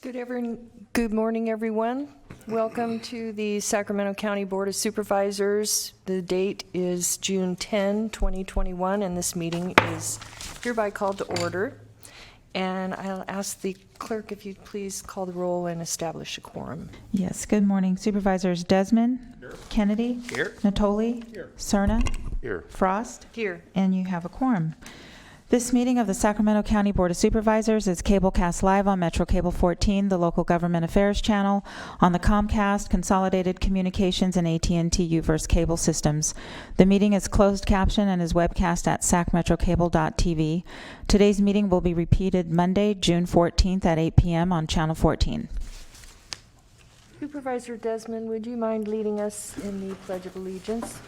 Good morning, everyone. Welcome to the Sacramento County Board of Supervisors. The date is June 10, 2021, and this meeting is hereby called to order. And I'll ask the clerk if you'd please call the roll and establish a quorum. Yes, good morning. Supervisors Desmond, here. Kennedy, here. Natoli, here. Cerna, here. Frost, here. And you have a quorum. This meeting of the Sacramento County Board of Supervisors is cablecast live on Metro Cable 14, the local government affairs channel, on the Comcast, Consolidated Communications, and AT&T U-verse cable systems. The meeting is closed caption and is webcast at sacmetrocable.tv. Today's meeting will be repeated Monday, June 14th at 8 p.m. on Channel 14. Supervisor Desmond, would you mind leading us in the Pledge of Allegiance?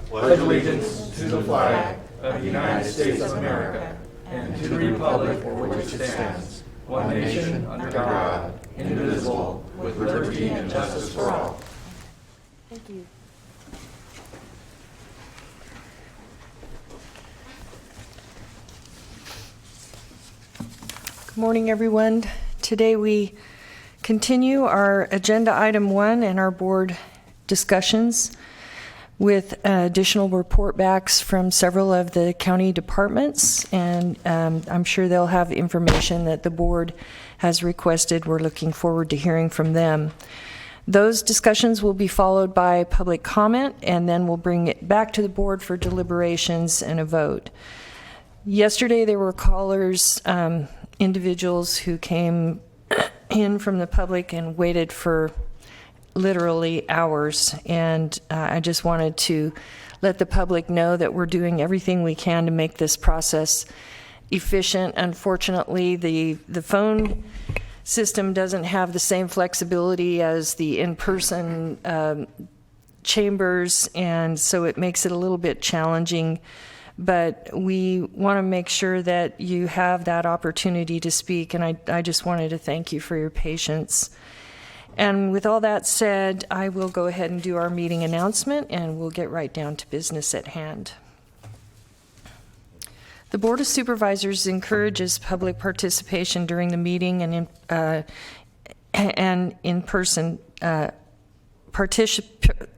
Pledge allegiance to the flag of the United States of America and to the republic for which it stands, one nation, under God, indivisible, with liberty and justice for all. Thank you. Good morning, everyone. Today we continue our agenda item 1 and our board discussions with additional report backs from several of the county departments, and I'm sure they'll have information that the board has requested. We're looking forward to hearing from them. Those discussions will be followed by public comment, and then we'll bring it back to the board for deliberations and a vote. Yesterday there were callers, individuals who came in from the public and waited for literally hours, and I just wanted to let the public know that we're doing everything we can to make this process efficient. Unfortunately, the phone system doesn't have the same flexibility as the in-person chambers, and so it makes it a little bit challenging, but we want to make sure that you have that opportunity to speak, and I just wanted to thank you for your patience. And with all that said, I will go ahead and do our meeting announcement, and we'll get right down to business at hand. The Board of Supervisors encourages public participation during the meeting and in-person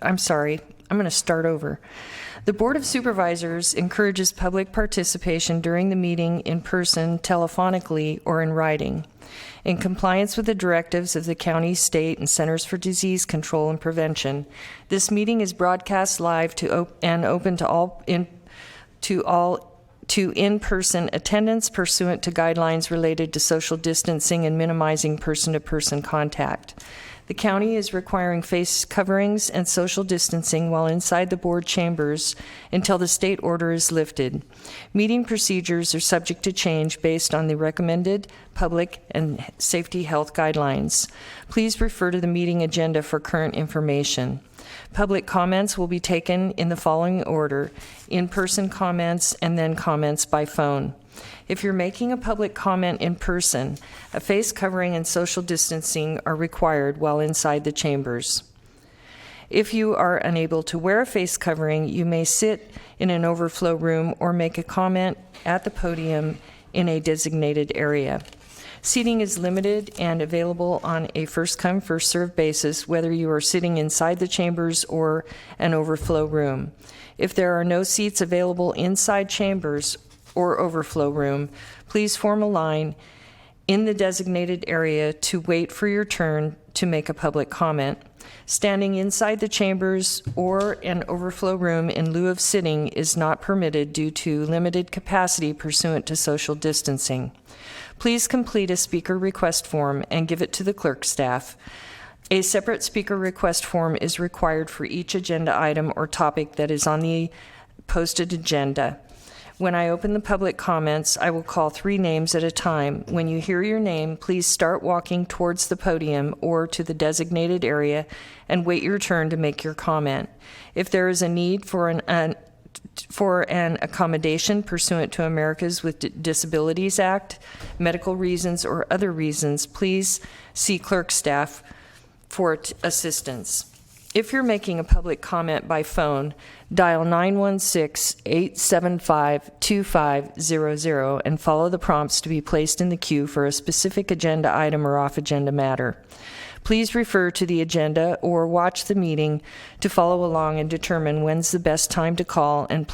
I'm sorry, I'm going to start over. The Board of Supervisors encourages public participation during the meeting in person, telephonically, or in writing. In compliance with the directives of the county, state, and Centers for Disease Control and Prevention, this meeting is broadcast live and open to in-person attendance pursuant to guidelines related to social distancing and minimizing person-to-person contact. The county is requiring face coverings and social distancing while inside the board chambers until the state order is lifted. Meeting procedures are subject to change based on the recommended public and safety health guidelines. Please refer to the meeting agenda for current information. Public comments will be taken in the following order: in-person comments and then comments by phone. If you're making a public comment in person, a face covering and social distancing are required while inside the chambers. If you are unable to wear a face covering, you may sit in an overflow room or make a comment at the podium in a designated area. Seating is limited and available on a first-come, first-served basis, whether you are sitting inside the chambers or an overflow room. If there are no seats available inside chambers or overflow room, please form a line in the designated area to wait for your turn to make a public comment. Standing inside the chambers or an overflow room in lieu of sitting is not permitted due to limited capacity pursuant to social distancing. Please complete a speaker request form and give it to the clerk staff. A separate speaker request form is required for each agenda item or topic that is on the posted agenda. When I open the public comments, I will call 3 names at a time. When you hear your name, please start walking towards the podium or to the designated area and wait your turn to make your comment. If there is a need for an accommodation pursuant to Americans with Disabilities Act, medical reasons, or other reasons, please see clerk staff for assistance. If you're making a public comment by phone, dial 916-875-2500 and follow the prompts to be placed in the queue for a specific agenda item or off-agenda matter. Please refer to the agenda or watch the meeting to follow along and determine when's the best time to call and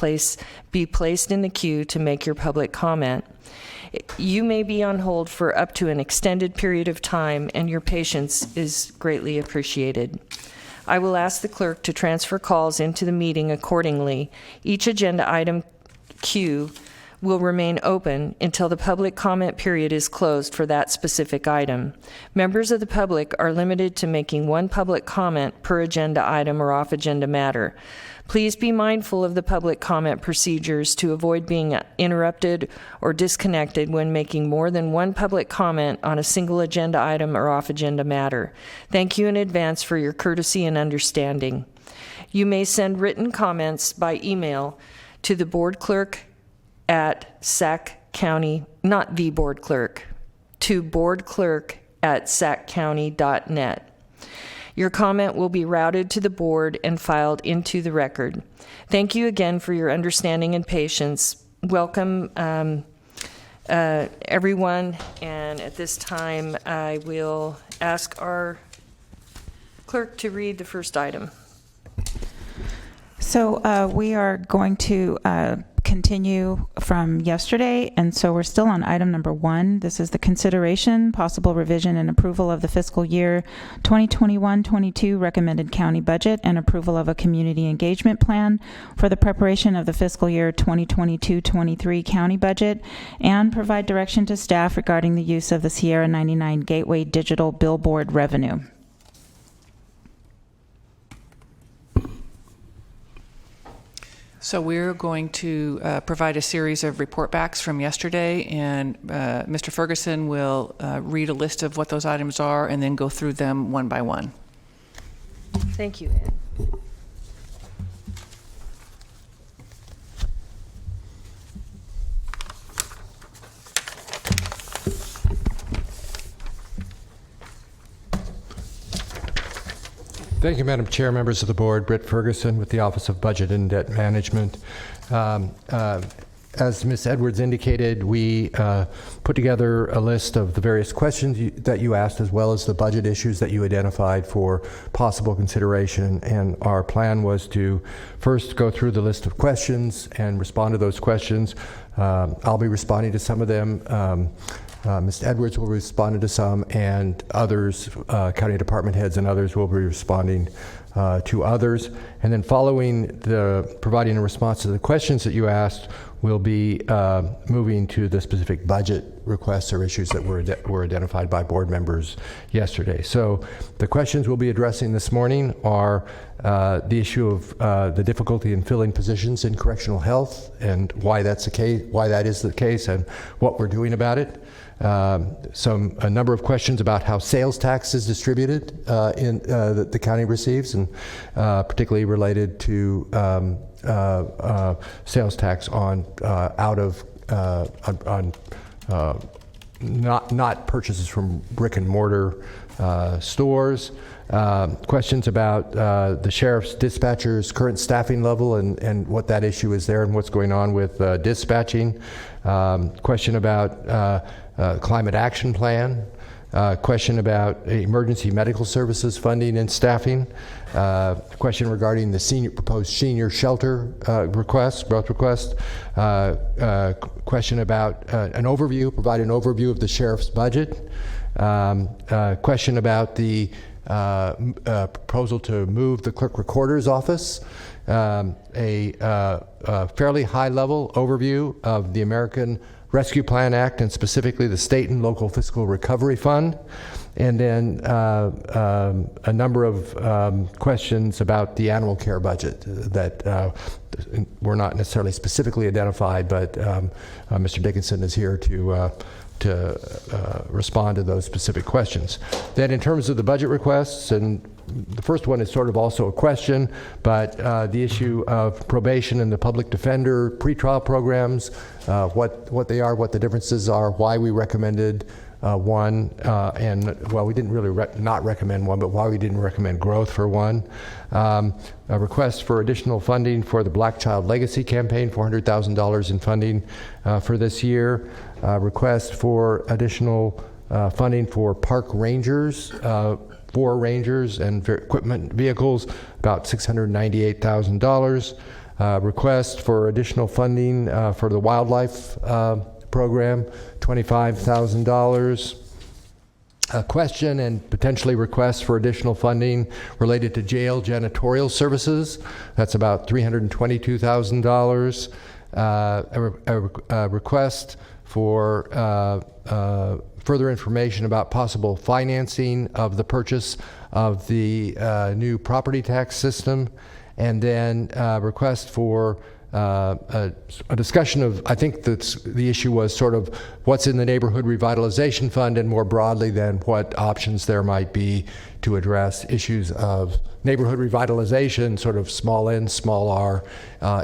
be placed in the queue to make your public comment. You may be on hold for up to an extended period of time, and your patience is greatly appreciated. I will ask the clerk to transfer calls into the meeting accordingly. Each agenda item queue will remain open until the public comment period is closed for that specific item. Members of the public are limited to making one public comment per agenda item or off-agenda matter. Please be mindful of the public comment procedures to avoid being interrupted or disconnected when making more than one public comment on a single agenda item or off-agenda matter. Thank you in advance for your courtesy and understanding. You may send written comments by email to the board clerk at Sac County, not the board clerk, to boardclerk@saccounty.net. Your comment will be routed to the board and filed into the record. Thank you again for your understanding and patience. Welcome, everyone, and at this time, I will ask our clerk to read the first item. So we are going to continue from yesterday, and so we're still on item number 1. This is the consideration, possible revision, and approval of the fiscal year 2021-22 recommended county budget and approval of a community engagement plan for the preparation of the fiscal year 2022-23 county budget, and provide direction to staff regarding the use of the Sierra 99 Gateway digital billboard revenue. So we're going to provide a series of report backs from yesterday, and Mr. Ferguson will read a list of what those items are and then go through them one by one. Thank you, Ann. Thank you, Madam Chair, members of the board. Britt Ferguson with the Office of Budget and Debt Management. As Ms. Edwards indicated, we put together a list of the various questions that you asked, as well as the budget issues that you identified for possible consideration. And our plan was to first go through the list of questions and respond to those questions. I'll be responding to some of them. Ms. Edwards will be responding to some, and others, county department heads and others, will be responding to others. And then following providing a response to the questions that you asked, we'll be moving to the specific budget requests or issues that were identified by board members yesterday. So the questions we'll be addressing this morning are the issue of the difficulty in filling positions in correctional health and why that's the case, why that is the case, and what we're doing about it. A number of questions about how sales tax is distributed that the county receives, and particularly related to sales tax on not purchases from brick and mortar stores. Questions about the sheriff's dispatcher's current staffing level and what that issue is there and what's going on with dispatching. Question about climate action plan. Question about emergency medical services funding and staffing. Question regarding the proposed senior shelter growth request. Question about provide an overview of the sheriff's budget. Question about the proposal to move the clerk recorder's office. A fairly high-level overview of the American Rescue Plan Act, and specifically the state and local fiscal recovery fund. And then a number of questions about the animal care budget that were not necessarily specifically identified, but Mr. Dickinson is here to respond to those specific questions. Then in terms of the budget requests, and the first one is sort of also a question, but the issue of probation and the public defender pretrial programs, what they are, what the differences are, why we recommended one, and well, we didn't really not recommend one, but why we didn't recommend growth for one. A request for additional funding for the Black Child Legacy Campaign, $400,000 in funding for this year. Request for additional funding for park rangers, 4 rangers and equipment vehicles, about $698,000. Request for additional funding for the wildlife program, $25,000. A question and potentially requests for additional funding related to jail janitorial services. That's about $322,000. A request for further information about possible financing of the purchase of the new property tax system, and then request for a discussion of, I think the issue was sort of what's in the Neighborhood Revitalization Fund, and more broadly then what options there might be to address issues of neighborhood revitalization, sort of small n, small r,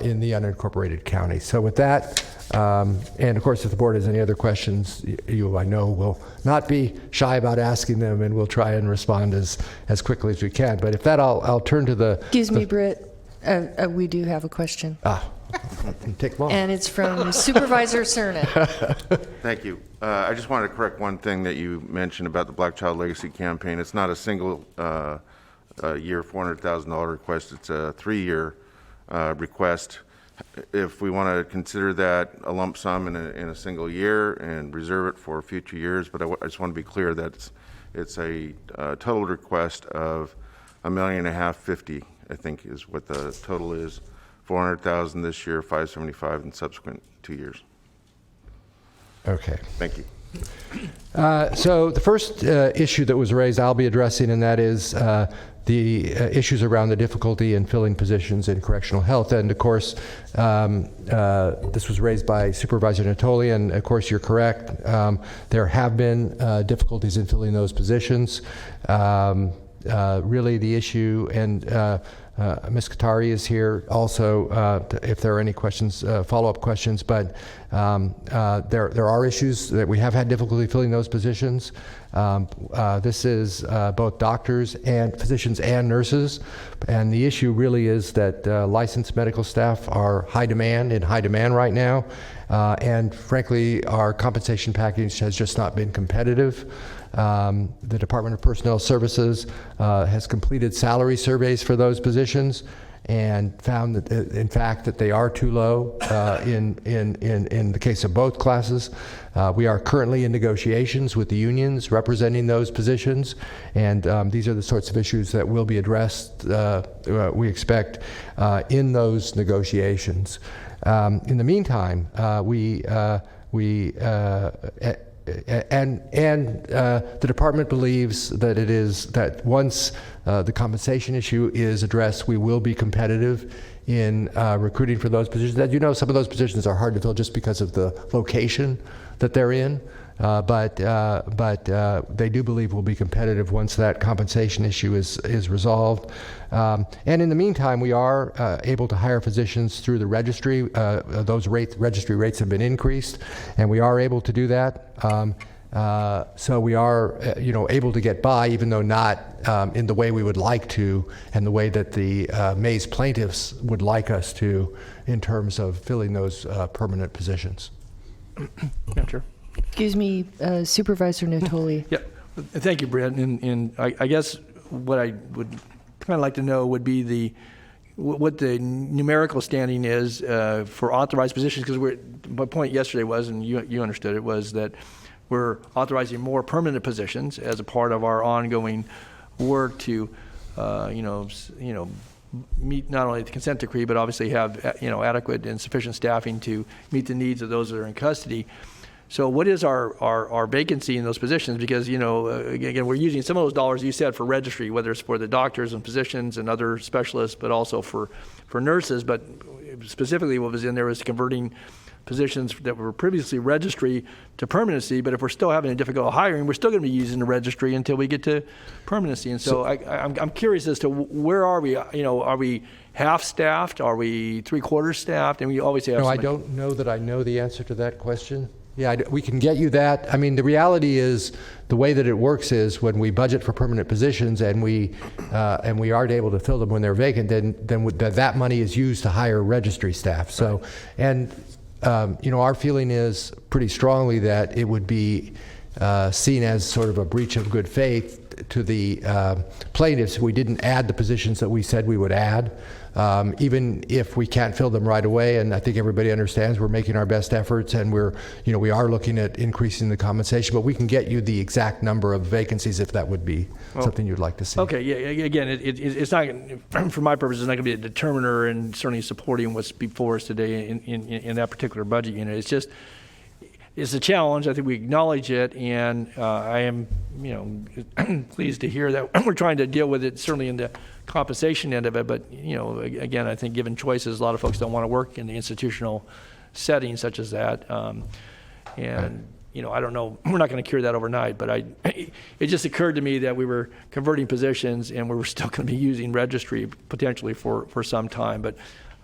in the unincorporated county. So with that, and of course if the board has any other questions, you I know will not be shy about asking them, and we'll try and respond as quickly as we can. But if that, I'll turn to the... Excuse me, Britt. We do have a question. Didn't take long. And it's from Supervisor Cernan. Thank you. I just wanted to correct one thing that you mentioned about the Black Child Legacy Campaign. It's not a single year $400,000 request. It's a 3-year request. If we want to consider that a lump sum in a single year and reserve it for future years, but I just want to be clear that it's a total request of $1.550 million, I think is what the total is. $400,000 this year, $575,000 in subsequent 2 years. Okay. Thank you. So the first issue that was raised I'll be addressing, and that is the issues around the difficulty in filling positions in correctional health. And of course, this was raised by Supervisor Natoli, and of course you're correct. There have been difficulties in filling those positions. Really the issue, and Ms. Katari is here also if there are any questions, follow-up questions, but there are issues that we have had difficulty filling those positions. This is both doctors and physicians and nurses, and the issue really is that licensed medical staff are in high demand right now, and frankly our compensation package has just not been competitive. The Department of Personnel Services has completed salary surveys for those positions and found that, in fact, that they are too low in the case of both classes. We are currently in negotiations with the unions representing those positions, and these are the sorts of issues that will be addressed, we expect, in those negotiations. In the meantime, the department believes that once the compensation issue is addressed, we will be competitive in recruiting for those positions. As you know, some of those positions are hard to fill just because of the location that they're in, but they do believe we'll be competitive once that compensation issue is resolved. And in the meantime, we are able to hire physicians through the registry. Those registry rates have been increased, and we are able to do that. So we are, able to get by, even though not in the way we would like to, and the way that the Mays plaintiffs would like us to, in terms of filling those permanent positions. Yeah, sure. Excuse me, Supervisor Natoli. Yeah, thank you, Brent. And I guess what I would kind of like to know would be what the numerical standing is for authorized positions, because my point yesterday was, and you understood it, was that we're authorizing more permanent positions as a part of our ongoing work to, meet not only the consent decree, but obviously have adequate and sufficient staffing to meet the needs of those that are in custody. So what is our vacancy in those positions? Because, again, we're using some of those dollars you said for registry, whether it's for the doctors and physicians and other specialists, but also for nurses. But specifically what was in there was converting positions that were previously registry to permanency. But if we're still having a difficult hiring, we're still going to be using the registry until we get to permanency. And so I'm curious as to where are we? Are we half-staffed? Are we three-quarters staffed? And we always have. No, I don't know that I know the answer to that question. Yeah, we can get you that. I mean, the reality is, the way that it works is when we budget for permanent positions and we aren't able to fill them when they're vacant, then that money is used to hire registry staff. So, and our feeling is pretty strongly that it would be seen as sort of a breach of good faith to the plaintiffs if we didn't add the positions that we said we would add. Even if we can't fill them right away, and I think everybody understands we're making our best efforts, and we are looking at increasing the compensation, but we can get you the exact number of vacancies if that would be something you'd like to see. Okay, yeah, again, it's not, for my purposes, it's not going to be a determiner in certainly supporting what's before us today in that particular budget unit. It's just, it's a challenge. I think we acknowledge it, and I am, pleased to hear that we're trying to deal with it certainly in the compensation end of it. But again, I think given choices, a lot of folks don't want to work in the institutional setting such as that. I don't know. We're not going to cure that overnight. But it just occurred to me that we were converting positions, and we were still going to be using registry potentially for some time. But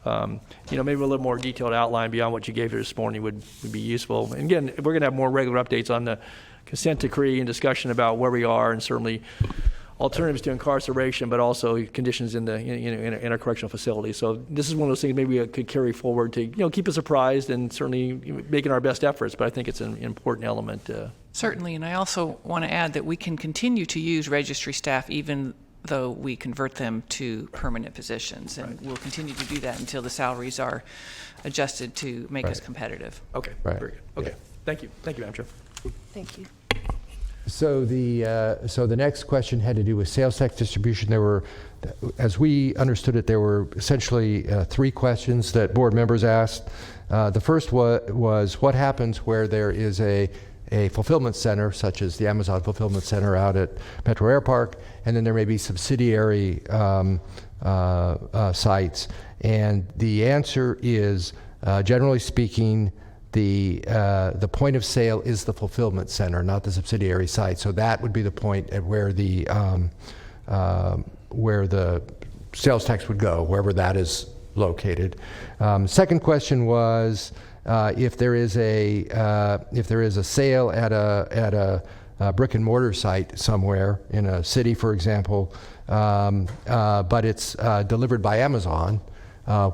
maybe a little more detailed outline beyond what you gave here this morning would be useful. And again, we're going to have more regular updates on the consent decree and discussion about where we are, and certainly alternatives to incarceration, but also conditions in our correctional facility. So this is one of those things maybe we could carry forward to keep us apprised, and certainly making our best efforts. But I think it's an important element. Certainly, and I also want to add that we can continue to use registry staff even though we convert them to permanent positions, and we'll continue to do that until the salaries are adjusted to make us competitive. Okay, Right. very good. Okay, Yeah. Thank you, Madam Chair. Thank you. So the next question had to do with sales tax distribution. There were, as we understood it, there were essentially 3 questions that board members asked. The first was what happens where there is a fulfillment center, such as the Amazon fulfillment center out at Metro Air Park, and then there may be subsidiary sites. And the answer is, generally speaking, the point of sale is the fulfillment center, not the subsidiary site. So that would be the point at where the sales tax would go, wherever that is located. Second question was if there is a sale at a brick and mortar site somewhere in a city, for example, but it's delivered by Amazon.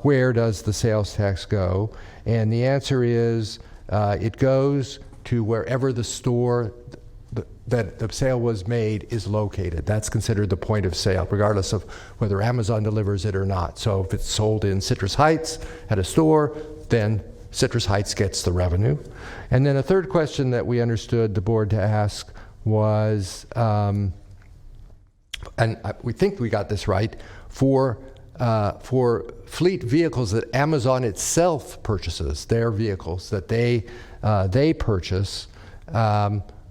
Where does the sales tax go? And the answer is it goes to wherever the store that the sale was made is located. That's considered the point of sale, regardless of whether Amazon delivers it or not. So if it's sold in Citrus Heights at a store, then Citrus Heights gets the revenue. And then a third question that we understood the board to ask was, and we think we got this right, for fleet vehicles that Amazon itself purchases, their vehicles that they purchase,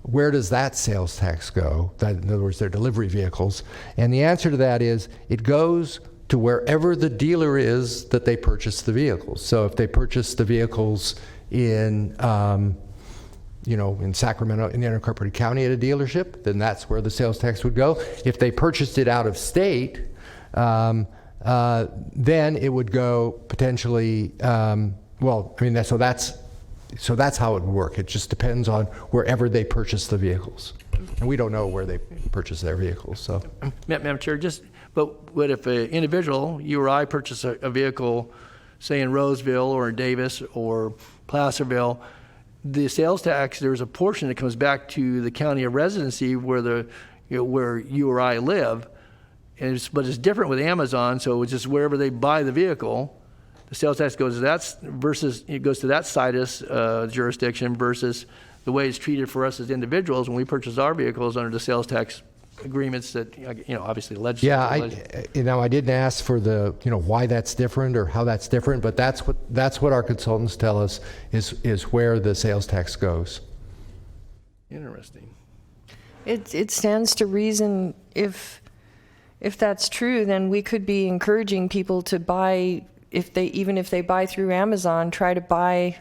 where does that sales tax go? In other words, their delivery vehicles. And the answer to that is it goes to wherever the dealer is that they purchase the vehicles. So if they purchase the vehicles in Sacramento, in the unincorporated county at a dealership, then that's where the sales tax would go. If they purchased it out of state, then it would go potentially, so that's how it would work. It just depends on wherever they purchase the vehicles. And we don't know where they purchase their vehicles, so. Madam Chair, but if an individual, you or I, purchase a vehicle, say in Roseville or in Davis or Placerville, the sales tax, there's a portion that comes back to the county of residency where where you or I live. But it's different with Amazon, so it's just wherever they buy the vehicle, the sales tax goes to that versus it goes to that situs jurisdiction versus the way it's treated for us as individuals when we purchase our vehicles under the sales tax agreements that obviously the legislature. Yeah, I didn't ask for the why that's different or how that's different, but that's what our consultants tell us is where the sales tax goes. Interesting. It stands to reason if that's true, then we could be encouraging people to buy, even if they buy through Amazon, try to buy.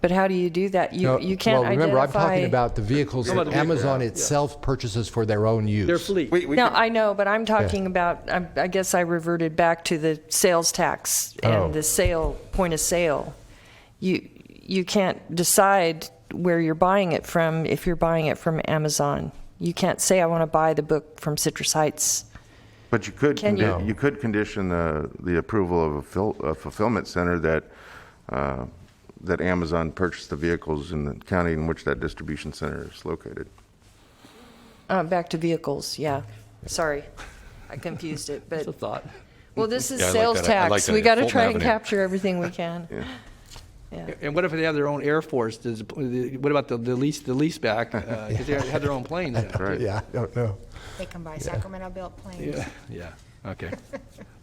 But how do you do that? You can't well, remember, identify. I'm talking about the vehicles that Amazon itself purchases for their own use. Their fleet. No, I know, but I'm talking about. I guess I reverted back to the sales tax and the point of sale. You can't decide where you're buying it from if you're buying it from Amazon. You can't say, I want to buy the book from Citrus Heights. But you could, Can you? you could condition the approval of a fulfillment center that, that Amazon purchased the vehicles in the county in which that distribution center is located. Back to vehicles, yeah. Sorry, I confused it, but, It's a thought. well, this is Yeah, I like sales that. I like tax. that. We got to Fulton try and Avenue. capture everything we can. Yeah. And what if they have their own Air Force? What about the lease back? Because they have their own planes now. Right. Yeah, I don't know. They can buy Sacramento-built planes. Yeah, okay.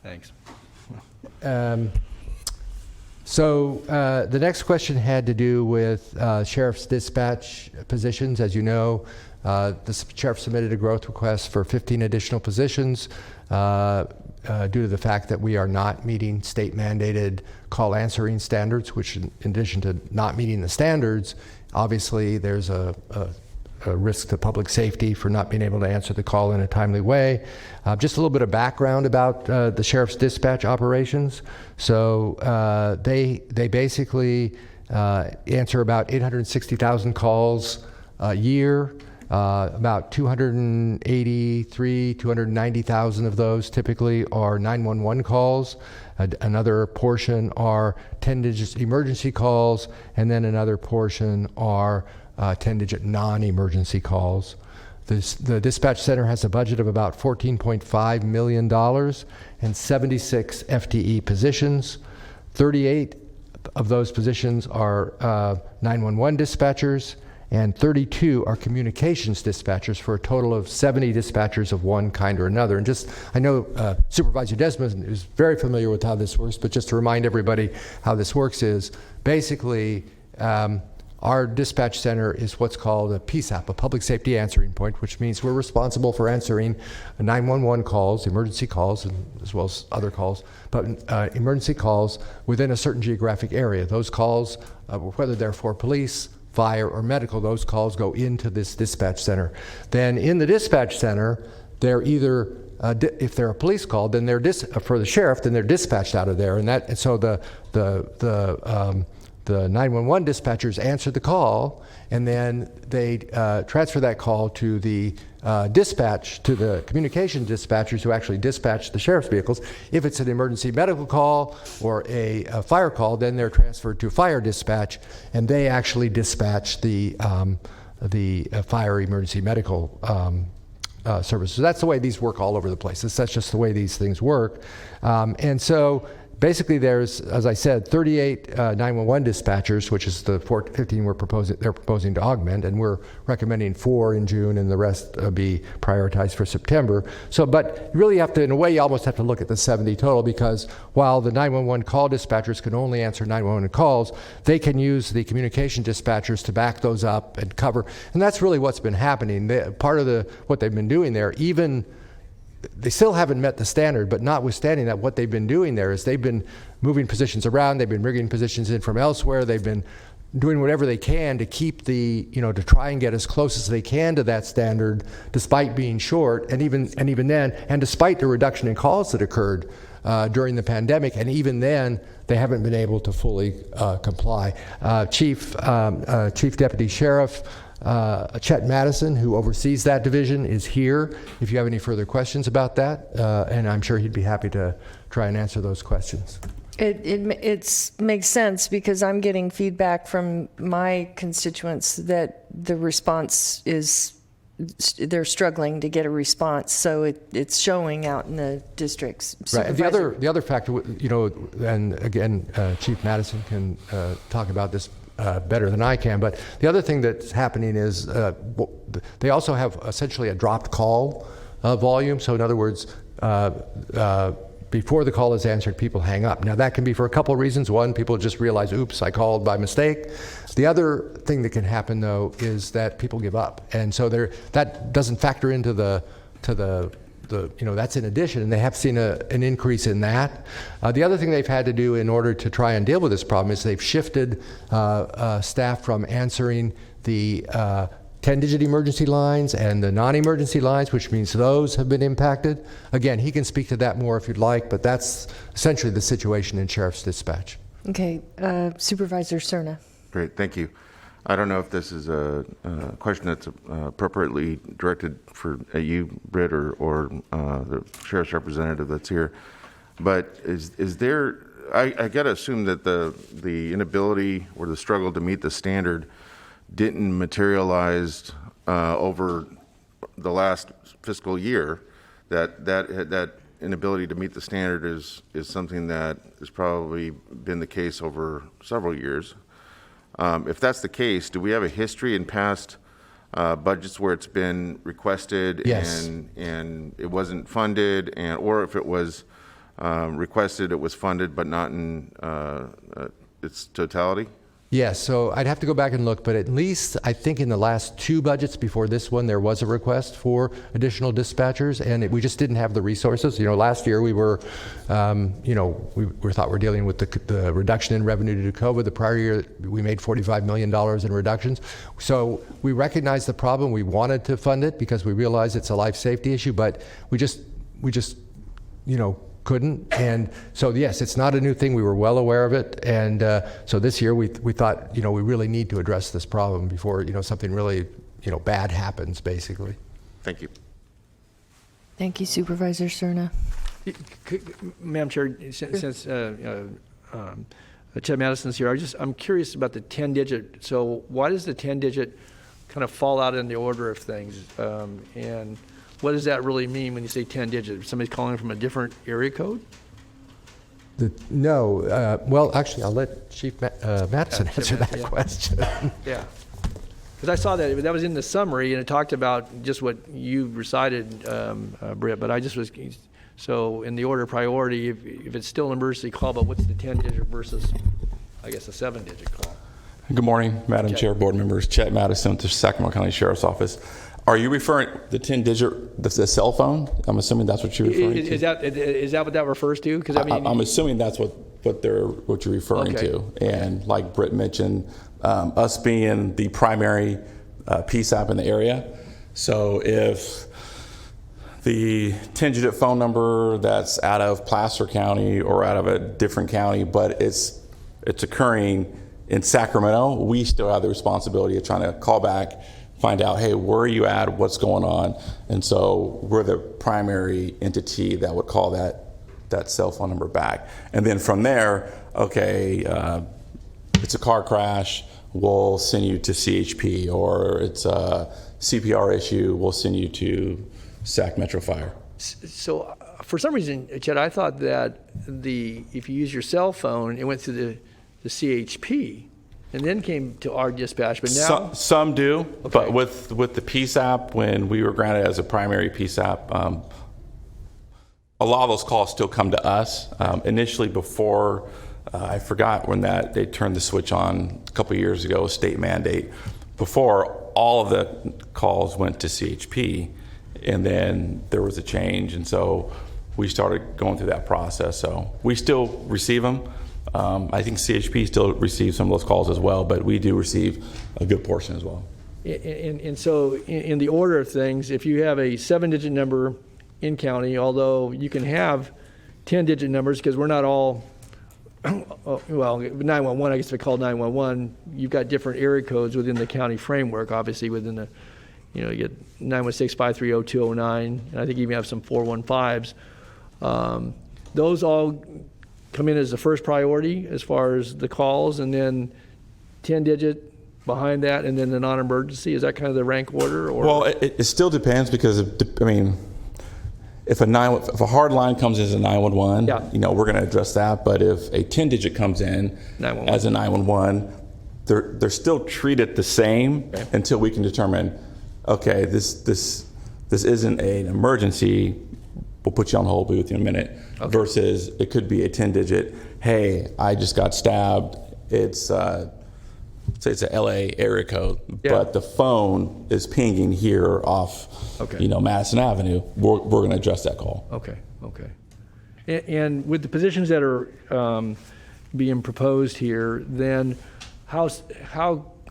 Thanks. So the next question had to do with sheriff's dispatch positions. As you know, the sheriff submitted a growth request for 15 additional positions due to the fact that we are not meeting state mandated call answering standards, which in addition to not meeting the standards, obviously there's a risk to public safety for not being able to answer the call in a timely way. Just a little bit of background about the sheriff's dispatch operations. So they basically answer about 860,000 calls a year. About 290,000 of those typically are 911 calls. Another portion are 10-digit emergency calls, and then another portion are 10-digit non-emergency calls. The dispatch center has a budget of about $14.5 million and 76 FTE positions. 38 of those positions are 911 dispatchers, and 32 are communications dispatchers, for a total of 70 dispatchers of one kind or another. And just, I know Supervisor Desmond is very familiar with how this works, but just to remind everybody how this works is, basically, our dispatch center is what's called a PSAP, a public safety answering point, which means we're responsible for answering 911 calls, emergency calls, and as well as other calls, but emergency calls within a certain geographic area. Those calls, whether they're for police, fire, or medical, those calls go into this dispatch center. Then in the dispatch center, they're either, if they're a police call, then they're for the sheriff, then they're dispatched out of there, and so the 911 dispatchers answer the call, and then they transfer that call to the dispatch, to the communication dispatchers who actually dispatch the sheriff's vehicles. If it's an emergency medical call or a fire call, then they're transferred to fire dispatch, and they actually dispatch the fire emergency medical services. So that's the way these work all over the place. That's just the way these things work. And so basically, there's, as I said, 38 911 dispatchers, which is the 15 they're proposing to augment, and we're recommending 4 in June, and the rest be prioritized for September. So, but you really have to, in a way, you almost have to look at the 70 total, because while the 911 call dispatchers can only answer 911 calls, they can use the communication dispatchers to back those up and cover. And that's really what's been happening. Part of what they've been doing there, even they still haven't met the standard, but notwithstanding that, what they've been doing there is they've been moving positions around, they've been rigging positions in from elsewhere, they've been doing whatever they can to keep to try and get as close as they can to that standard, despite being short, and even then, and despite the reduction in calls that occurred during the pandemic, and even then, they haven't been able to fully comply. Chief Deputy Sheriff Chet Madison, who oversees that division, is here if you have any further questions about that, and I'm sure he'd be happy to try and answer those questions. It makes sense, because I'm getting feedback from my constituents that the response is, they're struggling to get a response, so it's showing out in the districts. Right. And the other factor, and again, Chief Madison can talk about this better than I can, but the other thing that's happening is they also have essentially a dropped call volume. So in other words, before the call is answered, people hang up. Now that can be for a couple of reasons. One, people just realize, oops, I called by mistake. The other thing that can happen, though, is that people give up, and so that doesn't factor into that's in addition, and they have seen an increase in that. The other thing they've had to do in order to try and deal with this problem is they've shifted staff from answering the 10-digit emergency lines and the non-emergency lines, which means those have been impacted. Again, he can speak to that more if you'd like, but that's essentially the situation in Sheriff's Dispatch. Okay, Supervisor Cerna. Great, thank you. I don't know if this is a question that's appropriately directed at you, Britt, or the sheriff's representative that's here. But is there? I got to assume that the inability or the struggle to meet the standard didn't materialize over the last fiscal year. That inability to meet the standard is something that has probably been the case over several years. If that's the case, do we have a history in past budgets where it's been requested Yes. and it wasn't funded, or if it was requested, it was funded but not in its totality? Yes, so I'd have to go back and look, but at least I think in the last 2 budgets before this one, there was a request for additional dispatchers, and we just didn't have the resources. Last year we were, we thought we're dealing with the reduction in revenue due to COVID. The prior year we made $45 million in reductions. So we recognized the problem. We wanted to fund it because we realized it's a life safety issue, but we just couldn't. And so, yes, it's not a new thing. We were well aware of it. And so this year we thought, we really need to address this problem before, something really, bad happens, basically. Thank you. Thank you, Supervisor Cerna. Madam Chair, since Chad Madison's here, I'm curious about the 10-digit. So why does the 10-digit kind of fall out in the order of things? And what does that really mean when you say 10 digits? Somebody's calling from a different area code? No. Well, actually, I'll let Chief Madison answer that question. Yeah. Because I saw that was in the summary, and it talked about just what you recited, Britt, but I just was, so in the order of priority, if it's still an emergency call, but what's the 10-digit versus, I guess, a 7-digit call? Good morning, Madam Chair, board members. Chet Madison, the Sacramento County Sheriff's Office. Are you referring the 10-digit, the cell phone? I'm assuming that's what you're referring to. Is that what that refers to? Because I'm assuming that's what you're referring to. And like Britt mentioned, us being the primary PSAP in the area. So if the 10-digit phone number that's out of Placer County or out of a different county, but it's occurring in Sacramento, we still have the responsibility of trying to call back, find out, hey, where are you at? What's going on? And so we're the primary entity that would call that cell phone number back. And then from there, okay, it's a car crash, we'll send you to CHP, or it's a CPR issue, we'll send you to Sac Metro Fire. So for some reason, Chet, I thought that if you use your cell phone, it went through the CHP and then came to our dispatch, but now? Some do, okay. But with the PSAP, when we were granted as a primary PSAP, a lot of those calls still come to us. Initially before, I forgot when they turned the switch on a couple of years ago, state mandate. Before, all of the calls went to CHP, and then there was a change, and so we started going through that process. So we still receive them. I think CHP still receives some of those calls as well, but we do receive a good portion as well. And so in the order of things, if you have a 7-digit number in county, although you can have 10-digit numbers, because we're not all, well, 911, I guess if I call 911, you've got different area codes within the county framework, obviously within the, you get 916-530-209, and I think you even have some 415s. Those all come in as the first priority as far as the calls, and then 10-digit behind that, and then the non-emergency. Is that kind of the rank order? Or? Well, it still depends, because if a hard line comes as a 911, yeah. We're going to address that. But if a 10-digit comes in 911. As a 911, they're still treated the same, okay, until we can determine, okay, this isn't an emergency. We'll put you on hold, be with you in a minute. Okay. Versus it could be a 10-digit. Hey, I just got stabbed. It's say it's a LA area code, yeah, but the phone is pinging here off, okay, Madison Avenue. We're going to address that call. Okay. And with the positions that are being proposed here, then how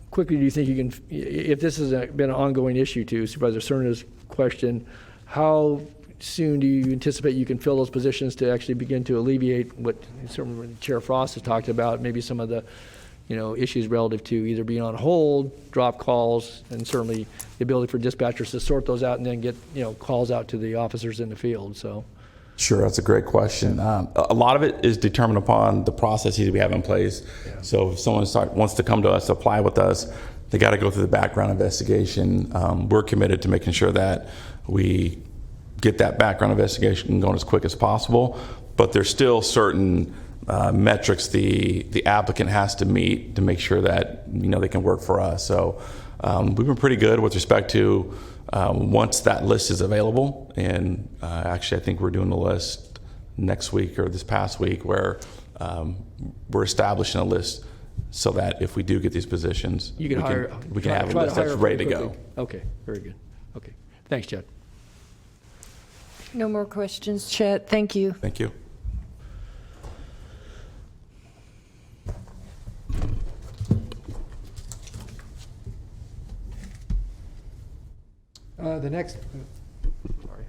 quickly do you think you can, if this has been an ongoing issue to Supervisor Cerna's question, how soon do you anticipate you can fill those positions to actually begin to alleviate what certainly Chair Frost has talked about, maybe some of the issues relative to either being on hold, drop calls, and certainly the ability for dispatchers to sort those out and then get, calls out to the officers in the field, so. Sure, that's a great question. A lot of it is determined upon the processes we have in place. Yeah. So if someone wants to come to us, apply with us, they got to go through the background investigation. We're committed to making sure that we get that background investigation going as quick as possible, but there's still certain metrics the applicant has to meet to make sure that they can work for us. So we've been pretty good with respect to once that list is available, and actually I think we're doing the list next week or this past week where we're establishing a list so that if we do get these positions, we can have a list that's ready to go. Okay, very good. Okay, thanks, Chad. No more questions, Chet. Thank you. Thank you. The next, sorry.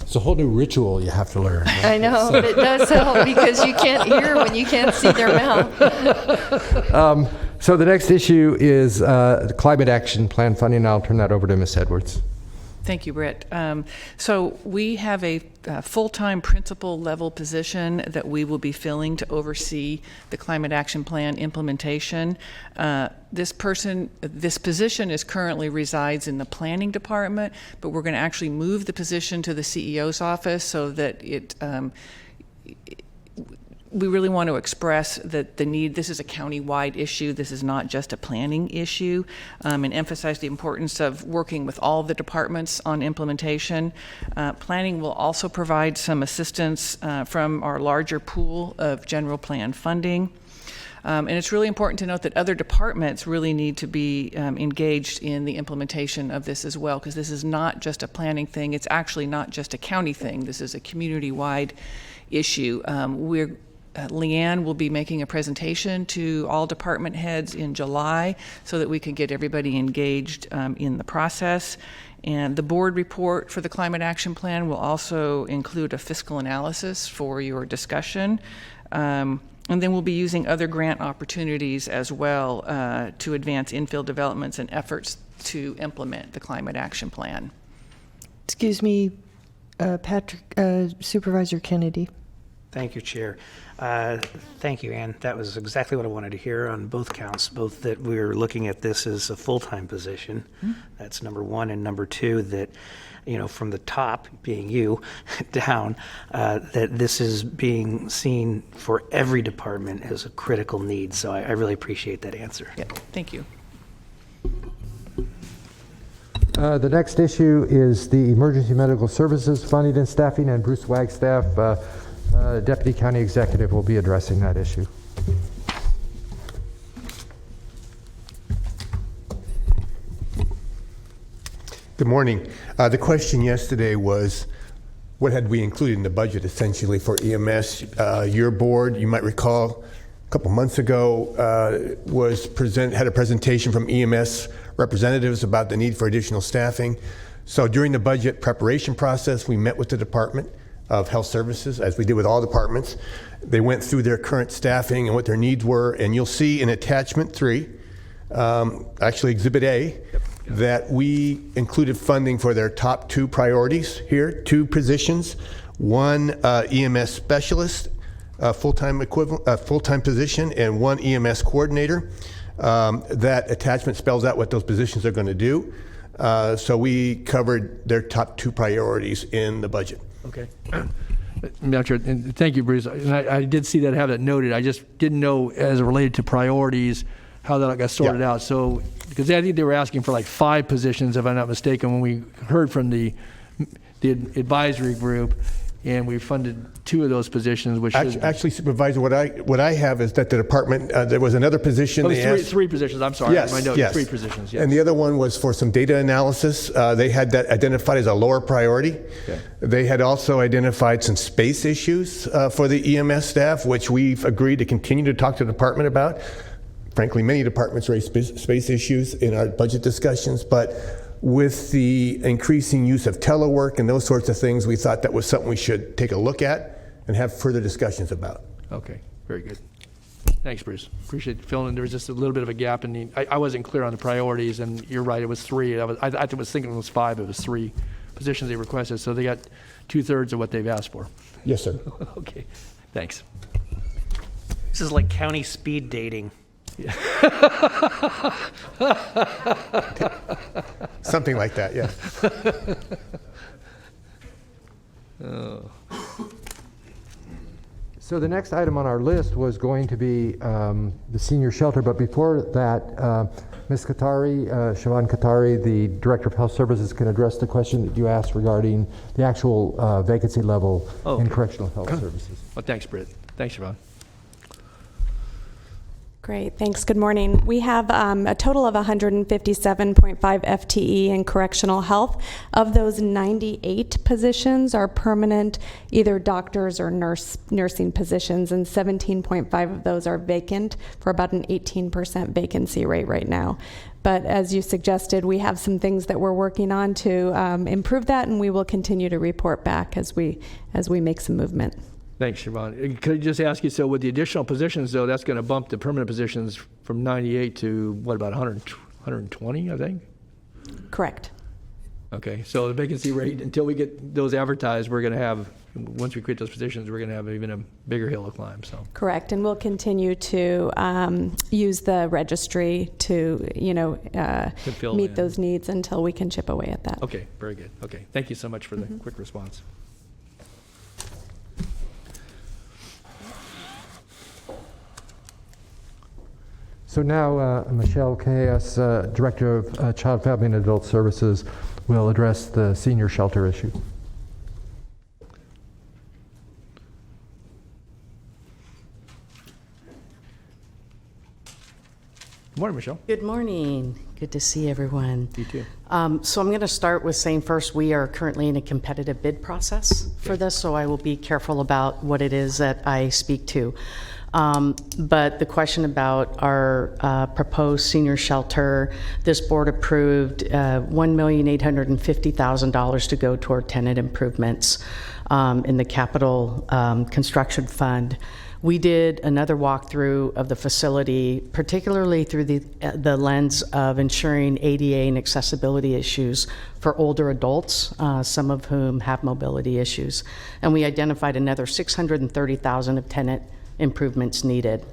It's a whole new ritual you have to learn. Right? I know, but it does help because you can't hear when you can't see their mouth. So the next issue is the Climate Action Plan funding. I'll turn that over to Ms. Edwards. Thank you, Britt. So we have a full-time principal level position that we will be filling to oversee the Climate Action Plan implementation. This position is currently resides in the planning department, but we're going to actually move the position to the CEO's office so that we really want to express that the need, this is a county-wide issue, this is not just a planning issue, and emphasize the importance of working with all of the departments on implementation. Planning will also provide some assistance from our larger pool of general plan funding. And it's really important to note that other departments really need to be engaged in the implementation of this as well, because this is not just a planning thing, it's actually not just a county thing, this is a community-wide issue. Leanne will be making a presentation to all department heads in July so that we can get everybody engaged in the process. And the board report for the Climate Action Plan will also include a fiscal analysis for your discussion. And then we'll be using other grant opportunities as well to advance infill developments and efforts to implement the Climate Action Plan. Excuse me, Supervisor Kennedy. Thank you, Chair. Thank you, Ann. That was exactly what I wanted to hear on both counts, both that we're looking at this as a full-time position. That's number one, and number two, that from the top, being you, down, that this is being seen for every department as a critical need. So I really appreciate that answer. Yeah, thank you. The next issue is the Emergency Medical Services funding and staffing, and Bruce Wagstaff, Deputy County Executive, will be addressing that issue. Good morning. The question yesterday was, what had we included in the budget essentially for EMS? Your board, you might recall, a couple months ago, had a presentation from EMS representatives about the need for additional staffing. So during the budget preparation process, we met with the Department of Health Services, as we did with all departments. They went through their current staffing and what their needs were, and you'll see in attachment 3, actually Exhibit A, that we included funding for their top 2 priorities here, 2 positions, one EMS specialist, full-time position, and one EMS coordinator. That attachment spells out what those positions are going to do. So we covered their top 2 priorities in the budget. Okay. Madam Chair, and thank you, Bruce. And I did see that, have that noted. I just didn't know, as it related to priorities, how that got sorted out. So, because I think they were asking for like 5 positions, if I'm not mistaken, when we heard from the advisory group, and we funded 2 of those positions, which actually, Supervisor, what I have is that the department, there was another position. Oh, three positions. I'm sorry. Yes, my note, yes. 3 positions. Yes. And the other one was for some data analysis. They had that identified as a lower priority. Okay. They had also identified some space issues for the EMS staff, which we've agreed to continue to talk to the department about. Frankly, many departments raise space issues in our budget discussions, but with the increasing use of telework and those sorts of things, we thought that was something we should take a look at and have further discussions about. Okay. Very good. Thanks, Bruce. Appreciate filling in. There was just a little bit of a gap in the, I wasn't clear on the priorities, and you're right, it was 3. I was thinking it was 5, it was 3 positions they requested, so they got 2/3 of what they've asked for. Yes, sir. Okay, thanks. This is like county speed dating. Something like that, yes. So the next item on our list was going to be the senior shelter, but before that, Ms. Katari, Siobhan Katari, the Director of Health Services, can address the question that you asked regarding the actual vacancy level in correctional health services. Well, thanks, Britt. Thanks, Siobhan. Great, thanks. Good morning. We have a total of 157.5 FTE in correctional health. Of those, 98 positions are permanent, either doctors or nursing positions, and 17.5 of those are vacant, for about an 18% vacancy rate right now. But as you suggested, we have some things that we're working on to improve that, and we will continue to report back as we make some movement. Thanks, Siobhan. Could I just ask you, so with the additional positions, though, that's going to bump the permanent positions from 98 to, what, about 120, I think? Correct. Okay, so the vacancy rate, until we get those advertised, we're going to have, once we create those positions, we're going to have even a bigger hill to climb, so. Correct, and we'll continue to use the registry to, fill meet in. those needs until we can chip away at that. Okay, very good. Okay, thank you so much for the quick response. So now Michelle Chaos, Director of Child, Family, and Adult Services, will address the senior shelter issue. Good morning, Michelle. Good morning. Good to see everyone. You too. So I'm going to start with saying first, we are currently in a competitive bid process for this, so I will be careful about what it is that I speak to. But the question about our proposed senior shelter, this board approved $1,850,000 to go toward tenant improvements in the capital construction fund. We did another walkthrough of the facility, particularly through the lens of ensuring ADA and accessibility issues for older adults, some of whom have mobility issues. And we identified another $630,000 of tenant improvements needed.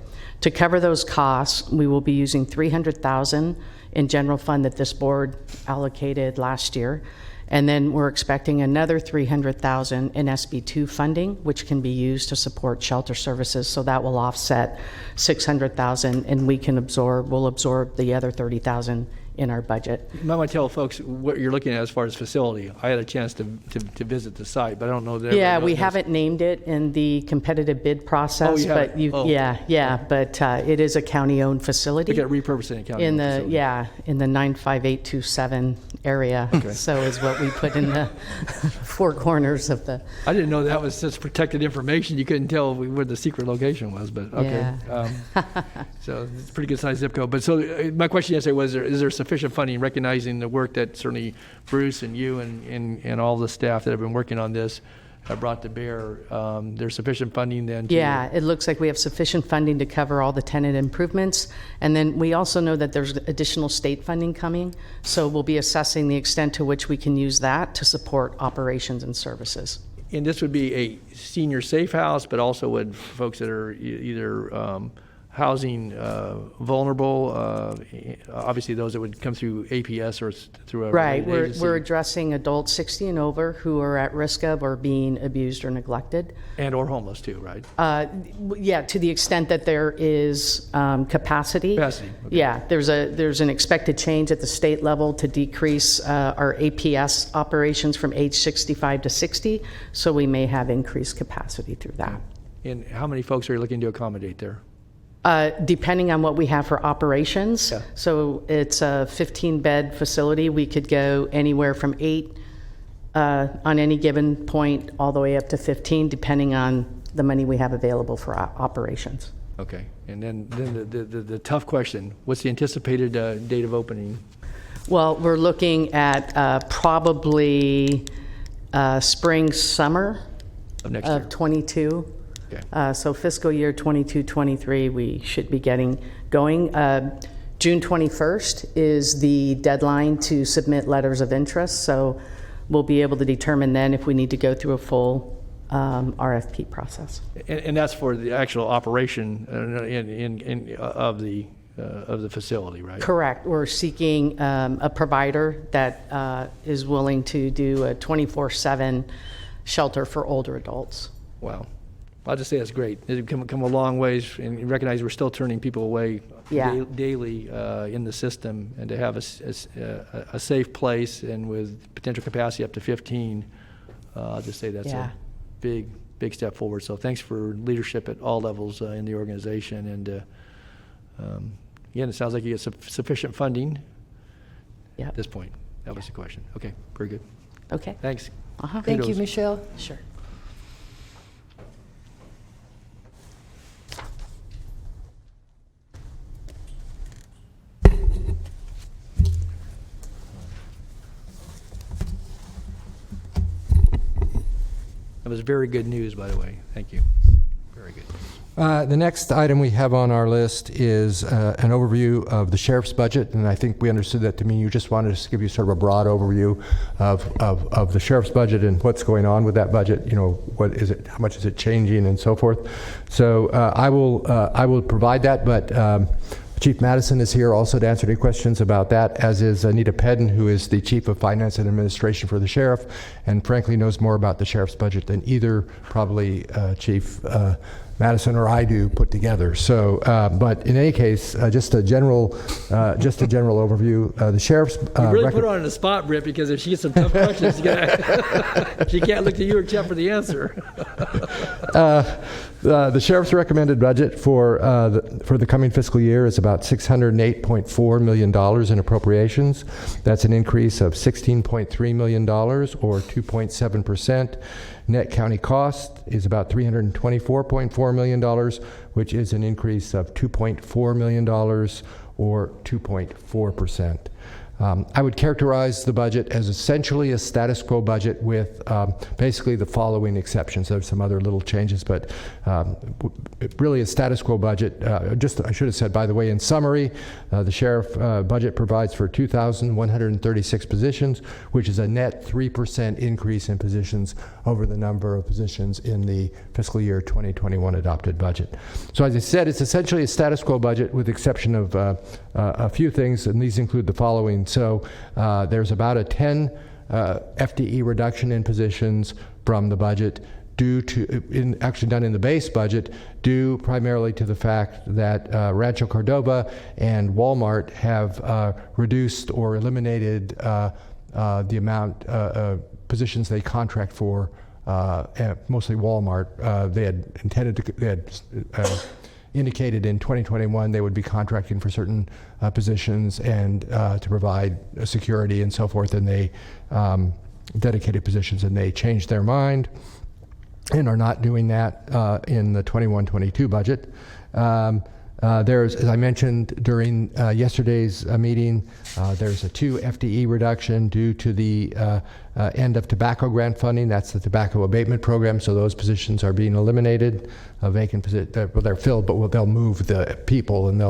To cover those costs, we will be using $300,000 in general fund that this board allocated last year. And then we're expecting another $300,000 in SB2 funding, which can be used to support shelter services. So that will offset $600,000, and we'll absorb the other $30,000 in our budget. You might want to tell folks what you're looking at as far as facility. I had a chance to visit the site, but I don't know that. Yeah, we haven't named it in the competitive bid process, but but it is a county-owned facility. We got repurposing a county-owned facility. In the 95827 area. Okay. So is what we put in the four corners of the. I didn't know that was such protected information. You couldn't tell where the secret location was, but okay. Yeah. So it's a pretty good sized zip code. But so my question yesterday was, is there sufficient funding, recognizing the work that certainly Bruce and you and all the staff that have been working on this have brought to bear? There's sufficient funding then? Yeah, it looks like we have sufficient funding to cover all the tenant improvements. And then we also know that there's additional state funding coming. So we'll be assessing the extent to which we can use that to support operations and services. And this would be a senior safe house, but also would folks that are either housing vulnerable, obviously those that would come through APS or through a right. agency. We're addressing adults 60 and over who are at risk of or being abused or neglected. And or homeless too, right? Yeah, to the extent that there is capacity. Capacity. Okay. Yeah, there's an expected change at the state level to decrease our APS operations from age 65 to 60, so we may have increased capacity through that. And how many folks are you looking to accommodate there? Depending on what we have for operations. Yeah. So it's a 15-bed facility. We could go anywhere from 8 on any given point all the way up to 15, depending on the money we have available for operations. Okay. And then the tough question, what's the anticipated date of opening? Well, we're looking at probably spring, summer Of next year. of 22. Okay. So fiscal year 22-23, we should be getting going. June 21st is the deadline to submit letters of interest, so we'll be able to determine then if we need to go through a full RFP process. And that's for the actual operation of the facility, right? Correct. We're seeking a provider that is willing to do a 24/7 shelter for older adults. Wow. I'll just say that's great. It's come a long ways, and you recognize we're still turning people away daily in the system, and to have a safe place and with potential capacity up to 15, I'll just say that's a big step forward. So thanks for leadership at all levels in the organization. And again, it sounds like you get sufficient funding at this point. That was the question. Okay, very good. Okay. Thanks. Thank you, Kudos. Michelle. Sure. That was very good news, by the way. Thank you. Very good. The next item we have on our list is an overview of the sheriff's budget, and I think we understood that to mean you just wanted us to give you sort of a broad overview of the sheriff's budget and what's going on with that budget. You know, what is it? How much is it changing, and so forth. So I will provide that, but Chief Madison is here also to answer any questions about that, as is Anita Pedden, who is the Chief of Finance and Administration for the Sheriff, and frankly knows more about the Sheriff's budget than either probably Chief Madison or I do put together. So, but in any case, just a general overview. The Sheriff's you really put her on the spot, Britt, because if she gets some tough questions, she can't look to you or Jeff for the answer. The Sheriff's recommended budget for the coming fiscal year is about $608.4 million in appropriations. That's an increase of $16.3 million, or 2.7%. Net county cost is about $324.4 million, which is an increase of $2.4 million, or 2.4%. I would characterize the budget as essentially a status quo budget with basically the following exceptions. There's some other little changes, but really a status quo budget. I should have said, by the way, in summary, the sheriff budget provides for 2,136 positions, which is a net 3% increase in positions over the number of positions in the fiscal year 2021 adopted budget. So as I said, it's essentially a status quo budget with the exception of a few things, and these include the following. So there's about a 10 FTE reduction in positions from the budget due to, actually done in the base budget, due primarily to the fact that Rancho Cordova and Walmart have reduced or eliminated the amount positions they contract for, mostly Walmart. They had indicated in 2021 they would be contracting for certain positions and to provide security and so forth, and they dedicated positions, and they changed their mind and are not doing that in the 21-22 budget. There's, as I mentioned during yesterday's meeting, there's a 2 FTE reduction due to the end of tobacco grant funding. That's the tobacco abatement program, so those positions are being eliminated. Vacant positions, well, they're filled, but they'll move the people, and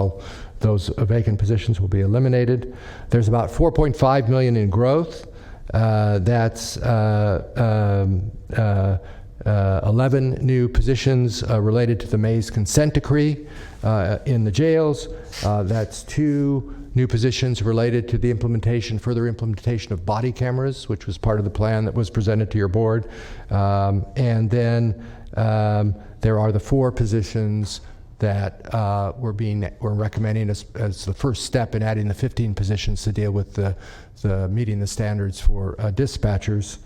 those vacant positions will be eliminated. There's about $4.5 million in growth. That's 11 new positions related to the May's consent decree in the jails. That's 2 new positions related to the further implementation of body cameras, which was part of the plan that was presented to your board. And then there are the 4 positions that we're recommending as the first step in adding the 15 positions to deal with the meeting the standards for dispatchers.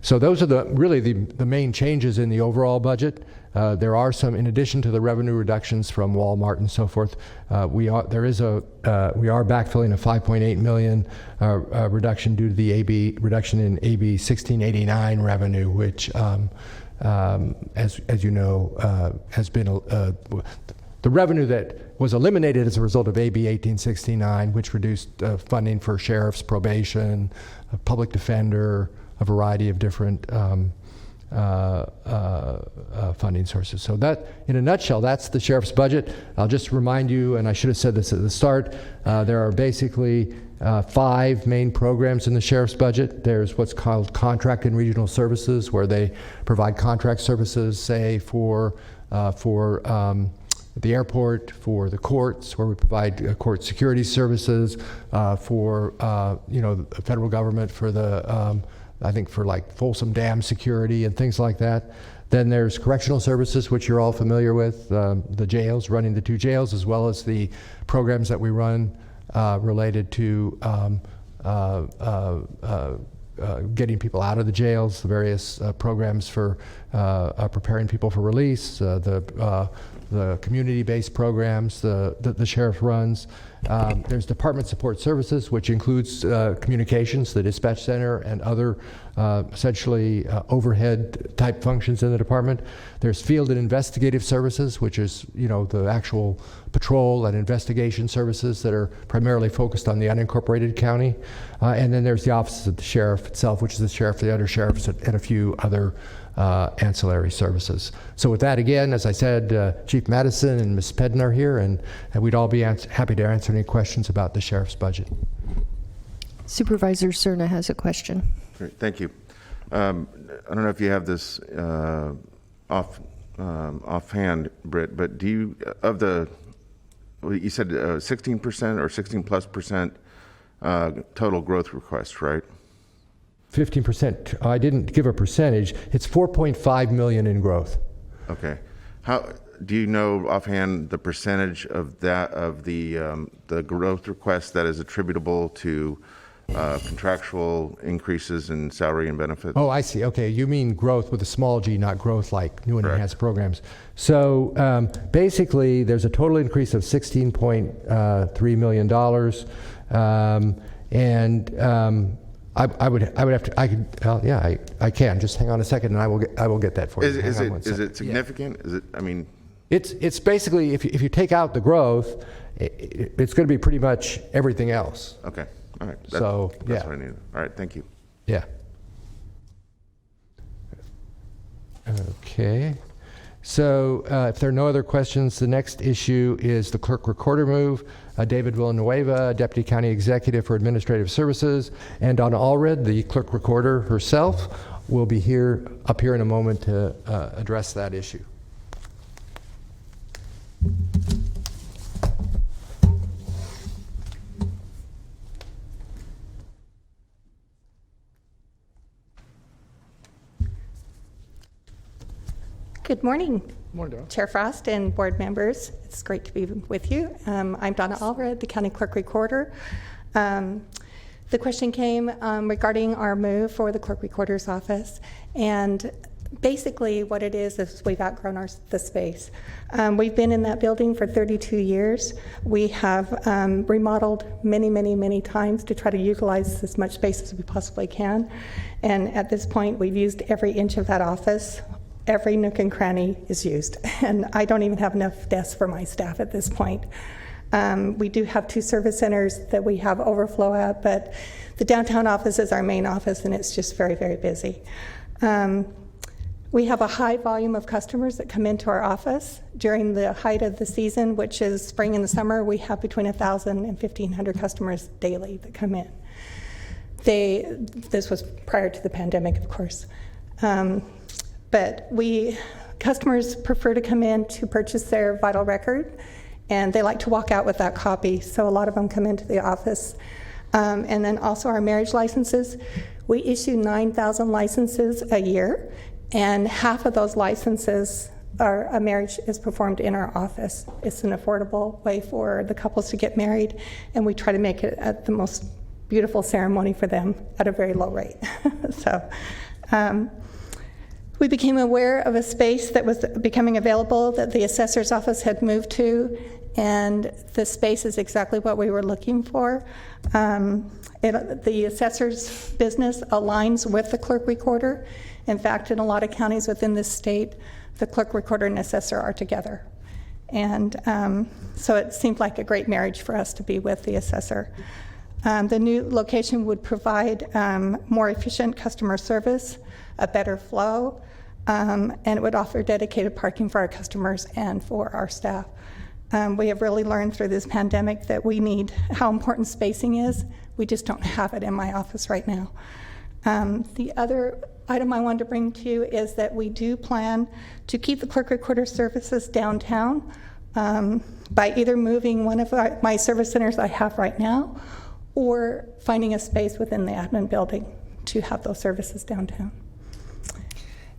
So those are really the main changes in the overall budget. There are some, in addition to the revenue reductions from Walmart and so forth, we are backfilling a $5.8 million reduction due to the reduction in AB 1689 revenue, which, as you know, has been the revenue that was eliminated as a result of AB 1869, which reduced funding for sheriffs, probation, public defender, a variety of different funding sources. So that, in a nutshell, that's the sheriff's budget. I'll just remind you, and I should have said this at the start, there are basically 5 main programs in the sheriff's budget. There's what's called contract and regional services, where they provide contract services, say for the airport, for the courts, where we provide court security services, for the federal government, for the I think for like Folsom Dam security and things like that. Then there's correctional services, which you're all familiar with, the jails, running the 2 jails, as well as the programs that we run related to getting people out of the jails, the various programs for preparing people for release, the community-based programs the sheriff runs. There's department support services, which includes communications, the dispatch center, and other essentially overhead type functions in the department. There's field and investigative services, which is the actual patrol and investigation services that are primarily focused on the unincorporated county. And then there's the offices of the sheriff itself, which is the sheriff, the undersheriffs, and a few other ancillary services. So with that, again, as I said, Chief Madison and Ms. Pedden are here, and we'd all be happy to answer any questions about the sheriff's budget. Supervisor Cerna has a question. Great, thank you. I don't know if you have this offhand, Britt, but do you, you said 16% or 16+% total growth request, right? 15%. I didn't give a percentage. It's 4.5 million in growth. Okay. How do you know offhand the percentage of the growth request that is attributable to contractual increases in salary and benefits? Oh, I see. Okay, you mean growth with a small g, not growth like new and enhanced programs. So basically, there's a total increase of $16.3 million, and I can just hang on a second, and I will get that for you. Is it significant? Yeah. Is it? I mean, it's basically if you take out the growth, it's going to be pretty much everything else. Okay. All right. That's what I need. All right. Thank you. Yeah. Okay. So if there are no other questions, the next issue is the clerk recorder move. David Villanueva, Deputy County Executive for Administrative Services, and Donna Allred, the clerk recorder herself, will be up here in a moment to address that issue. Good morning. Good morning, Donna. Chair Frost and board members. It's great to be with you. I'm Donna Allred, the County Clerk Recorder. The question came regarding our move for the Clerk Recorder's office, and basically what it is we've outgrown the space. We've been in that building for 32 years. We have remodeled many times to try to utilize as much space as we possibly can, and at this point we've used every inch of that office. Every nook and cranny is used, and I don't even have enough desks for my staff at this point. We do have 2 service centers that we have overflow at, but the downtown office is our main office, and it's just very busy. We have a high volume of customers that come into our office during the height of the season, which is spring and the summer. We have between 1,000 and 1,500 customers daily that come in. This was prior to the pandemic, of course. But customers prefer to come in to purchase their vital record, and they like to walk out with that copy, so a lot of them come into the office. And then also our marriage licenses. We issue 9,000 licenses a year, and half of those licenses a marriage is performed in our office. It's an affordable way for the couples to get married, and we try to make it at the most beautiful ceremony for them at a very low rate. We became aware of a space that was becoming available that the assessor's office had moved to, and the space is exactly what we were looking for. The assessor's business aligns with the clerk recorder. In fact, in a lot of counties within this state, the clerk recorder and assessor are together. And so it seemed like a great marriage for us to be with the assessor. The new location would provide more efficient customer service, a better flow, and it would offer dedicated parking for our customers and for our staff. We have really learned through this pandemic that we need how important spacing is. We just don't have it in my office right now. The other item I wanted to bring to you is that we do plan to keep the clerk recorder services downtown by either moving one of my service centers I have right now or finding a space within the admin building to have those services downtown.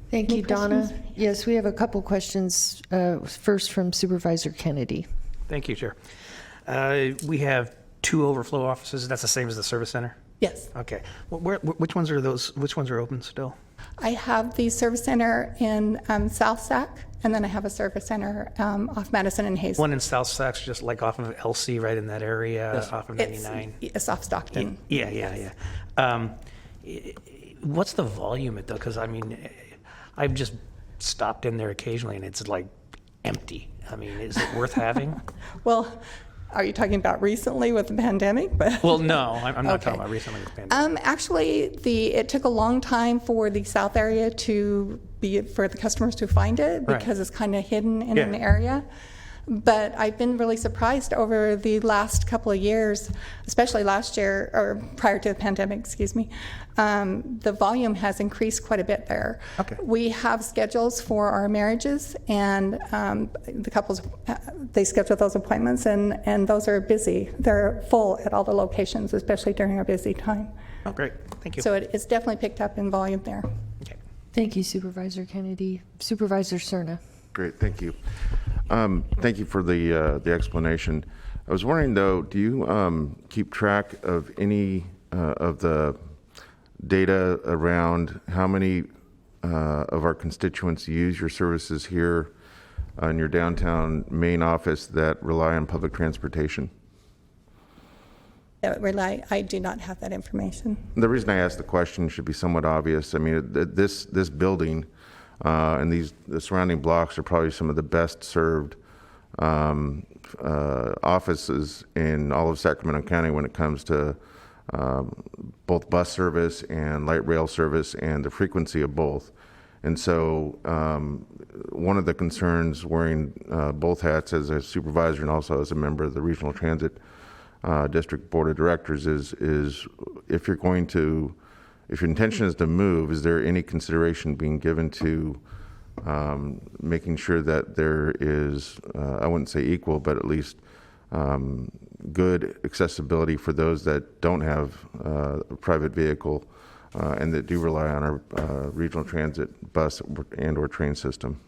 Thank you, Any Donna. questions? Yes, we have a couple questions. First from Supervisor Kennedy. Thank you, Chair. We have 2 overflow offices. That's the same as the service center? Yes. Okay. Which ones are those? Which ones are open still? I have the service center in South Sac, and then I have a service center off Madison and Hayes. One in South Sacs, just like off of LC, right in that area, off of 99. It's off Stockton. Yeah. What's the volume at though? Because I mean, I've just stopped in there occasionally, and it's like empty. I mean, is it worth having? Well, are you talking about recently with the pandemic? Well, no, I'm not Okay. talking about recently with the pandemic. Actually, it took a long time for the south area for the customers to find it Right. because it's kind of hidden in Yeah. an area. But I've been really surprised over the last couple of years, especially last year or prior to the pandemic, excuse me. The volume has increased quite a bit there. Okay. We have schedules for our marriages, and the couples, they schedule those appointments, and those are busy. They're full at all the locations, especially during our busy time. Oh, great. Thank you. So it's definitely picked up in volume there. Okay. Thank you, Supervisor Kennedy. Supervisor Cerna. Great, thank you. Thank you for the explanation. I was wondering, though, do you keep track of any of the data around how many of our constituents use your services here in your downtown main office that rely on public transportation? I do not have that information. The reason I asked the question should be somewhat obvious. I mean, this building and the surrounding blocks are probably some of the best served offices in all of Sacramento County when it comes to both bus service and light rail service and the frequency of both. And so one of the concerns wearing both hats as a supervisor and also as a member of the Regional Transit District Board of Directors is if your intention is to move, is there any consideration being given to making sure that there is, I wouldn't say equal, but at least good accessibility for those that don't have a private vehicle and that do rely on our regional transit bus and or train system?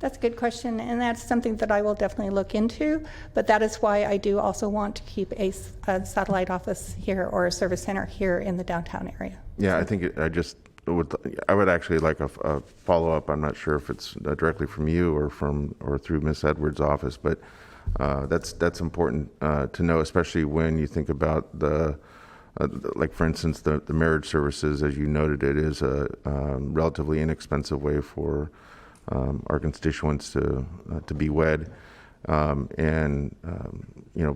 That's a good question, and that's something that I will definitely look into, but that is why I do also want to keep a satellite office here or a service center here in the downtown area. Yeah, I think I would actually like a follow-up. I'm not sure if it's directly from you or through Ms. Edwards' office, but that's important to know, especially when you think about like for instance, the marriage services, as you noted, it is a relatively inexpensive way for our constituents to be wed, and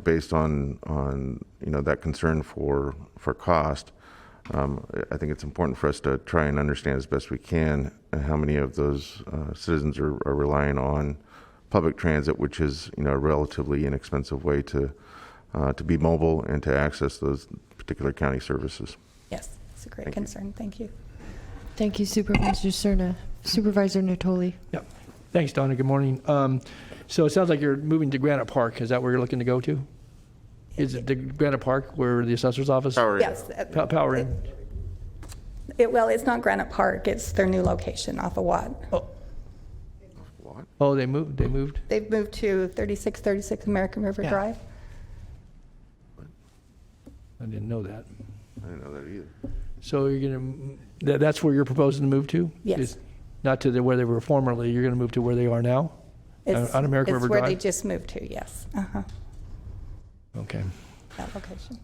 based on that concern for cost, I think it's important for us to try and understand as best we can how many of those citizens are relying on public transit, which is a relatively inexpensive way to be mobile and to access those particular county services. Yes, it's a great concern. Thank you. Thank you, Supervisor Cerna. Supervisor Natoli. Yep. Thanks, Donna. Good morning. So it sounds like you're moving to Granite Park. Is that where you're looking to go to? Is it the Granite Park where the assessor's office? Power in. Yes. Power in. Well, it's not Granite Park. It's their new location off of Watt. Oh, they moved? They've moved to 3636 American River Drive. I didn't know that. I didn't know that either. So that's where you're proposing to move to? Yes. Not to where they were formerly, you're going to move to where they are now? On American River It's where Drive? they just moved to, yes. Okay. That location.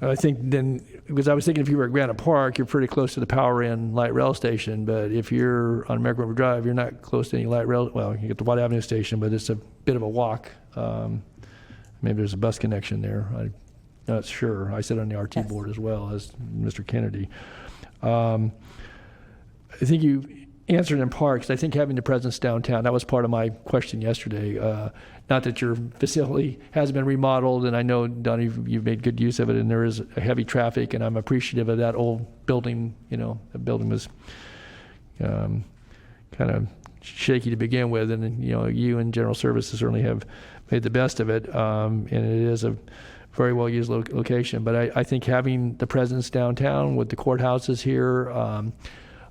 I think then, because I was thinking if you were at Granite Park, you're pretty close to the Power Inn light rail station, but if you're on American River Drive, you're not close to any light rail. Well, you get the Watt Avenue station, but it's a bit of a walk. Maybe there's a bus connection there. I'm not sure. I sit on the RT board as well as Mr. Kennedy. I think answered in part, because I think having the presence downtown, that was part of my question yesterday. Not that your facility has been remodeled, and I know, Donnie, you've made good use of it, and there is a heavy traffic, and I'm appreciative of that old building. You know, the building was kind of shaky to begin with, and you know, you and General Services certainly have made the best of it, and it is a very well used location. But I think having the presence downtown with the courthouses here,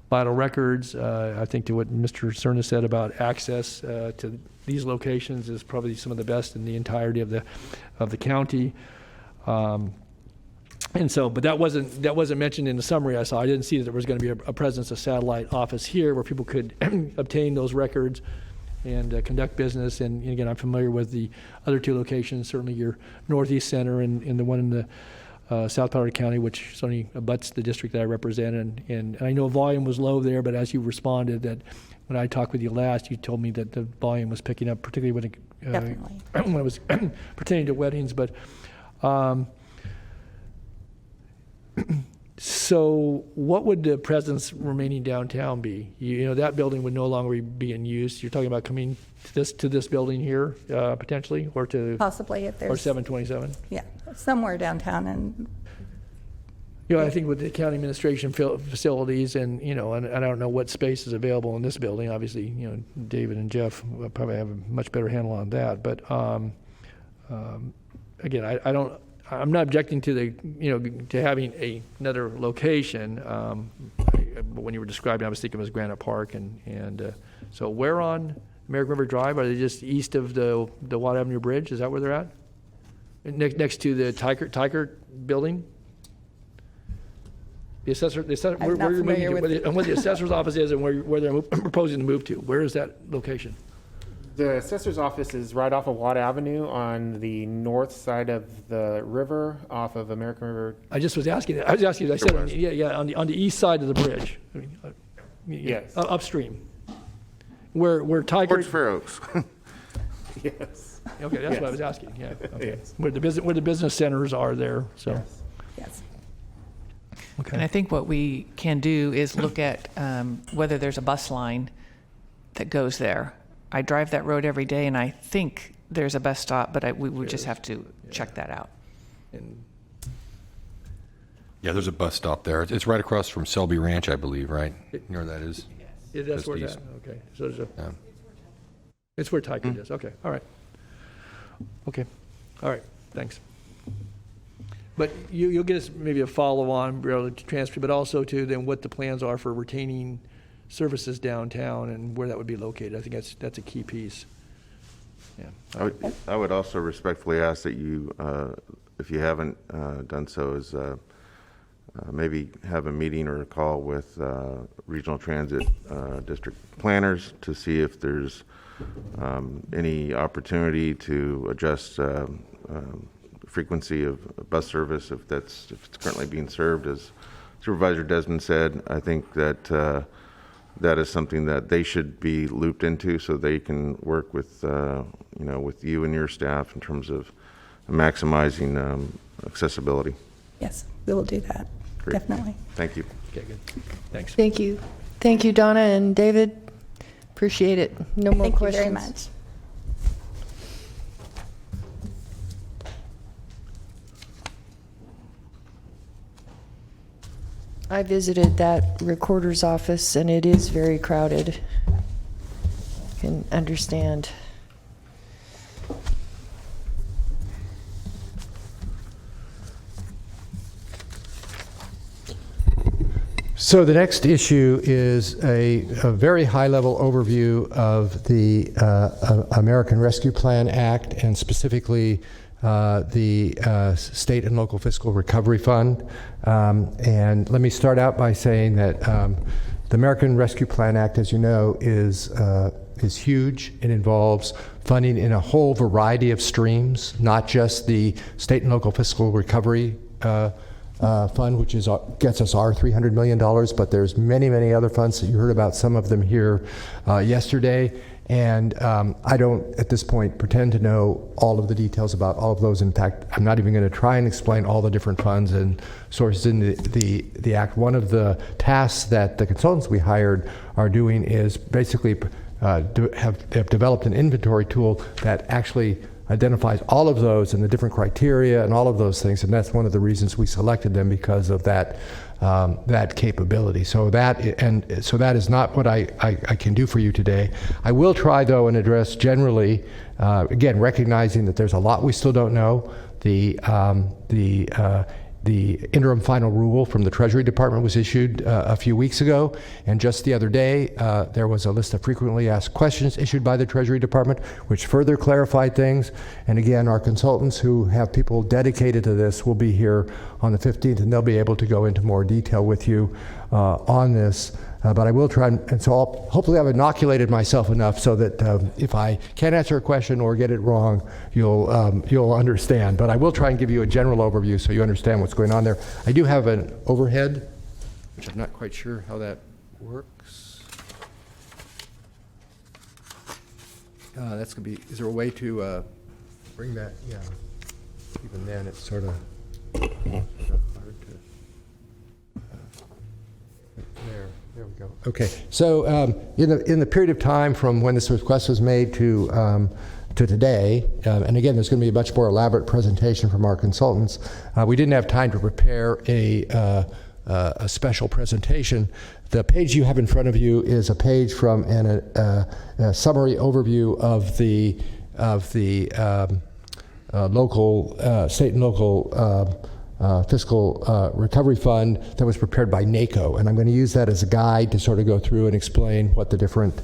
vital records, I think to what Mr. Cerna said about access to these locations is probably some of the best in the entirety of the county. And so, but that wasn't mentioned in the summary I saw. I didn't see that there was going to be a presence of satellite office here where people could obtain those records and conduct business. And again, I'm familiar with the other two locations, certainly your Northeast Center and the one in the South Powder County, which certainly abuts the district that I represent. And I know volume was low there, but as you responded, that when I talked with you last, you told me that the volume was picking up, particularly when when it was pertaining to weddings. But so what would the presence remaining downtown be? You know, that building would no longer be in use. You're talking about coming to this building here, potentially, or to Possibly if there's... Or 727? Yeah, somewhere downtown. And you know, I think with the county administration facilities and, you know, and I don't know what space is available in this building. Obviously, you know, David and Jeff will probably have a much better handle on that. But again, I'm not objecting to the, you know, to having another location. But when you were describing, I was thinking it was Granite Park, and so where on American River Drive? Are they just east of the Watt Avenue Bridge? Is that where they're at? Next to the Tiger building? The assessor, I'm not familiar with and where the assessor's office is, and where they're proposing to move to. Where is that location? The assessor's office is right off of Watt Avenue on the north side of the river, off of American River. I just was asking that. I was asking. I said, on the east side of the bridge. I mean, Yes. Upstream. Where Tiger. Towards Fair Oaks. Yes. Okay, that's Yes. what I was asking. Yeah. Okay. Yes. Where the business centers are there. So. Yes. yes. Okay. And I think what we can do is look at whether there's a bus line that goes there. I drive that road every day, and I think there's a bus stop, but we would just have to check that out. Yeah, there's a bus stop there. It's right across from Selby Ranch, I believe, right? You know where that is? Yeah, that's Just where east. that. Okay, so there's Yeah. it's where Tiger is. Okay, all right. Okay, all right. Thanks. But you'll get us maybe a follow-on relative to transfer, but also to then what the plans are for retaining services downtown and where that would be located. I think that's a key piece. Yeah. I would also respectfully ask that you, if you haven't done so, is maybe have a meeting or a call with regional transit district planners to see if there's any opportunity to adjust frequency of bus service if it's currently being served. As Supervisor Desmond said, I think that that is something that they should be looped into, so they can work with with you and your staff in terms of maximizing accessibility. Yes, we will do that. Great. Definitely. Thank you. Okay, good. Thanks. Thank you. Thank you, Donna and David. Appreciate it. No more Thank questions. you very much. I visited that recorder's office, and it is very crowded. Can understand. So the next issue is a very high-level overview of the American Rescue Plan Act, and specifically the State and Local Fiscal Recovery Fund. And let me start out by saying that the American Rescue Plan Act, as you know, is huge. It involves funding in a whole variety of streams, not just the State and Local Fiscal Recovery Fund, which gets us our $300 million, but there's many, many other funds that you heard about, some of them here yesterday. And I don't, at this point, pretend to know all of the details about all of those. In fact, I'm not even going to try and explain all the different funds and sources in the Act. One of the tasks that the consultants we hired are doing is basically have developed an inventory tool that actually identifies all of those and the different criteria and all of those things, and that's one of the reasons we selected them, because of that that capability. So that is not what I can do for you today. I will try, though, and address generally, again, recognizing that there's a lot we still don't know. The interim final rule from the Treasury Department was issued a few weeks ago, and just the other day there was a list of frequently asked questions issued by the Treasury Department, which further clarified things. And again, our consultants, who have people dedicated to this, will be here on the 15th, and they'll be able to go into more detail with you on this. But I will try, and so hopefully I've inoculated myself enough so that if I can't answer a question or get it wrong, you'll understand. But I will try and give you a general overview so you understand what's going on there. I do have an overhead, which I'm not quite sure how that works. That's going to be, is there a way to bring that? Yeah. Even then, it's sort of hard to. There we go. Okay, so in the period of time from when this request was made to today, and again, there's going to be a much more elaborate presentation from our consultants. We didn't have time to prepare a special presentation. The page you have in front of you is a page from a summary overview of the local, state and local fiscal recovery fund that was prepared by NACO, and I'm going to use that as a guide to sort of go through and explain what the different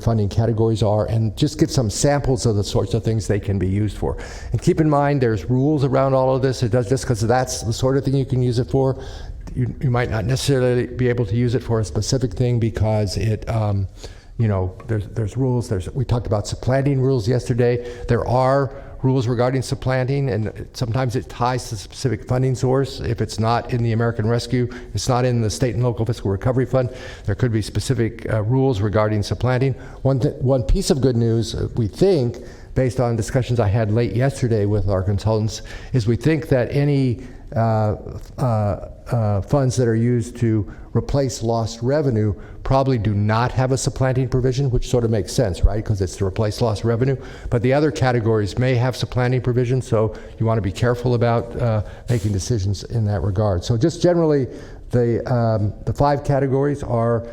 funding categories are, and just get some samples of the sorts of things they can be used for. And keep in mind, there's rules around all of this. It does, just because that's the sort of thing you can use it for, you might not necessarily be able to use it for a specific thing, because it there's rules. We talked about supplanting rules yesterday. There are rules regarding supplanting, and sometimes it ties to a specific funding source. If it's not in the American Rescue, it's not in the State and Local Fiscal Recovery Fund, there could be specific rules regarding supplanting. One piece of good news, we think, based on discussions I had late yesterday with our consultants, is we think that any funds that are used to replace lost revenue probably do not have a supplanting provision, which sort of makes sense, right? Because it's to replace lost revenue. But the other categories may have supplanting provisions, so you want to be careful about making decisions in that regard. So just generally, the 5 categories are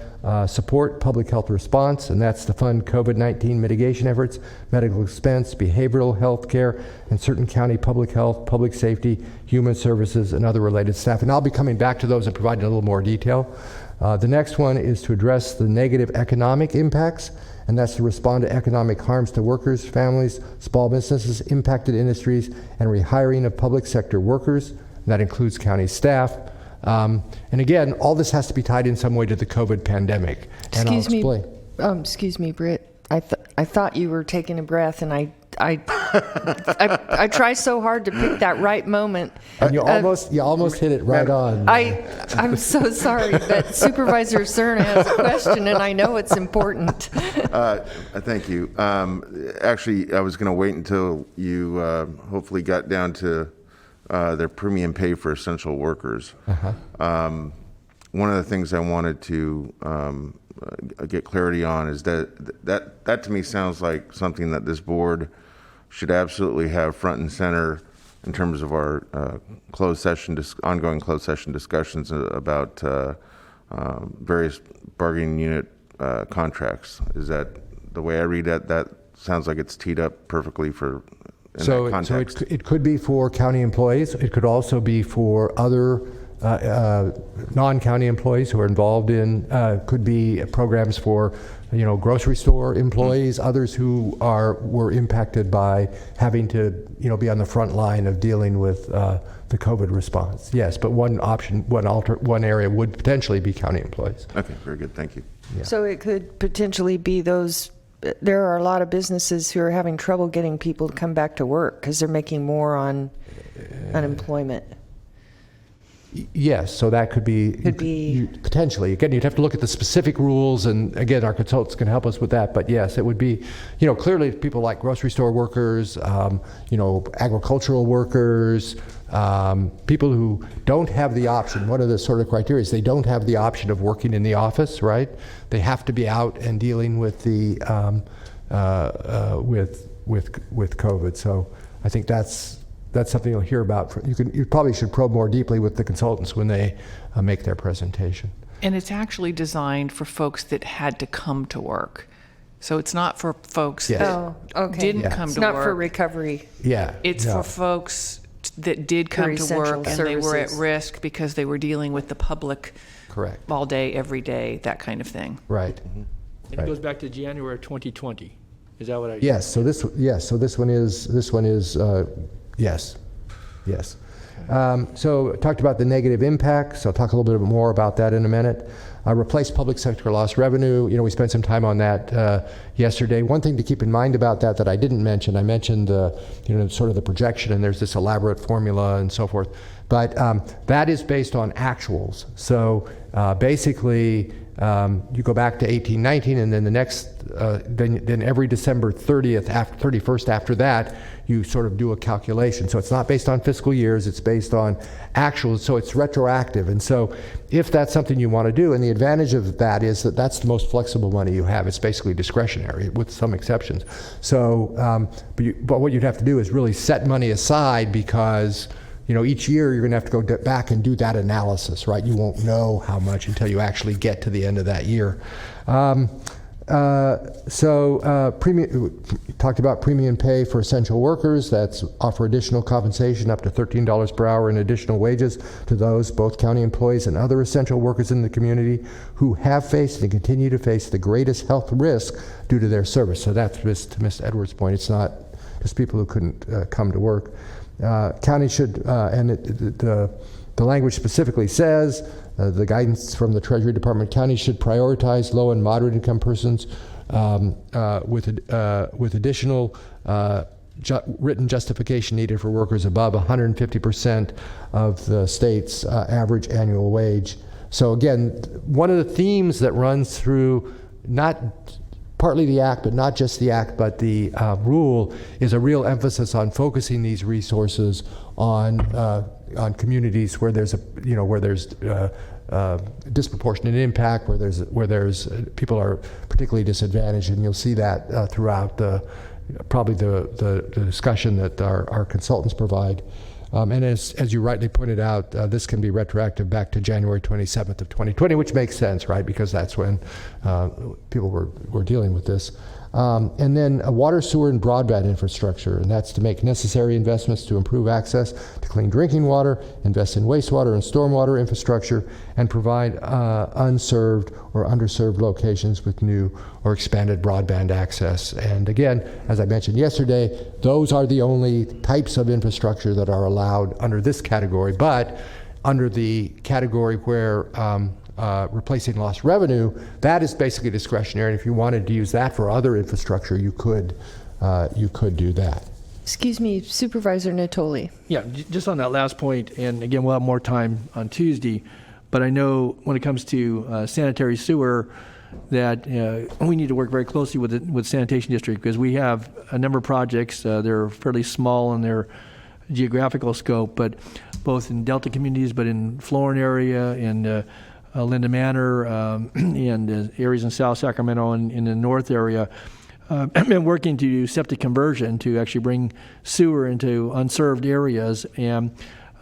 support public health response, and that's to fund COVID-19 mitigation efforts, medical expense, behavioral health care, and certain county public health, public safety, human services, and other related staff. And I'll be coming back to those and providing a little more detail. The next one is to address the negative economic impacts, and that's to respond to economic harms to workers, families, small businesses, impacted industries, and rehiring of public sector workers. And that includes county staff. And again, all this has to be tied in some way to the COVID pandemic. And I'll explain. Excuse me, Britt. I thought you were taking a breath, and I try so hard to pick that right moment. And you almost hit it right on. I'm so sorry, but Supervisor Cerna has a question, and I know it's important. Thank you. Actually, I was going to wait until you hopefully got down to their premium pay for essential workers. One of the things I wanted to get clarity on is that to me sounds like something that this board should absolutely have front and center in terms of our ongoing closed session discussions about various bargaining unit contracts. Is that the way I read that? That sounds like it's teed up perfectly for in that context. So it could be for county employees. It could also be for other non-county employees who are involved in, could be programs for, grocery store employees, others who were impacted by having to, be on the front line of dealing with the COVID response. Yes, but one area would potentially be county employees. Okay, very good, thank you. Yeah. So it could potentially be those. There are a lot of businesses who are having trouble getting people to come back to work because they're making more on unemployment. Yes, so that could be potentially. Again, you'd have to look at the specific rules, and again, our consultants can help us with that. But yes, it would be, clearly people like grocery store workers, agricultural workers, people who don't have the option. One of the sort of criteria is they don't have the option of working in the office, right? They have to be out and dealing with the with COVID. So I think that's something you'll hear about. You probably should probe more deeply with the consultants when they make their presentation. And it's actually designed for folks that had to come to work. So it's not for folks Yes. that didn't come It's to not work. for recovery. Yeah. It's no. for folks that did come For to essential work and they were at services. risk because they were dealing with the public Correct. all day, every day, that kind of thing. Right. And Right. it goes back to January 2020. Is that what I? Yes. So this one is yes. So talked about the negative impacts. I'll talk a little bit more about that in a minute. Replace public sector lost revenue. We spent some time on that yesterday. One thing to keep in mind about that I didn't mention, I mentioned sort of the projection, and there's this elaborate formula and so forth. But that is based on actuals. So basically, you go back to 1819, and then the next, then every December 31st after that, you sort of do a calculation. So it's not based on fiscal years, it's based on actuals, so it's retroactive. And so if that's something you want to do, and the advantage of that is that that's the most flexible money you have. It's basically discretionary with some exceptions. So, but what you'd have to do is really set money aside, because each year you're going to have to go back and do that analysis, right? You won't know how much until you actually get to the end of that year. Premium, talked about premium pay for essential workers. That's offer additional compensation up to $13 per hour in additional wages to those, both county employees and other essential workers in the community, who have faced and continue to face the greatest health risk due to their service. So that's to Ms. Edwards' point. It's not just people who couldn't come to work. County should, the language specifically says, the guidance from the Treasury Department, county should prioritize low and moderate income persons with additional written justification needed for workers above 150% of the state's average annual wage. So again, one of the themes that runs through not partly the Act, but not just the Act, but the rule, is a real emphasis on focusing these resources on communities where there's disproportionate impact, where there's people are particularly disadvantaged, and you'll see that throughout probably the discussion that our consultants provide. And as you rightly pointed out, this can be retroactive back to January 27th of 2020, which makes sense, right? Because that's when people were dealing with this. And then a water, sewer, and broadband infrastructure, and that's to make necessary investments to improve access to clean drinking water, invest in wastewater and stormwater infrastructure, and provide unserved or underserved locations with new or expanded broadband access. And again, as I mentioned yesterday, those are the only types of infrastructure that are allowed under this category. But under the category where replacing lost revenue, that is basically discretionary. And if you wanted to use that for other infrastructure, you could do that. Excuse me, Supervisor Natoli. Yeah, just on that last point, and again, we'll have more time on Tuesday, but I know when it comes to sanitary sewer, that we need to work very closely with Sanitation District, because we have a number of projects. They're fairly small in their geographical scope, but both in Delta communities, but in Florin area, and Linda Manor, and areas in South Sacramento and in the north area. I've been working to do septic conversion to actually bring sewer into unserved areas, and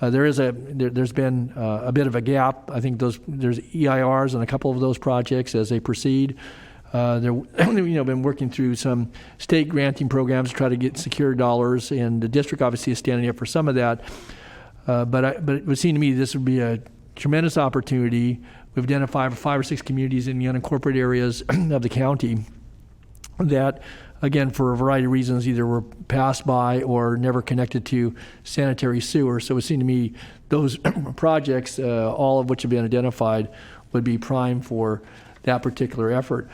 there's been a bit of a gap. I think there's EIRs on a couple of those projects as they proceed. Been working through some state granting programs to try to get secure dollars, and the district obviously is standing up for some of that. But it would seem to me this would be a tremendous opportunity. We've identified 5 or 6 communities in the unincorporated areas of the county that, again, for a variety of reasons, either were passed by or never connected to sanitary sewer. So it would seem to me those projects, all of which have been identified, would be prime for that particular effort.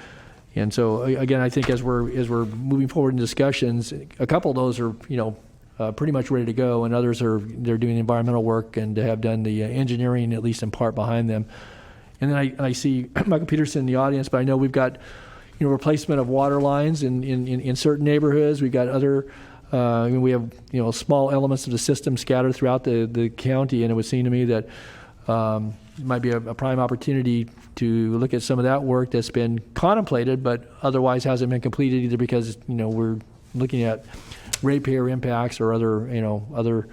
And so, again, I think as we're moving forward in discussions, a couple of those are, pretty much ready to go, and others they're doing environmental work and have done the engineering, at least in part, behind them. And then I see Michael Peterson in the audience, but I know we've got replacement of water lines in certain neighborhoods. We've got other, we have small elements of the system scattered throughout the county, and it would seem to me that it might be a prime opportunity to look at some of that work that's been contemplated, but otherwise hasn't been completed either because we're looking at ratepayer impacts or other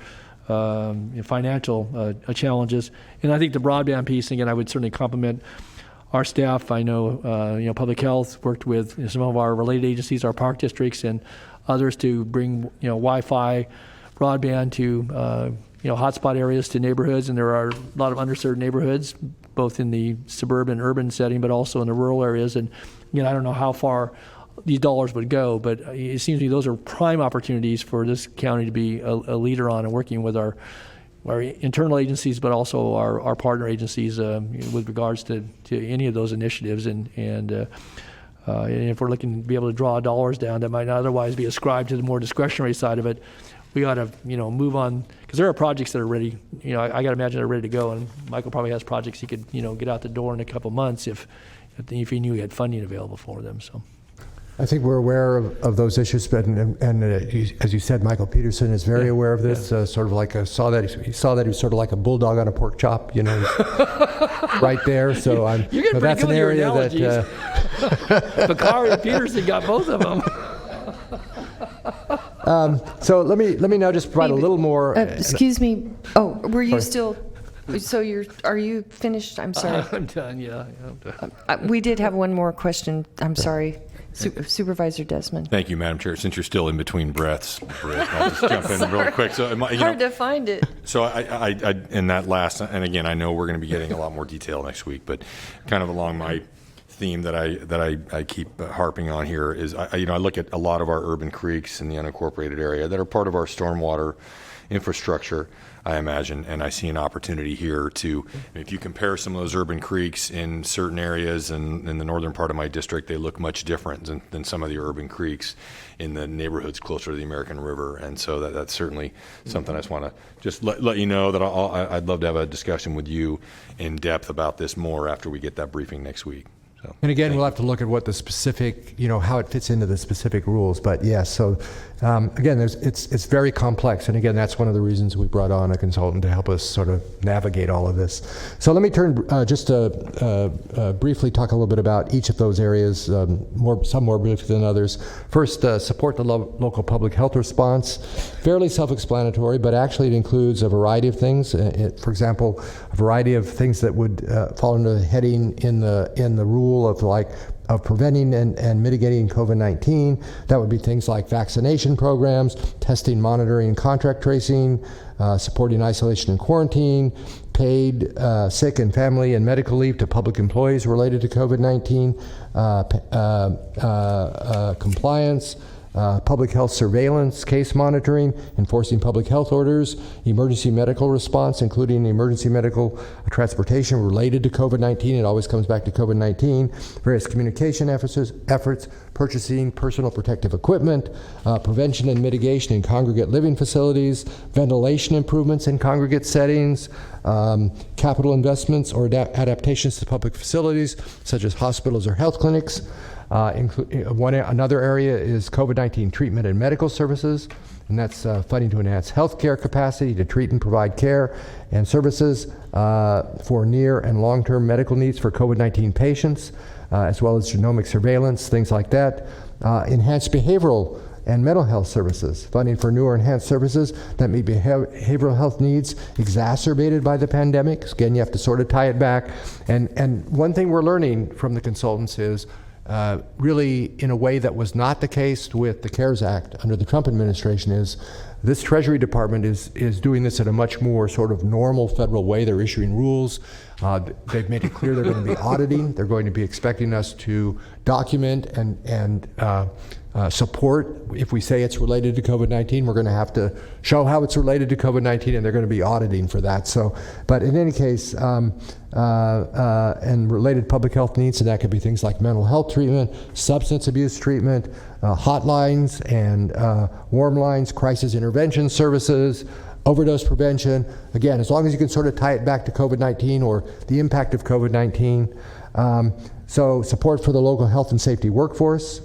financial challenges. And I think the broadband piece, again, I would certainly compliment our staff. I know, Public Health worked with some of our related agencies, our park districts, and others to bring, Wi-Fi broadband to, hotspot areas to neighborhoods. And there are a lot of underserved neighborhoods, both in the suburban, urban setting, but also in the rural areas. And again, I don't know how far these dollars would go, but it seems to me those are prime opportunities for this county to be a leader on and working with our internal agencies, but also our partner agencies with regards to any of those initiatives. And if we're looking to be able to draw dollars down that might not otherwise be ascribed to the more discretionary side of it, we ought to move on, because there are projects that are ready. I got to imagine they're ready to go, and Michael probably has projects he could get out the door in a couple months if he knew he had funding available for them. So. I think we're aware of those issues, but as you said, Michael Peterson is very aware of this. Sort of like he saw that he was sort of like a bulldog on a pork chop, right there. So that's an area that Bakari and Peterson got both of them. So let me now just provide a little more. Excuse me. Oh, were you still? So are you finished? I'm sorry. I'm done. Yeah, I'm done. We did have one more question. I'm sorry. Supervisor Desmond. Thank you, Madam Chair. Since you're still in between breaths, Britt, I'll just jump in real quick. So, hard to find it. So I in that last, and again, I know we're going to be getting a lot more detail next week, but kind of along my theme that I keep harping on here is, I look at a lot of our urban creeks in the unincorporated area that are part of our stormwater infrastructure, I imagine, and I see an opportunity here to, if you compare some of those urban creeks in certain areas and in the northern part of my district, they look much different than some of the urban creeks in the neighborhoods closer to the American River. And so that's certainly something I just want to just let you know that I'd love to have a discussion with you in depth about this more after we get that briefing next week. So, and again, we'll have to look at what the specific, how it fits into the specific rules. But yes, so again, it's very complex. And again, that's one of the reasons we brought on a consultant to help us sort of navigate all of this. So let me turn just to briefly talk a little bit about each of those areas, some more briefly than others. First, support the local public health response. Fairly self-explanatory, but actually it includes a variety of things. For example, a variety of things that would fall under the heading in the rule of preventing and mitigating COVID-19. That would be things like vaccination programs, testing, monitoring, contact tracing, supporting isolation and quarantine, paid sick and family and medical leave to public employees related to COVID-19, compliance, public health surveillance, case monitoring, enforcing public health orders, emergency medical response, including emergency medical transportation related to COVID-19. It always comes back to COVID-19. Various communication efforts, purchasing personal protective equipment, prevention and mitigation in congregate living facilities, ventilation improvements in congregate settings, capital investments or adaptations to public facilities such as hospitals or health clinics. Another area is COVID-19 treatment and medical services, and that's funding to enhance healthcare capacity to treat and provide care and services for near and long-term medical needs for COVID-19 patients, as well as genomic surveillance, things like that. Enhanced behavioral and mental health services, funding for newer enhanced services that meet behavioral health needs exacerbated by the pandemic. Again, you have to sort of tie it back. And one thing we're learning from the consultants is really in a way that was not the case with the CARES Act under the Trump administration is this Treasury Department is doing this in a much more sort of normal federal way. They're issuing rules. They've made it clear they're going to be auditing. They're going to be expecting us to document and support. If we say it's related to COVID-19, we're going to have to show how it's related to COVID-19, and they're going to be auditing for that. So, but in any case, and related public health needs, and that could be things like mental health treatment, substance abuse treatment, hotlines and warm lines, crisis intervention services, overdose prevention. Again, as long as you can sort of tie it back to COVID-19 or the impact of COVID-19. So support for the local health and safety workforce.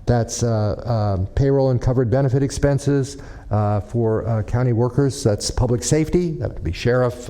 That's payroll and covered benefit expenses for county workers. That's public safety. That would be sheriff,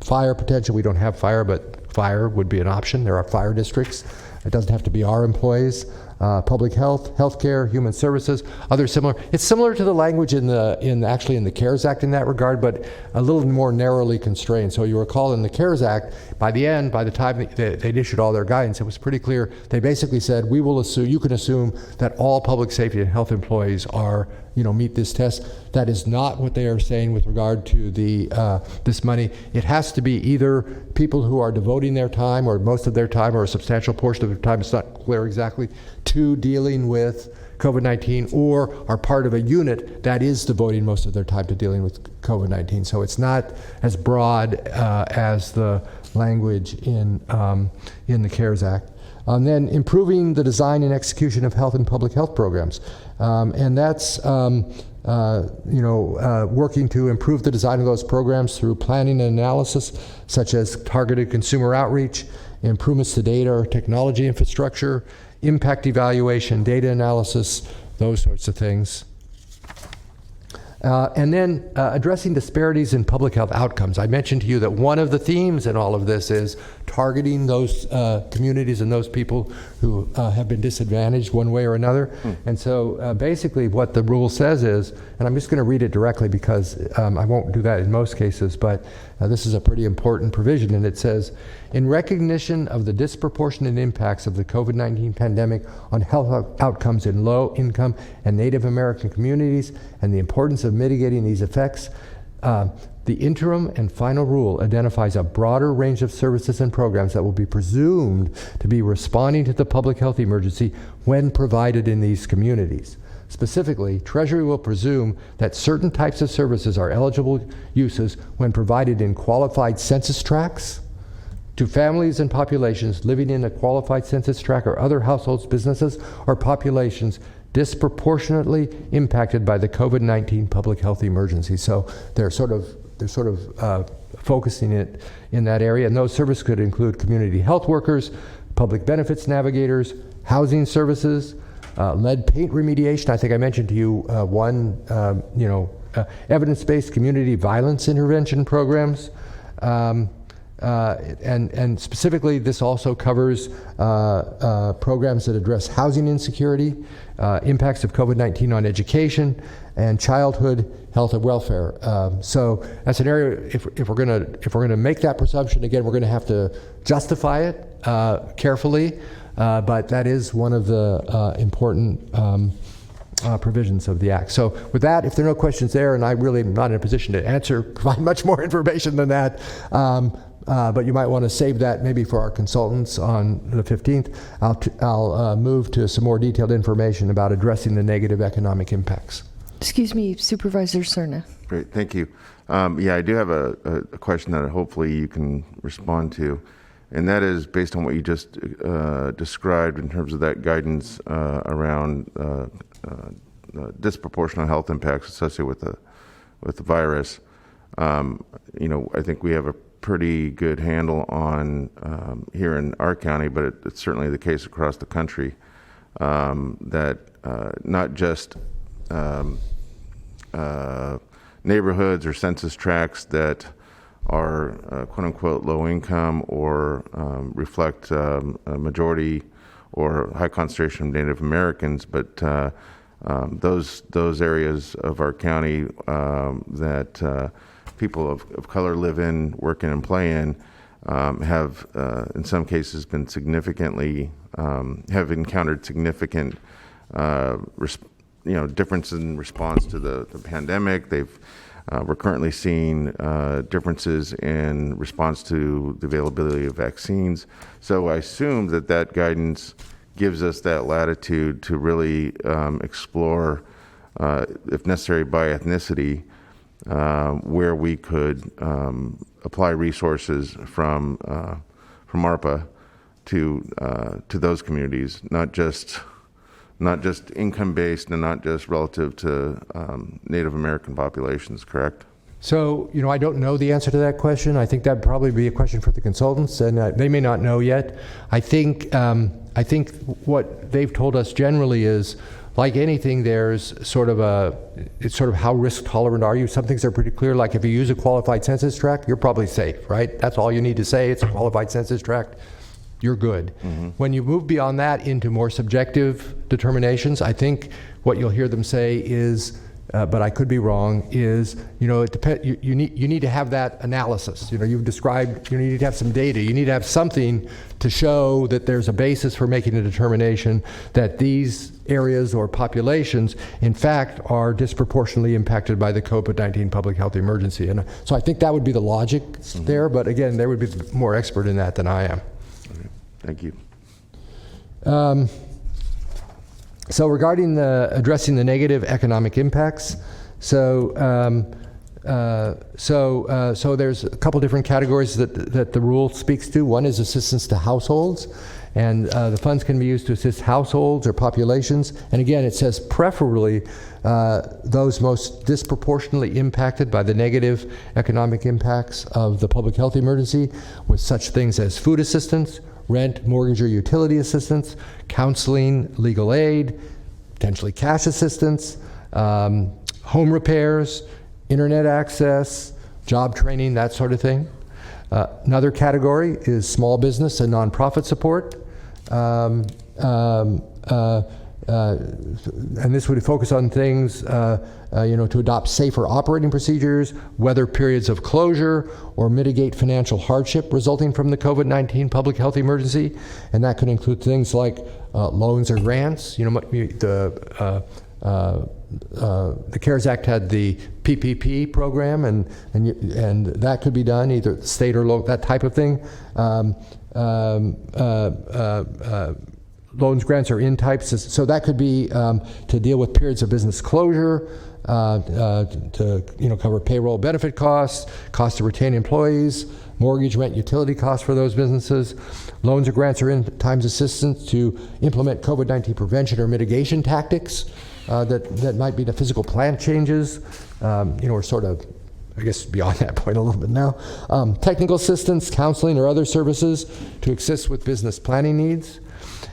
fire potential. We don't have fire, but fire would be an option. There are fire districts. It doesn't have to be our employees. Public health, healthcare, human services, other similar. It's similar to the language in the CARES Act in that regard, but a little more narrowly constrained. So you recall in the CARES Act, by the time they'd issued all their guidance, it was pretty clear. They basically said, we will assume, you can assume that all public safety and health employees are, meet this test. That is not what they are saying with regard to this money. It has to be either people who are devoting their time or most of their time or a substantial portion of their time, it's not clear exactly, to dealing with COVID-19 or are part of a unit that is devoting most of their time to dealing with COVID-19. So it's not as broad as the language in the CARES Act. Then improving the design and execution of health and public health programs. And that's working to improve the design of those programs through planning and analysis, such as targeted consumer outreach, improvements to data or technology infrastructure, impact evaluation, data analysis, those sorts of things. And then addressing disparities in public health outcomes. I mentioned to you that one of the themes in all of this is targeting those communities and those people who have been disadvantaged one way or another. And so basically what the rule says is, and I'm just going to read it directly because I won't do that in most cases, but this is a pretty important provision, and it says, in recognition of the disproportionate impacts of the COVID-19 pandemic on health outcomes in low-income and Native American communities and the importance of mitigating these effects, the interim and final rule identifies a broader range of services and programs that will be presumed to be responding to the public health emergency when provided in these communities. Specifically, Treasury will presume that certain types of services are eligible uses when provided in qualified census tracts, to families and populations living in a qualified census tract or other households, businesses, or populations disproportionately impacted by the COVID-19 public health emergency. So they're sort of focusing it in that area. And those services could include community health workers, public benefits navigators, housing services, lead paint remediation. I think I mentioned to you evidence-based community violence intervention programs. And specifically, this also covers programs that address housing insecurity, impacts of COVID-19 on education, and childhood health and welfare. So that's an area. If we're going to make that presumption, again, we're going to have to justify it carefully. But that is one of the important provisions of the Act. So with that, if there are no questions there, and I really am not in a position to provide much more information than that, but you might want to save that maybe for our consultants on the 15th. I'll move to some more detailed information about addressing the negative economic impacts. Excuse me, Supervisor Cerna. Great, thank you. I do have a question that hopefully you can respond to, and that is based on what you just described in terms of that guidance around disproportionate health impacts associated with the virus. I think we have a pretty good handle on here in our county, but it's certainly the case across the country, that not just neighborhoods or census tracts that are quote unquote low income or reflect a majority or high concentration of Native Americans, but those areas of our county that people of color live in, work in, and play in have in some cases been have encountered significant differences in response to the pandemic. We're currently seeing differences in response to the availability of vaccines. So I assume that guidance gives us that latitude to really explore, if necessary by ethnicity, where we could apply resources from ARPA to those communities, not just income-based and not just relative to Native American populations, correct? So, I don't know the answer to that question. I think that'd probably be a question for the consultants, and they may not know yet. I think what they've told us generally is, like anything, there's it's sort of how risk tolerant are you? Some things are pretty clear, like if you use a qualified census tract, you're probably safe, right? That's all you need to say, it's a qualified census tract, you're good. Mm-hmm. When you move beyond that into more subjective determinations, I think what you'll hear them say is, but I could be wrong, is, it depends. You need to have that analysis. You've described, you need to have some data. You need to have something to show that there's a basis for making a determination that these areas or populations, in fact, are disproportionately impacted by the COVID-19 public health emergency. And so I think that would be the logic there, but again, they would be more expert in that than I am. Okay. Thank you. So regarding addressing the negative economic impacts, so there's a couple different categories that the rule speaks to. One is assistance to households, and the funds can be used to assist households or populations. And again, it says preferably those most disproportionately impacted by the negative economic impacts of the public health emergency, with such things as food assistance, rent, mortgage, or utility assistance, counseling, legal aid, potentially cash assistance, home repairs, internet access, job training, that sort of thing. Another category is small business and nonprofit support. And this would focus on things, to adopt safer operating procedures, weather periods of closure, or mitigate financial hardship resulting from the COVID-19 public health emergency. And that could include things like loans or grants. The CARES Act had the PPP program, and that could be done either state or local, that type of thing. Loans, grants, or in types. So that could be to deal with periods of business closure, to cover payroll, benefit costs, cost to retain employees, mortgage, rent, utility costs for those businesses. Loans or grants or in times assistance to implement COVID-19 prevention or mitigation tactics that might be the physical plant changes. We're sort of, I guess, beyond that point a little bit now. Technical assistance, counseling, or other services to assist with business planning needs.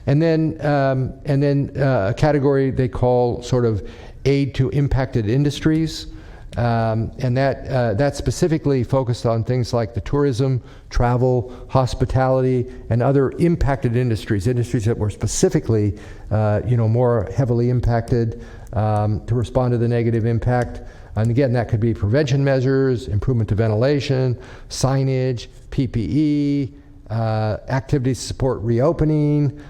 And then a category they call sort of aid to impacted industries, and that specifically focused on things like the tourism, travel, hospitality, and other impacted industries that were specifically, more heavily impacted to respond to the negative impact. And again, that could be prevention measures, improvement to ventilation, signage, PPE, activities to support reopening,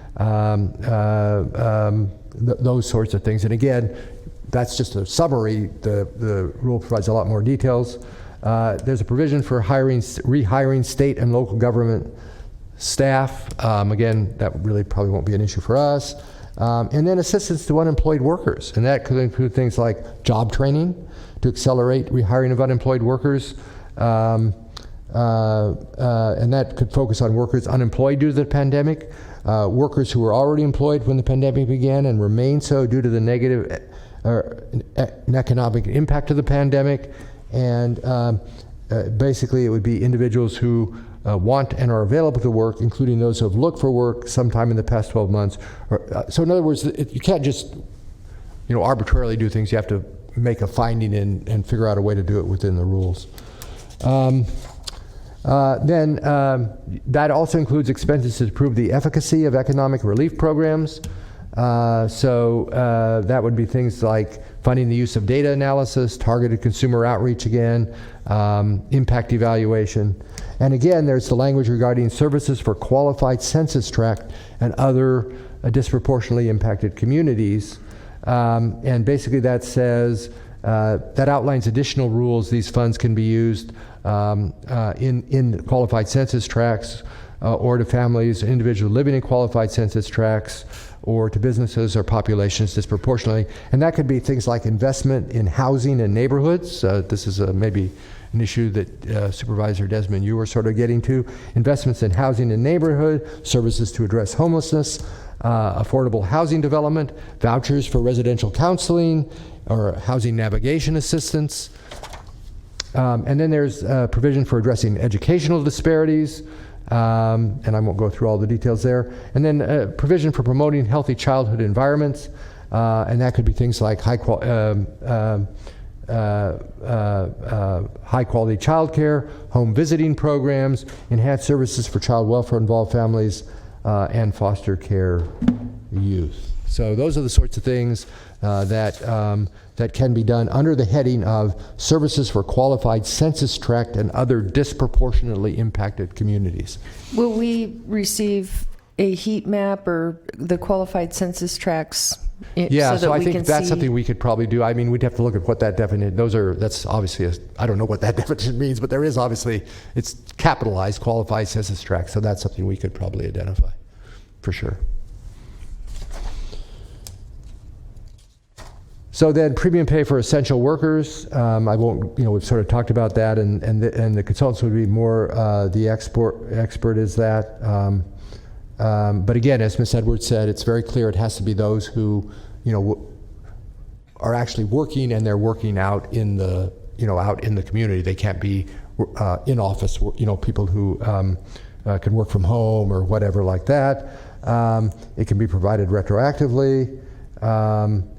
those sorts of things. And again, that's just a summary. The rule provides a lot more details. There's a provision for rehiring state and local government staff. Again, that really probably won't be an issue for us. And then assistance to unemployed workers. And that could include things like job training to accelerate rehiring of unemployed workers. And that could focus on workers unemployed due to the pandemic, workers who were already employed when the pandemic began and remain so due to the negative economic impact of the pandemic. And basically it would be individuals who want and are available to work, including those who have looked for work sometime in the past 12 months. So in other words, you can't just arbitrarily do things. You have to make a finding and figure out a way to do it within the rules. Then that also includes expenses to prove the efficacy of economic relief programs. So that would be things like funding the use of data analysis, targeted consumer outreach again, impact evaluation. And again, there's the language regarding services for qualified census tract and other disproportionately impacted communities. And basically that says, that outlines additional rules these funds can be used in qualified census tracts or to families, individuals living in qualified census tracts, or to businesses or populations disproportionately. And that could be things like investment in housing and neighborhoods. This is maybe an issue that Supervisor Desmond, you were sort of getting to. Investments in housing and neighborhood, services to address homelessness, affordable housing development, vouchers for residential counseling, or housing navigation assistance. And then there's provision for addressing educational disparities, and I won't go through all the details there. And then provision for promoting healthy childhood environments, and that could be things like high quality childcare, home visiting programs, enhanced services for child welfare involved families, and foster care youth. So those are the sorts of things that can be done under the heading of services for qualified census tract and other disproportionately impacted communities. Will we receive a heat map or the qualified census tracts? Yeah, so I we think can that's see? something we could probably do. I mean, we'd have to look at what that definition, that's obviously, I don't know what that definition means, but there is obviously, it's capitalized qualified census tract, so that's something we could probably identify, for sure. So then premium pay for essential workers, I won't, we've sort of talked about that, and the consultants would be more the expert is that. But again, as Ms. Edwards said, it's very clear it has to be those who, are actually working, and they're working out in the, out in the community. They can't be in office, people who can work from home or whatever like that. It can be provided retroactively.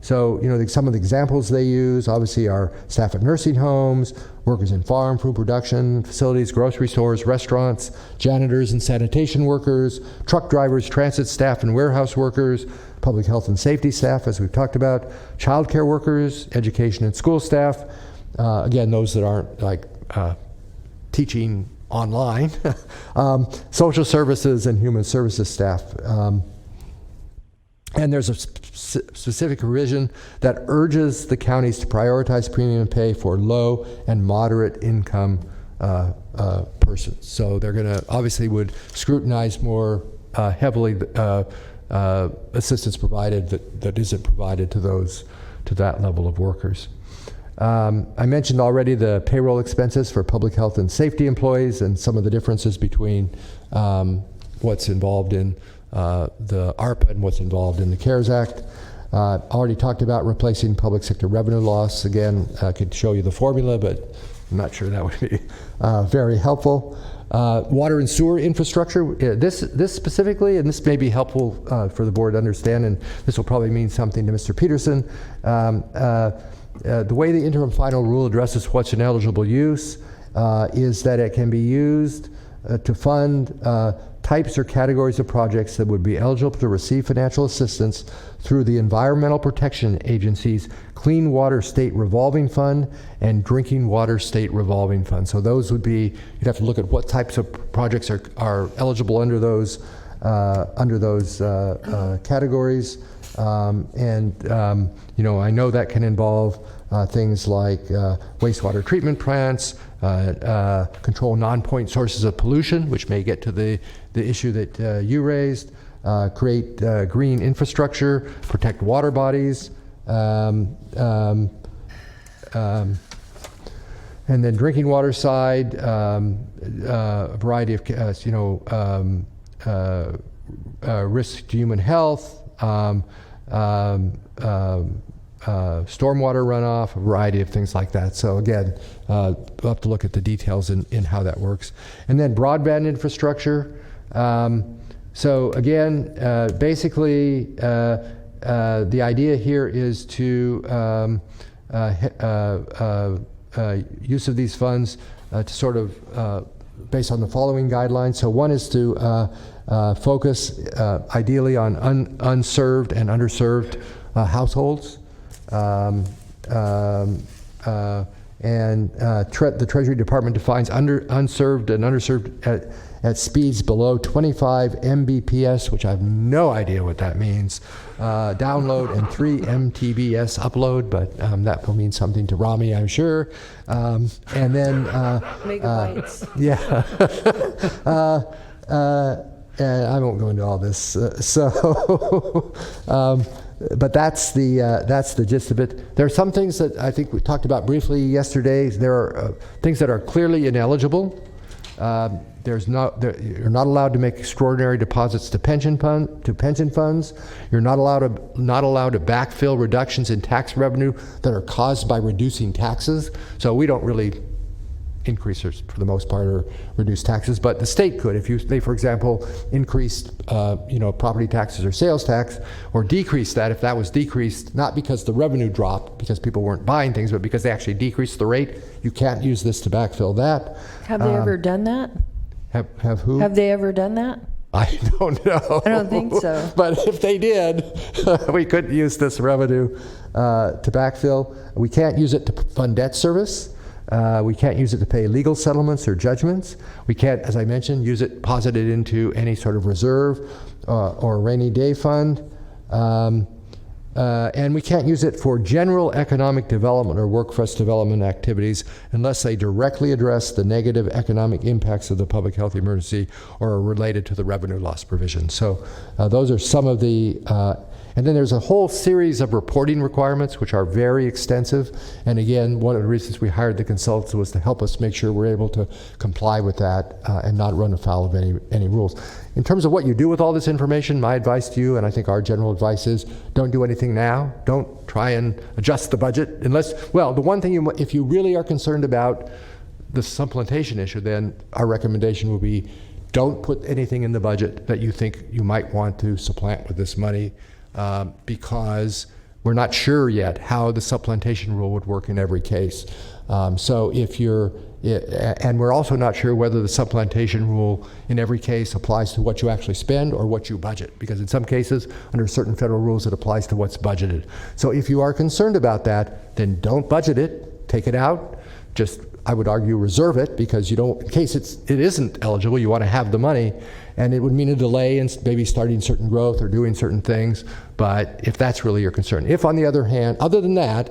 So, some of the examples they use obviously are staff at nursing homes, workers in farm, food production facilities, grocery stores, restaurants, janitors and sanitation workers, truck drivers, transit staff and warehouse workers, public health and safety staff, as we've talked about, child care workers, education and school staff. Again, those that aren't like teaching online, social services and human services staff. And there's a specific provision that urges the counties to prioritize premium pay for low and moderate income persons. So they're going to obviously would scrutinize more heavily assistance provided that isn't provided to those to that level of workers. I mentioned already the payroll expenses for public health and safety employees and some of the differences between what's involved in the ARPA and what's involved in the CARES Act. Already talked about replacing public sector revenue loss. Again, I could show you the formula, but I'm not sure that would be very helpful. Water and sewer infrastructure. This specifically, and this may be helpful for the board to understand, and this will probably mean something to Mr. Peterson. The way the interim final rule addresses what's an eligible use is that it can be used to fund types or categories of projects that would be eligible to receive financial assistance through the Environmental Protection Agency's Clean Water State Revolving Fund and Drinking Water State Revolving Fund. So those would be, you'd have to look at what types of projects are eligible under those categories. I know that can involve things like wastewater treatment plants, control non-point sources of pollution, which may get to the issue that you raised, create green infrastructure, protect water bodies, and then drinking water side, a variety of risks to human health, stormwater runoff, a variety of things like that. So again, we'll have to look at the details in how that works. And then broadband infrastructure. So again, basically, the idea here is to use of these funds to sort of based on the following guidelines. So one is to focus ideally on unserved and underserved households. And the Treasury Department defines unserved and underserved at speeds below 25 Mbps, which I have no idea what that means, download, and 3 MTBS upload, but that will mean something to Rami, I'm sure. And then Megabytes. I won't go into all this. But that's the gist of it. There are some things that I think we talked about briefly yesterday. There are things that are clearly ineligible. You're not allowed to make extraordinary deposits to pension funds. You're not allowed to backfill reductions in tax revenue that are caused by reducing taxes. So we don't really increase, for the most part, or reduce taxes, but the state could. If they, for example, increased property taxes or sales tax, or decreased that, if that was decreased, not because the revenue dropped, because people weren't buying things, but because they actually decreased the rate, you can't use this to backfill that. Have they ever done that? Have who? Have they ever done that? I don't know. I don't think so. But if they did, we couldn't use this revenue to backfill. We can't use it to fund debt service. We can't use it to pay legal settlements or judgments. We can't, as I mentioned, deposit it into any sort of reserve or rainy day fund. And we can't use it for general economic development or workforce development activities unless they directly address the negative economic impacts of the public health emergency or are related to the revenue loss provision. So those are some of the and then there's a whole series of reporting requirements which are very extensive. And again, one of the reasons we hired the consultants was to help us make sure we're able to comply with that and not run afoul of any rules. In terms of what you do with all this information, my advice to you, and I think our general advice is, don't do anything now. Don't try and adjust the budget unless, well, the one thing, if you really are concerned about the supplementation issue, then our recommendation will be, don't put anything in the budget that you think you might want to supplant with this money. Because we're not sure yet how the supplementation rule would work in every case. So if you're, and we're also not sure whether the supplementation rule in every case applies to what you actually spend or what you budget, because in some cases, under certain federal rules, it applies to what's budgeted. So if you are concerned about that, then don't budget it, take it out. Just, I would argue, reserve it, because you don't, in case it isn't eligible, you want to have the money, and it would mean a delay in maybe starting certain growth or doing certain things. But if that's really your concern, if on the other hand, other than that,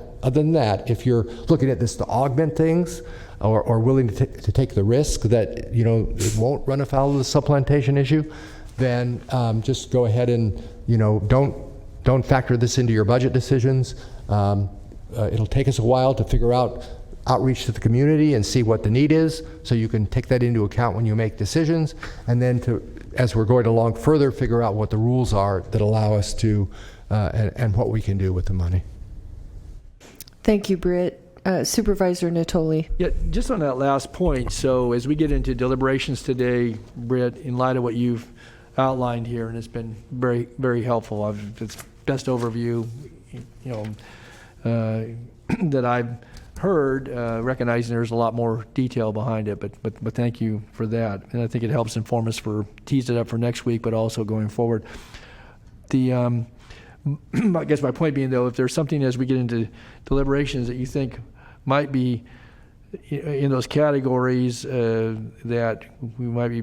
if you're looking at this to augment things or willing to take the risk that it won't run afoul of the supplementation issue, then just go ahead and don't factor this into your budget decisions. It'll take us a while to figure out outreach to the community and see what the need is, so you can take that into account when you make decisions, and then as we're going along further, figure out what the rules are that allow us to and what we can do with the money. Thank you, Britt. Supervisor Natoli. Yeah, just on that last point, so as we get into deliberations today, Britt, in light of what you've outlined here, and it's been very, very helpful. It's best overview, that I've heard, recognizing there's a lot more detail behind it, but thank you for that. And I think it helps inform us tease it up for next week, but also going forward. I guess my point being, though, if there's something as we get into deliberations that you think might be in those categories that we might be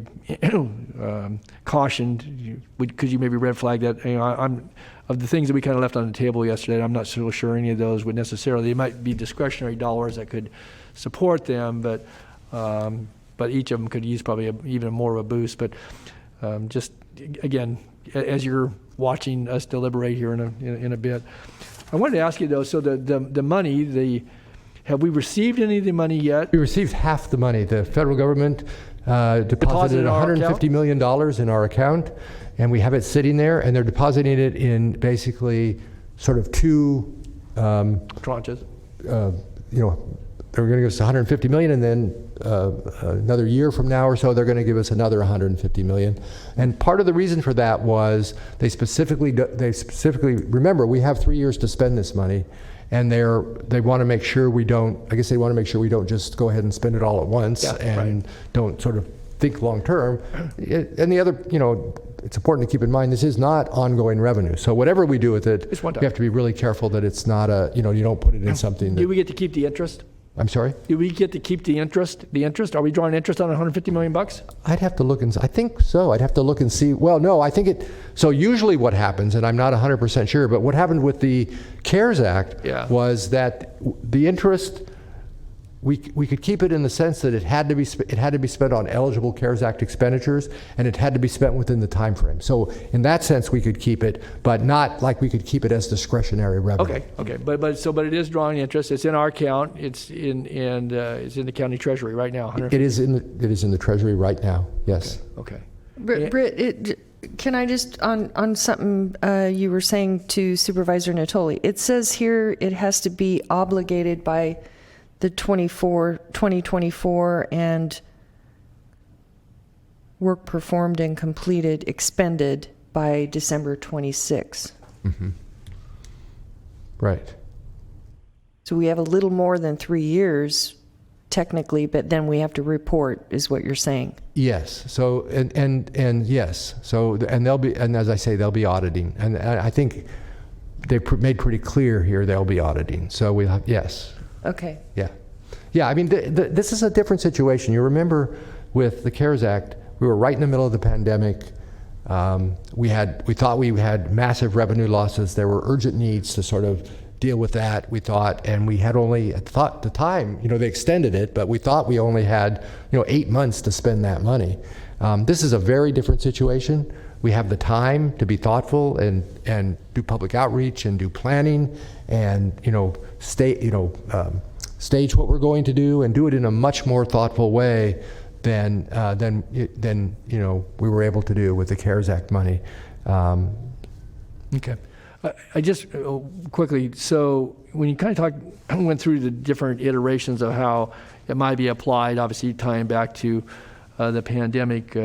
cautioned, could you maybe red flag that? I'm of the things that we kind of left on the table yesterday, I'm not so sure any of those would necessarily. They might be discretionary dollars that could support them, but each of them could use probably even more of a boost. But just again, as you're watching us deliberate here in a bit, I wanted to ask you though. So the money, have we received any of the money yet? We received half the money. The federal government deposited $150 million in our account, and we have it sitting there, and they're depositing it in basically sort of two tranches. They're going to give us $150 million, and then another year from now or so, they're going to give us another $150 million. And part of the reason for that was they specifically remember, we have 3 years to spend this money, and they want to make sure we don't. I guess they want to make sure we don't just go ahead and spend it all at once, don't sort of think long term. And the other, it's important to keep in mind, this is not ongoing revenue. So whatever we do with it, we have to be really careful that it's not you don't put it in something. Do we get to keep the interest? I'm sorry? Do we get to keep the interest? Are we drawing interest on $150 million? I'd have to look and I think so. I'd have to look and see. Well, no, I think so usually what happens, and I'm not 100% sure, but what happened with the CARES Act was that the interest we could keep it in the sense that it had to be spent on eligible CARES Act expenditures, and it had to be spent within the time frame. So in that sense, we could keep it, but not like we could keep it as discretionary revenue. Okay. But it is drawing interest. It's in our account. It's in the county treasury right now. It is in the treasury right now. Yes. Okay. Britt, can I just, on something you were saying to Supervisor Natoli, it says here it has to be obligated by the 2024 and work performed and completed, expended by December 26. Mm-hmm. Right. So we have a little more than 3 years technically, but then we have to report, is what you're saying. Yes. So and yes. So and as I say, they'll be auditing, and I think they made pretty clear here they'll be auditing. So we'll have, yes. Okay. Yeah. I mean, this is a different situation. You remember with the CARES Act, we were right in the middle of the pandemic. We thought we had massive revenue losses. There were urgent needs to sort of deal with that, we thought, and we had only at the time, they extended it, but we thought we only had 8 months to spend that money. This is a very different situation. We have the time to be thoughtful and do public outreach and do planning and stage what we're going to do and do it in a much more thoughtful way than we were able to do with the CARES Act money. Okay. I just quickly, so when you kind of went through the different iterations of how it might be applied, obviously tying back to the pandemic,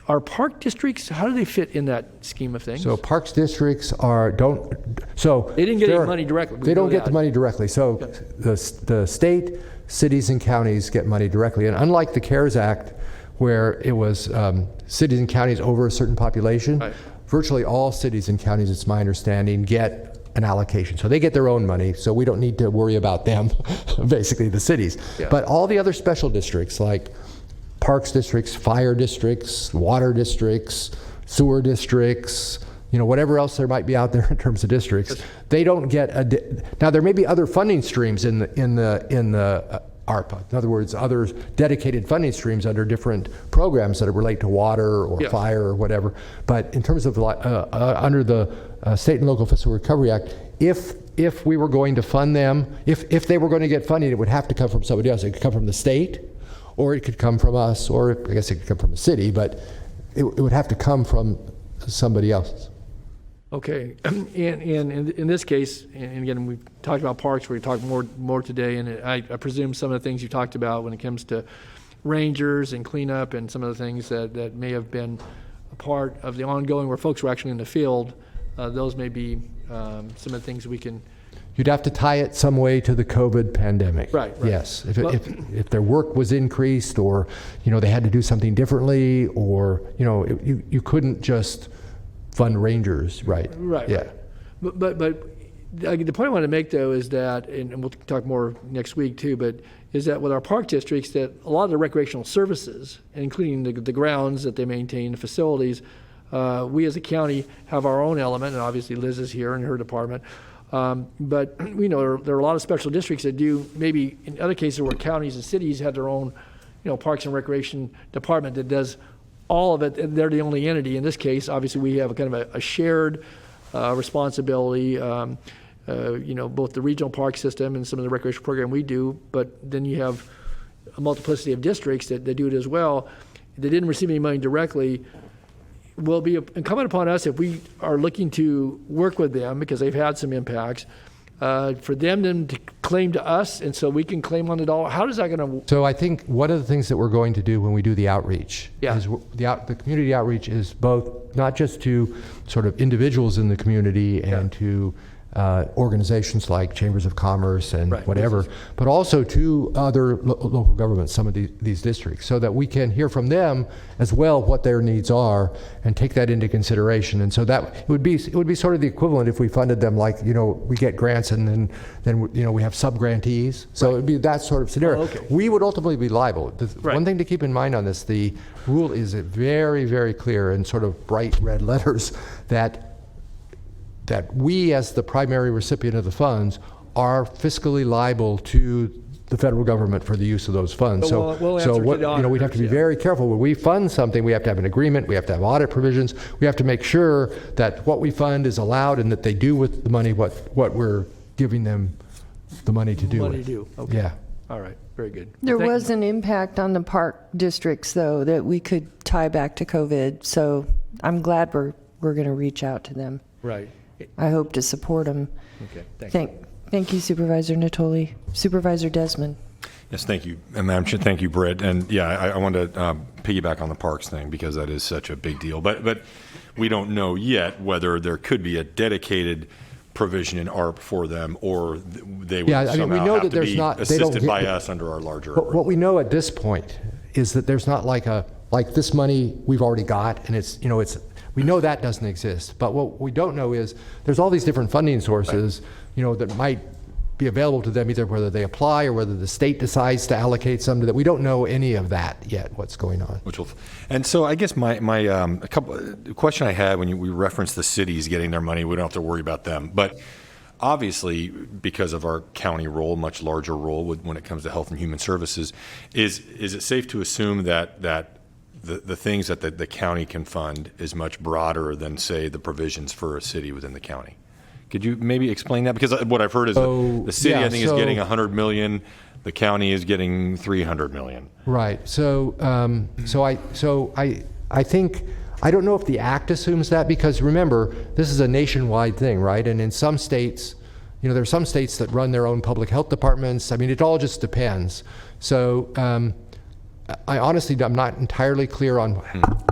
are park districts, how do they fit in that scheme of things? So parks districts they didn't get any money directly. They don't get the money directly. So the state, cities, and counties get money directly. And unlike the CARES Act, where it was cities and counties over a certain population, right. Virtually all cities and counties, it's my understanding, get an allocation. So they get their own money, so we don't need to worry about them, basically the cities. Yeah. But all the other special districts, like parks districts, fire districts, water districts, sewer districts, whatever else there might be out there in terms of districts, they don't get now there may be other funding streams in the ARPA. In other words, other dedicated funding streams under different programs that relate to water or fire or whatever. But in terms of under the State and Local Fiscal Recovery Act, if we were going to fund them, if they were going to get funding, it would have to come from somebody else. It could come from the state, or it could come from us, or I guess it could come from the city, but it would have to come from somebody else. Okay, and in this case, and again, we've talked about parks, we're going to talk more today, and I presume some of the things you talked about when it comes to rangers and cleanup and some of the things that may have been a part of the ongoing where folks were actually in the field, those may be some of the things we can... You'd have to tie it some way to the COVID pandemic. Right. Yes, if their work was increased, or they had to do something differently, or you couldn't just fund rangers, right? Right. Yeah. But the point I want to make though is that, and we'll talk more next week too, but is that with our park districts, that a lot of the recreational services, including the grounds that they maintain, the facilities, we as a county have our own element, and obviously Liz is here in her department. But we know there are a lot of special districts that do, maybe in other cases where counties and cities have their own, parks and recreation department that does all of it, and they're the only entity. In this case, obviously, we have a kind of a shared responsibility, both the regional park system and some of the recreation program we do, but then you have a multiplicity of districts that do it as well. They didn't receive any money directly. Will be incumbent upon us, if we are looking to work with them, because they've had some impacts, for them then to claim to us, and so we can claim on the dollar. How is that going to? So I think one of the things that we're going to do when we do the outreach is the community outreach is both not just to sort of individuals in the community and to organizations like chambers of commerce and whatever, but also to other local governments, some of these districts, so that we can hear from them as well what their needs are and take that into consideration. And so that it would be sort of the equivalent if we funded them, like we get grants and then we have sub-grantees. So it would be that sort of scenario. Okay. We would ultimately be liable. One thing to keep in mind on this: the rule is very, very clear in sort of bright red letters that we, as the primary recipient of the funds, are fiscally liable to the federal government for the use of those funds. But we'll answer to the we'd have to auditors, be yeah. very careful. When we fund something, we have to have an agreement, we have to have audit provisions, we have to make sure that what we fund is allowed and that they do with the money what we're giving them the money to do Money with. to do, okay. Yeah. All right, very good. There was an impact on the park districts, though, that we could tie back to COVID. So I'm glad we're going to reach out to them. Right. I hope to support them. Okay, Thank you, Supervisor Natoli. Supervisor Desmond. Yes, thank you, Madam Chair. Thank you, Britt. And yeah, I want to piggyback on the parks thing because that is such a big deal. But we don't know yet whether there could be a dedicated provision in ARP for them, or they would somehow we know have that to there's be not, they don't assisted get, by us under our larger. what we know at this point is that there's not like this money we've already got, and it's we know that doesn't exist. But what we don't know is there's all these different funding sources, that might be available to them, either whether they apply or whether the state decides to allocate some to that. We don't know any of that yet, what's going on. And so I guess my question I had when we referenced the cities getting their money, we don't have to worry about them. But obviously, because of our county role, much larger role when it comes to health and human services, is it safe to assume that the things that the county can fund is much broader than, say, the provisions for a city within the county? Could you maybe explain that? Because what I've heard is the city, I think, is getting $100 million. The county is getting $300 million. Right. So I think, I don't know if the act assumes that, because remember, this is a nationwide thing, right? And in some states, there are some states that run their own public health departments. I mean, it all just depends. So I honestly, I'm not entirely clear on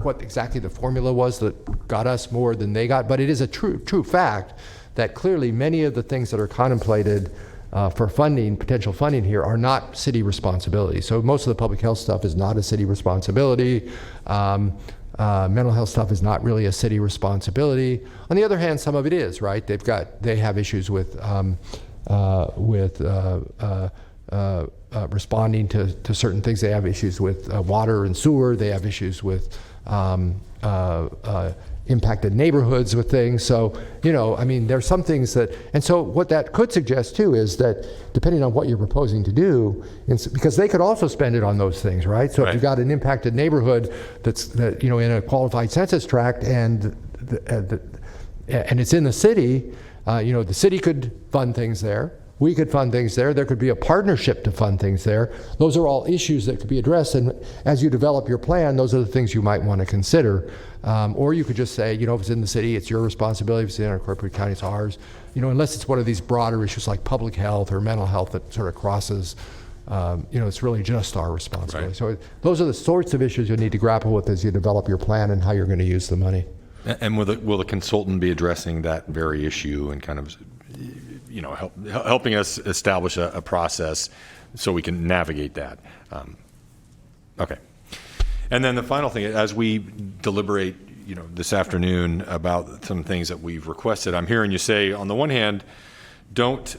what exactly the formula was that got us more than they got, but it is a true fact that clearly many of the things that are contemplated for potential funding here are not city responsibility. So most of the public health stuff is not a city responsibility. Mental health stuff is not really a city responsibility. On the other hand, some of it is, right? They have issues with responding to certain things. They have issues with water and sewer. They have issues with impacted neighborhoods with things. So, there's some things that, and so what that could suggest too is that depending on what you're proposing to do, because they could also spend it on those things, right? So if you've got an impacted neighborhood that's in a qualified census tract and it's in the city, the city could fund things there. We could fund things there. There could be a partnership to fund things there. Those are all issues that could be addressed. And as you develop your plan, those are the things you might want to consider. Or you could just say, if it's in the city, it's your responsibility. If it's in our corporate county, it's ours. Unless it's one of these broader issues like public health or mental health that sort of crosses, it's really just our responsibility. Right. So those are the sorts of issues you need to grapple with as you develop your plan and how you're going to use the money. And will the consultant be addressing that very issue and kind of helping us establish a process so we can navigate that? Okay. And then the final thing, as we deliberate, this afternoon about some things that we've requested, I'm hearing you say, on the one hand, don't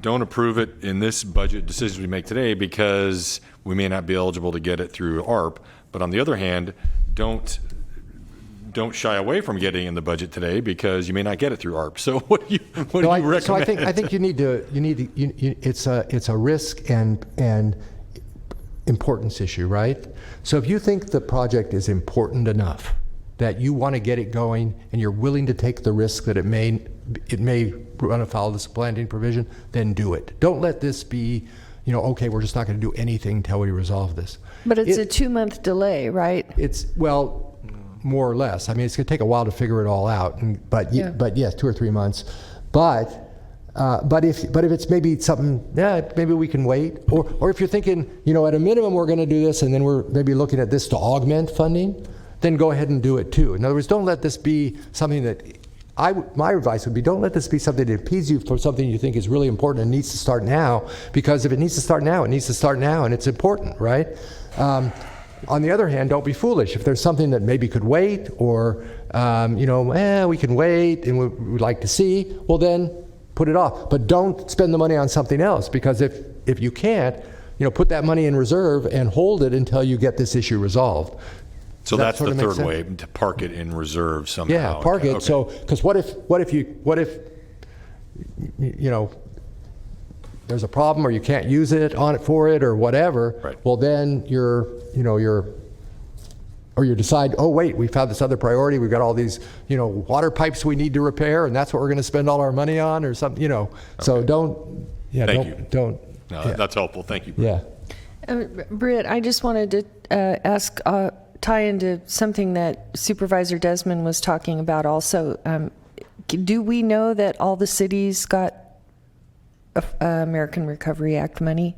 approve it in this budget decision we make today because we may not be eligible to get it through ARP. But on the other hand, don't shy away from getting in the budget today because you may not get it through ARP. So what do you recommend? So I think you need to it's a risk and importance issue, right? So if you think the project is important enough that you want to get it going and you're willing to take the risk that it may run afoul of the supplanting provision, then do it. Don't let this be, okay, we're just not going to do anything until we resolve this. But it's a 2-month delay, right? More or less. I mean, it's going to take a while to figure it all out, but yes, 2 or 3 months. But if it's maybe something, maybe we can wait. Or if you're thinking, at a minimum we're going to do this, and then we're maybe looking at this to augment funding, then go ahead and do it too. In other words, don't let this be something that my advice would be, don't let this be something that impedes you for something you think is really important and needs to start now. Because if it needs to start now, it needs to start now, and it's important, right? On the other hand, don't be foolish. If there's something that maybe could wait, or we can wait and we'd like to see, well then put it off. But don't spend the money on something else, because if you can't, put that money in reserve and hold it until you get this issue resolved. So that's the third way, to park it in reserve somehow. Yeah, park it. Okay. So, because what if there's a problem or you can't use it for it or whatever, Right. well then or you decide, oh wait, we've had this other priority, we've got all these, water pipes we need to repair, and that's what we're going to spend all our money on, or something, So don't, Thank you. don't. No, Yeah. that's helpful. Thank you. Yeah. Britt, I just wanted to ask, tie into something that Supervisor Desmond was talking about also. Do we know that all the cities got American Recovery Act money?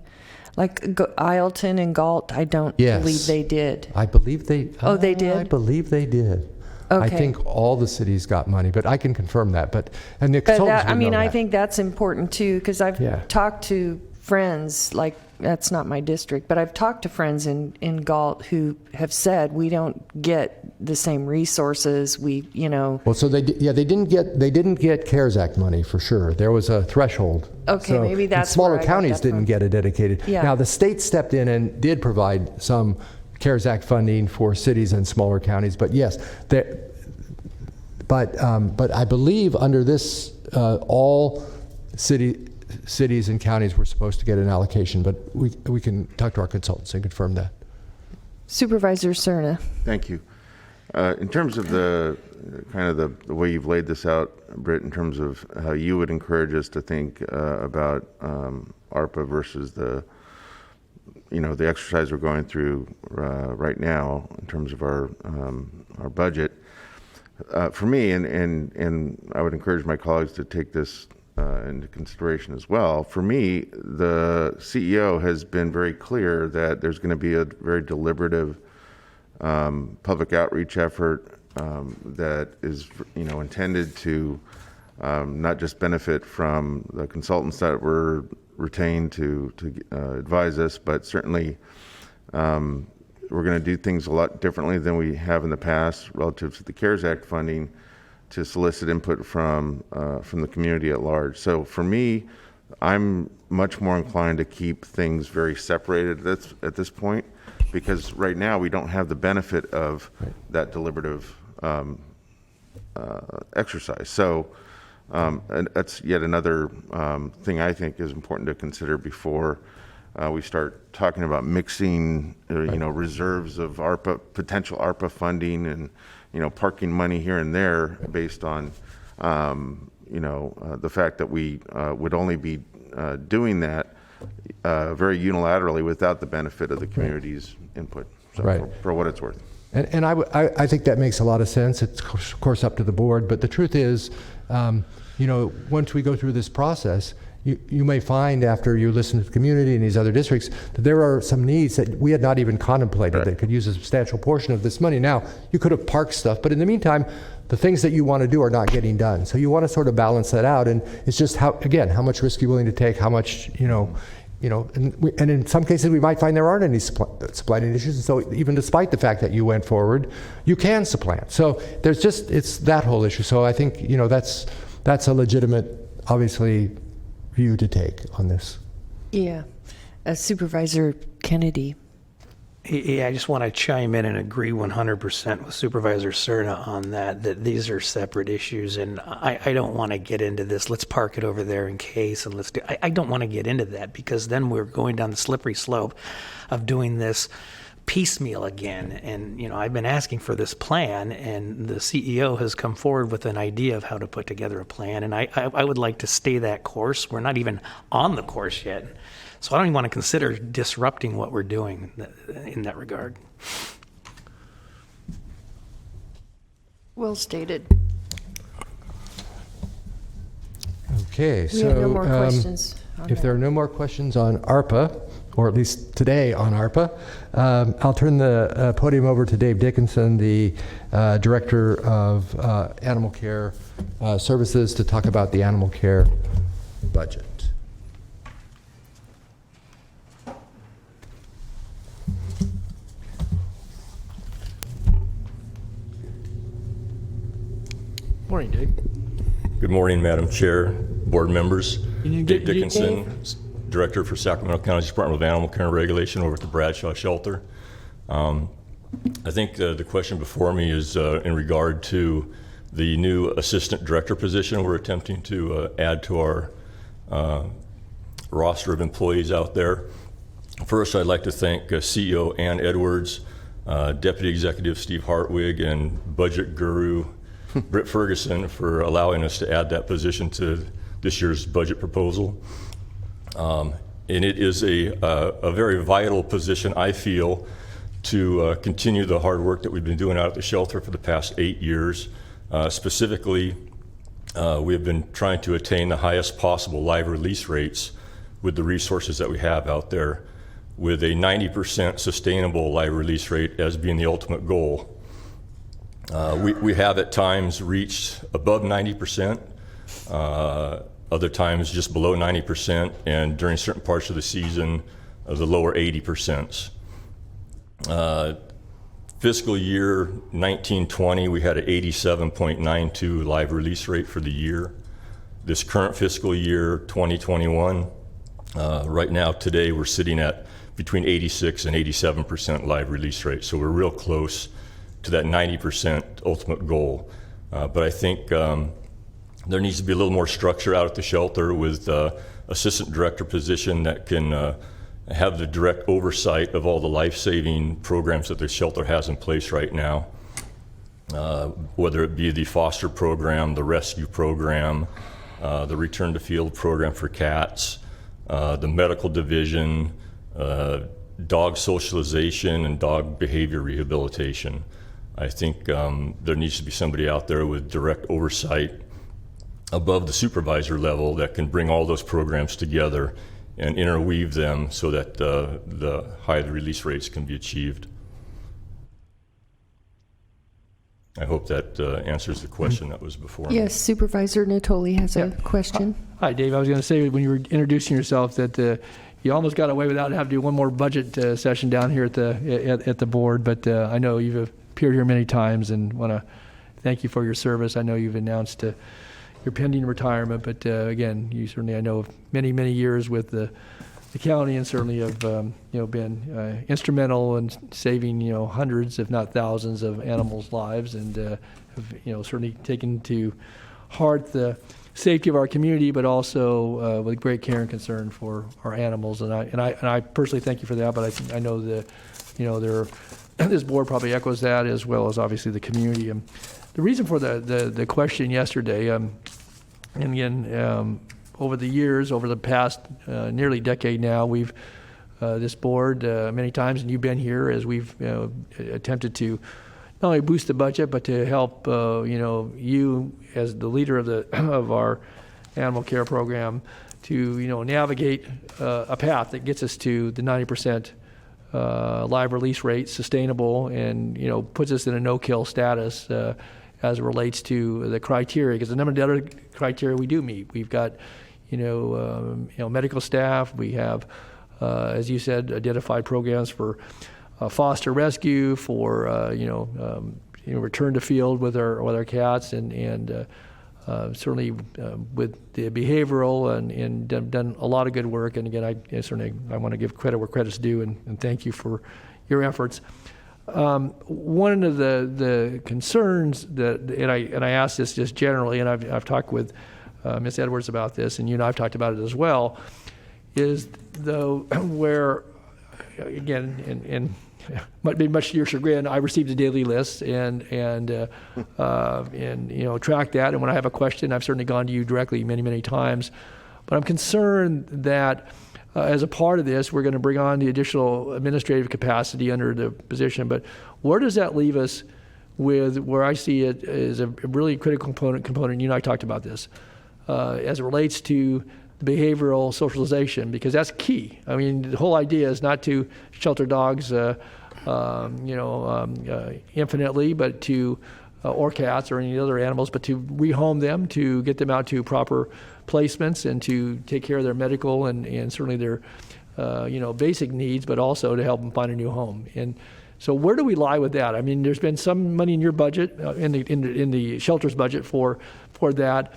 Like Ileton and Galt, I don't Yes. believe they did. I believe they. Oh, they did? I believe they did. Okay. I think all the cities got money, but I can confirm that. But and the But consultants would know I that. think that's important too, because I've Yeah. talked to friends, like, that's not my district, but I've talked to friends in Galt who have said we don't get the same resources. Well, so they didn't get CARES Act money for sure. There was a threshold. Okay, So- maybe and that's smaller where I got counties that didn't from. get it dedicated. Yeah. Now the state stepped in and did provide some CARES Act funding for cities and smaller counties. But yes, but I believe under this all cities and counties were supposed to get an allocation. But we can talk to our consultants and confirm that. Supervisor Cerna. Thank you. In terms of the way you've laid this out, Britt, in terms of how you would encourage us to think about ARPA versus the exercise we're going through right now in terms of our budget, for me, and I would encourage my colleagues to take this into consideration as well. For me, the CEO has been very clear that there's going to be a very deliberative public outreach effort that is, intended to not just benefit from the consultants that were retained to advise us, but certainly we're going to do things a lot differently than we have in the past relative to the CARES Act funding to solicit input from the community at large. So for me, I'm much more inclined to keep things very separated at this point, because right now we don't have the benefit of that deliberative exercise. So and that's yet another thing I think is important to consider before we start talking about mixing, reserves of potential ARPA funding and, parking money here and there based on, the fact that we would only be doing that very unilaterally without the benefit of the community's input. So Right. for what it's worth. And I think that makes a lot of sense. It's of course up to the board, but the truth is, once we go through this process, you may find after you listen to the community and these other districts that there are some needs that we had not even contemplated that could use a substantial portion of this money. Now, you could have parked stuff, but in the meantime, the things that you want to do are not getting done. So you want to sort of balance that out, and it's just how much risk you're willing to take, how much, and in some cases we might find there aren't any supplanting issues, and so even despite the fact that you went forward, you can supplant. So it's that whole issue. So I think, that's a legitimate, obviously, view to take on this. Yeah. Supervisor Kennedy. Yeah, I just want to chime in and agree 100% with Supervisor Cerna on that these are separate issues, and I don't want to get into this, let's park it over there in case, and let's do, I don't want to get into that, because then we're going down the slippery slope of doing this piecemeal again. And, I've been asking for this plan, and the CEO has come forward with an idea of how to put together a plan, and I would like to stay that course. We're not even on the course yet. So I don't even want to consider disrupting what we're doing in that regard. Well stated. Okay, We have no more questions on if that. there are no more questions on ARPA, or at least today on ARPA, I'll turn the podium over to Dave Dickinson, the Director of Animal Care Services, to talk about the animal care budget. Morning, Dave. Good morning, Madam Chair, board members. Dave Dickinson, Director for Sacramento County's Department of Animal Care and Regulation over at the Bradshaw Shelter. I think the question before me is in regard to the new Assistant Director position we're attempting to add to our roster of employees out there. First, I'd like to thank CEO Ann Edwards, Deputy Executive Steve Hartwig, and Budget Guru Britt Ferguson for allowing us to add that position to this year's budget proposal. And it is a very vital position, I feel, to continue the hard work that we've been doing out at the shelter for the past 8 years. Specifically, we have been trying to attain the highest possible live release rates with the resources that we have out there, with a 90% sustainable live release rate as being the ultimate goal. We have at times reached above 90%, other times just below 90%, and during certain parts of the season, the lower 80%. Fiscal year 1920, we had an 87.92 live release rate for the year. This current fiscal year 2021, right now today we're sitting at between 86 and 87% live release rate. So we're real close to that 90% ultimate goal. But I think there needs to be a little more structure out at the shelter with assistant director position that can have the direct oversight of all the life-saving programs that the shelter has in place right now, whether it be the foster program, the rescue program, the return to field program for cats, the medical division, dog socialization, and dog behavior rehabilitation. I think there needs to be somebody out there with direct oversight above the supervisor level that can bring all those programs together and interweave them so that the high release rates can be achieved. I hope that answers the question that was before me. Yes, Supervisor Natoli has a question. Hi, Dave. I was going to say, when you were introducing yourself, that you almost got away without having to do one more budget session down here at the board, but I know you've appeared here many times and want to thank you for your service. I know you've announced your pending retirement, but again, you certainly, I know, of many, many years with the county, and certainly have been instrumental in saving hundreds, if not thousands, of animals' lives, and have certainly taken to heart the safety of our community, but also with great care and concern for our animals. And I personally thank you for that. But I know that this board probably echoes that, as well as obviously the community. The reason for the question yesterday, and again, over the years, over the past nearly decade now, we've this board many times, and you've been here as we've attempted to not only boost the budget, but to help you as the leader of our animal care program to navigate a path that gets us to the 90% live release rate, sustainable, and puts us in a no-kill status as it relates to the criteria, because the number of the other criteria we do meet. We've got medical staff. We have, as you said, identified programs for foster rescue, for return to field with our cats, and certainly with the behavioral, and done a lot of good work. And again, I want to give credit where credit's due, and thank you for your efforts. One of the concerns and I ask this just generally, and I've talked with Ms. Edwards about this, and you and I've talked about it as well, is though where, again, and might be much to your chagrin, I received a daily list and track that. And when I have a question, I've certainly gone to you directly many, many times. But I'm concerned that as a part of this, we're going to bring on the additional administrative capacity under the position. But where does that leave us with where I see it as a really critical component? You and I talked about this as it relates to behavioral socialization, because that's key. I mean, the whole idea is not to shelter dogs, infinitely, but to or cats or any other animals, but to rehome them, to get them out to proper placements, and to take care of their medical and certainly their basic needs, but also to help them find a new home. And so, where do we lie with that? I mean, there's been some money in your budget, in the shelter's budget for that.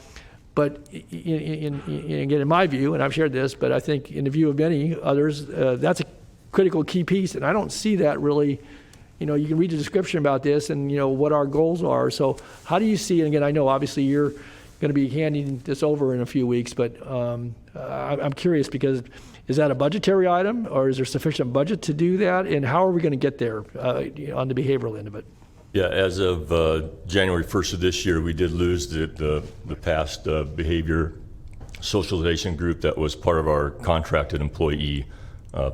But again, in my view, and I've shared this, but I think in the view of many others, that's a critical key piece, and I don't see that really. You can read the description about this and what our goals are. So how do you see? And again, I know obviously you're going to be handing this over in a few weeks, but I'm curious because is that a budgetary item, or is there sufficient budget to do that? And how are we going to get there on the behavioral end of it? Yeah, as of January 1st of this year, we did lose the past behavior socialization group that was part of our contracted employee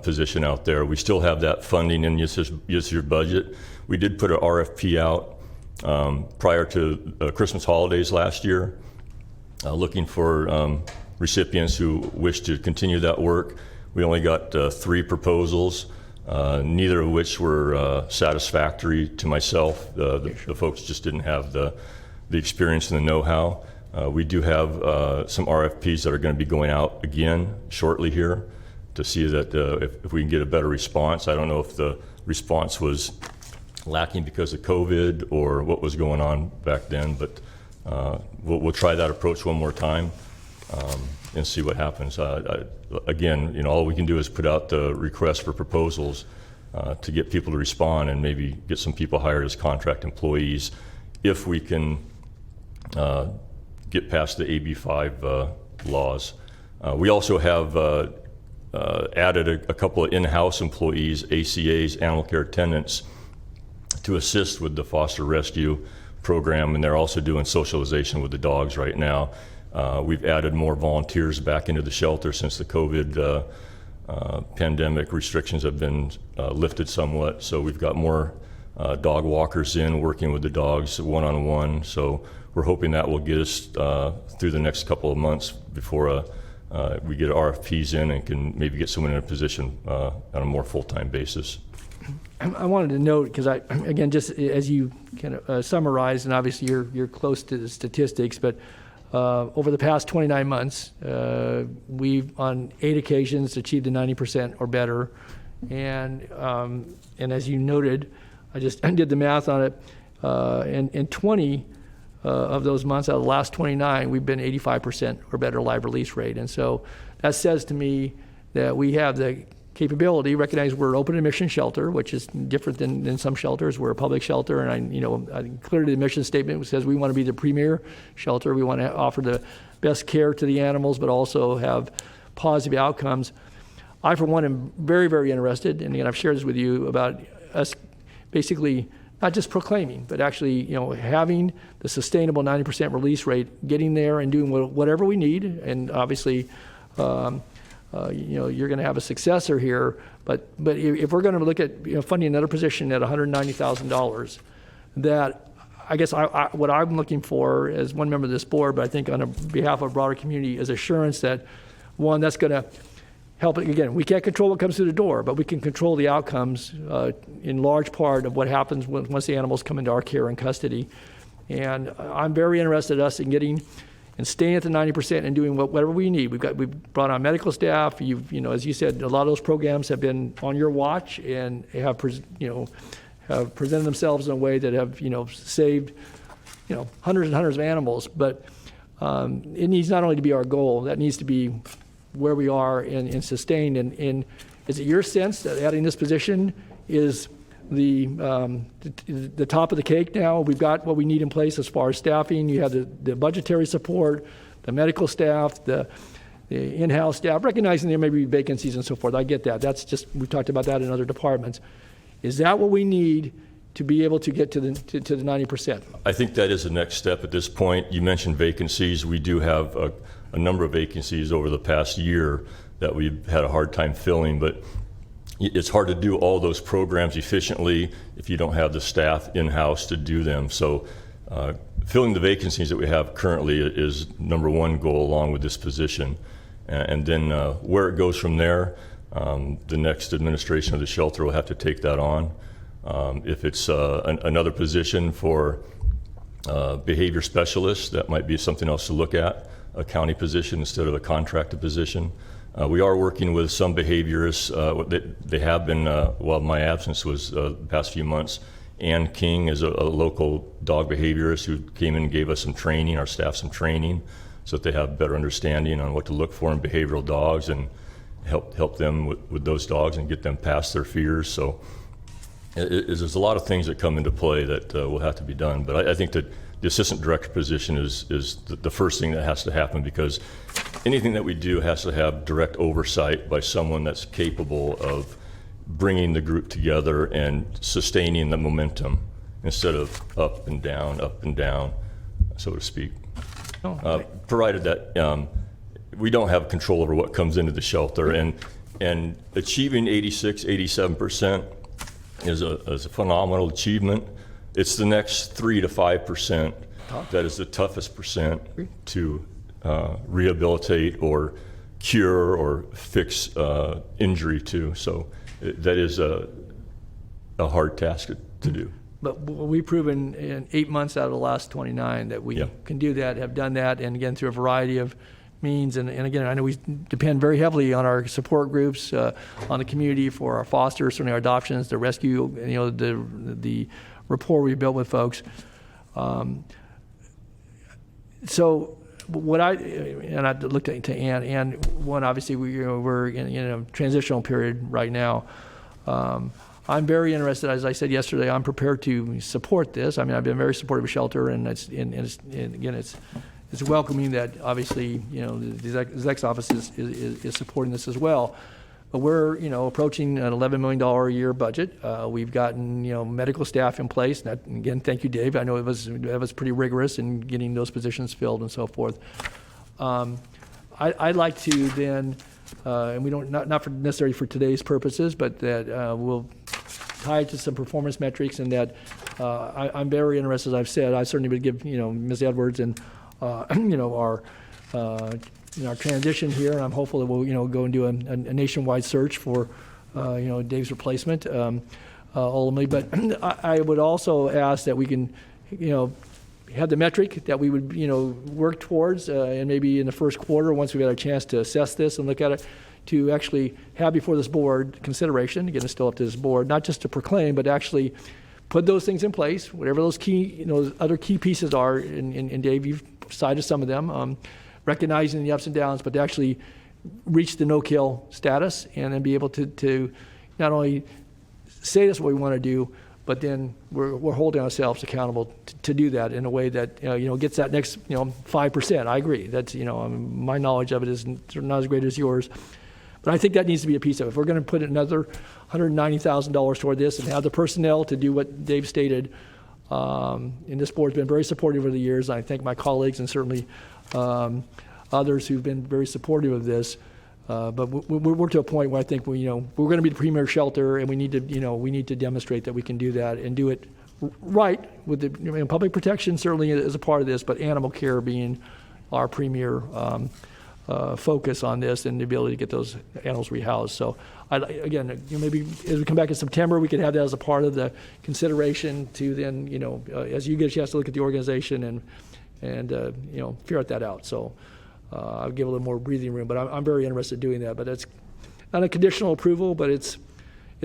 position out there. We still have that funding in this year's budget. We did put an RFP out prior to Christmas holidays last year, looking for recipients who wish to continue that work. We only got 3 proposals, neither of which were satisfactory to myself. The folks just didn't have the experience and the know-how. We do have some RFPs that are going to be going out again shortly here to see that if we can get a better response. I don't know if the response was lacking because of COVID or what was going on back then, but we'll try that approach one more time and see what happens. Again, all we can do is put out the request for proposals to get people to respond and maybe get some people hired as contract employees if we can get past the AB5 laws. We also have added a couple of in-house employees, ACAs, animal care attendants, to assist with the foster rescue program, and they're also doing socialization with the dogs right now. We've added more volunteers back into the shelter since the COVID pandemic restrictions have been lifted somewhat, so we've got more dog walkers in working with the dogs one-on-one. So we're hoping that will get us through the next couple of months before we get RFPs in and can maybe get someone in a position on a more full-time basis. I wanted to note, because again, just as you kind of summarized, and obviously you're close to the statistics, but over the past 29 months, we've on 8 occasions achieved a 90% or better, and as you noted, I just did the math on it, and in 20 of those months out of the last 29, we've been 85% or better live release rate, and so that says to me that we have the capability. Recognize we're an open admission shelter, which is different than some shelters. We're a public shelter, and clearly the mission statement says we want to be the premier shelter. We want to offer the best care to the animals, but also have positive outcomes. I, for one, am very, very interested, and again, I've shared this with you, about us basically not just proclaiming, but actually, having the sustainable 90% release rate, getting there and doing whatever we need, and obviously, you're going to have a successor here, but if we're going to look at funding another position at $190,000, that I guess what I'm looking for as one member of this board, but I think on behalf of a broader community, is assurance that, one, that's going to help. Again, we can't control what comes through the door, but we can control the outcomes in large part of what happens once the animals come into our care and custody. And I'm very interested in us in getting and staying at the 90% and doing whatever we need. We've brought on medical staff. As you said, a lot of those programs have been on your watch and have presented themselves in a way that have saved hundreds and hundreds of animals. But it needs not only to be our goal, that needs to be where we are and sustained. And is it your sense that adding this position is the top of the cake now? We've got what we need in place as far as staffing. You have the budgetary support, the medical staff, the in-house staff, recognizing there may be vacancies and so forth. I get that. That's just, we've talked about that in other departments. Is that what we need to be able to get to the 90%? I think that is the next step at this point. You mentioned vacancies. We do have a number of vacancies over the past year that we've had a hard time filling, but it's hard to do all those programs efficiently if you don't have the staff in-house to do them. So filling the vacancies that we have currently is number one goal along with this position. And then where it goes from there, the next administration of the shelter will have to take that on. If it's another position for behavior specialists, that might be something else to look at, a county position instead of a contracted position. We are working with some behaviorists. They have been, while my absence was the past few months. Ann King is a local dog behaviorist who came in and gave us some training, our staff some training, so that they have better understanding on what to look for in behavioral dogs and help them with those dogs and get them past their fears. So there's a lot of things that come into play that will have to be done. But I think that the assistant director position is the first thing that has to happen, because anything that we do has to have direct oversight by someone that's capable of bringing the group together and sustaining the momentum instead of up and down, so to speak. Provided that we don't have control over what comes into the shelter, and achieving 86, 87% is a phenomenal achievement. It's the next 3 to 5% that is the toughest percent to rehabilitate or cure or fix injury to. So that is a hard task to do. But we've proven in 8 months out of the last 29 that we can do that, have done that, and again, through a variety of means. And again, I know we depend very heavily on our support groups, on the community for our fosters, certainly our adoptions, the rescue, the rapport we built with folks. So what I looked at to Ann, one, obviously we're in a transitional period right now. I'm very interested, as I said yesterday, I'm prepared to support this. I mean, I've been very supportive of shelter, and it's welcoming that obviously, the exec's office is supporting this as well. But we're, approaching an $11 million a year budget. We've gotten, medical staff in place. And again, thank you, Dave. I know it was pretty rigorous in getting those positions filled and so forth. I'd like to then, and we don't, not for necessarily for today's purposes, but that we'll tie it to some performance metrics, and that I'm very interested, as I've said. I certainly would give, Ms. Edwards and our transition here, and I'm hopeful that we'll, go and do a nationwide search for, Dave's replacement ultimately. But I would also ask that we can, have the metric that we would, work towards, and maybe in the first quarter, once we've had a chance to assess this and look at it, to actually have before this board consideration. Again, it's still up to this board, not just to proclaim, but actually put those things in place, whatever those key, other key pieces are. And Dave, you've cited some of them, recognizing the ups and downs, but to actually reach the no-kill status, and then be able to not only say that's what we want to do, but then we're holding ourselves accountable to do that in a way that gets that next 5%. I agree. That's my knowledge of it is not as great as yours, but I think that needs to be a piece of it. If we're going to put another $190,000 toward this and have the personnel to do what Dave stated, and this board's been very supportive over the years. I thank my colleagues and certainly others who've been very supportive of this. But we're to a point where I think we're going to be the premier shelter, and we need to demonstrate that we can do that and do it right with the public protection certainly is a part of this, but animal care being our premier focus on this, and the ability to get those animals rehoused. So again, maybe as we come back in September, we could have that as a part of the consideration to then, as you get a chance to look at the organization and figure that out. So I'll give a little more breathing room, but I'm very interested in doing that. But it's not a conditional approval, but it's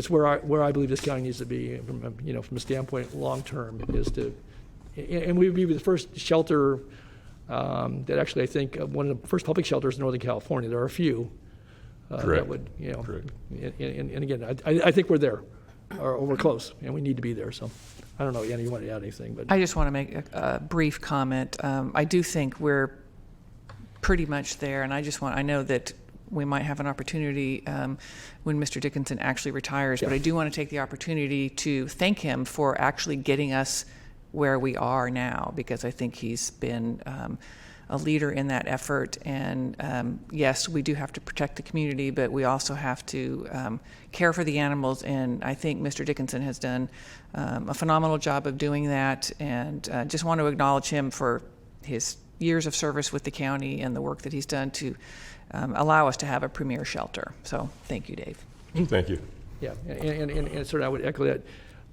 where I believe this county needs to be from a standpoint long term, is to, and we would be the first shelter that actually, I think, one of the first public shelters in Northern California. There are a few that would, Correct. And again, I think we're there, or we're close, and we need to be there. So I don't know, Anna, you want to add anything? But I just want to make a brief comment. I do think we're pretty much there, and I know that we might have an opportunity when Mr. Dickinson actually retires, but I do want to take the opportunity to thank him for actually getting us where we are now, because I think he's been a leader in that effort. And yes, we do have to protect the community, but we also have to care for the animals. And I think Mr. Dickinson has done a phenomenal job of doing that. And just want to acknowledge him for his years of service with the county and the work that he's done to allow us to have a premier shelter. So thank you, Dave. Thank you. Yeah, and certainly I would echo that.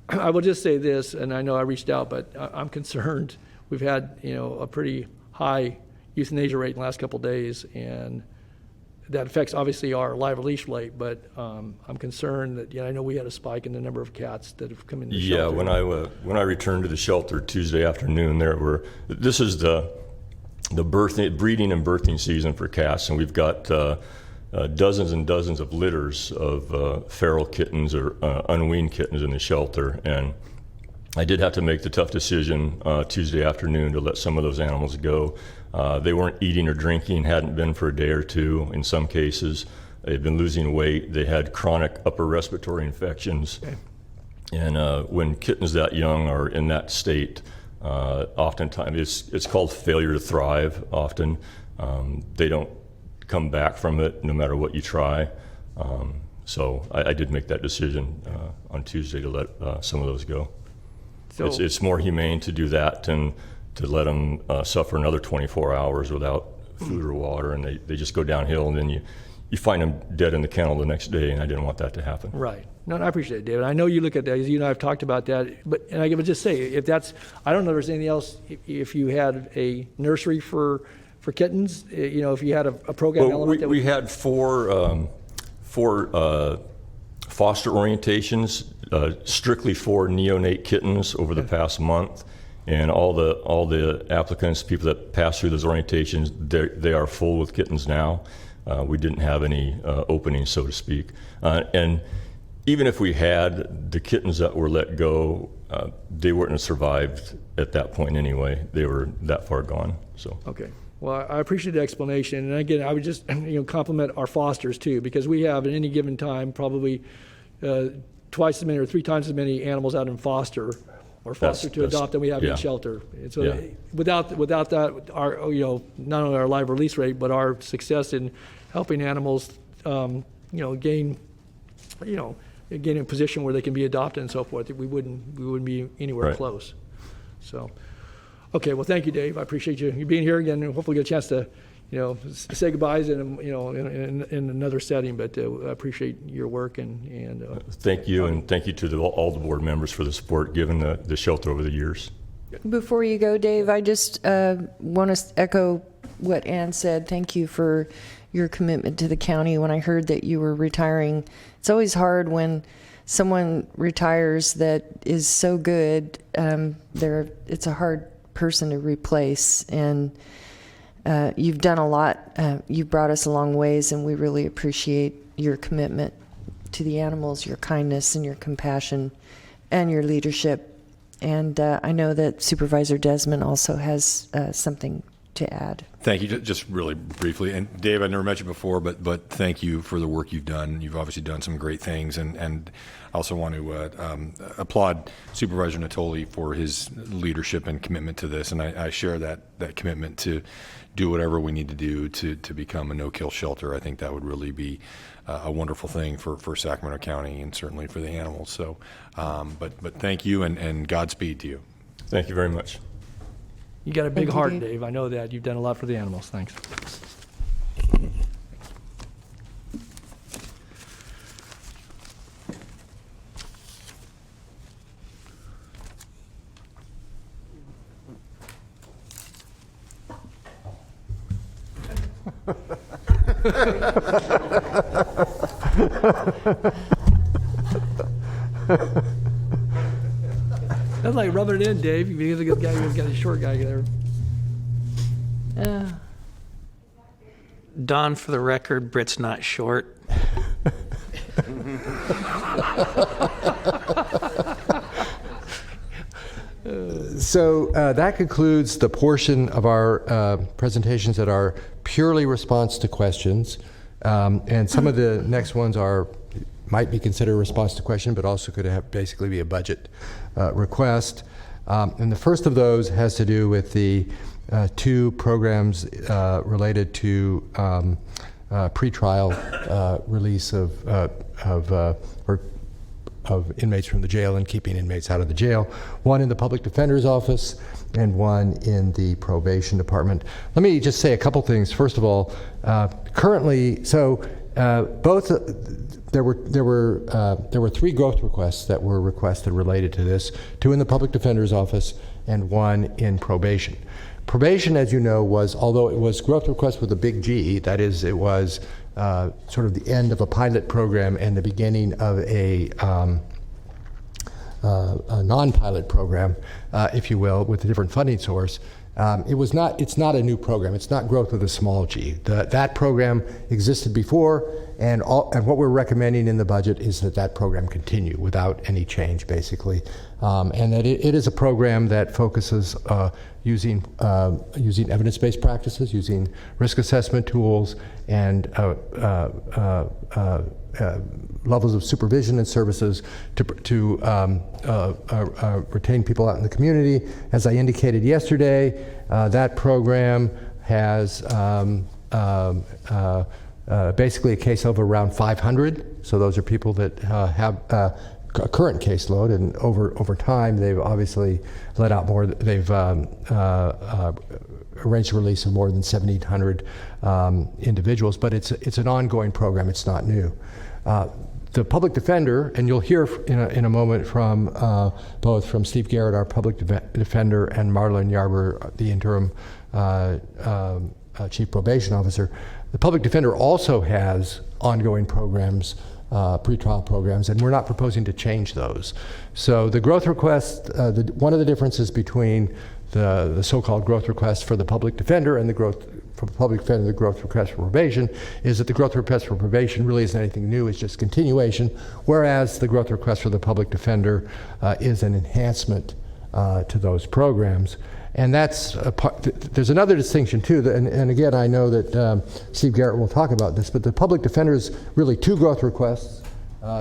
I will just say this, and I know I reached out, but I'm concerned. We've had, a pretty high euthanasia rate in the last couple of days, and that affects obviously our live release rate, but I'm concerned that, I know we had a spike in the number of cats that have come in the shelter. Yeah, when I returned to the shelter Tuesday afternoon, this is the breeding and birthing season for cats, and we've got dozens and dozens of litters of feral kittens or unweaned kittens in the shelter. And I did have to make the tough decision Tuesday afternoon to let some of those animals go. They weren't eating or drinking, hadn't been for a day or two in some cases. They'd been losing weight. They had chronic upper respiratory infections. Okay. And when kittens that young are in that state, oftentimes it's called failure to thrive often. They don't come back from it no matter what you try. So I did make that decision on Tuesday to let some of those go. So- It's more humane to do that than to let them suffer another 24 hours without food or water, and they just go downhill, and then you find them dead in the kennel the next day, and I didn't want that to happen. Right. No, I appreciate it, David. I know you look at that. You and I have talked about that. And I would just say, if that's, I don't know if there's anything else, if you had a nursery for kittens, if you had a program Well, element. we had four foster orientations, strictly for neonate kittens over the past month. And all the applicants, people that pass through those orientations, they are full with kittens now. We didn't have any openings, so to speak. And even if we had, the kittens that were let go, they wouldn't have survived at that point anyway. They were that far gone. So. Okay. Well, I appreciate the explanation. And again, I would just compliment our fosters too, because we have at any given time probably twice as many or three times as many animals out in foster or foster to adopt than we have in shelter. And so without that, our not only our live release rate, but our success in helping animals gain a position where they can be adopted and so forth, we wouldn't be anywhere close. So, okay, well, thank you, Dave. I appreciate you being here again, and hopefully get a chance to say goodbyes in another setting. But I appreciate your work and thank you, and thank you to all the board members for the support given the shelter over the years. Before you go, Dave, I just want to echo what Ann said. Thank you for your commitment to the county. When I heard that you were retiring, it's always hard when someone retires that is so good. It's a hard person to replace, and you've done a lot. You've brought us a long ways, and we really appreciate your commitment to the animals, your kindness and your compassion, and your leadership. And I know that Supervisor Desmond also has something to add. Thank you. Just really briefly, and Dave, I never met you before, but thank you for the work you've done. You've obviously done some great things, and I also want to applaud Supervisor Natoli for his leadership and commitment to this, and I share that commitment to do whatever we need to do to become a no-kill shelter. I think that would really be a wonderful thing for Sacramento County and certainly for the animals. So, but thank you, and Godspeed to you. Thank you very much. you got a big Thank you, heart, Dave. Dave. I know that. You've done a lot for the animals. Thanks. That's like rubbing it in, Dave. You're the good guy. You've got a short guy there. Don, for the record, Britt's not short. So that concludes the portion of our presentations that are purely response to questions. And some of the next ones might be considered a response to question, but also could basically be a budget request. And the first of those has to do with the two programs related to pretrial release of inmates from the jail and keeping inmates out of the jail. One in the public defender's office and one in the probation department. Let me just say a couple things. First of all, currently, both there were three growth requests that were requested related to this: two in the public defender's office and one in probation. Probation, as you know, although it was growth request with a big G, that is, it was sort of the end of a pilot program and the beginning of a non-pilot program, if you will, with a different funding source. It's not a new program. It's not growth with a small g. That program existed before, And what we're recommending in the budget is that program continue without any change, basically. And that it is a program that focuses using evidence-based practices, using risk assessment tools, and levels of supervision and services to retain people out in the community. As I indicated yesterday, that program has basically a case of around 500. So those are people that have a current caseload, and over time they've obviously let out more. They've arranged the release of more than 1,700 individuals, but it's an ongoing program. It's not new. The public defender, and you'll hear in a moment from both from Steve Garrett, our public defender, and Marlon Yarber, the interim chief probation officer. The public defender also has ongoing programs, pretrial programs, and we're not proposing to change those. So the growth request, one of the differences between the so-called growth request for the public defender and the growth for the public defender, the growth request for probation, is that the growth request for probation really isn't anything new, it's just continuation, whereas the growth request for the public defender is an enhancement to those programs. And that's there's another distinction too, and again, I know that Steve Garrett will talk about this, but the public defender is really two growth requests.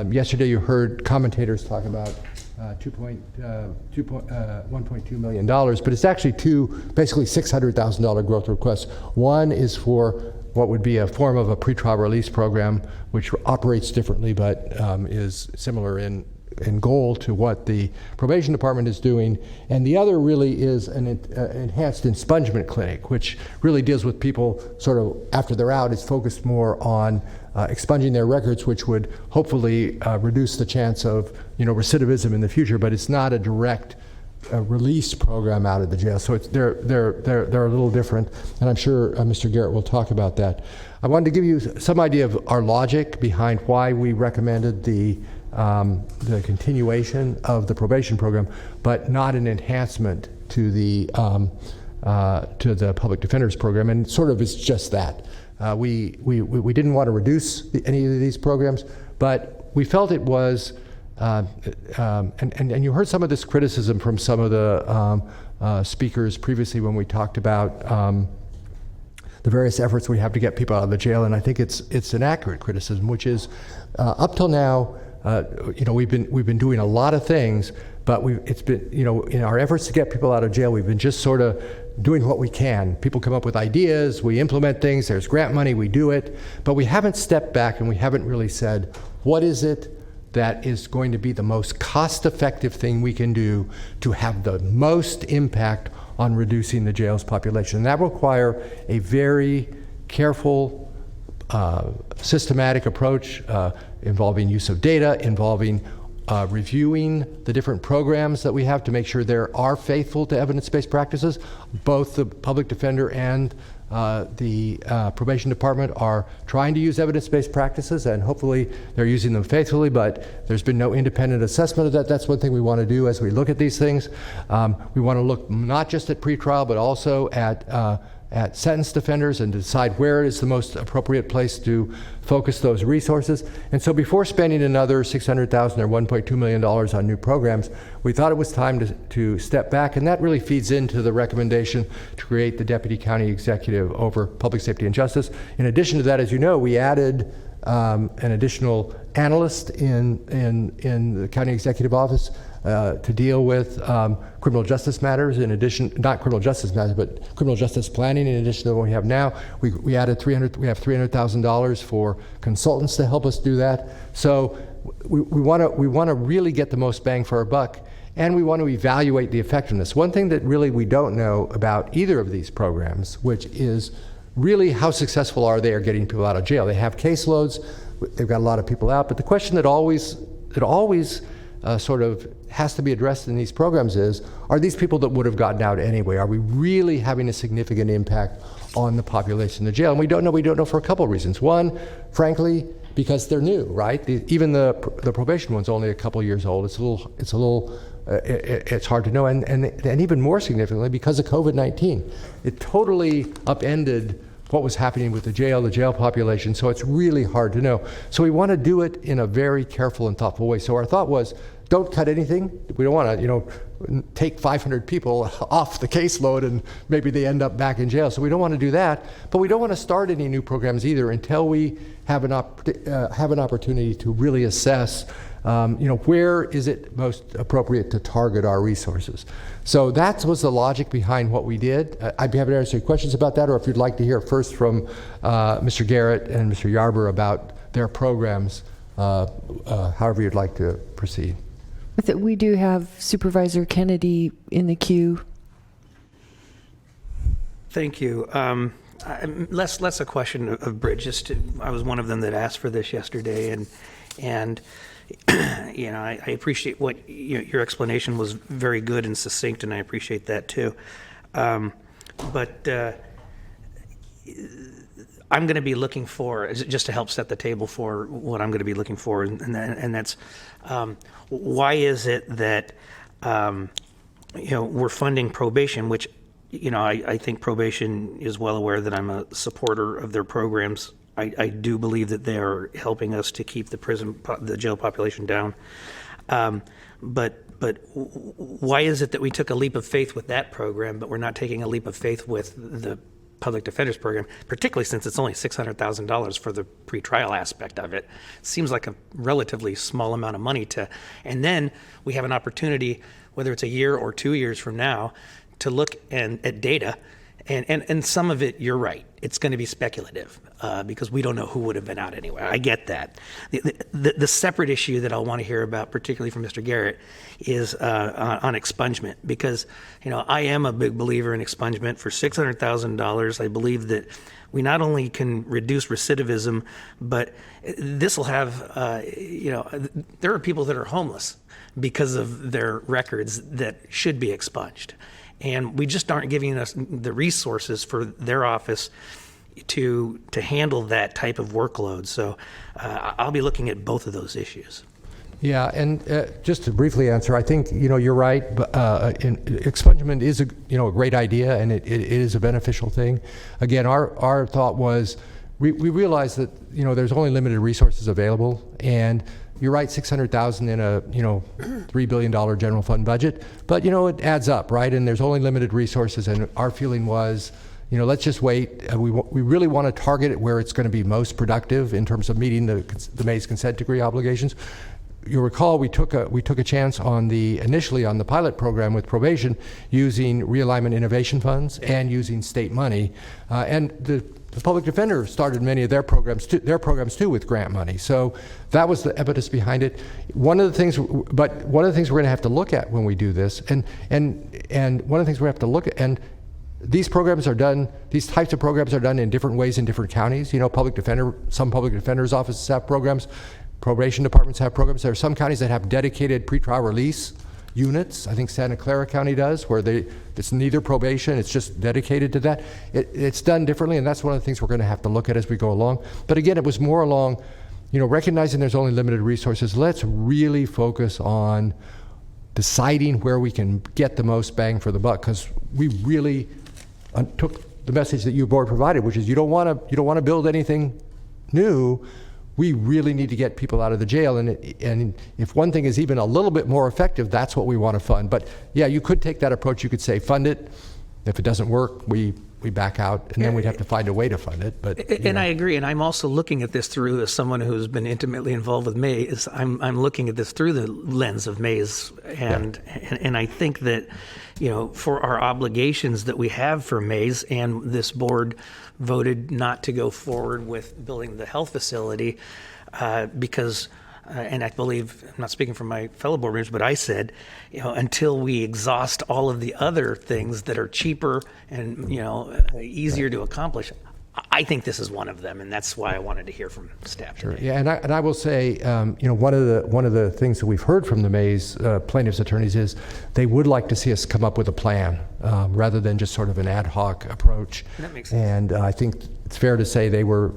Yesterday you heard commentators talk about $1.2 million, but it's actually two basically $600,000 growth requests. One is for what would be a form of a pretrial release program, which operates differently but is similar in goal to what the probation department is doing, and the other really is an enhanced expungement clinic, which really deals with people sort of after they're out. It's focused more on expunging their records, which would hopefully reduce the chance of recidivism in the future. But it's not a direct release program out of the jail, so they're a little different, and I'm sure Mr. Garrett will talk about that. I wanted to give you some idea of our logic behind why we recommended the continuation of the probation program, but not an enhancement to the public defenders program. And sort of it's just that we didn't want to reduce any of these programs, but we felt it was. And you heard some of this criticism from some of the speakers previously when we talked about the various efforts we have to get people out of the jail, and I think it's an accurate criticism, which is up till now. We've been doing a lot of things, but it's been in our efforts to get people out of jail, we've been just sort of doing what we can. People come up with ideas, we implement things. There's grant money, we do it, but we haven't stepped back and we haven't really said what is it that is going to be the most cost-effective thing we can do to have the most impact on reducing the jail's population. And that will require a very careful, systematic approach involving use of data, involving reviewing the different programs that we have to make sure they are faithful to evidence-based practices. Both the public defender and the probation department are trying to use evidence-based practices, and hopefully they're using them faithfully, but there's been no independent assessment of that. That's one thing we want to do as we look at these things. We want to look not just at pretrial, but also at sentenced offenders and decide where is the most appropriate place to focus those resources. And so before spending another $600,000 or $1.2 million on new programs, we thought it was time to step back, and that really feeds into the recommendation to create the Deputy County Executive over Public Safety and Justice. In addition to that, as you know, we added an additional analyst in the County Executive Office to deal with criminal justice matters, in addition, not criminal justice matters, but criminal justice planning. In addition to what we have now, we added $300,000 for consultants to help us do that. So we want to really get the most bang for our buck, and we want to evaluate the effectiveness. One thing that really we don't know about either of these programs, which is really how successful are they at getting people out of jail. They have caseloads, they've got a lot of people out, but the question that always sort of has to be addressed in these programs is, are these people that would have gotten out anyway? Are we really having a significant impact on the population in the jail? And we don't know for a couple of reasons. One, frankly, because they're new, right? Even the probation one's only a couple years old. It's hard to know, and even more significantly, because of COVID-19. It totally upended what was happening with the jail population, so it's really hard to know. So we want to do it in a very careful and thoughtful way. So our thought was, don't cut anything. We don't want to, take 500 people off the caseload and maybe they end up back in jail. So we don't want to do that, but we don't want to start any new programs either until we have an opportunity to really assess, where is it most appropriate to target our resources. So that was the logic behind what we did. I'd be happy to answer your questions about that, or if you'd like to hear first from Mr. Garrett and Mr. Yarber about their programs, however you'd like to proceed. We do have Supervisor Kennedy in the queue. Thank you. Less a question of Bridge. I was one of them that asked for this yesterday, and I appreciate what your explanation was very good and succinct, and I appreciate that too. But I'm going to be looking for, just to help set the table for what I'm going to be looking for, and that's why is it that we're funding probation, which I think probation is well aware that I'm a supporter of their programs. I do believe that they are helping us to keep the jail population down. But why is it that we took a leap of faith with that program, but we're not taking a leap of faith with the public defender's program, particularly since it's only $600,000 for the pretrial aspect of it? Seems like a relatively small amount of money and then we have an opportunity, whether it's a year or 2 years from now, to look at data, and some of it, you're right, it's going to be speculative because we don't know who would have been out anyway. I get that. The separate issue that I want to hear about, particularly from Mr. Garrett, is on expungement, because I am a big believer in expungement. For $600,000, I believe that we not only can reduce recidivism, but this will have, there are people that are homeless because of their records that should be expunged. And we just aren't giving us the resources for their office to handle that type of workload. So I'll be looking at both of those issues. Yeah, and just to briefly answer, I think you're right. But expungement is a great idea, and it is a beneficial thing. Again, our thought was we realized that there's only limited resources available, and you're right, $600,000 in a $3 billion general fund budget, but it adds up, right? And there's only limited resources, and our feeling was, let's just wait. We really want to target it where it's going to be most productive in terms of meeting the Mays consent decree obligations. You'll recall we took a chance initially on the pilot program with probation, using realignment innovation funds and using state money, and the public defender started many of their programs too with grant money. So that was the impetus behind it. One of the things we're going to have to look at when we do this, and one of the things we have to look at, and these types of programs are done in different ways in different counties. Some public defender's offices have programs, probation departments have programs. There are some counties that have dedicated pretrial release units. I think Santa Clara County does, where it's neither probation, it's just dedicated to that. It's done differently, and that's one of the things we're going to have to look at as we go along. But again, it was more along, recognizing there's only limited resources. Let's really focus on deciding where we can get the most bang for the buck, because we really took the message that your board provided, which is you don't want to build anything new. We really need to get people out of the jail, and if one thing is even a little bit more effective, that's what we want to fund. But yeah, you could take that approach. You could say fund it. If it doesn't work, we back out, and then we'd have to find a way to fund it. But I agree, and I'm also looking at this through, as someone who's been intimately involved with Mays, I'm looking at this through the lens of Mays, and I think that for our obligations that we have for Mays, and this board voted not to go forward with building the health facility because, and I believe, I'm not speaking for my fellow board members, but I said, until we exhaust all of the other things that are cheaper and, easier to accomplish, I think this is one of them, and that's why I wanted to hear from staff today. Yeah, and I will say, one of the things that we've heard from the Mays plaintiffs' attorneys is they would like to see us come up with a plan rather than just sort of an ad hoc approach. That makes sense. And I think it's fair to say they were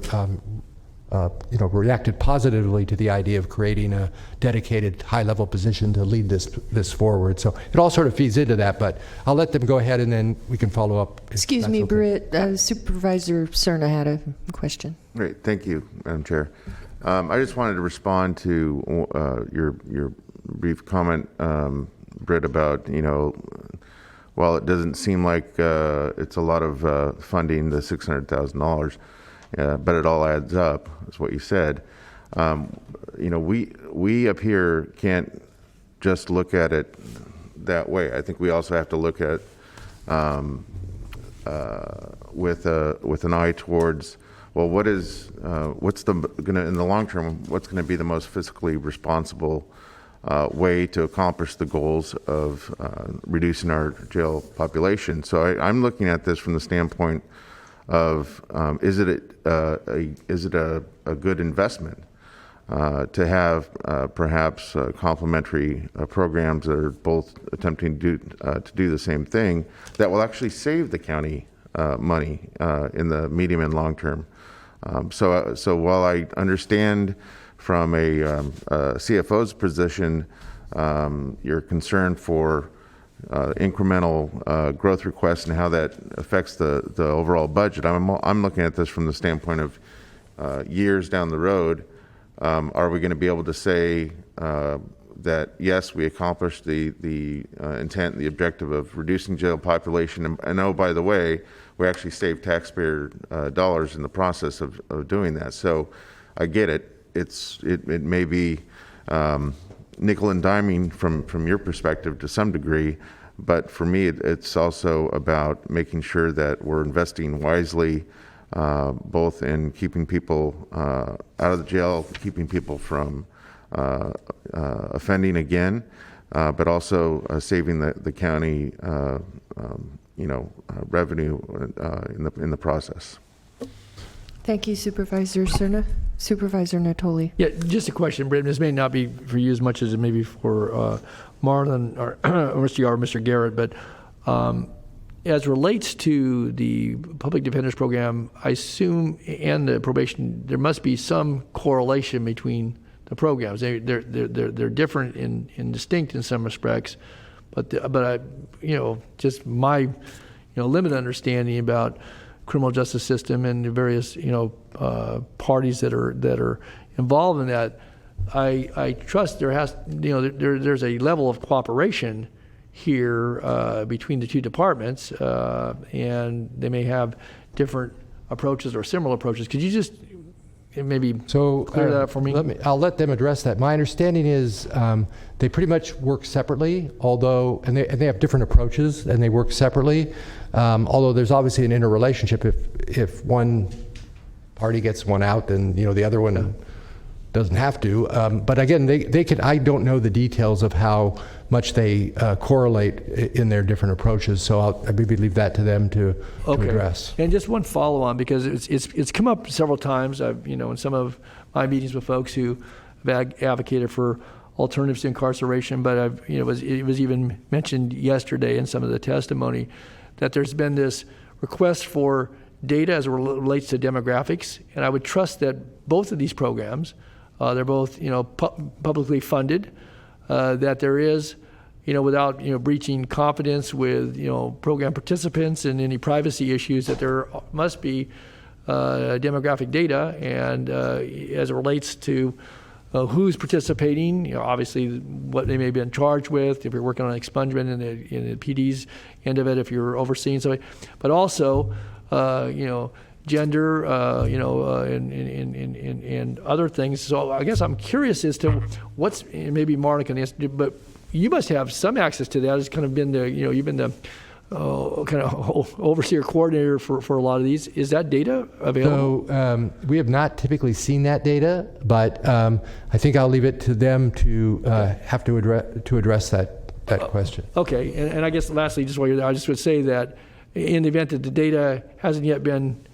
reacted positively to the idea of creating a dedicated high-level position to lead this forward. So it all sort of feeds into that, but I'll let them go ahead and then we can follow up. Excuse me, Britt, Supervisor Cerna had a question. Great, thank you, Madam Chair. I just wanted to respond to your brief comment, Britt, about, while it doesn't seem like it's a lot of funding, the $600,000, but it all adds up, is what you said. We up here can't just look at it that way. I think we also have to look at with an eye towards, well, what's in the long term, what's going to be the most fiscally responsible way to accomplish the goals of reducing our jail population. So I'm looking at this from the standpoint of is it a good investment to have perhaps complementary programs that are both attempting to do the same thing that will actually save the county money in the medium and long term. So while I understand from a CFO's position your concern for incremental growth requests and how that affects the overall budget, I'm looking at this from the standpoint of years down the road. Are we going to be able to say that yes, we accomplished the intent and the objective of reducing jail population, and oh, by the way, we actually saved taxpayer dollars in the process of doing that. So I get it. It may be nickel and diming from your perspective to some degree, but for me, it's also about making sure that we're investing wisely, both in keeping people out of the jail, keeping people from offending again, but also saving the county, revenue in the process. Thank you, Supervisor Cerna. Supervisor Natoli. Yeah, just a question, Britt. This may not be for you as much as it may be for Marlon or Mr. Garrett, but as relates to the public defender's program, I assume, and the probation, there must be some correlation between the programs. They're different and distinct in some respects, but I, just my limited understanding about criminal justice system and the various parties that are involved in that, I trust there's a level of cooperation here between the two departments, and they may have different approaches or similar approaches. Could you just maybe clear that up for me? I'll let them address that. My understanding is they pretty much work separately, and they have different approaches and they work separately. Although there's obviously an interrelationship. If one party gets one out, then the other one doesn't have to. But again, they could. I don't know the details of how much they correlate in their different approaches. So I'll maybe leave that to them to address. And just one follow-on, because it's come up several times. I've in some of my meetings with folks who have advocated for alternatives to incarceration, but it was even mentioned yesterday in some of the testimony that there's been this request for data as it relates to demographics, and I would trust that both of these programs, they're both publicly funded, that there is without breaching confidence with program participants and any privacy issues, that there must be demographic data, and as it relates to who's participating, obviously what they may have been charged with, if you're working on expungement in the PD's end of it, if you're overseeing somebody, but also, gender, and other things. So I guess I'm curious as to maybe Marlon can answer, but you must have some access to that. It's kind of been you've been the kind of overseer coordinator for a lot of these. Is that data available? So we have not typically seen that data, but I think I'll leave it to them to have to address that question. Okay, and I guess lastly, just while you're there, I just would say that in the event that the data hasn't yet been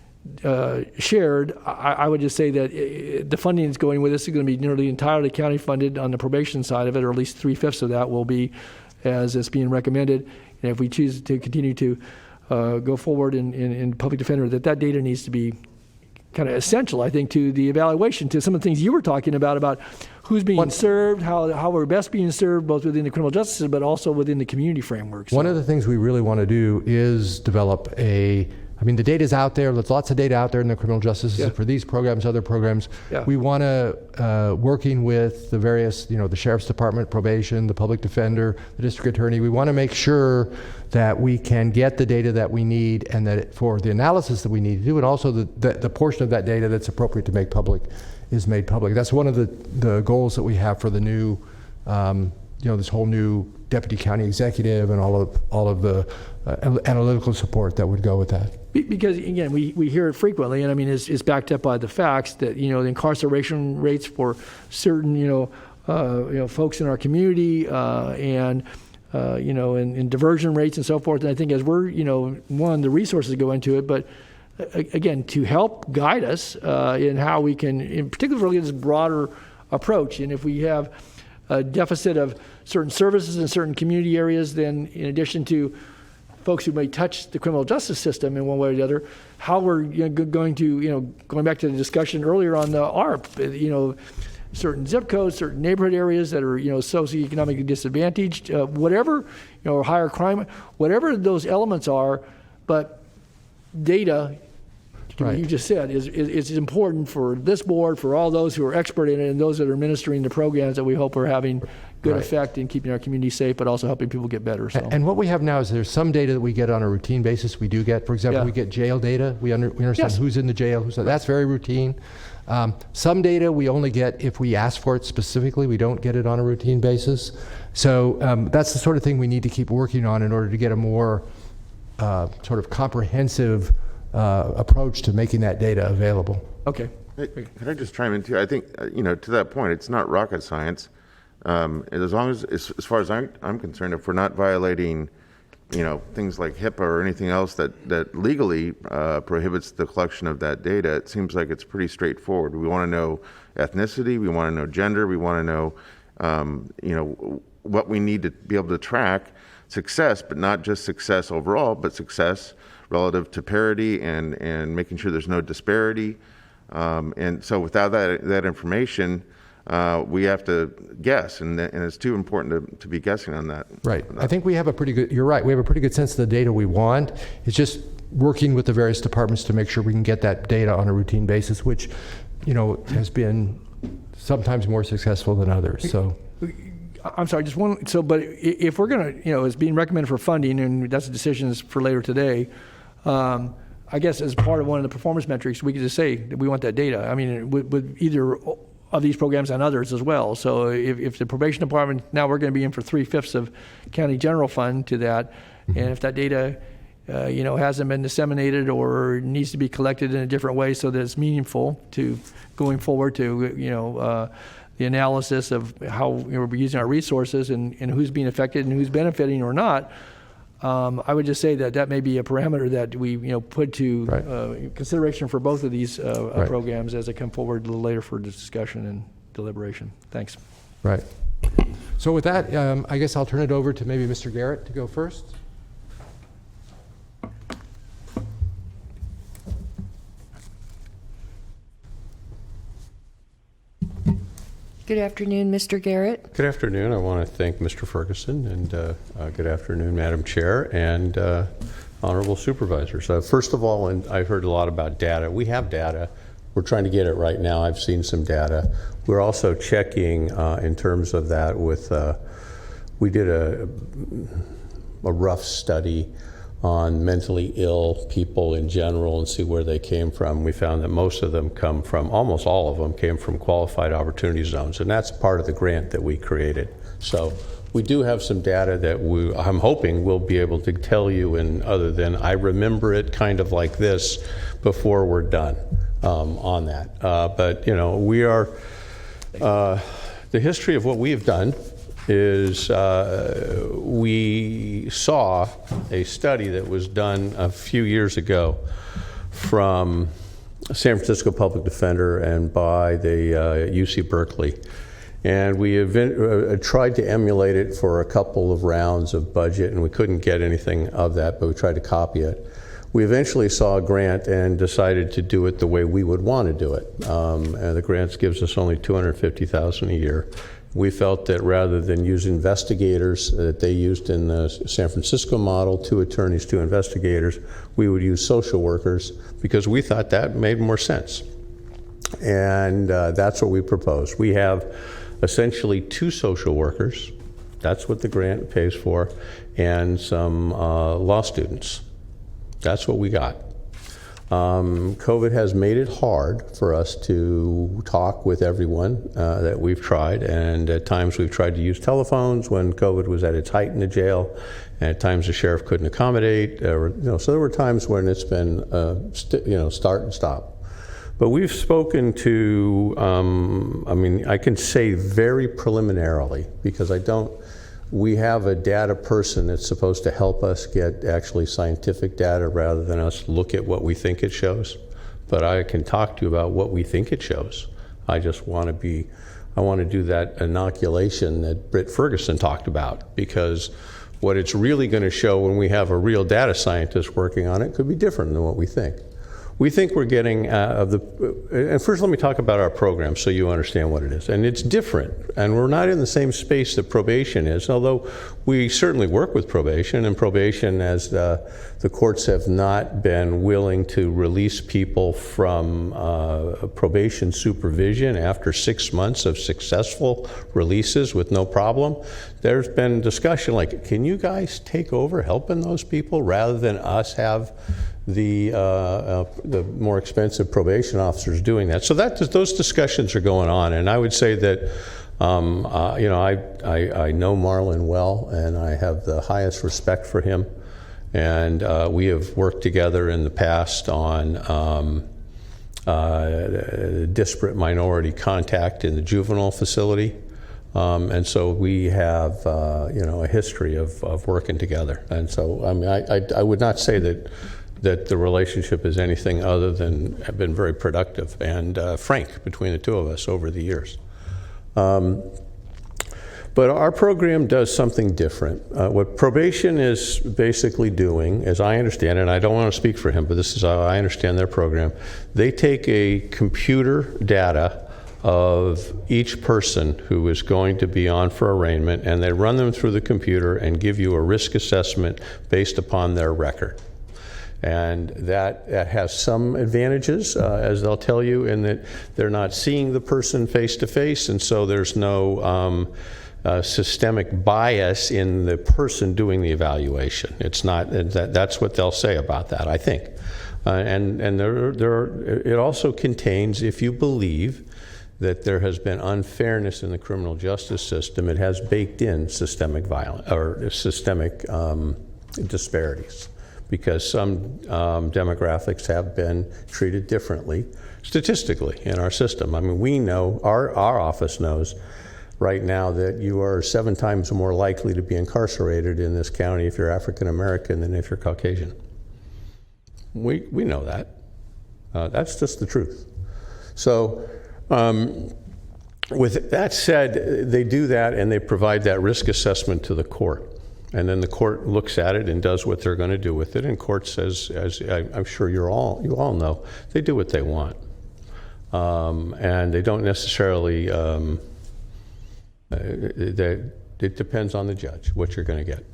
shared, I would just say that the funding is going with this is going to be nearly entirely county funded on the probation side of it, or at least 3/5 of that will be as it's being recommended. And if we choose to continue to go forward in public defender, that data needs to be kind of essential, I think, to the evaluation, to some of the things you were talking about who's being served, how we're best being served, both within the criminal justice system, but also within the community framework. So. One of the things we really want to do is develop the data's out there. There's lots of data out there in the criminal justice system for these programs, other programs. Yeah. We want to, working with the various, the Sheriff's Department, probation, the public defender, the district attorney, we want to make sure that we can get the data that we need and that for the analysis that we need to do, and also the portion of that data that's appropriate to make public is made public. That's one of the goals that we have for the new, this whole new deputy county executive and all of the analytical support that would go with that. Because again, we hear it frequently, and I mean, it's backed up by the facts that the incarceration rates for certain folks in our community and diversion rates and so forth. And I think as we're the resources go into it, but again, to help guide us in how we can, in particular, really this broader approach. And if we have a deficit of certain services in certain community areas, then in addition to folks who may touch the criminal justice system in one way or the other, how we're going to, going back to the discussion earlier on the ARP, certain zip codes, certain neighborhood areas that are, socioeconomically disadvantaged, whatever, higher crime, whatever those elements are, but data, right. You just said, is important for this board, for all those who are expert in it, and those that are administering the programs that we hope are having good effect in keeping our community safe, but also helping people get better. So. And what we have now is there's some data that we get on a routine basis. We do get, for example, we get jail data. We understand who's in the jail. That's very routine. Some data we only get if we ask for it specifically. We don't get it on a routine basis. So that's the sort of thing we need to keep working on in order to get a more sort of comprehensive approach to making that data available. Okay. Hey, can I just chime in too? I think, to that point, it's not rocket science. As long as far as I'm concerned, if we're not violating, things like HIPAA or anything else that legally prohibits the collection of that data, it seems like it's pretty straightforward. We want to know ethnicity, we want to know gender, we want to know, what we need to be able to track success, but not just success overall, but success relative to parity and making sure there's no disparity. And so without that information, we have to guess, and it's too important to be guessing on that. Right. I think we have you're right, we have a pretty good sense of the data we want. It's just working with the various departments to make sure we can get that data on a routine basis, which, has been sometimes more successful than others. So. I'm sorry, just one. So, but if we're going to, it's being recommended for funding, and that's the decisions for later today. I guess as part of one of the performance metrics, we could just say that we want that data. I mean, with either of these programs and others as well. So if the probation department, now we're going to be in for 3/5 of county general fund to that, and if that data, hasn't been disseminated or needs to be collected in a different way so that it's meaningful to going forward to, the analysis of how we're using our resources and who's being affected and who's benefiting or not, I would just say that may be a parameter that we put to consideration for both of these programs as they come forward a little later for discussion and deliberation. Thanks. Right. So with that, I guess I'll turn it over to maybe Mr. Garrett to go first. Good afternoon, Mr. Garrett. Good afternoon. I want to thank Mr. Ferguson, and good afternoon, Madam Chair, and honorable supervisors. First of all, and I've heard a lot about data. We have data. We're trying to get it right now. I've seen some data. We're also checking in terms of that with, we did a rough study on mentally ill people in general and see where they came from. We found that most of them come from, almost all of them came from qualified opportunity zones, and that's part of the grant that we created. So we do have some data that I'm hoping we'll be able to tell you, and other than I remember it kind of like this before we're done on that. But we are, the history of what we have done is we saw a study that was done a few years ago from San Francisco Public Defender and by the UC Berkeley. And we tried to emulate it for a couple of rounds of budget, and we couldn't get anything of that, but we tried to copy it. We eventually saw a grant and decided to do it the way we would want to do it. And the grant gives us only $250,000 a year. We felt that rather than use investigators that they used in the San Francisco model, 2 attorneys, 2 investigators, we would use social workers because we thought that made more sense. And that's what we proposed. We have essentially 2 social workers, that's what the grant pays for, and some law students. That's what we got. COVID has made it hard for us to talk with everyone that we've tried, and at times we've tried to use telephones when COVID was at its height in the jail, and at times the sheriff couldn't accommodate. So there were times when it's been start and stop. But we've spoken to, I can say very preliminarily, because we have a data person that's supposed to help us get actually scientific data rather than us look at what we think it shows. But I can talk to you about what we think it shows. I want to do that inoculation that Britt Ferguson talked about, because what it's really going to show when we have a real data scientist working on it could be different than what we think. We think we're getting and first let me talk about our program so you understand what it is. And it's different, and we're not in the same space that probation is, although we certainly work with probation, and probation, as the courts have not been willing to release people from probation supervision after 6 months of successful releases with no problem. There's been discussion like, can you guys take over helping those people rather than us have the more expensive probation officers doing that? So those discussions are going on, and I would say that I know Marlon well, and I have the highest respect for him, and we have worked together in the past on disparate minority contact in the juvenile facility. And so we have, a history of working together. And so, I would not say that the relationship is anything other than have been very productive and frank between the 2 of us over the years. But our program does something different. What probation is basically doing, as I understand it, and I don't want to speak for him, but this is how I understand their program, they take a computer data of each person who is going to be on for arraignment, and they run them through the computer and give you a risk assessment based upon their record. And that has some advantages, as they'll tell you, in that they're not seeing the person face to face, and so there's no systemic bias in the person doing the evaluation. It's not, that's what they'll say about that, I think. And it also contains, if you believe that there has been unfairness in the criminal justice system, it has baked in systemic violence or systemic disparities, because some demographics have been treated differently statistically in our system. I mean, we know, our office knows right now that you are 7 times more likely to be incarcerated in this county if you're African American than if you're Caucasian. We know that. That's just the truth. So with that said, they do that and they provide that risk assessment to the court. And then the court looks at it and does what they're going to do with it. And court says, as I'm sure you all know, they do what they want. And they don't necessarily, it depends on the judge, what you're going to get.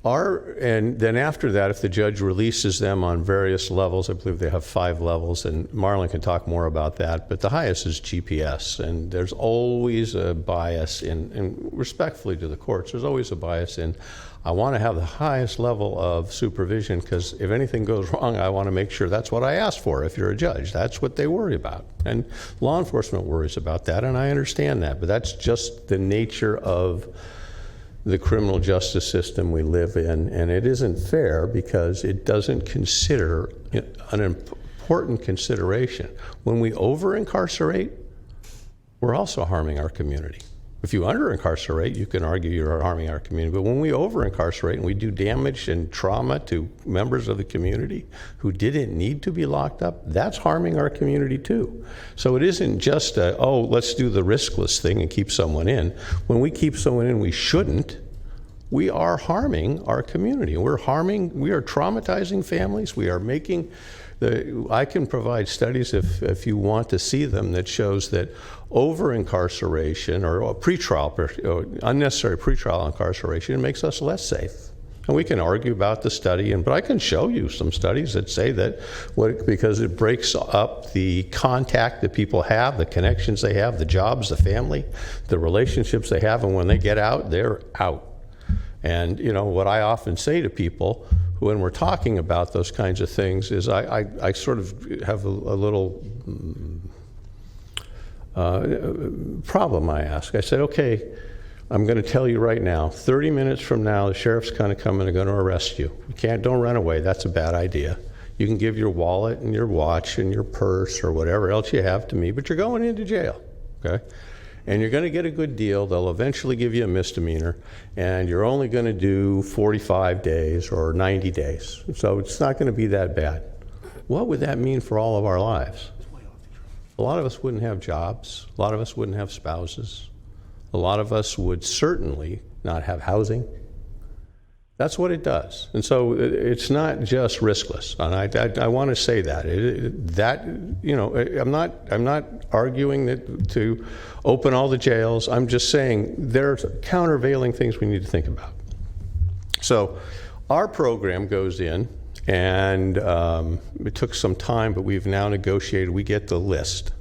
And then after that, if the judge releases them on various levels, I believe they have 5 levels, and Marlon can talk more about that, but the highest is GPS, and there's always a bias and respectfully to the courts, there's always a bias in, I want to have the highest level of supervision, because if anything goes wrong, I want to make sure that's what I asked for if you're a judge. That's what they worry about. And law enforcement worries about that, and I understand that, but that's just the nature of the criminal justice system we live in, and it isn't fair because it doesn't consider an important consideration. When we over-incarcerate, we're also harming our community. If you under-incarcerate, you can argue you're harming our community, but when we over-incarcerate and we do damage and trauma to members of the community who didn't need to be locked up, that's harming our community too. So it isn't just let's do the riskless thing and keep someone in. When we keep someone in we shouldn't, we are harming our community. We are traumatizing families. We are making I can provide studies if you want to see them that shows that over-incarceration or unnecessary pretrial incarceration makes us less safe. And we can argue about the study, but I can show you some studies that say that because it breaks up the contact that people have, the connections they have, the jobs, the family, the relationships they have, and when they get out, they're out. And what I often say to people when we're talking about those kinds of things is I sort of have a little problem I ask. I said, okay, I'm going to tell you right now, 30 minutes from now, the sheriff's kind of coming and going to arrest you. Don't run away. That's a bad idea. You can give your wallet and your watch and your purse or whatever else you have to me, but you're going into jail, okay? And you're going to get a good deal. They'll eventually give you a misdemeanor, and you're only going to do 45 days or 90 days. So it's not going to be that bad. What would that mean for all of our lives? A lot of us wouldn't have jobs. A lot of us wouldn't have spouses. A lot of us would certainly not have housing. That's what it does. And so it's not just riskless. And I want to say that. I'm not arguing that to open all the jails. I'm just saying there's countervailing things we need to think about. So our program goes in, and it took some time, but we've now negotiated. We get the list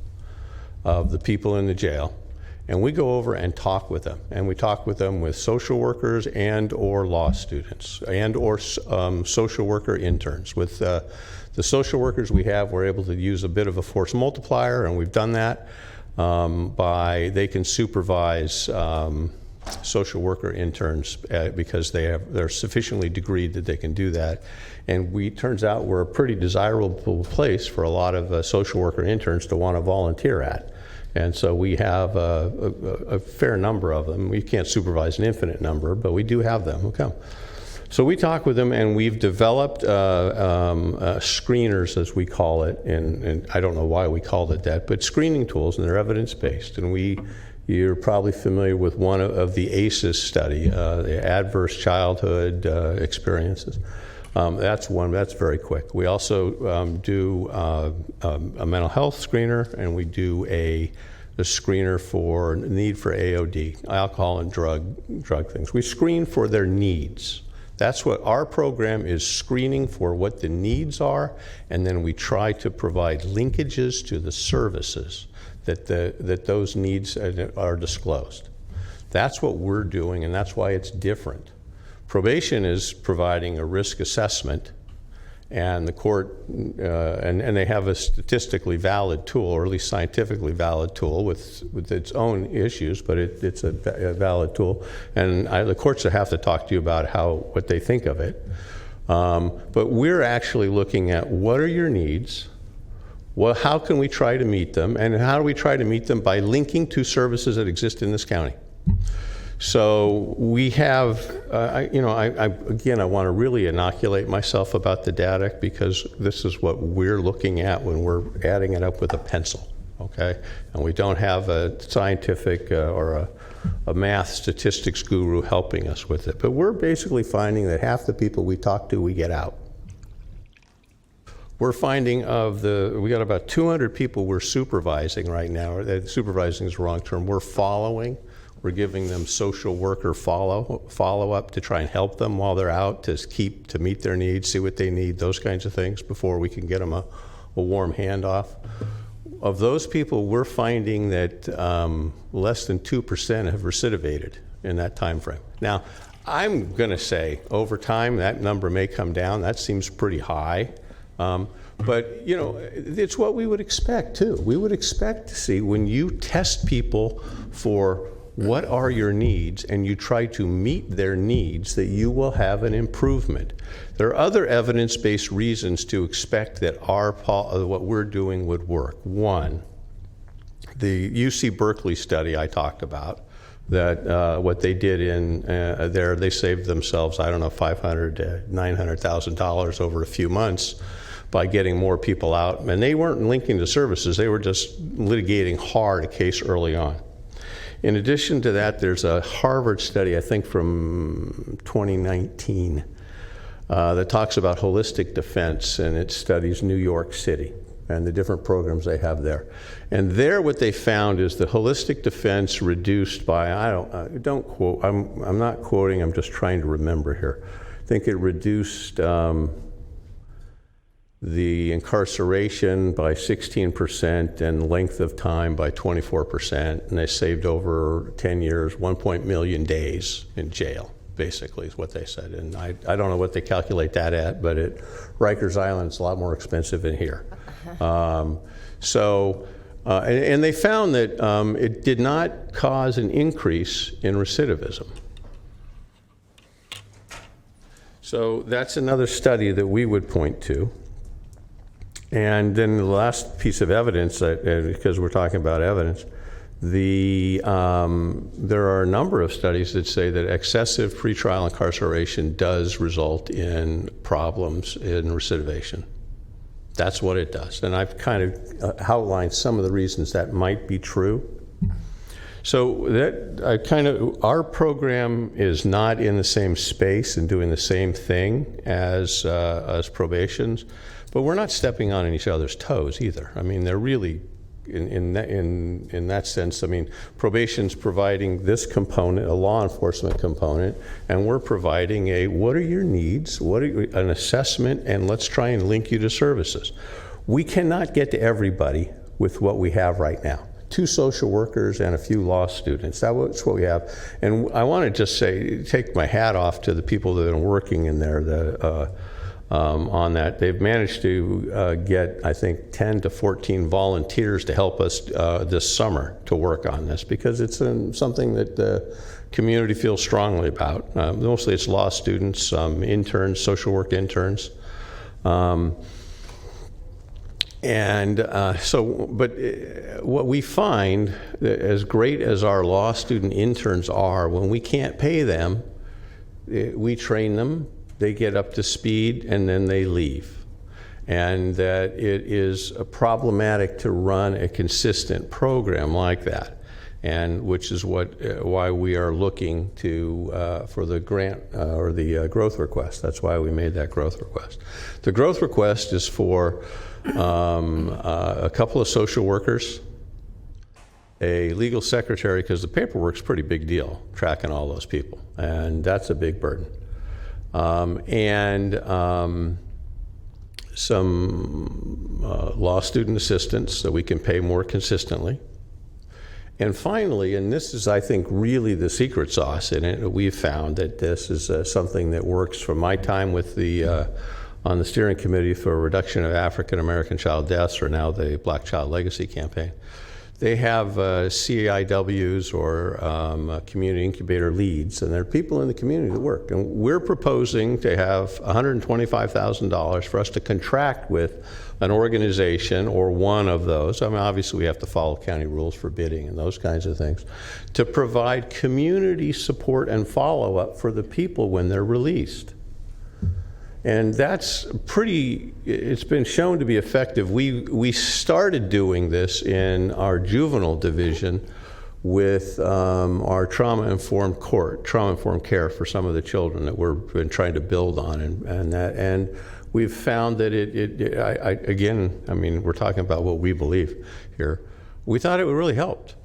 of the people in the jail, and we go over and talk with them. And we talk with them with social workers and or law students and or social worker interns. With the social workers we have, we're able to use a bit of a force multiplier, and we've done that they can supervise social worker interns because they're sufficiently degreed that they can do that. And turns out we're a pretty desirable place for a lot of social worker interns to want to volunteer at. And so we have a fair number of them. We can't supervise an infinite number, but we do have them who come. So we talk with them, and we've developed screeners, as we call it, and I don't know why we called it that, but screening tools, and they're evidence-based. And you're probably familiar with one of the ACEs study, the Adverse Childhood Experiences. That's one, that's very quick. We also do a mental health screener, and we do a screener for need for AOD, alcohol and drug things. We screen for their needs. That's what our program is, screening for what the needs are, and then we try to provide linkages to the services that those needs are disclosed. That's what we're doing, and that's why it's different. Probation is providing a risk assessment, and the court, and they have a statistically valid tool, or at least scientifically valid tool with its own issues, but it's a valid tool. And the courts have to talk to you about what they think of it. But we're actually looking at what are your needs, how can we try to meet them, and how do we try to meet them by linking to services that exist in this county. So we have, I want to really inoculate myself about the data, because this is what we're looking at when we're adding it up with a pencil, okay? And we don't have a scientific or a math statistics guru helping us with it. But we're basically finding that half the people we talk to, we get out. We're finding we got about 200 people we're supervising right now. Supervising is the wrong term. We're following. We're giving them social worker follow-up to try and help them while they're out, to meet their needs, see what they need, those kinds of things, before we can get them a warm handoff. Of those people, we're finding that less than 2% have recidivated in that time frame. Now, I'm going to say over time that number may come down. That seems pretty high. But, it's what we would expect, too. We would expect to see, when you test people for what are your needs, and you try to meet their needs, that you will have an improvement. There are other evidence-based reasons to expect that what we're doing would work. One, the UC Berkeley study I talked about, that what they did in there, they saved themselves, $500,000 to $900,000 over a few months by getting more people out. And they weren't linking to services, they were just litigating hard a case early on. In addition to that, there's a Harvard study, I think from 2019, that talks about holistic defense, and it studies New York City and the different programs they have there. And there what they found is that holistic defense reduced by, don't quote, I'm not quoting, I'm just trying to remember here. I think it reduced the incarceration by 16% and length of time by 24%, and they saved over 10 years, 1 million days in jail, basically, is what they said. And I don't know what they calculate that at, but at Rikers Island, it's a lot more expensive than here. And they found that it did not cause an increase in recidivism. So that's another study that we would point to. And then the last piece of evidence, because we're talking about evidence, there are a number of studies that say that excessive pretrial incarceration does result in problems in recidivation. That's what it does. And I've kind of outlined some of the reasons that might be true. So our program is not in the same space and doing the same thing as probation's, but we're not stepping on each other's toes either. I mean, they're really, in that sense, I mean, probation's providing this component, a law enforcement component, and we're providing what are your needs, an assessment, and let's try and link you to services. We cannot get to everybody with what we have right now. 2 social workers and a few law students. That's what we have. And I want to just take my hat off to the people that are working in there on that. They've managed to get, I think, 10 to 14 volunteers to help us this summer to work on this, because it's something that the community feels strongly about. Mostly it's law students, interns, social work interns. But what we find, as great as our law student interns are, when we can't pay them, we train them, they get up to speed, and then they leave. And that it is problematic to run a consistent program like that, and which is why we are looking for the grant or the growth request. That's why we made that growth request. The growth request is for a couple of social workers, a legal secretary, because the paperwork's a pretty big deal, tracking all those people, and that's a big burden. Some law student assistants so we can pay more consistently. And finally, and this is, I think, really the secret sauce in it, we've found that this is something that works from my time with on the steering committee for reduction of African American child deaths, or now the Black Child Legacy Campaign. They have CIWs or community incubator leads, and there are people in the community that work. And we're proposing to have $125,000 for us to contract with an organization or one of those. I mean, obviously we have to follow county rules for bidding and those kinds of things, to provide community support and follow-up for the people when they're released. And that's it's been shown to be effective. We started doing this in our juvenile division with our trauma-informed care for some of the children that we've been trying to build on, and we've found that again, I mean, we're talking about what we believe here. We thought it really helped.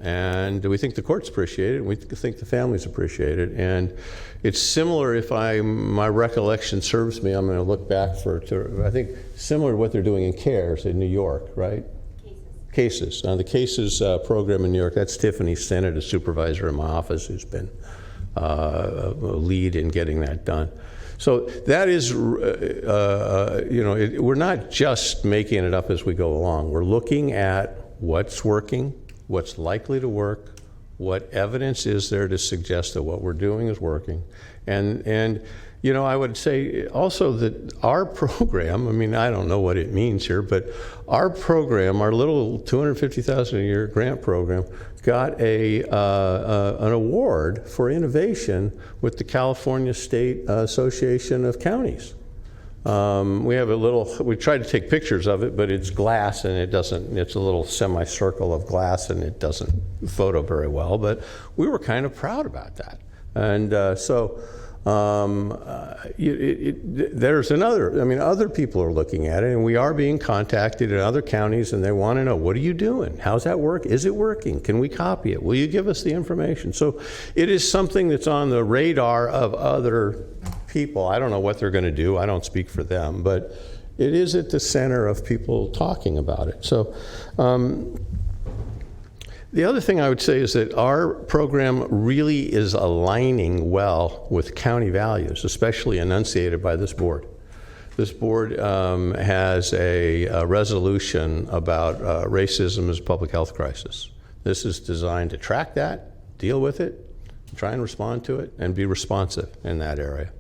And we think the courts appreciate it, and we think the families appreciate it. And it's similar, if my recollection serves me, I'm going to look back I think similar to what they're doing in CARES in New York, right? Cases. The Cases program in New York, that's Tiffany Sennett, a supervisor in my office, who's been a lead in getting that done. So that is, we're not just making it up as we go along. We're looking at what's working, what's likely to work, what evidence is there to suggest that what we're doing is working. And I would say also that our program, I mean, I don't know what it means here, but our program, our little $250,000 a year grant program, got an award for innovation with the California State Association of Counties. We have a little, we tried to take pictures of it, but it's glass and it doesn't, it's a little semicircle of glass and it doesn't photo very well, but we were kind of proud about that. And there's another, I mean, other people are looking at it, and we are being contacted in other counties, and they want to know, what are you doing? How's that work? Is it working? Can we copy it? Will you give us the information? So it is something that's on the radar of other people. I don't know what they're going to do. I don't speak for them, but it is at the center of people talking about it. So the other thing I would say is that our program really is aligning well with county values, especially enunciated by this board. This board has a resolution about racism as a public health crisis. This is designed to track that, deal with it, try and respond to it, and be responsive in that area.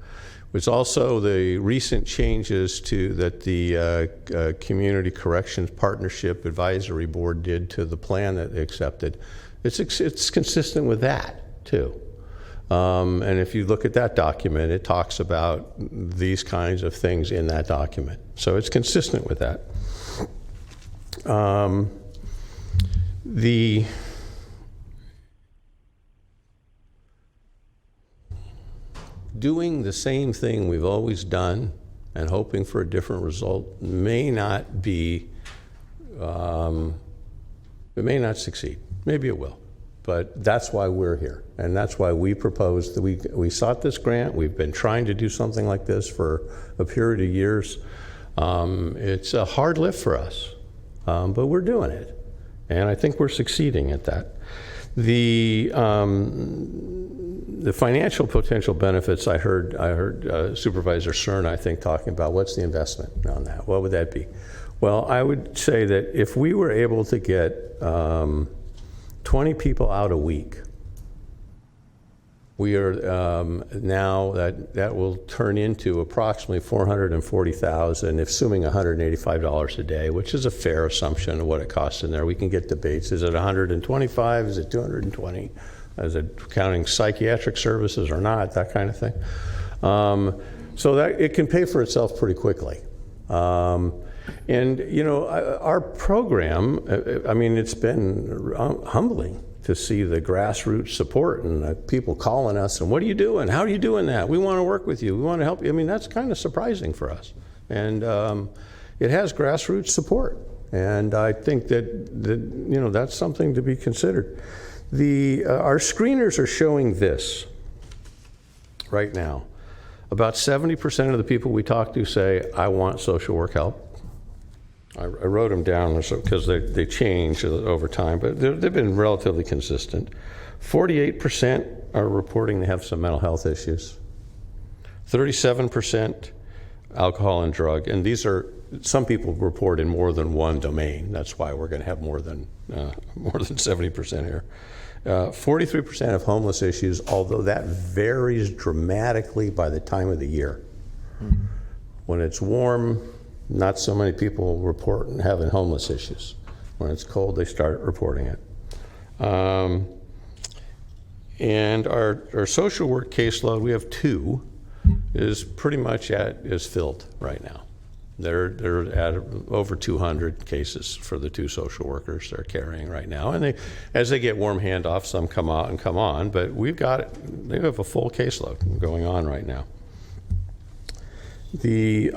It's also the recent changes that the Community Corrections Partnership Advisory Board did to the plan that they accepted. It's consistent with that, too. And if you look at that document, it talks about these kinds of things in that document. So it's consistent with that. Doing the same thing we've always done and hoping for a different result may not be, it may not succeed. Maybe it will. But that's why we're here. And that's why we proposed that we sought this grant. We've been trying to do something like this for a period of years. It's a hard lift for us, but we're doing it. And I think we're succeeding at that. The financial potential benefits, I heard Supervisor Cern, I think, talking about what's the investment on that. What would that be? Well, I would say that if we were able to get 20 people out a week, we are now that will turn into approximately $440,000, assuming $185 a day, which is a fair assumption of what it costs in there. We can get debates. Is it 125? Is it 220? Is it counting psychiatric services or not? That kind of thing. So that it can pay for itself pretty quickly. And you know, our program, I mean, it's been humbling to see the grassroots support and people calling us and what are you doing? How are you doing that? We want to work with you. We want to help you. I mean, that's kind of surprising for us. And it has grassroots support. And I think that you know, that's something to be considered. Our screeners are showing this right now. About 70% of the people we talk to say, I want social work help. I wrote them down because they change over time, but they've been relatively consistent. 48% are reporting they have some mental health issues. 37% alcohol and drug, and these are, some people report in more than one domain. That's why we're going to have more than 70% here. 43% have homeless issues, although that varies dramatically by the time of the year. Mm-hmm. When it's warm, not so many people report having homeless issues. When it's cold, they start reporting it. And our social work caseload, we have 2, is pretty much is filled right now. They're at over 200 cases for the 2 social workers they're carrying right now. And as they get warm handoffs, some come out and come on, but they have a full caseload going on right now. The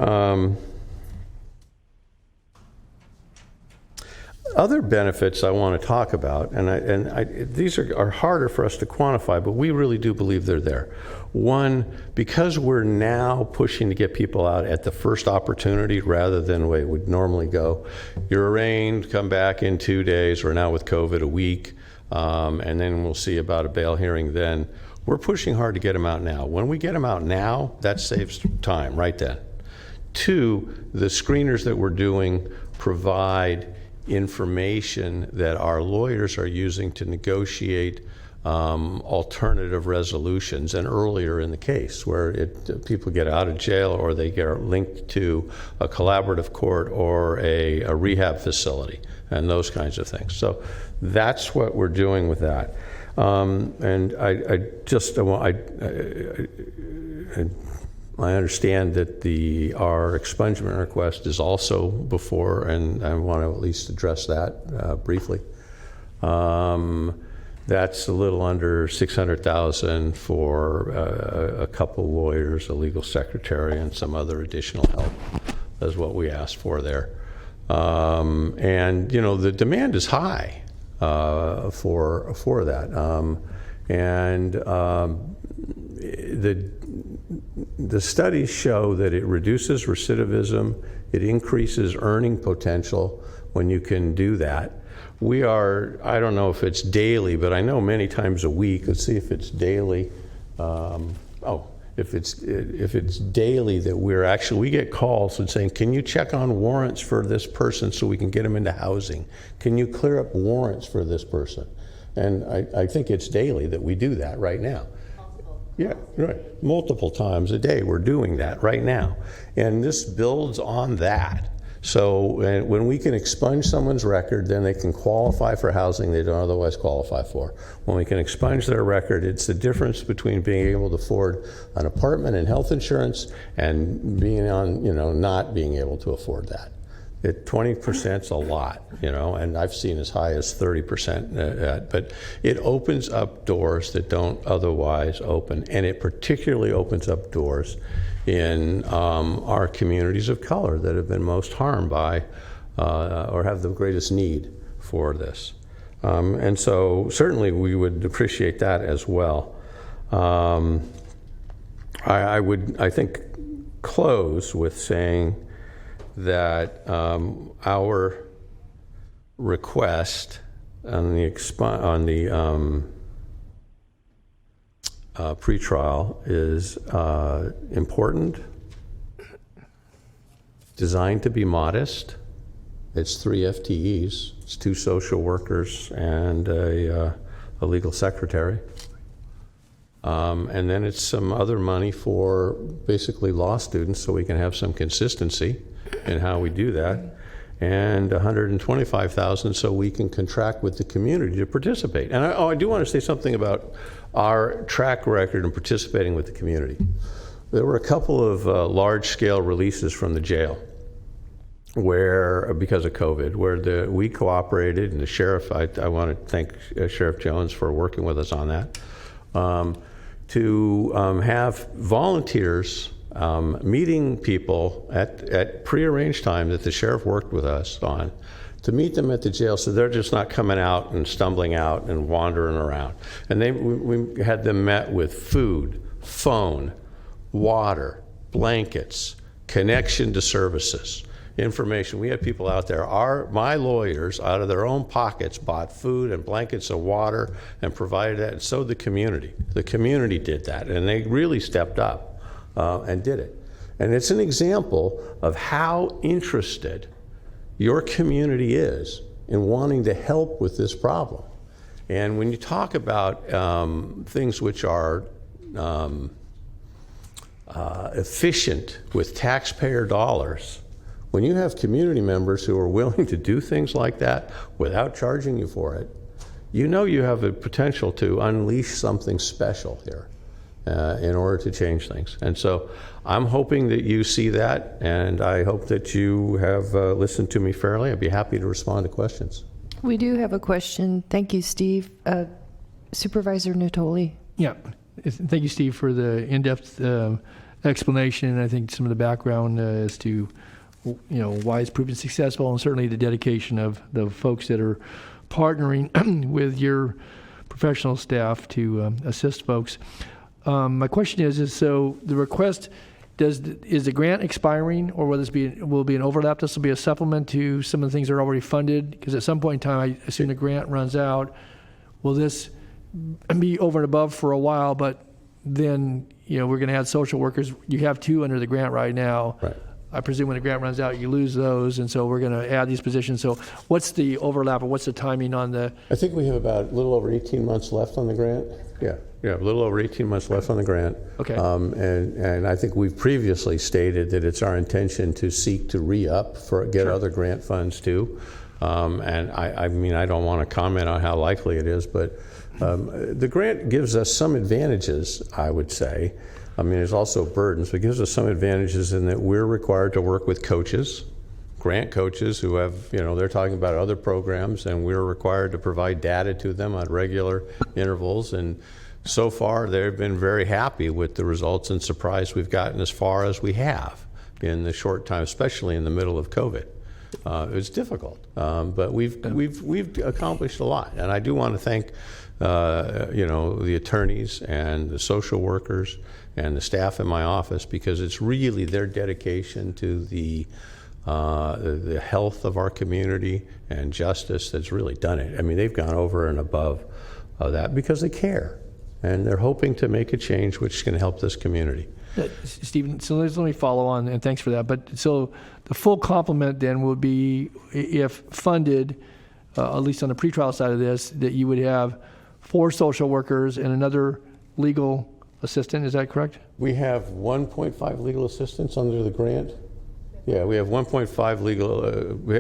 other benefits I want to talk about, and these are harder for us to quantify, but we really do believe they're there. One, because we're now pushing to get people out at the first opportunity rather than the way it would normally go. You're arraigned, come back in 2 days, or now with COVID, a week, and then we'll see about a bail hearing then. We're pushing hard to get them out now. When we get them out now, that saves time right then. 2, the screeners that we're doing provide information that our lawyers are using to negotiate alternative resolutions, and earlier in the case where people get out of jail or they get linked to a collaborative court or a rehab facility and those kinds of things. So that's what we're doing with that. I understand that our expungement request is also before, and I want to at least address that briefly. That's a little under $600,000 for a couple lawyers, a legal secretary, and some other additional help. That's what we asked for there. And you know, the demand is high for that. The studies show that it reduces recidivism, it increases earning potential when you can do that. We are, I don't know if it's daily, but I know many times a week. Let's see if it's daily. If it's daily that we get calls and saying, can you check on warrants for this person so we can get them into housing? Can you clear up warrants for this person? And I think it's daily that we do that right now. Yeah, right. Multiple times a day we're doing that right now. And this builds on that. So when we can expunge someone's record, then they can qualify for housing they don't otherwise qualify for. When we can expunge their record, it's the difference between being able to afford an apartment and health insurance and being on, not being able to afford that. 20%'s a lot, and I've seen as high as 30%, but it opens up doors that don't otherwise open, and it particularly opens up doors in our communities of color that have been most harmed by or have the greatest need for this. And so certainly we would appreciate that as well. I think, close with saying that our request on the pretrial is important, designed to be modest. It's 3 FTEs. It's 2 social workers and a legal secretary. And then it's some other money for basically law students so we can have some consistency in how we do that, and $125,000 so we can contract with the community to participate. And I do want to say something about our track record in participating with the community. There were a couple of large-scale releases from the jail where, because of COVID, where we cooperated, and the sheriff, I want to thank Sheriff Jones for working with us on that, to have volunteers meeting people at prearranged time that the sheriff worked with us on, to meet them at the jail so they're just not coming out and stumbling out and wandering around. And we had them met with food, phone, water, blankets, connection to services, information. We had people out there. My lawyers, out of their own pockets, bought food and blankets and water and provided that, and so the community. The community did that, and they really stepped up and did it. And it's an example of how interested your community is in wanting to help with this problem. And when you talk about things which are efficient with taxpayer dollars, when you have community members who are willing to do things like that without charging you for it, you have a potential to unleash something special here in order to change things. And so I'm hoping that you see that, and I hope that you have listened to me fairly. I'd be happy to respond to questions. We do have a question. Thank you, Steve. Supervisor Natoli. Yeah. Thank you, Steve, for the in-depth explanation, and I think some of the background as to why it's proven successful, and certainly the dedication of the folks that are partnering with your professional staff to assist folks. My question is so the request, is the grant expiring, or will it be an overlap? This will be a supplement to some of the things that are already funded? Because at some point in time, I assume the grant runs out. Will this be over and above for a while, but then we're going to have social workers? You have 2 under the grant right now. Right. I presume when the grant runs out, you lose those, and so we're going to add these positions. So what's the overlap, or what's the timing on the? I think we have about a little over 18 months left on the grant. Yeah, a little over 18 months left on the grant. Okay. And I think we've previously stated that it's our intention to seek to re-up get other grant funds too. And I don't want to comment on how likely it is, but the grant gives us some advantages, I would say. I mean, there's also burdens, but it gives us some advantages in that we're required to work with coaches, grant coaches who have, they're talking about other programs, and we're required to provide data to them on regular intervals. And so far, they've been very happy with the results and surprised we've gotten as far as we have in the short time, especially in the middle of COVID. It was difficult, but we've accomplished a lot. And I do want to thank the attorneys and the social workers and the staff in my office, because it's really their dedication to the health of our community and justice that's really done it. I mean, they've gone over and above that because they care, and they're hoping to make a change which can help this community. Stephen, so let me follow on, and thanks for that. But so the full complement then would be, if funded, at least on the pretrial side of this, that you would have 4 social workers and another legal assistant. Is that correct? We have 1.5 legal assistants under the grant. Yeah, we have 1.5 legal,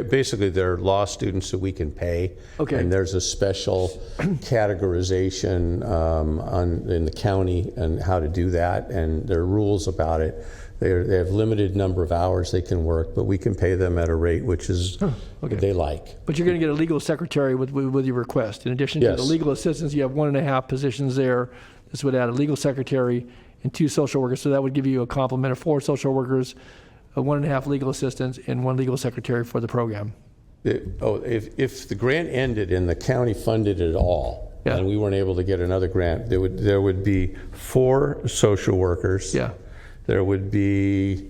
basically they're law students that we can pay. Okay. And there's a special categorization in the county and how to do that, and there are rules about it. They have limited number of hours they can work, but we can pay them at a rate which is they like. But you're going to get a legal secretary with your request. In addition to the legal assistants, you have 1.5 positions there. This would add a legal secretary and 2 social workers, so that would give you a complement of 4 social workers, 1.5 legal assistants, and 1 legal secretary for the program. If the grant ended and the county funded it all, and we weren't able to get another grant, there would be 4 social workers. Yeah. There would be,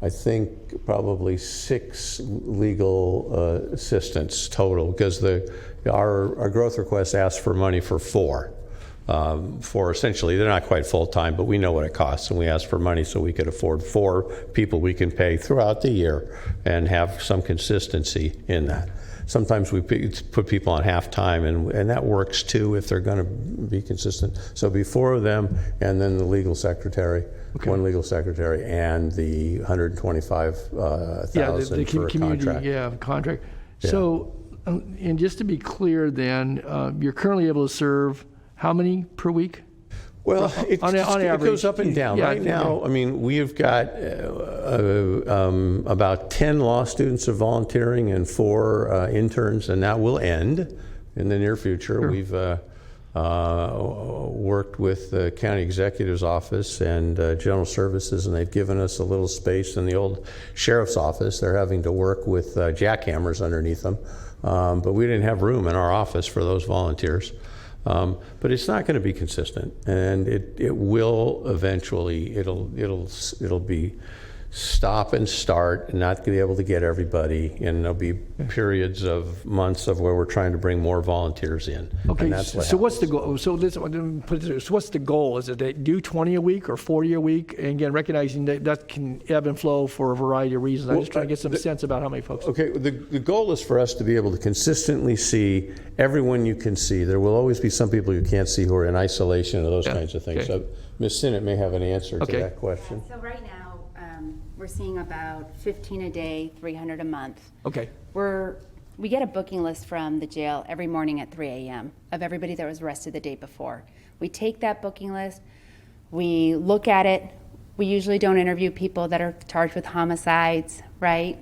I think, probably 6 legal assistants total, because our growth request asks for money for 4. For essentially, they're not quite full-time, but we know what it costs, and we ask for money so we could afford 4 people we can pay throughout the year and have some consistency in that. Sometimes we put people on half-time, and that works too if they're going to be consistent. So be 4 of them, and then the legal secretary, 1 legal secretary, and the $125,000 for a contract. Contract. Yeah. So, and just to be clear then, you're currently able to serve how many per week? Well, on average, it goes up and down. Right now, I mean, we've got about 10 law students are volunteering and 4 interns, and that will end in the near future. Sure. We've worked with the county executive's office and general services, and they've given us a little space in the old sheriff's office. They're having to work with jackhammers underneath them, but we didn't have room in our office for those volunteers. But it's not going to be consistent, and it will eventually, it'll be stop and start and not be able to get everybody, and there'll be periods of months of where we're trying to bring more volunteers in. Okay, and that's so what's the goal? So what's the goal? Is it to do 20 a week or 40 a week? And again, recognizing that can ebb and flow for a variety of reasons. I'm just trying to get some sense about how many folks. Okay, the goal is for us to be able to consistently see everyone you can see. There will always be some people you can't see who are in isolation or those kinds of things. Okay. So Ms. Sinnott may have an answer to that question. So right now, we're seeing about 15 a day, 300 a month. Okay. We get a booking list from the jail every morning at 3 a.m. of everybody that was arrested the day before. We take that booking list, we look at it. We usually don't interview people that are charged with homicides, right?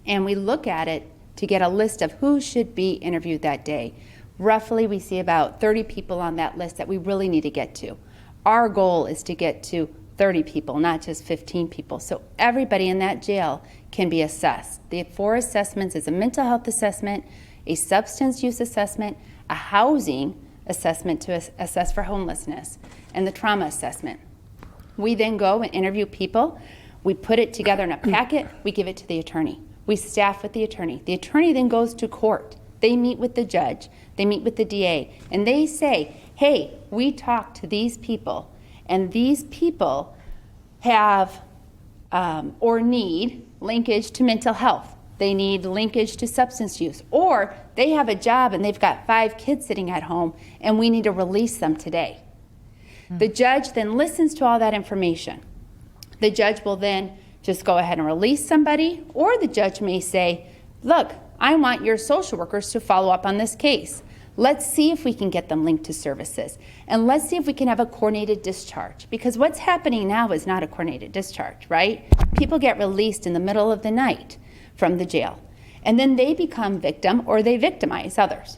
And we look at it to get a list of who should be interviewed that day. Roughly, we see about 30 people on that list that we really need to get to. Our goal is to get to 30 people, not just 15 people. So everybody in that jail can be assessed. The 4 assessments is a mental health assessment, a substance use assessment, a housing assessment to assess for homelessness, and the trauma assessment. We then go and interview people. We put it together in a packet. We give it to the attorney. We staff with the attorney. The attorney then goes to court. They meet with the judge. They meet with the DA. And they say, hey, we talked to these people, and these people have or need linkage to mental health. They need linkage to substance use. Or they have a job and they've got 5 kids sitting at home, and we need to release them today. The judge then listens to all that information. The judge will then just go ahead and release somebody, or the judge may say, look, I want your social workers to follow up on this case. Let's see if we can get them linked to services. And let's see if we can have a coordinated discharge. Because what's happening now is not a coordinated discharge, right? People get released in the middle of the night from the jail. And then they become victim or they victimize others.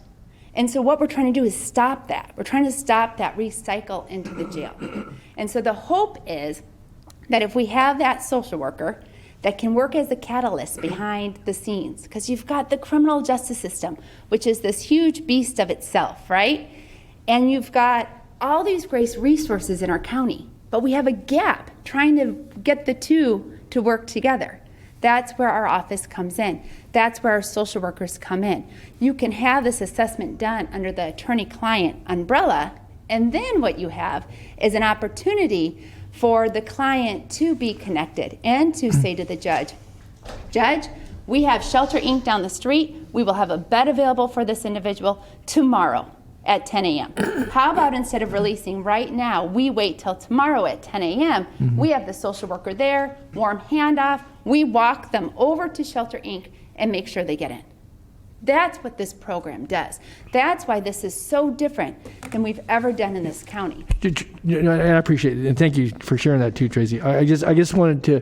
And so what we're trying to do is stop that. We're trying to stop that recycle into the jail. And so the hope is that if we have that social worker that can work as a catalyst behind the scenes, because you've got the criminal justice system, which is this huge beast of itself, right? And you've got all these great resources in our county, but we have a gap trying to get the two to work together. That's where our office comes in. That's where our social workers come in. You can have this assessment done under the attorney-client umbrella, and then what you have is an opportunity for the client to be connected and to say to the judge, Judge, we have Shelter Inc. down the street. We will have a bed available for this individual tomorrow at 10 a.m. How about instead of releasing right now, we wait till tomorrow at 10 a.m. We have the social worker there, warm handoff. We walk them over to Shelter Inc. and make sure they get in. That's what this program does. That's why this is so different than we've ever done in this county. And I appreciate it, and thank you for sharing that too, Tracy. I just wanted to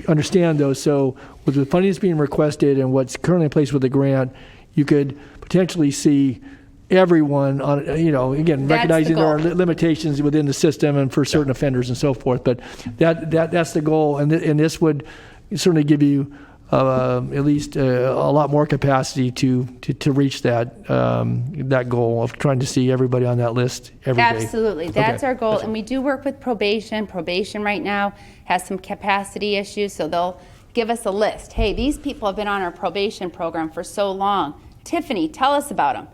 understand though, so with the funding that's being requested and what's currently in place with the grant, you could potentially see everyone on, again, That's recognizing the there are goal. limitations within the system and for certain offenders and so forth, but that's the goal, and this would certainly give you at least a lot more capacity to reach that goal of trying to see everybody on that list every day. Absolutely. That's Okay. our goal. And we do work with probation. Probation right now has some capacity issues, so they'll give us a list. Hey, these people have been on our probation program for so long. Tiffany, tell us about them.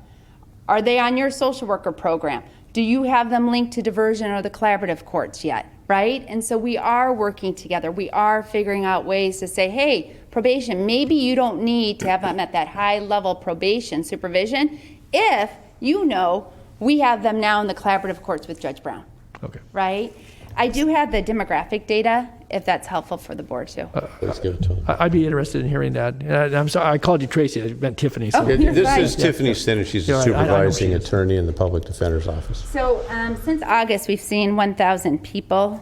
Are they on your social worker program? Do you have them linked to diversion or the collaborative courts yet? Right? And so we are working together. We are figuring out ways to say, hey, probation, maybe you don't need to have them at that high level probation supervision if you know we have them now in the collaborative courts with Judge Brown. Okay. Right? I do have the demographic data, if that's helpful for the board too. Let's give it to him. I'd be interested in hearing that. And I'm sorry, I called you Tracy. I meant Tiffany. So. You're This right. is Tiffany Stinnett. She's the You're right. I know who she supervising is. attorney in the Public Defender's Office. So since August, we've seen 1,000 people,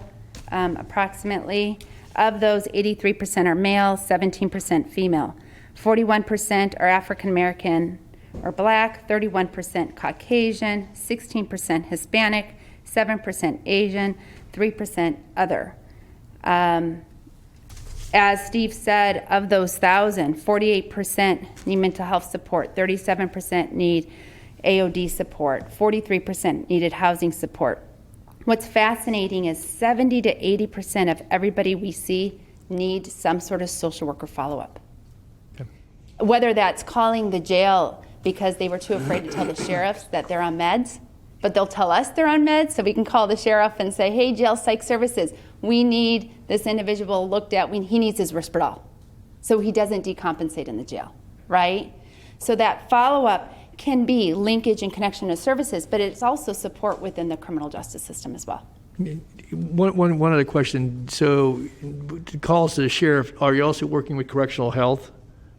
approximately. Of those, 83% are male, 17% female. 41% are African American or Black, 31% Caucasian, 16% Hispanic, 7% Asian, 3% other. As Steve said, of those 1,000, 48% need mental health support, 37% need AOD support, 43% needed housing support. What's fascinating is 70 to 80% of everybody we see need some sort of social worker follow-up. Okay. Whether that's calling the jail because they were too afraid to tell the sheriffs that they're on meds, but they'll tell us they're on meds, so we can call the sheriff and say, hey, jail psych services, we need this individual looked at, he needs his Risperdal, so he doesn't decompensate in the jail, right? So that follow-up can be linkage and connection to services, but it's also support within the criminal justice system as well. One other question. So, calls to the sheriff, are you also working with correctional health?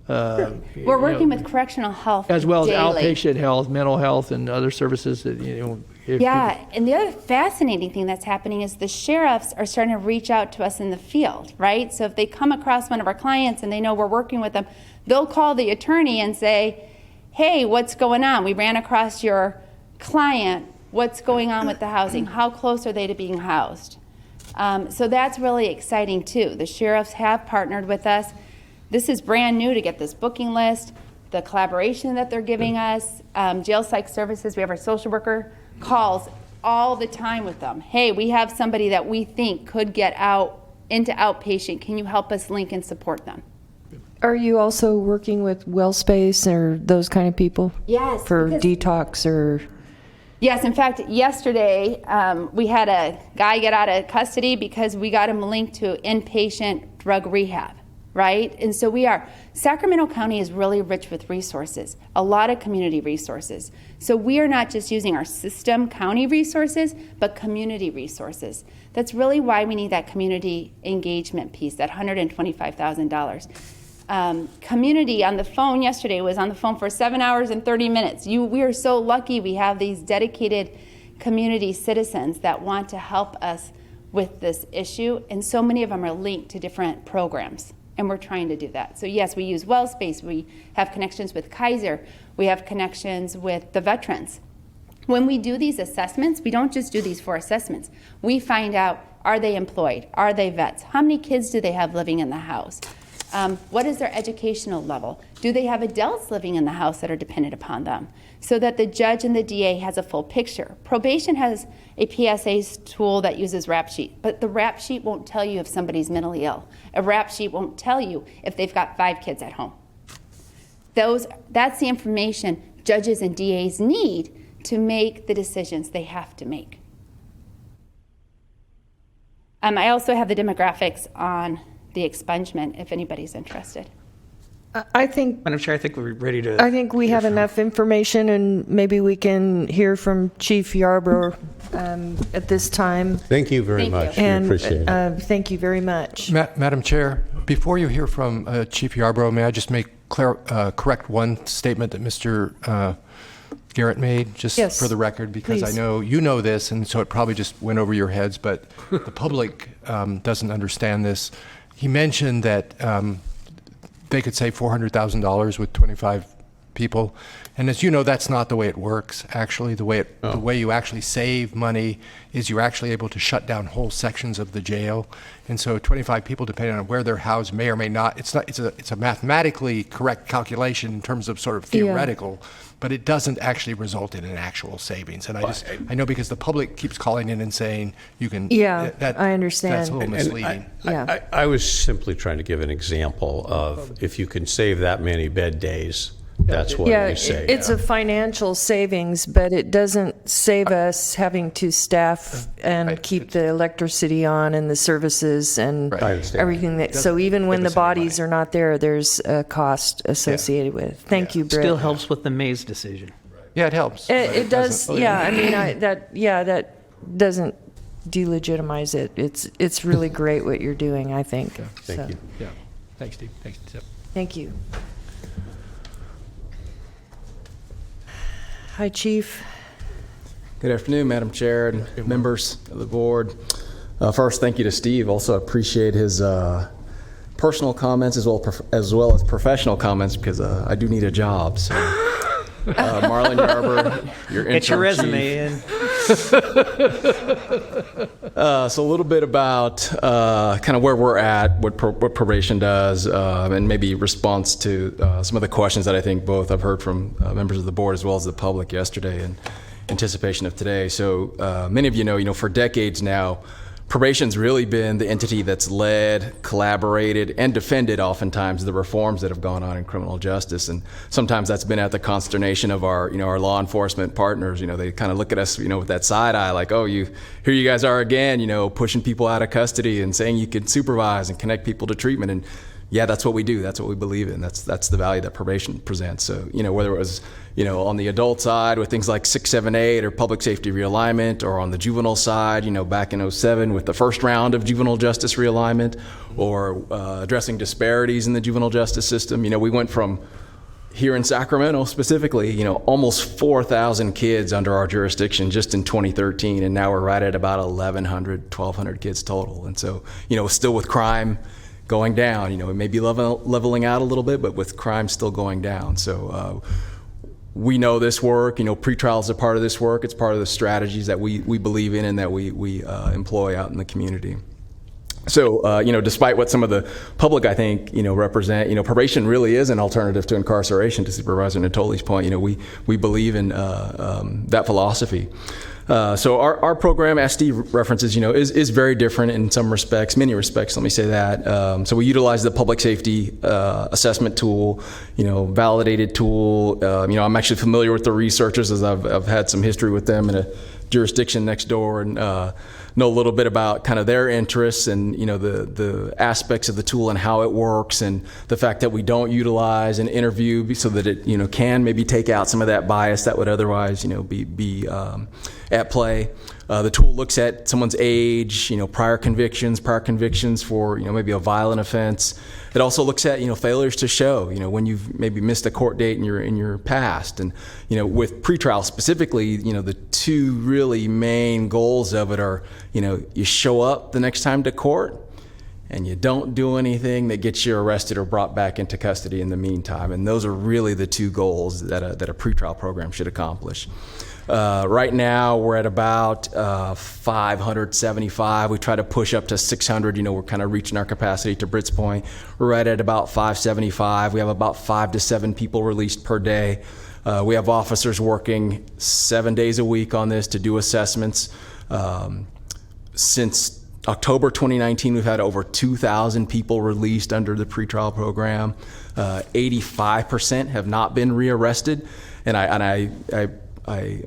We're working with correctional health as well as daily. outpatient health, mental health, and other services that, Yeah, and the other fascinating thing that's happening is the sheriffs are starting to reach out to us in the field, right? So if they come across one of our clients and they know we're working with them, they'll call the attorney and say, hey, what's going on? We ran across your client. What's going on with the housing? How close are they to being housed? So that's really exciting too. The sheriffs have partnered with us. This is brand new to get this booking list, the collaboration that they're giving us. Jail psych services, we have our social worker calls all the time with them. Hey, we have somebody that we think could get out into outpatient. Can you help us link and support them? Are you also working with WellSpace or those kind of people? Yes. For because- detox or? Yes, in fact, yesterday we had a guy get out of custody because we got him linked to inpatient drug rehab, right? And so Sacramento County is really rich with resources, a lot of community resources. So we are not just using our system county resources, but community resources. That's really why we need that community engagement piece, that $125,000. Community on the phone yesterday was on the phone for 7 hours and 30 minutes. We are so lucky we have these dedicated community citizens that want to help us with this issue, and so many of them are linked to different programs, and we're trying to do that. So yes, we use WellSpace, we have connections with Kaiser, we have connections with the veterans. When we do these assessments, we don't just do these for assessments. We find out, are they employed? Are they vets? How many kids do they have living in the house? What is their educational level? Do they have adults living in the house that are dependent upon them? So that the judge and the DA has a full picture. Probation has a PSA tool that uses rap sheet, but the rap sheet won't tell you if somebody's mentally ill. A rap sheet won't tell you if they've got 5 kids at home. That's the information judges and DAs need to make the decisions they have to make. I also have the demographics on the expungement if anybody's interested. I think, Madam Chair, I think we're ready to. I think we have enough information, and maybe we can hear from Chief Yarbrough at this time. Thank you very much. And we appreciate it. Thank you very much. Madam Chair, before you hear from Chief Yarbrough, may I just correct one statement that Mr. Garrett made, just Yes, for the record, because please. I know you know this, and so it probably just went over your heads, but the public doesn't understand this. He mentioned that they could save $400,000 with 25 people, and as you know, that's not the way it works. Actually, the way you actually save money is you're actually able to shut down whole sections of the jail, and so 25 people, depending on where they're housed, may or may not. It's a mathematically correct calculation in terms of sort of theoretical. Yeah. But it doesn't actually result in an actual savings. And I know because the public keeps calling in and saying you can. Yeah, I understand. That's a little misleading. I was simply trying to give an example of if you can save that many bed days, that's what you say. It's a financial savings, but it doesn't save us having to staff and keep the electricity on and the services and everything. So even when the bodies are not there, there's a cost associated with it. Thank you, Britt. Still helps with the Mays decision. Yeah, it helps. It does. Yeah, I mean, that doesn't delegitimize it. It's really great what you're doing, I think. Thank you. Yeah. Thanks, Steve. Thanks, Tip. Thank you. Hi, Chief. Good afternoon, Madam Chair and members of the board. First, thank you to Steve. Also appreciate his personal comments as well as professional comments because I do need a job. So, Marlon Yarber, your interim Get your resume chief. in. So a little bit about kind of where we're at, what probation does, and maybe response to some of the questions that I think both I've heard from members of the board as well as the public yesterday in anticipation of today. So many of you know, for decades now, probation's really been the entity that's led, collaborated, and defended oftentimes the reforms that have gone on in criminal justice. And sometimes that's been at the consternation of our law enforcement partners. They kind of look at us, with that side eye, like, oh, here you guys are again, pushing people out of custody and saying you can supervise and connect people to treatment. And yeah, that's what we do. That's what we believe in. That's the value that probation presents. So, whether it was, on the adult side with things like 678 or public safety realignment, or on the juvenile side, back in 2007 with the first round of juvenile justice realignment, or addressing disparities in the juvenile justice system. We went from here in Sacramento specifically, almost 4,000 kids under our jurisdiction just in 2013, and now we're right at about 1,200 kids total. And so, still with crime going down, it may be leveling out a little bit, but with crime still going down. So we know this work, pretrial is a part of this work. It's part of the strategies that we believe in and that we employ out in the community. So, despite what some of the public, I think, represent, probation really is an alternative to incarceration, to Supervisor Natoli's point. We believe in that philosophy. So our program, as Steve references, is very different in some respects, many respects, let me say that. So we utilize the public safety assessment tool, validated tool. I'm actually familiar with the researchers as I've had some history with them in a jurisdiction next door, and know a little bit about kind of their interests and the aspects of the tool and how it works, and the fact that we don't utilize an interview so that it can maybe take out some of that bias that would otherwise be at play. The tool looks at someone's age, prior convictions for, maybe a violent offense. It also looks at, failures to show, when you've maybe missed a court date in your past. And, with pretrial specifically, the two really main goals of it are, you show up the next time to court and you don't do anything that gets you arrested or brought back into custody in the meantime. And those are really the two goals that a pretrial program should accomplish. Right now, we're at about 575. We try to push up to 600. We're kind of reaching our capacity. To Britt's point, we're right at about 575. We have about 5 to 7 people released per day. We have officers working 7 days a week on this to do assessments. Since October 2019, we've had over 2,000 people released under the pretrial program. 85% have not been rearrested, and I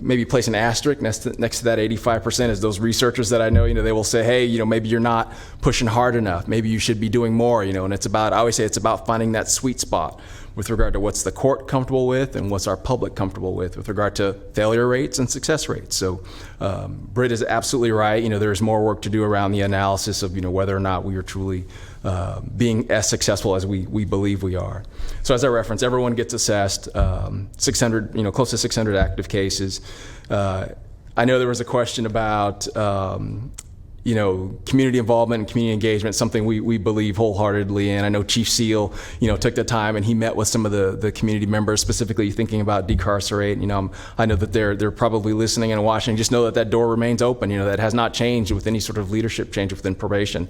maybe place an asterisk next to that 85% is those researchers that I know, they will say, hey, maybe you're not pushing hard enough. Maybe you should be doing more, and I always say it's about finding that sweet spot with regard to what's the court comfortable with and what's our public comfortable with regard to failure rates and success rates. So Britt is absolutely right. There's more work to do around the analysis of, whether or not we are truly being as successful as we believe we are. So as I referenced, everyone gets assessed, 600, close to 600 active cases. I know there was a question about, community involvement and community engagement, something we believe wholeheartedly in. I know Chief Seal, took the time and he met with some of the community members, specifically thinking about decarcerate. I know that they're probably listening and watching. Just know that door remains open. That has not changed with any sort of leadership change within probation.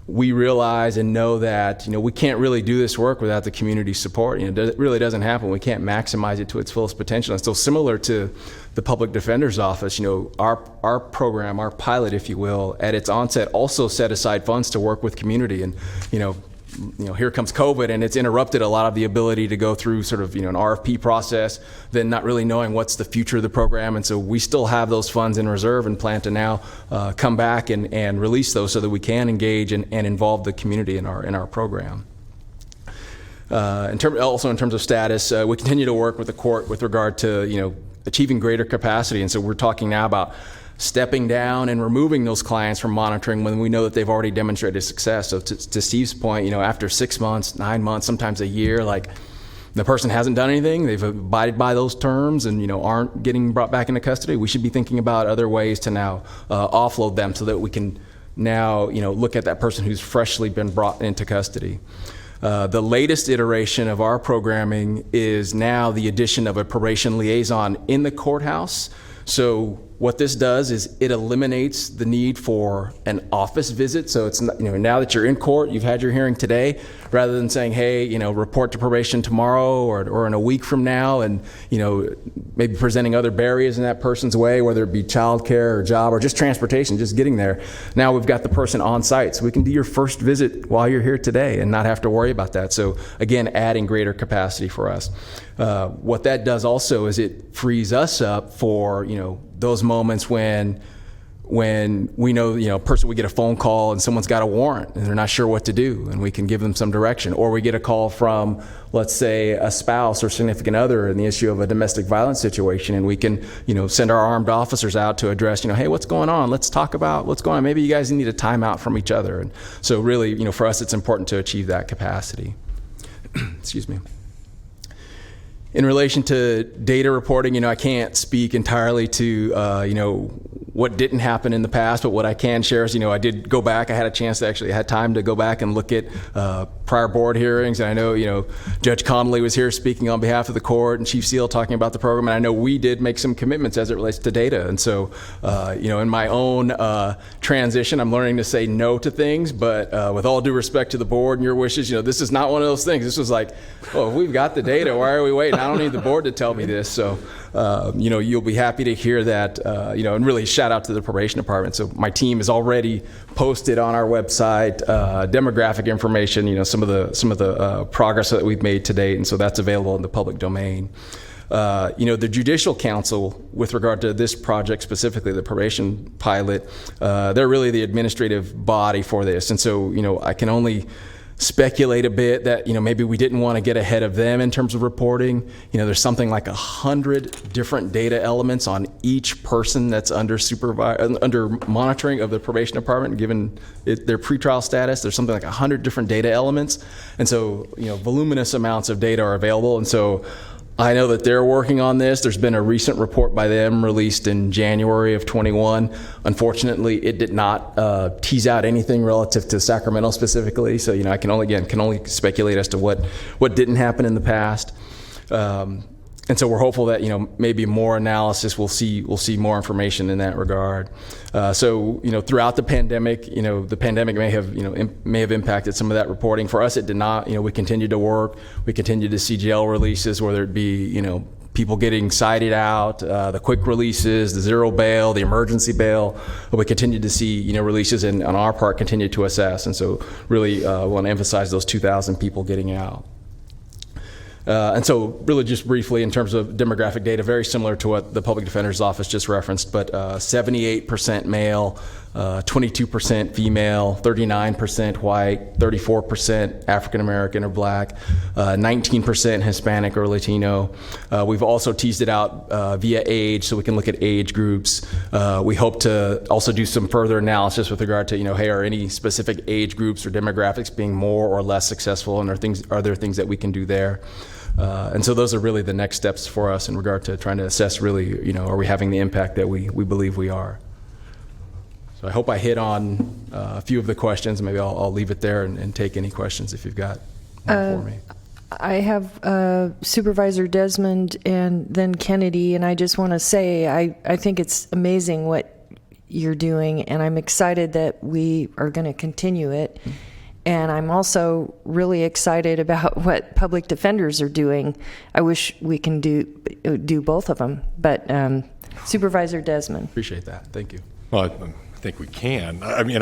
We realize and know that, we can't really do this work without the community support. It really doesn't happen. We can't maximize it to its fullest potential. And so similar to the Public Defender's Office, our program, our pilot, if you will, at its onset also set aside funds to work with community. And, here comes COVID and it's interrupted a lot of the ability to go through sort of, an RFP process, then not really knowing what's the future of the program. And so we still have those funds in reserve and plan to now come back and release those so that we can engage and involve the community in our program. In terms of status, we continue to work with the court with regard to, achieving greater capacity. And so we're talking now about stepping down and removing those clients from monitoring when we know that they've already demonstrated success. So to Steve's point, after 6 months, 9 months, sometimes a year, like the person hasn't done anything, they've abided by those terms and, aren't getting brought back into custody, we should be thinking about other ways to now offload them so that we can now, look at that person who's freshly been brought into custody. The latest iteration of our programming is now the addition of a probation liaison in the courthouse. So what this does is it eliminates the need for an office visit. So it's not, now that you're in court, you've had your hearing today, rather than saying, hey, report to probation tomorrow or in a week from now, and maybe presenting other barriers in that person's way, whether it be childcare or job or just transportation, just getting there. Now we've got the person on site, so we can do your first visit while you're here today and not have to worry about that. So again, adding greater capacity for us. What that does also is it frees us up for those moments when we know, a person, we get a phone call and someone's got a warrant and they're not sure what to do, and we can give them some direction. Or we get a call from, let's say, a spouse or significant other in the issue of a domestic violence situation, and we can, send our armed officers out to address, hey, what's going on? Let's talk about what's going on. Maybe you guys need a timeout from each other. And so really, for us, it's important to achieve that capacity. Excuse me. In relation to data reporting, I can't speak entirely to, what didn't happen in the past, but what I can share is, I did go back. I had a chance to actually had time to go back and look at prior board hearings. And I know, Judge Connolly was here speaking on behalf of the court and Chief Seal talking about the program. And I know we did make some commitments as it relates to data. And so, in my own transition, I'm learning to say no to things. But with all due respect to the board and your wishes, this is not one of those things. This was like, oh, we've got the data. Why are we waiting? I don't need the board to tell me this. So, you'll be happy to hear that, and really shout out to the probation department. So my team has already posted on our website demographic information, some of the progress that we've made to date. And so that's available in the public domain. The Judicial Council, with regard to this project specifically, the probation pilot, they're really the administrative body for this. And so, I can only speculate a bit that, maybe we didn't want to get ahead of them in terms of reporting. There's something like 100 different data elements on each person that's under monitoring of the probation department, given their pretrial status. There's something like 100 different data elements. And so, voluminous amounts of data are available. And so I know that they're working on this. There's been a recent report by them released in January of 21. Unfortunately, it did not tease out anything relative to Sacramento specifically. So, I can only speculate as to what didn't happen in the past. And so we're hopeful that, maybe more analysis, we'll see more information in that regard. So, throughout the pandemic, the pandemic may have impacted some of that reporting. For us, it did not. We continued to work. We continued to see jail releases, whether it be, people getting cited out, the quick releases, the zero bail, the emergency bail. But we continued to see, releases, and on our part, continued to assess. And so really want to emphasize those 2,000 people getting out. And so really just briefly in terms of demographic data, very similar to what the Public Defender's Office just referenced, but 78% male, 22% female, 39% white, 34% African American or black, 19% Hispanic or Latino. We've also teased it out via age, so we can look at age groups. We hope to also do some further analysis with regard to, hey, are any specific age groups or demographics being more or less successful, and are there things that we can do there? And so those are really the next steps for us in regard to trying to assess really, are we having the impact that we believe we are? So I hope I hit on a few of the questions. Maybe I'll leave it there and take any questions if you've got one for me. I have Supervisor Desmond and then Kennedy, and I just want to say I think it's amazing what you're doing, and I'm excited that we are going to continue it. And I'm also really excited about what public defenders are doing. I wish we can do both of them. But Supervisor Desmond. Appreciate that. Thank you. Well, I think we can. I mean,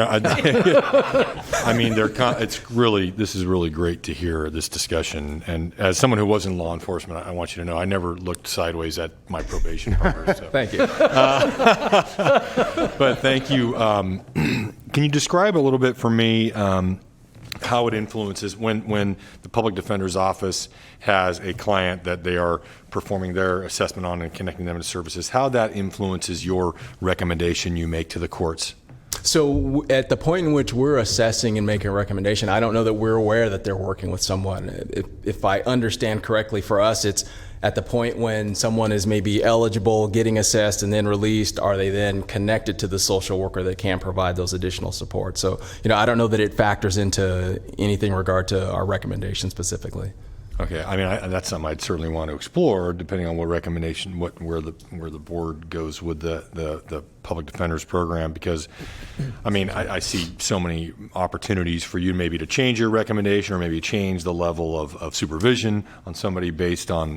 this is really great to hear this discussion. And as someone who was in law enforcement, I want you to know I never looked sideways at my probation partner. So. Thank you. But thank you. Can you describe a little bit for me how it influences when the Public Defender's Office has a client that they are performing their assessment on and connecting them to services, how that influences your recommendation you make to the courts? So at the point in which we're assessing and making a recommendation, I don't know that we're aware that they're working with someone. If I understand correctly, for us, it's at the point when someone is maybe eligible, getting assessed, and then released, are they then connected to the social worker that can provide those additional support? So, I don't know that it factors into anything in regard to our recommendation specifically. Okay, I mean, that's something I'd certainly want to explore, depending on what recommendation, where the board goes with the public defenders program, because, I mean, I see so many opportunities for you maybe to change your recommendation or maybe change the level of supervision on somebody based on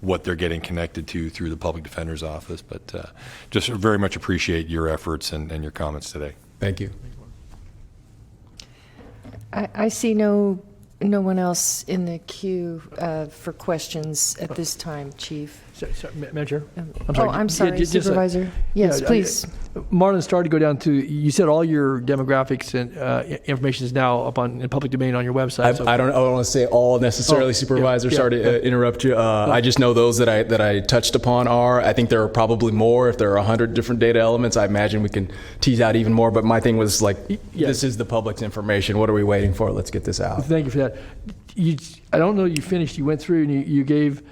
what they're getting connected to through the public defender's office. But just very much appreciate your efforts and your comments today. Thank you. I see no one else in the queue for questions at this time, Chief. Madam Chair? I'm sorry, Supervisor. Yes, please. Marlon started to go down to, you said all your demographics and information is now up in public domain on your website. I don't want to say all necessarily, Supervisor. Sorry to interrupt you. I just know those that I touched upon are. I think there are probably more. If there are 100 different data elements, I imagine we can tease out even more. But my thing was this is the public's information. What are we waiting for? Let's get this out. Thank you for that. I don't know you finished. You went through and you gave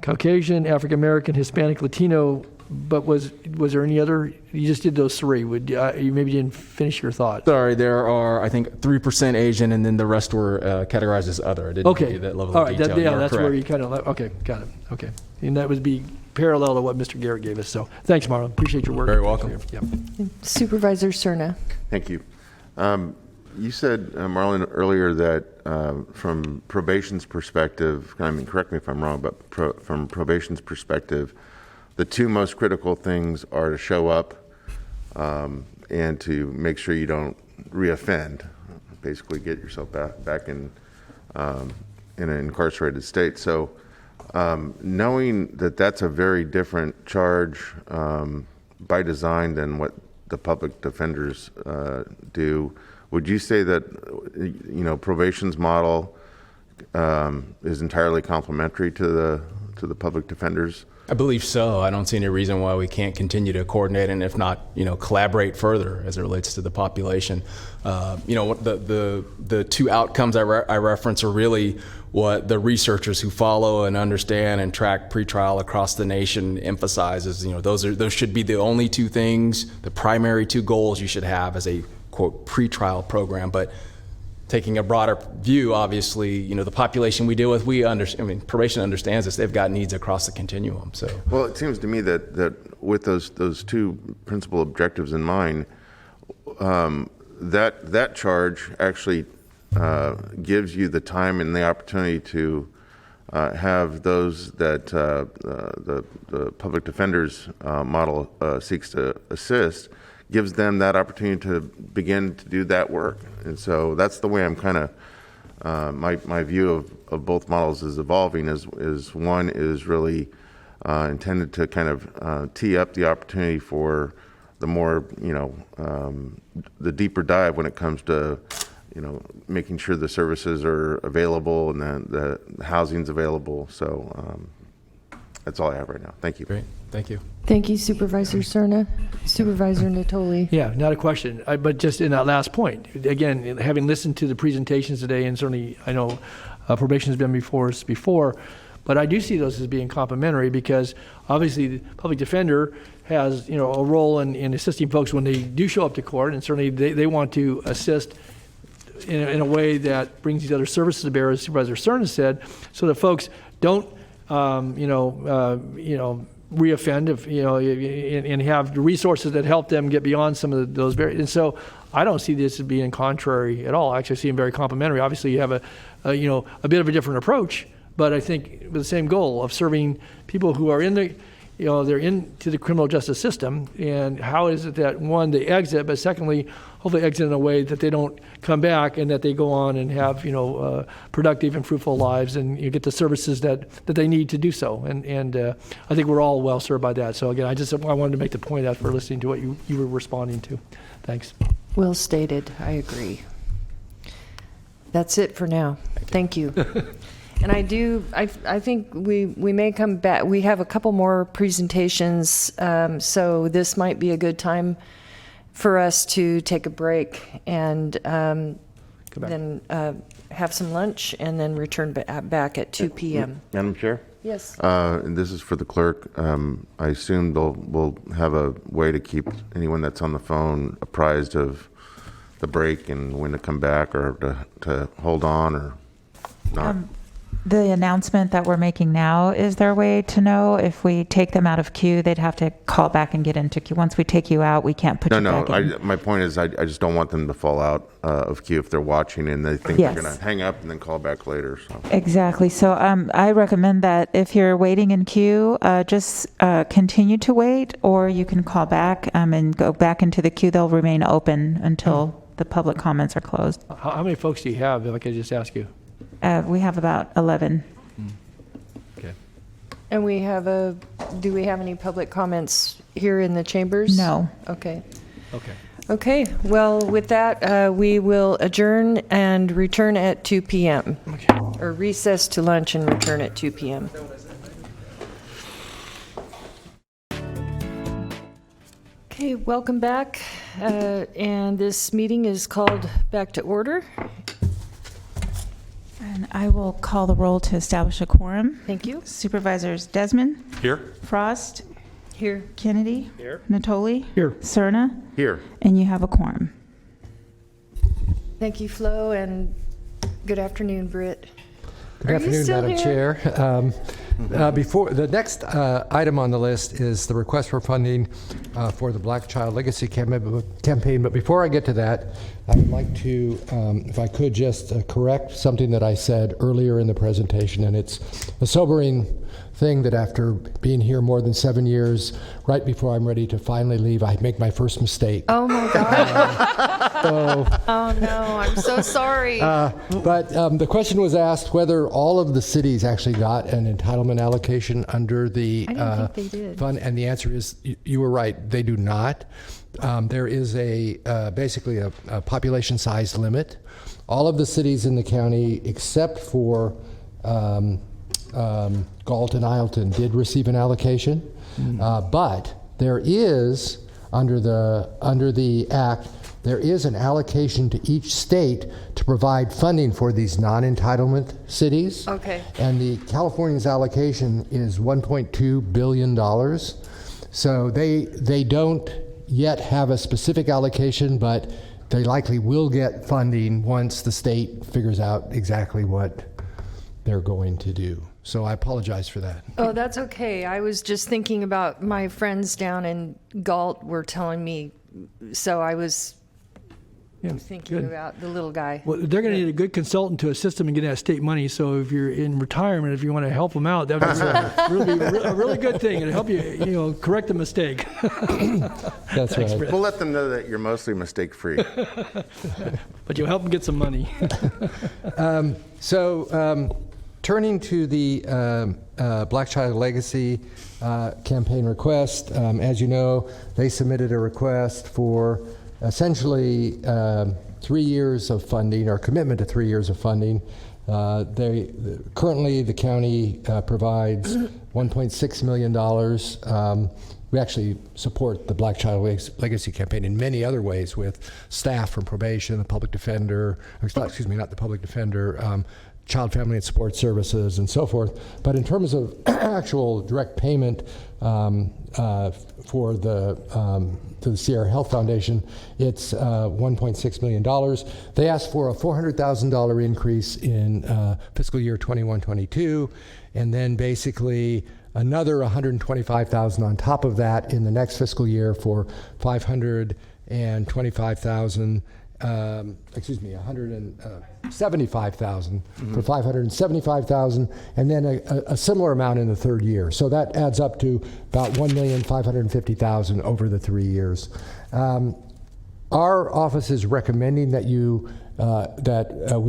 Caucasian, African American, Hispanic, Latino, but was there any other? You just did those three. You maybe didn't finish your thought. Sorry, there are, I think, 3% Asian, and then the rest were categorized as other. I didn't give you that level of detail. Yeah, that's correct. Where you kind of, okay, got it. Okay. And that would be parallel to what Mr. Garrett gave us. So thanks, Marlon. Appreciate your work. Very welcome. Yeah. Supervisor Cerna. Thank you. You said, Marlon, earlier that from probation's perspective, I mean, correct me if I'm wrong, but from probation's perspective, the two most critical things are to show up and to make sure you don't reoffend, basically get yourself back in an incarcerated state. So knowing that that's a very different charge by design than what the public defenders do. Would you say that, probation's model is entirely complementary to the public defenders? I believe so. I don't see any reason why we can't continue to coordinate and, if not, collaborate further as it relates to the population. The two outcomes I reference are really what the researchers who follow and understand and track pretrial across the nation emphasizes. Those should be the only two things, the primary two goals you should have as a quote pretrial program. But taking a broader view, obviously, the population we deal with, probation understands this. They've got needs across the continuum. So, well, it seems to me that with those two principal objectives in mind, that charge actually gives you the time and the opportunity to have those that the public defenders model seeks to assist, gives them that opportunity to begin to do that work. And so that's the way I'm kind of, my view of both models is evolving, is one is really intended to kind of tee up the opportunity for the more, the deeper dive when it comes to, making sure the services are available and the housing's available. So that's all I have right now. Thank you. Great. Thank you. Thank you, Supervisor Cerna. Supervisor Natoli. Yeah, not a question. But just in that last point, again, having listened to the presentations today, and certainly I know probation has been before us before, but I do see those as being complementary because obviously the public defender has a role in assisting folks when they do show up to court, and certainly they want to assist in a way that brings these other services to bear, as Supervisor Cerna said, so that folks don't reoffend, and have the resources that help them get beyond some of those barriers. And so I don't see this as being contrary at all. I actually see them very complementary. Obviously, you have a bit of a different approach, but I think with the same goal of serving people who are in the, they're into the criminal justice system, and how is it that, one, they exit, but secondly, hopefully exit in a way that they don't come back and that they go on and have, productive and fruitful lives, and you get the services that they need to do so. And I think we're all well served by that. So again, I wanted to make the point after listening to what you were responding to. Thanks. Well stated. I agree. That's it for now. Thank you. And I think we may come back. We have a couple more presentations, so this might be a good time for us to take a break and then have some lunch and then return back at 2 p.m. Madam Chair? Yes. And this is for the clerk. I assume we'll have a way to keep anyone that's on the phone apprised of the break and when to come back, or to hold on or not. The announcement that we're making now, is there a way to know if we take them out of queue, they'd have to call back and get into queue? Once we take you out, we can't put you back in. My point is I just don't want them to fall out of queue if they're watching and they think they're going to hang up and then call back later. So. Exactly. So I recommend that if you're waiting in queue, just continue to wait, or you can call back and go back into the queue. They'll remain open until the public comments are closed. How many folks do you have, if I could just ask you? We have about 11. Okay. And do we have any public comments here in the chambers? No. Okay. Okay. Okay. Well, with that, we will adjourn and return at 2 p.m. Okay. Or recess to lunch and return at 2 p.m. Okay, welcome back. And this meeting is called back to order. And I will call the roll to establish a quorum. Thank you. Supervisors Desmond? Here. Frost? Here. Kennedy? Here. Natoli? Here. Cerna? Here. And you have a quorum. Thank you, Flo, and good afternoon, Britt. Good Are you afternoon, still Madam here? Chair. Before the next item on the list is the request for funding for the Black Child Legacy campaign. But before I get to that, I would like to, if I could, just correct something that I said earlier in the presentation. And it's a sobering thing that after being here more than 7 years, right before I'm ready to finally leave, I make my first mistake. Oh my God. Oh no, I'm so sorry. But the question was asked whether all of the cities actually got an entitlement allocation under the I didn't think they did. fund, and the answer is you were right, they do not. there is basically a population size limit. All of the cities in the county, except for Galt and Ileton, did receive an allocation, but there is under the Act. There is an allocation to each state to provide funding for these non-entitlement cities. Okay. And the California's allocation is $1.2 billion. So they don't yet have a specific allocation, but they likely will get funding once the state figures out exactly what they're going to do. So I apologize for that. Oh, that's okay. I was just thinking about my friends down in Galt were telling me, so I was thinking about the little guy. Well, they're going to need a good consultant to assist them in getting that state money. So if you're in retirement, if you want to help them out, that would be a really good thing. It'll help you, correct the mistake. That's right. We'll let them know that you're mostly mistake-free. But you'll help them get some money. Turning to the Black Child Legacy campaign request, as you know, they submitted a request for essentially 3 years of funding, or commitment to 3 years of funding. Currently, the county provides $1.6 million. We actually support the Black Child Legacy campaign in many other ways with staff from probation, the public defender, excuse me, not the public defender, Child, Family, and Support Services, and so forth. But in terms of actual direct payment for to the Sierra Health Foundation, it's $1.6 million. They asked for a $400,000 increase in fiscal year 21-22, and then basically another $125,000 on top of that in the next fiscal year for $525,000. $175,000 for $575,000, and then a similar amount in the third year. So that adds up to about $1,550,000 over the 3 years. Our office is recommending that we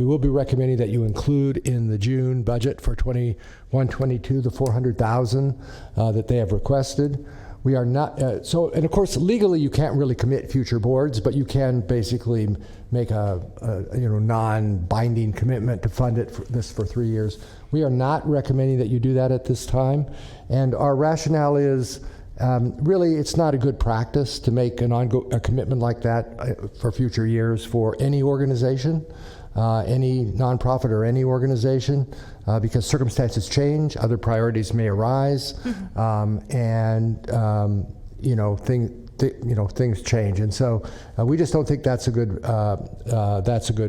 will be recommending that you include in the June budget for 21-22 the $400,000 that they have requested. We are not, and of course, legally you can't really commit future boards, but you can basically make a non-binding commitment to fund it for 3 years. We are not recommending that you do that at this time, and our rationale is really it's not a good practice to make a commitment like that for future years for any organization. Any nonprofit or any organization, because circumstances change, other priorities may arise, things change, and so we just don't think that's a good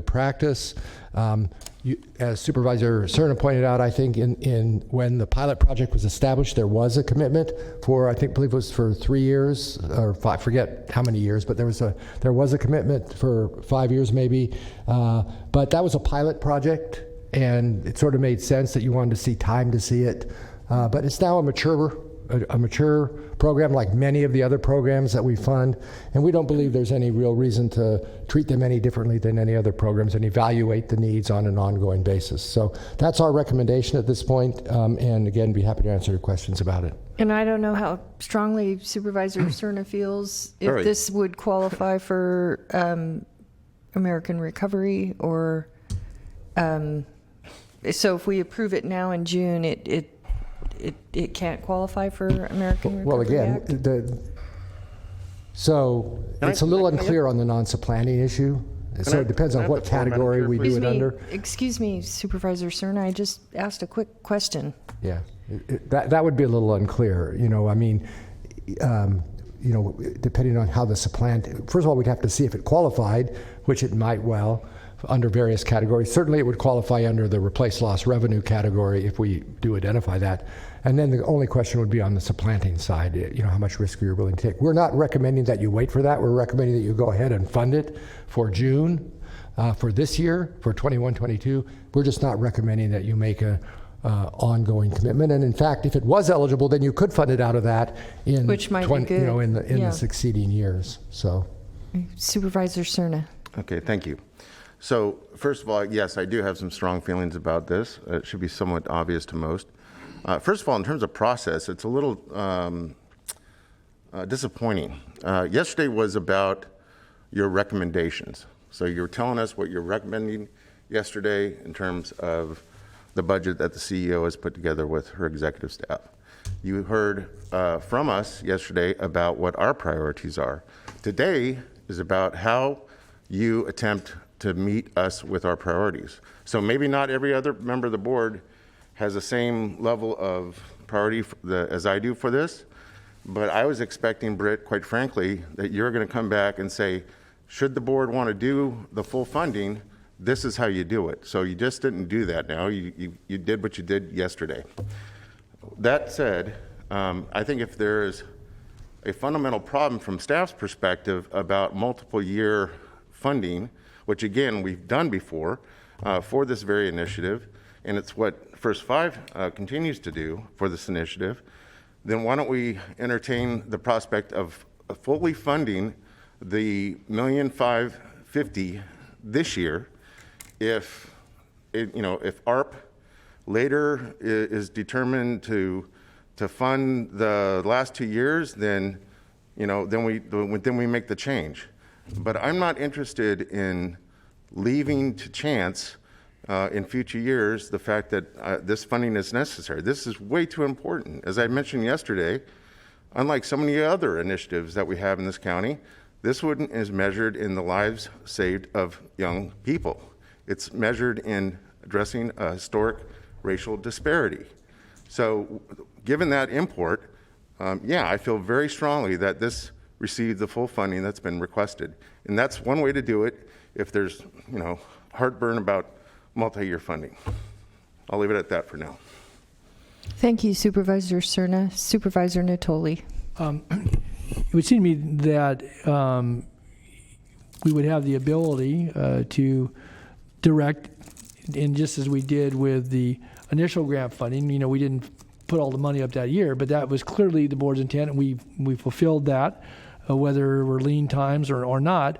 practice. As Supervisor Cerna pointed out, I think when the pilot project was established, there was a commitment for, I believe it was for 3 years, or I forget how many years, but there was a commitment for 5 years maybe. But that was a pilot project, and it sort of made sense that you wanted to see time to see it. But it's now a mature program, like many of the other programs that we fund, and we don't believe there's any real reason to treat them any differently than any other programs and evaluate the needs on an ongoing basis. So that's our recommendation at this point, and again, be happy to answer your questions about it. And I don't know how strongly Supervisor Cerna feels if this would qualify for American Recovery, or so if we approve it now in June, it can't qualify for American Recovery Well, again, Act? It's a little unclear on the non-supplanting issue. So it depends on what category we do it under. Excuse me, Supervisor Cerna, I just asked a quick question. Yeah, that would be a little unclear. Depending on how the supplant. First of all, we'd have to see if it qualified, which it might well, under various categories. Certainly, it would qualify under the replace lost revenue category if we do identify that. And then the only question would be on the supplanting side, how much risk you're willing to take. We're not recommending that you wait for that. We're recommending that you go ahead and fund it for June for this year, for 21-22. We're just not recommending that you make a ongoing commitment. And in fact, if it was eligible, then you could fund it out of that in Which might be good. in the succeeding years. So, Supervisor Cerna. Okay, thank you. So first of all, yes, I do have some strong feelings about this. It should be somewhat obvious to most. First of all, in terms of process, it's a little disappointing. Yesterday was about your recommendations. So you're telling us what you're recommending yesterday in terms of the budget that the CEO has put together with her executive staff. You heard from us yesterday about what our priorities are. Today is about how you attempt to meet us with our priorities. So maybe not every other member of the board has the same level of priority as I do for this, but I was expecting, Britt, quite frankly, that you're going to come back and say, should the board want to do the full funding, this is how you do it. So you just didn't do that now. You did what you did yesterday. That said, I think if there is a fundamental problem from staff's perspective about multiple year funding, which again, we've done before for this very initiative, and it's what First Five continues to do for this initiative, then why don't we entertain the prospect of fully funding the $1,550,000 this year if ARP later is determined to fund the last 2 years, then we make the change. But I'm not interested in leaving to chance in future years the fact that this funding is necessary. This is way too important. As I mentioned yesterday, unlike so many other initiatives that we have in this county, this one is measured in the lives saved of young people. It's measured in addressing a historic racial disparity. So given that import, I feel very strongly that this received the full funding that's been requested. And that's one way to do it if there's, heartburn about multi-year funding. I'll leave it at that for now. Thank you, Supervisor Cerna. Supervisor Natoli. It would seem to me that we would have the ability to direct, and just as we did with the initial grant funding, we didn't put all the money up that year, but that was clearly the board's intent, and we fulfilled that, whether we're lean times or not.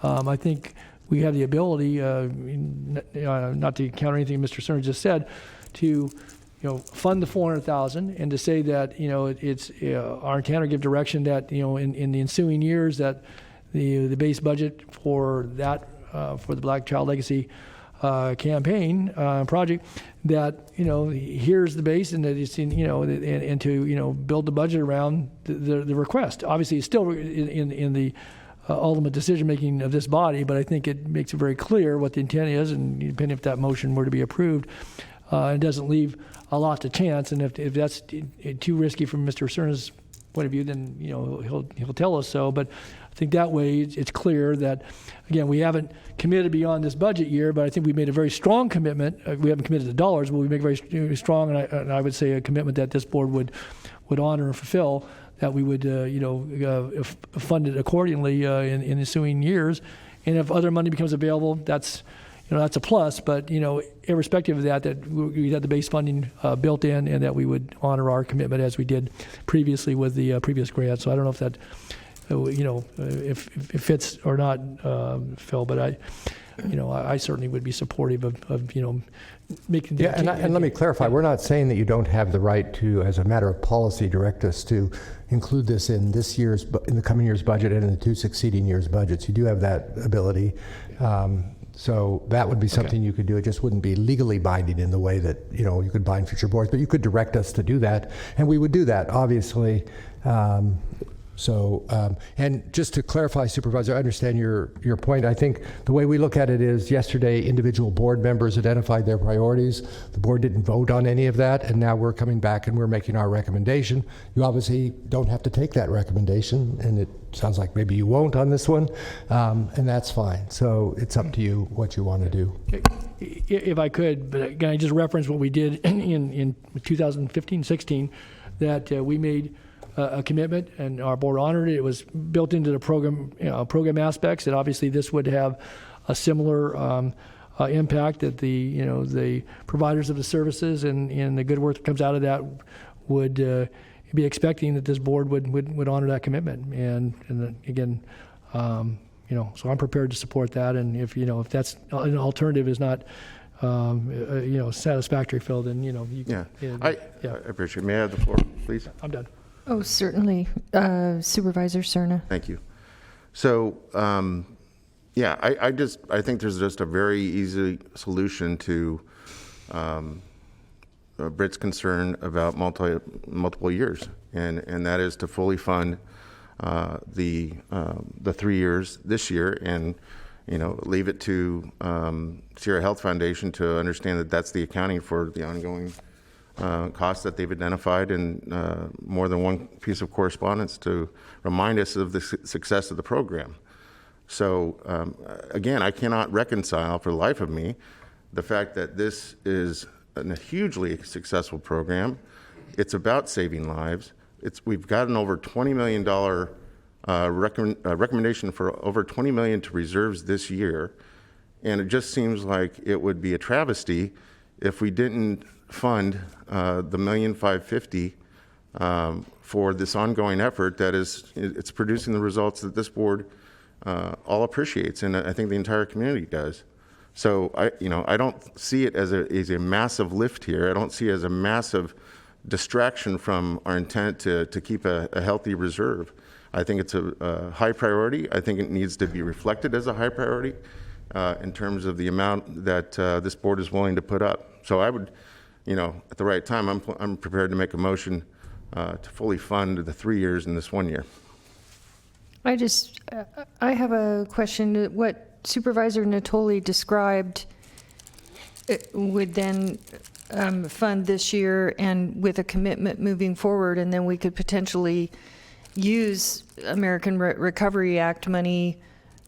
I think we have the ability, not to counter anything Mr. Cerna just said, to fund the $400,000 and to say that it's our intent or give direction that in the ensuing years that the base budget for that for the Black Child Legacy campaign project, that here's the base, and that it's and to build the budget around the request. Obviously, it's still in the ultimate decision making of this body, but I think it makes it very clear what the intent is, and depending if that motion were to be approved, it doesn't leave a lot to chance. And if that's too risky from Mr. Cerna's point of view, then he'll tell us so. But I think that way it's clear that, again, we haven't committed beyond this budget year, but I think we made a very strong commitment. We haven't committed to dollars, but we make a very strong, and I would say a commitment that this board would honor and fulfill, that we would fund it accordingly in the ensuing years. And if other money becomes available, that's a plus. But irrespective of that we had the base funding built in, and that we would honor our commitment as we did previously with the previous grant. So I don't know if that if it fits or not, Phil, but I certainly would be supportive of making the and let me clarify, we're not saying that you don't have the right to, as a matter of policy, direct us to include this in in the coming year's budget and in the 2 succeeding years' budgets. You do have that ability. So that would be something you could do. It just wouldn't be legally binding in the way that you could bind future boards, but you could direct us to do that, and we would do that, obviously. And just to clarify, Supervisor, I understand your point. I think the way we look at it is, yesterday individual board members identified their priorities. The board didn't vote on any of that, and now we're coming back and we're making our recommendation. You obviously don't have to take that recommendation, and it sounds like maybe you won't on this one, and that's fine. So it's up to you what you want to do. If I could, but again, I just reference what we did in 2015-16, that we made a commitment, and our board honored it. It was built into the program aspects, and obviously this would have a similar impact, that the providers of the services and the good work that comes out of that would be expecting that this board would honor that commitment. And again, so I'm prepared to support that. And if that's an alternative is not satisfactory, Phil, then you can. I appreciate it. May I have the floor, please? I'm done. Oh, certainly. Supervisor Cerna. Thank you. So, yeah, I think there's just a very easy solution to Britt's concern about multiple years, and that is to fully fund the 3 years this year, and leave it to Sierra Health Foundation to understand that that's the accounting for the ongoing costs that they've identified in more than one piece of correspondence to remind us of the success of the program. So again, I cannot reconcile for the life of me the fact that this is a hugely successful program. It's about saving lives. We've gotten over $20 million recommendation for over $20 million to reserves this year, and it just seems like it would be a travesty if we didn't fund the $1,550,000 for this ongoing effort that it's producing the results that this board all appreciates, and I think the entire community does. So I don't see it as a massive lift here. I don't see it as a massive distraction from our intent to keep a healthy reserve. I think it's a high priority. I think it needs to be reflected as a high priority in terms of the amount that this board is willing to put up. So I would, at the right time, I'm prepared to make a motion to fully fund the 3 years in this 1 year. I have a question. What Supervisor Natoli described would then fund this year and with a commitment moving forward, and then we could potentially use American Recovery Act money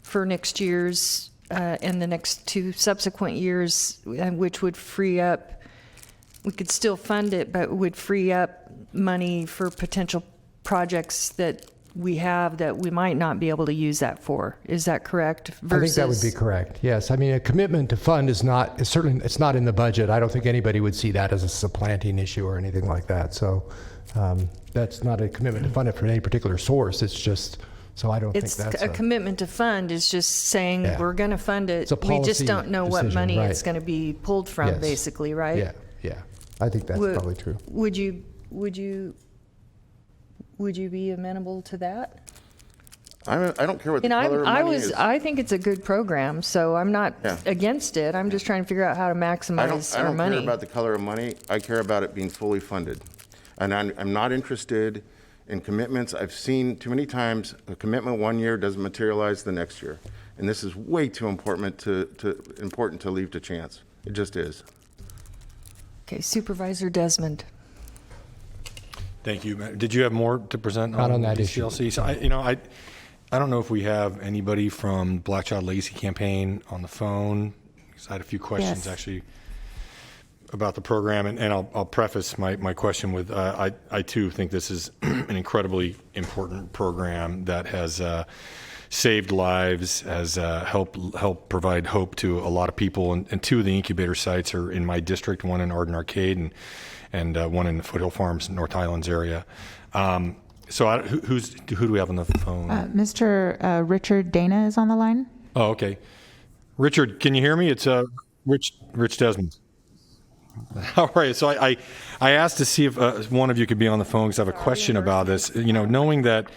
for next year's and the next 2 subsequent years, which would free up, we could still fund it, but would free up money for potential projects that we have that we might not be able to use that for. Is that correct? I think that would be correct. Yes. I mean, a commitment to fund it's not in the budget. I don't think anybody would see that as a supplanting issue or anything like that. So that's not a commitment to fund it for any particular source. It's just, so I don't think that's a commitment to fund is just saying we're going to fund it. We just don't know what money it's going to be pulled from, basically, right? Yeah. I think that's probably true. Would you be amenable to that? I don't care what the color of money is. I think it's a good program, so I'm not against it. I'm just trying to figure out how to maximize our money. I don't care about the color of money. I care about it being fully funded. And I'm not interested in commitments. I've seen too many times a commitment 1 year doesn't materialize the next year. And this is way too important to leave to chance. It just is. Okay, Supervisor Desmond. Thank you. Did you have more to present Not on that issue? CLC? So I don't know if we have anybody from Black Child Legacy Campaign on the phone, because I had a few questions actually about the program, and I'll preface my question with I too think this is an incredibly important program that has saved lives, has helped provide hope to a lot of people, and 2 of the incubator sites are in my district, one in Arden Arcade and one in the Foothill Farms, North Highlands area. So who do we have on the phone? Mr. Richard Dana is on the line. Oh, okay. Richard, can you hear me? It's Rich Desmond. All right. So I asked to see if one of you could be on the phone because I have a question about this. Knowing that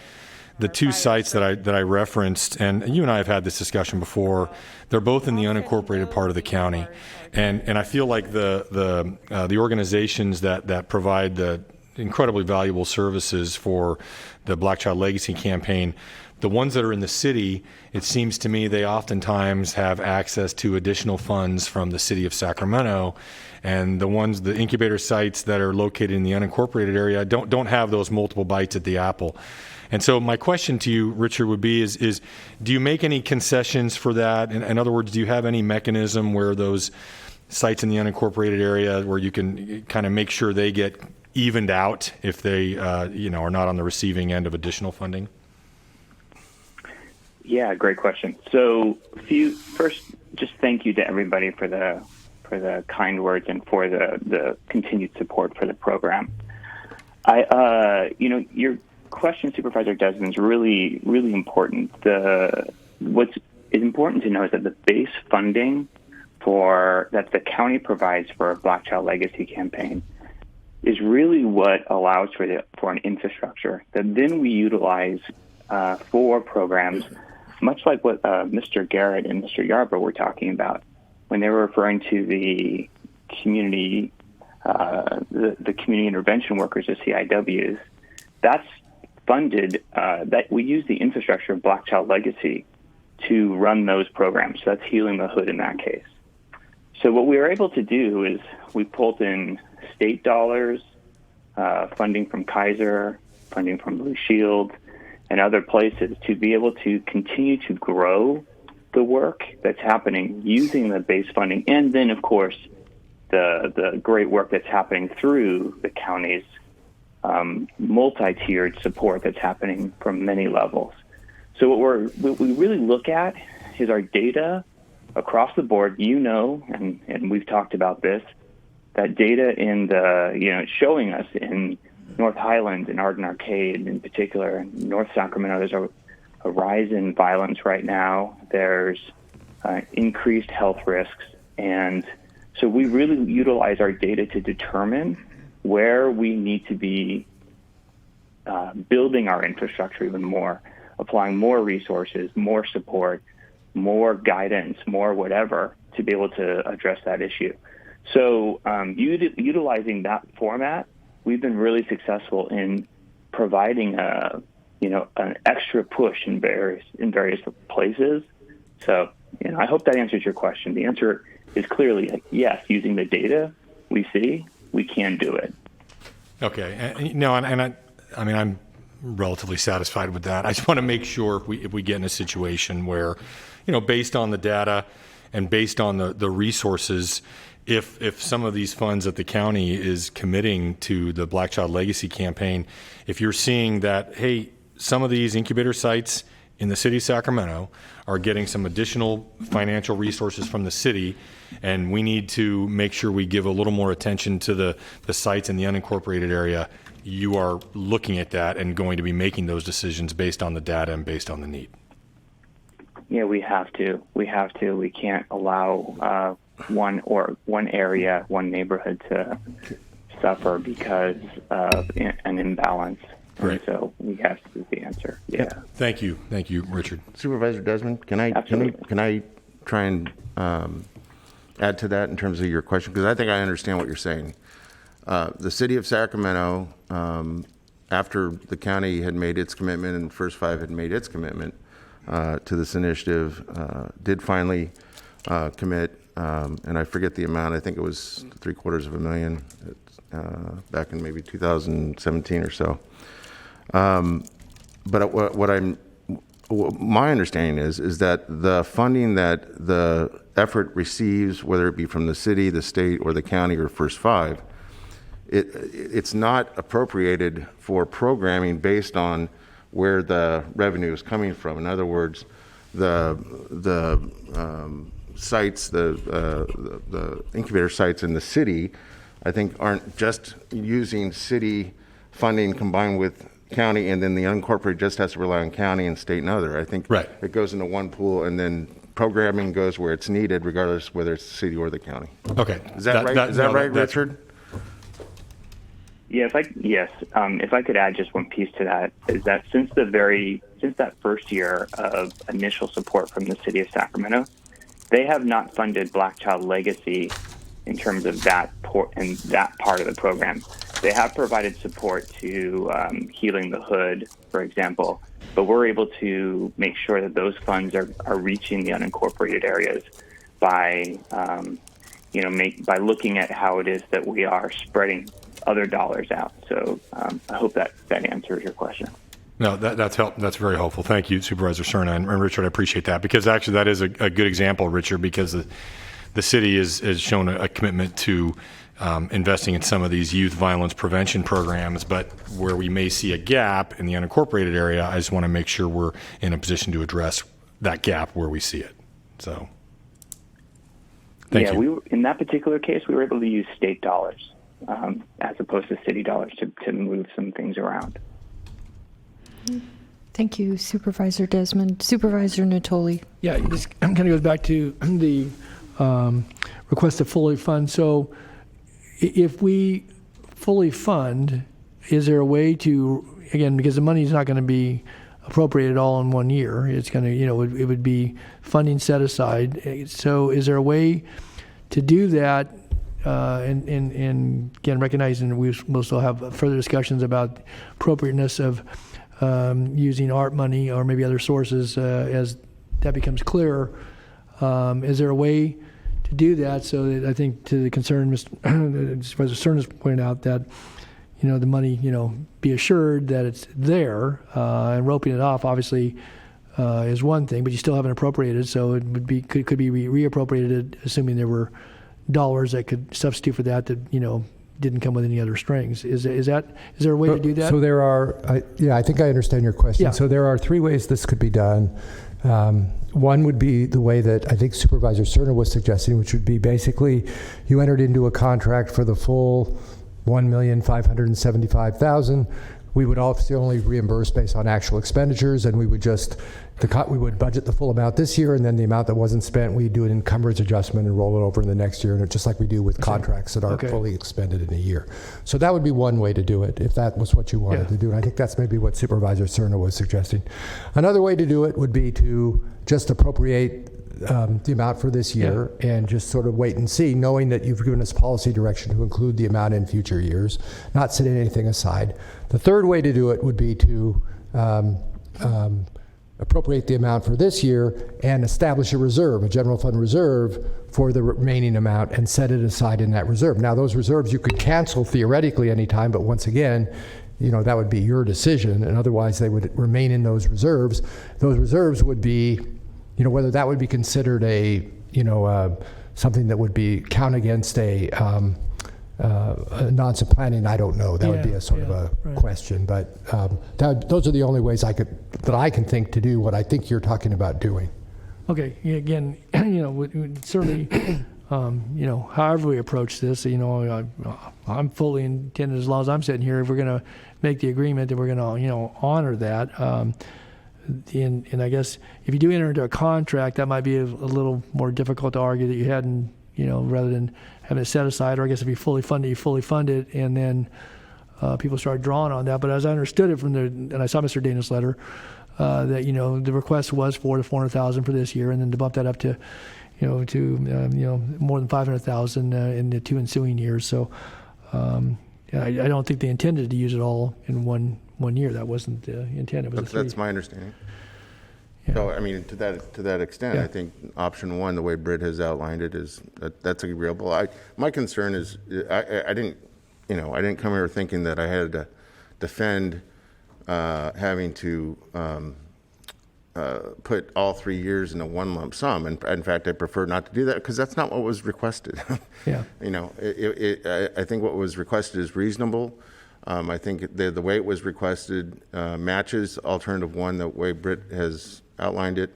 the 2 sites that I referenced, and you and I have had this discussion before, they're both in the unincorporated part of the county, and I feel like the organizations that provide the incredibly valuable services for the Black Child Legacy Campaign, the ones that are in the city, it seems to me they oftentimes have access to additional funds from the city of Sacramento, and the incubator sites that are located in the unincorporated area don't have those multiple bites at the apple. And so my question to you, Richard, would be is do you make any concessions for that? In other words, do you have any mechanism where those sites in the unincorporated area where you can kind of make sure they get evened out if they are not on the receiving end of additional funding? Yeah, great question. So first, just thank you to everybody for the kind words and for the continued support for the program. Your question, Supervisor Desmond, is really, really important. What's important to know is that the base funding that the county provides for a Black Child Legacy Campaign is really what allows for an infrastructure that then we utilize for programs, much like what Mr. Garrett and Mr. Yarbrough were talking about when they were referring to the community, the community intervention workers, the CIWs. That's funded, that we use the infrastructure of Black Child Legacy to run those programs. So that's Healing the Hood in that case. So what we were able to do is we pulled in state dollars, funding from Kaiser, funding from Blue Shield, and other places to be able to continue to grow the work that's happening using the base funding, and then, of course, the great work that's happening through the county's multi-tiered support that's happening from many levels. So what we really look at is our data across the board. And we've talked about this, that data in it's showing us in North Highlands and Arden Arcade in particular, North Sacramento, there's a rise in violence right now. There's increased health risks. And so we really utilize our data to determine where we need to be building our infrastructure even more, applying more resources, more support, more guidance, more whatever, to be able to address that issue. So utilizing that format, we've been really successful in providing an extra push in various places. So I hope that answers your question. The answer is clearly yes. Using the data we see, we can do it. Okay. I'm relatively satisfied with that. I just want to make sure if we get in a situation where, based on the data and based on the resources, if some of these funds that the county is committing to the Black Child Legacy campaign, if you're seeing that, hey, some of these incubator sites in the city of Sacramento are getting some additional financial resources from the city, and we need to make sure we give a little more attention to the sites in the unincorporated area, you are looking at that and going to be making those decisions based on the data and based on the need. Yeah, we have to. We can't allow one area, one neighborhood to suffer because of an imbalance. Right. And so we have to do the answer. Yeah. Thank you, Richard. Supervisor Desmond, can I try and add to that in terms of your question? Because I think I understand what you're saying. The city of Sacramento, after the county had made its commitment and First Five had made its commitment to this initiative, did finally commit, and I forget the amount. I think it was $750,000 back in maybe 2017 or so. But my understanding is that the funding that the effort receives, whether it be from the city, the state, or the county, or First Five, it's not appropriated for programming based on where the revenue is coming from. In other words, the sites, the incubator sites in the city, I think aren't just using city funding combined with county, and then the unincorporated just has to rely on county and state and other. I think it goes into one pool, and then programming goes where it's needed, regardless whether it's the city or the county. Okay. Is that right? Is that right, Richard? Yeah, if I could add just one piece to that, is that since that first year of initial support from the city of Sacramento, they have not funded Black Child Legacy in terms of that part of the program. They have provided support to Healing the Hood, for example, but we're able to make sure that those funds are reaching the unincorporated areas by by looking at how it is that we are spreading other dollars out. So I hope that answers your question. No, that's very helpful. Thank you, Supervisor Cerna and Richard. I appreciate that, because actually that is a good example, Richard, because the city has shown a commitment to investing in some of these youth violence prevention programs, but where we may see a gap in the unincorporated area, I just want to make sure we're in a position to address that gap where we see it. So, thank you. In that particular case, we were able to use state dollars as opposed to city dollars to move some things around. Thank you, Supervisor Desmond. Supervisor Natoli. Yeah, this kind of goes back to the request to fully fund. So if we fully fund, is there a way to, again, because the money is not going to be appropriated all in 1 year. It's going to, it would be funding set aside. So is there a way to do that? And again, recognizing we'll still have further discussions about appropriateness of using ARP money or maybe other sources as that becomes clearer. Is there a way to do that so that I think to the concern Supervisor Stern has pointed out that the money, be assured that it's there, and roping it off obviously is one thing, but you still haven't appropriated, so it would be could be reappropriated, assuming there were dollars that could substitute for that didn't come with any other strings. Is there a way to do that? So there are, I think I understand your question. Yeah. So there are three ways this could be done. One would be the way that I think Supervisor Cerna was suggesting, which would be basically you entered into a contract for the full $1,575,000. We would obviously only reimburse based on actual expenditures, and we would we would budget the full amount this year, and then the amount that wasn't spent, we do an encumbrance adjustment and roll it over in the next year, and just like we do with contracts that aren't fully expended in a year. So that would be one way to do it, if that was what you wanted to do. And I think that's maybe what Supervisor Cerna was suggesting. Another way to do it would be to just appropriate the amount for this year and just sort of wait and see, knowing that you've given us policy direction to include the amount in future years, not setting anything aside. The third way to do it would be to appropriate the amount for this year and establish a reserve, a general fund reserve for the remaining amount and set it aside in that reserve. Now, those reserves you could cancel theoretically anytime, but once again, that would be your decision, and otherwise they would remain in those reserves. Those reserves would be, whether that would be considered something that would be count against a non-supplanting, I don't know. That would be a sort of a question, but those are the only ways that I can think to do what I think you're talking about doing. Okay. Again, certainly, however we approach this, I'm fully intended, as long as I'm sitting here, if we're going to make the agreement, that we're going to, honor that. And I guess if you do enter into a contract, that might be a little more difficult to argue that you hadn't, rather than having it set aside, or I guess if you fully fund it, you fully fund it, and then people start drawing on that. But as I understood it and I saw Mr. Dana's letter, that, the request was for the $400,000 for this year, and then to bump that up to, more than $500,000 in the two ensuing years. So I don't think they intended to use it all in one year. That wasn't the intent. It was that's my understanding. Yeah. So, I mean, to that extent, I think option one, the way Britt has outlined it, is that's agreeable. My concern is I didn't come here thinking that I had to defend having to put all 3 years in a one lump sum. And in fact, I prefer not to do that because that's not what was requested. Yeah. I think what was requested is reasonable. I think the way it was requested matches alternative one, the way Britt has outlined it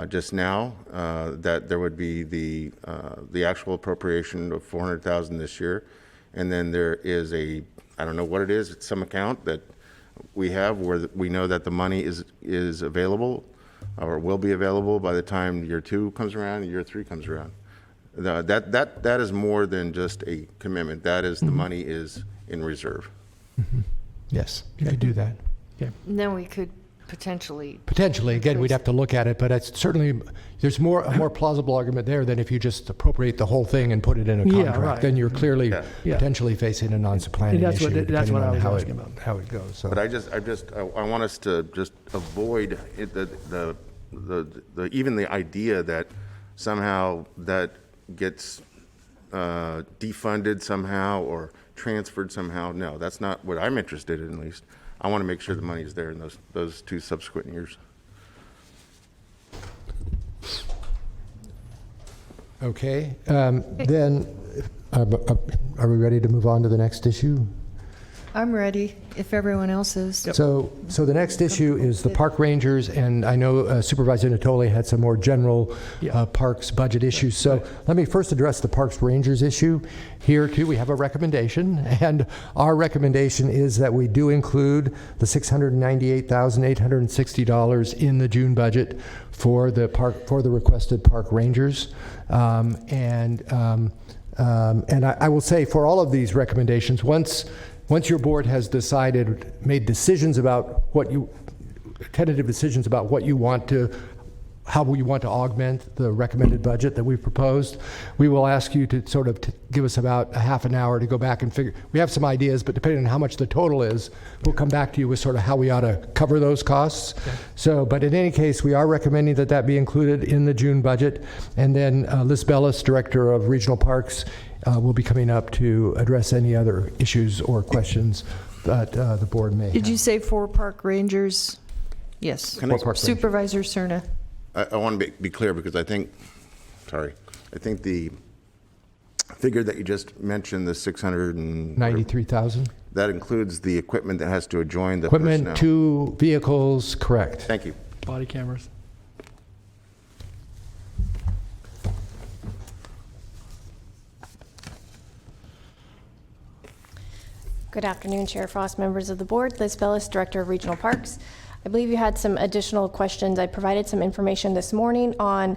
just now, that there would be the actual appropriation of $400,000 this year, and then there is I don't know what it is, it's some account that we have where we know that the money is available or will be available by the time year 2 comes around and year 3 comes around. That is more than just a commitment. That is the money is in reserve. Mm-hmm. Yes, you could do that. Yeah. And then we could potentially, again, we'd have to look at it, but it's certainly, there's a more plausible argument there than if you just approppriate the whole thing and put it in a contract. Yeah, right. Then you're clearly potentially facing a non-supplanting issue. That's what I was how asking about. How it goes. So. But I want us to just avoid even the idea that somehow that gets defunded somehow or transferred somehow. No, that's not what I'm interested in, at least. I want to make sure the money is there in those 2 subsequent years. Okay. Then, are we ready to move on to the next issue? I'm ready, if everyone else is. So the next issue is the park rangers, and I know Supervisor Natoli had some more general parks budget issues. So let me first address the parks rangers issue. Here too, we have a recommendation, and our recommendation is that we do include the $698,860 in the June budget for the requested park rangers, And I will say for all of these recommendations, once your board has decided, made decisions about tentative decisions about how we want to augment the recommended budget that we've proposed, we will ask you to sort of give us about a half an hour to go back and figure. We have some ideas, but depending on how much the total is, we'll come back to you with sort of how we ought to cover those costs. Okay. So, but in any case, we are recommending that be included in the June budget. And then Liz Bellis, Director of Regional Parks, will be coming up to address any other issues or questions that the board may have. Did you say 4 park rangers? Yes. Supervisor Cerna. I want to be clear because I think the figure that you just mentioned, the 93,000, that includes the equipment that has to join the equipment, personnel. 2 vehicles, correct. Thank you. Body cameras. Good afternoon, Chair Frost, members of the board. Liz Bellis, Director of Regional Parks. I believe you had some additional questions. I provided some information this morning on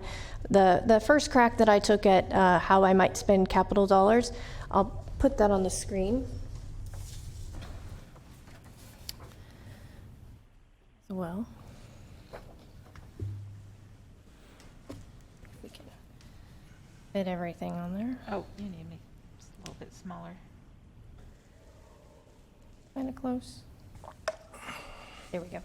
the first crack that I took at how I might spend capital dollars. I'll put that on the screen. Well, we can fit everything on there. Oh, you need me just a little bit smaller. Kind of close. There we go.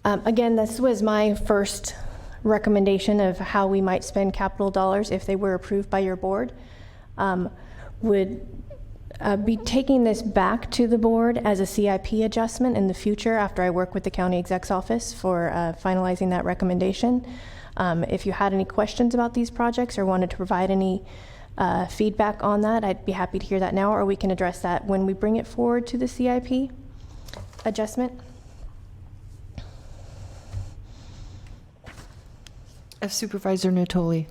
Okay. Again, this was my first recommendation of how we might spend capital dollars if they were approved by your board. Would be taking this back to the board as a CIP adjustment in the future after I work with the county exec's office for finalizing that recommendation. If you had any questions about these projects or wanted to provide any feedback on that, I'd be happy to hear that now, or we can address that when we bring it forward to the CIP adjustment. Supervisor Natoli.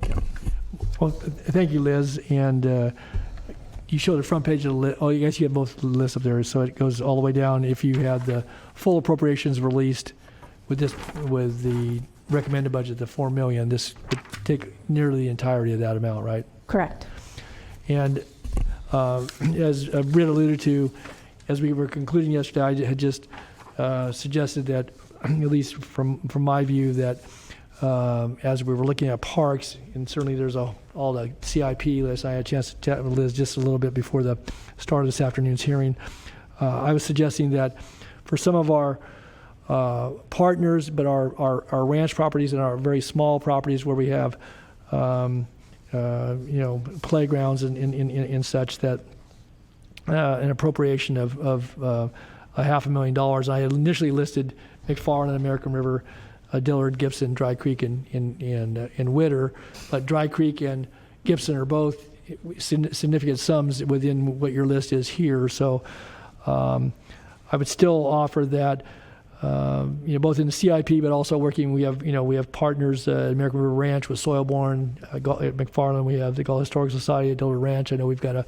Well, thank you, Liz. And you showed the front page of the list. Oh, I guess you have both lists up there, so it goes all the way down. If you had the full appropriations released with the recommended budget, the $4 million, this would take nearly the entirety of that amount, right? Correct. And as Britt alluded to, as we were concluding yesterday, I had just suggested that, at least from my view, that as we were looking at parks, and certainly there's all the CIP lists, I had a chance to chat with Liz just a little bit before the start of this afternoon's hearing. I was suggesting that for some of our partners, but our ranch properties and our very small properties where we have playgrounds and such, that an appropriation of $500,000. I had initially listed McFarland and American River, Dillard, Gibson, Dry Creek, and Witter, but Dry Creek and Gibson are both significant sums within what your list is here. So I would still offer that. Both in the CIP, but also working. We have partners at American River Ranch with Soilborne, at McFarland. We have the Gulf Historical Society at Dillard Ranch. I know we've got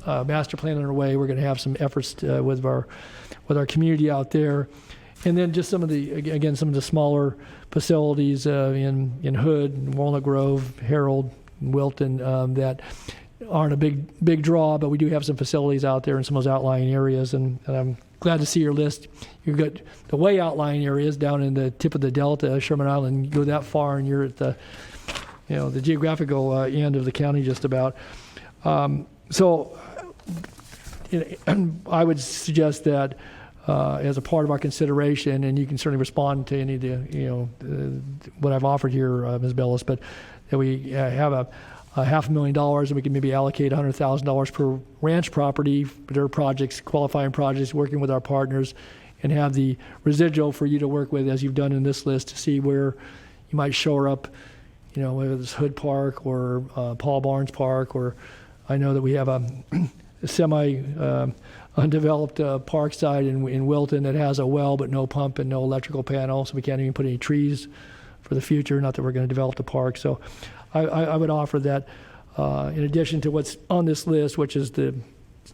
a master plan underway. We're going to have some efforts with our community out there, and then just some of the smaller facilities in Hood, Walnut Grove, Harold, Wilton that aren't a big draw, but we do have some facilities out there in some of those outlying areas, and I'm glad to see your list. You've got the way outlying areas down in the tip of the Delta, Sherman Island. You go that far, and you're at the geographical end of the county, just about. So, I would suggest that as a part of our consideration, and you can certainly respond to any of the what I've offered here, Ms. Bellis, but that we have a $500,000, and we can maybe allocate $100,000 per ranch property for their projects, qualifying projects, working with our partners, and have the residual for you to work with, as you've done in this list, to see where you might shore up, whether it's Hood Park or Paul Barnes Park, or I know that we have a undeveloped park site in Wilton that has a well but no pump and no electrical panel, so we can't even put any trees for the future, not that we're going to develop the park. So I would offer that in addition to what's on this list, which is the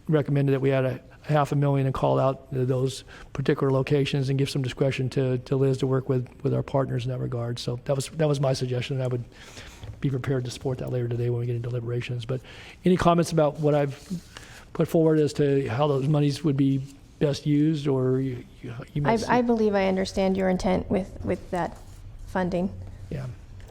recommended that we add a $500,000 and call out those particular locations and give some discretion to Liz to work with our partners in that regard. So that was my suggestion, and I would be prepared to support that later today when we get into deliberations. But any comments about what I've put forward as to how those monies would be best used, or you I believe I understand your intent with that funding. Yeah.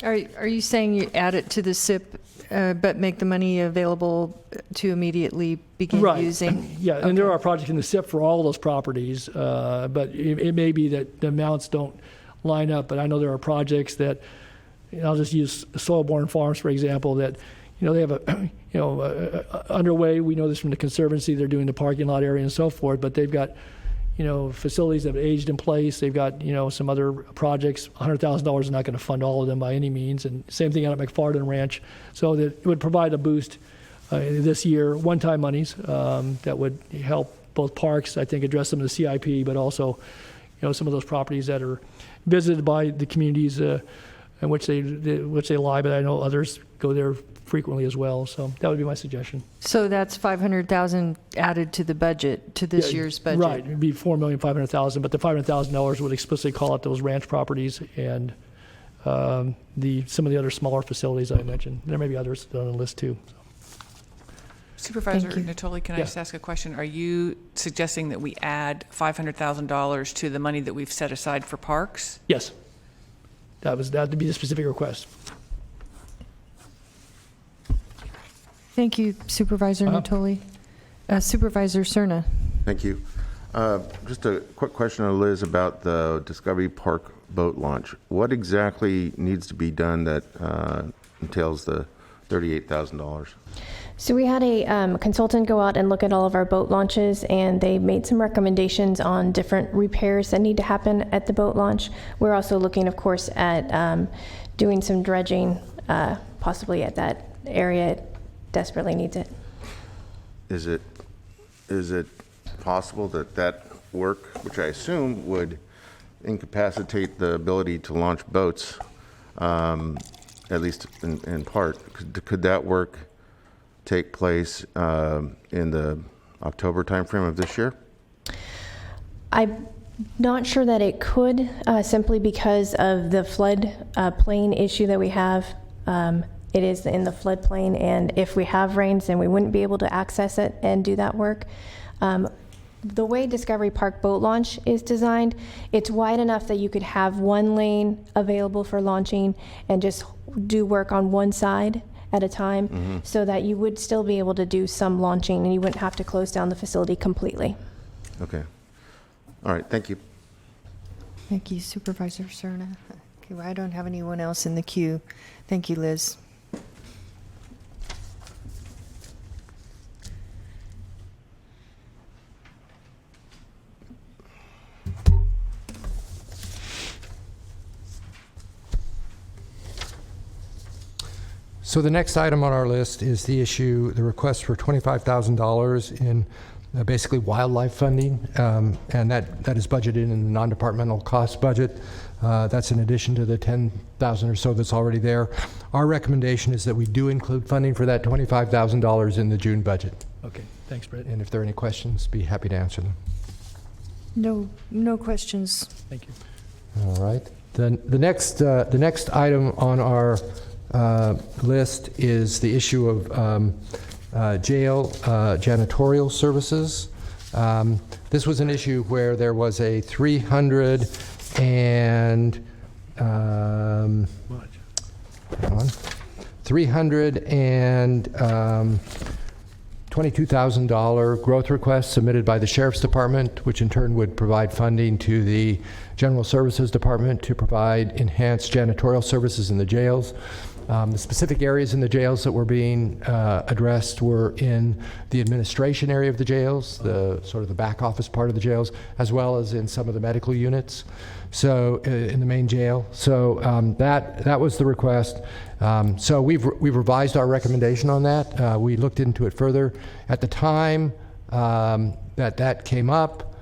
Are you saying you add it to the SIP, but make the money available to immediately begin using? Yeah, okay. And there are projects in the SIP for all those properties, but it may be that the amounts don't line up. But I know there are projects that, I'll just use Soil-Borne Farms, for example, that they have underway. We know this from the Conservancy. They're doing the parking lot area and so forth, but they've got facilities that have aged in place. They've got, some other projects. $100,000 is not going to fund all of them by any means. And same thing out at McFarland Ranch. So that it would provide a boost this year, one-time monies that would help both parks, I think, address some of the CIP, but also, some of those properties that are visited by the communities in which they lie. But I know others go there frequently as well. So that would be my suggestion. So that's $500,000 added to the budget, to this year's budget. Right. It'd be $4,500,000, but the $500,000 would explicitly call out those ranch properties and some of the other smaller facilities I mentioned. There may be others on the list too. Supervisor Natoli, can I just ask a question? Are you suggesting that we add $500,000 to the money that we've set aside for parks? Yes. That would be the specific request. Thank you, Supervisor Natoli. Supervisor Cerna. Thank you. Just a quick question to Liz about the Discovery Park boat launch. What exactly needs to be done that entails the $38,000? So we had a consultant go out and look at all of our boat launches, and they made some recommendations on different repairs that need to happen at the boat launch. We're also looking, of course, at doing some dredging, possibly at that area. It desperately needs it. Is it possible that work, which I assume would incapacitate the ability to launch boats, at least in part, could that work take place in the October timeframe of this year? I'm not sure that it could, simply because of the flood plain issue that we have. It is in the floodplain, and if we have rains, then we wouldn't be able to access it and do that work. The way Discovery Park boat launch is designed, it's wide enough that you could have one lane available for launching and just do work on one side at a time, so that you would still be able to do some launching and you wouldn't have to close down the facility completely. Okay. All right. Thank you. Thank you, Supervisor Cerna. Okay, well, I don't have anyone else in the queue. Thank you, Liz. So the next item on our list is the request for $25,000 in basically wildlife funding, and that is budgeted in the non-departmental cost budget. That's in addition to the $10,000 or so that's already there. Our recommendation is that we do include funding for that $25,000 in the June budget. Okay, thanks, Brett. And if there are any questions, be happy to answer them. No questions. Thank you. All right. Then the next item on our list is the issue of jail janitorial services. This was an issue where there was a $322,000 growth request submitted by the Sheriff's Department, which in turn would provide funding to the General Services Department to provide enhanced janitorial services in the jails. The specific areas in the jails that were being addressed were in the administration area of the jails, the sort of the back office part of the jails, as well as in some of the medical units. So in the main jail. So that was the request. So we've revised our recommendation on that. We looked into it further. At the time that came up,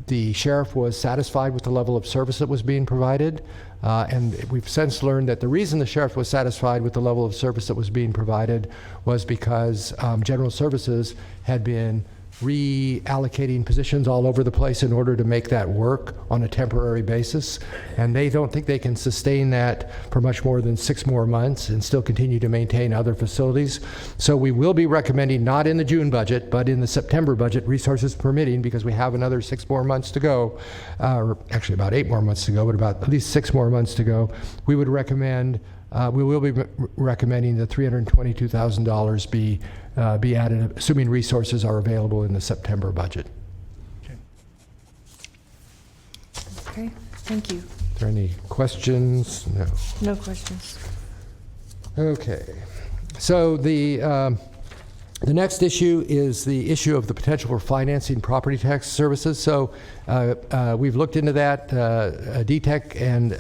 the sheriff was satisfied with the level of service that was being provided. And we've since learned that the reason the sheriff was satisfied with the level of service that was being provided was because General Services had been reallocating positions all over the place in order to make that work on a temporary basis. And they don't think they can sustain that for much more than 6 more months and still continue to maintain other facilities. So we will be recommending, not in the June budget, but in the September budget, resources permitting, because we have another 6 more months to go, or actually about 8 more months to go, but about at least 6 more months to go. We would recommend, we will be recommending the $322,000 be added, assuming resources are available in the September budget. Okay, thank you. Are there any questions? No. No questions. Okay. So the next issue is the issue of the potential for financing property tax services. So we've looked into that. DTEC and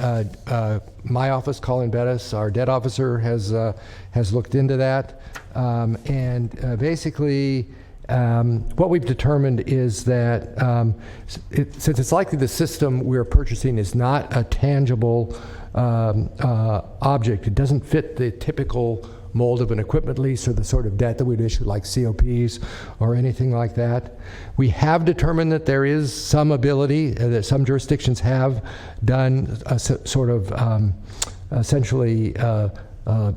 my office, Colin Bettis, our debt officer, has looked into that. Basically, what we've determined is that since it's likely the system we're purchasing is not a tangible object, it doesn't fit the typical mold of an equipment lease or the sort of debt that we'd issue like COPs or anything like that. We have determined that there is some ability, that some jurisdictions have done a sort of essentially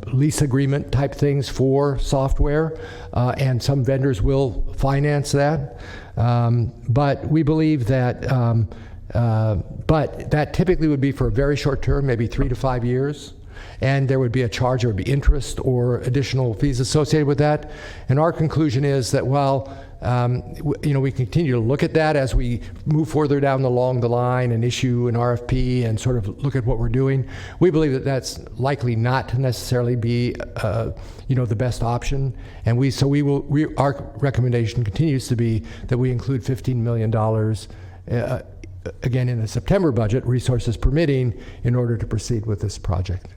lease agreement type things for software, and some vendors will finance that. But we believe that but that typically would be for a very short term, maybe 3 to 5 years. And there would be a charge, there would be interest or additional fees associated with that. And our conclusion is that while we continue to look at that as we move further down along the line and issue an RFP and sort of look at what we're doing, we believe that that's likely not to necessarily be the best option. And our recommendation continues to be that we include $15 million again in the September budget, resources permitting, in order to proceed with this project.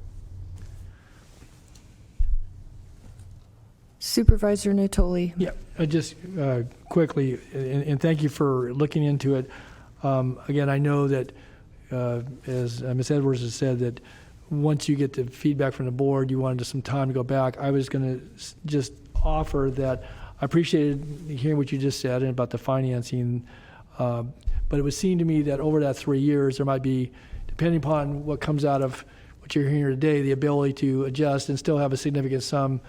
Supervisor Natoli. Yeah, just quickly, and thank you for looking into it. Again, I know that, as Ms. Edwards has said, that once you get the feedback from the board, you wanted some time to go back. I was going to just offer that I appreciated hearing what you just said and about the financing, but it would seem to me that over that 3 years, there might be, depending upon what comes out of what you're hearing today, the ability to adjust and still have a significant sum.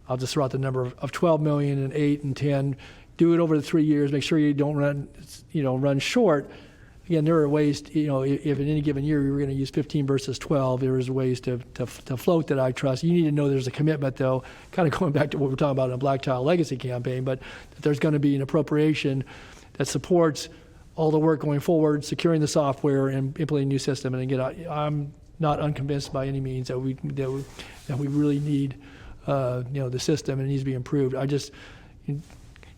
I'll just throw out the number of 12 million and 8 and 10. Do it over the 3 years. Make sure you don't run short. Again, there are ways, if in any given year you were going to use 15 versus 12, there is ways to float that I trust. You need to know there's a commitment, though, kind of going back to what we're talking about in a Black Child Legacy campaign, but that there's going to be an appropriation that supports all the work going forward, securing the software and implementing a new system. And again, I'm not unconvinced by any means that we really need the system, and it needs to be improved. I just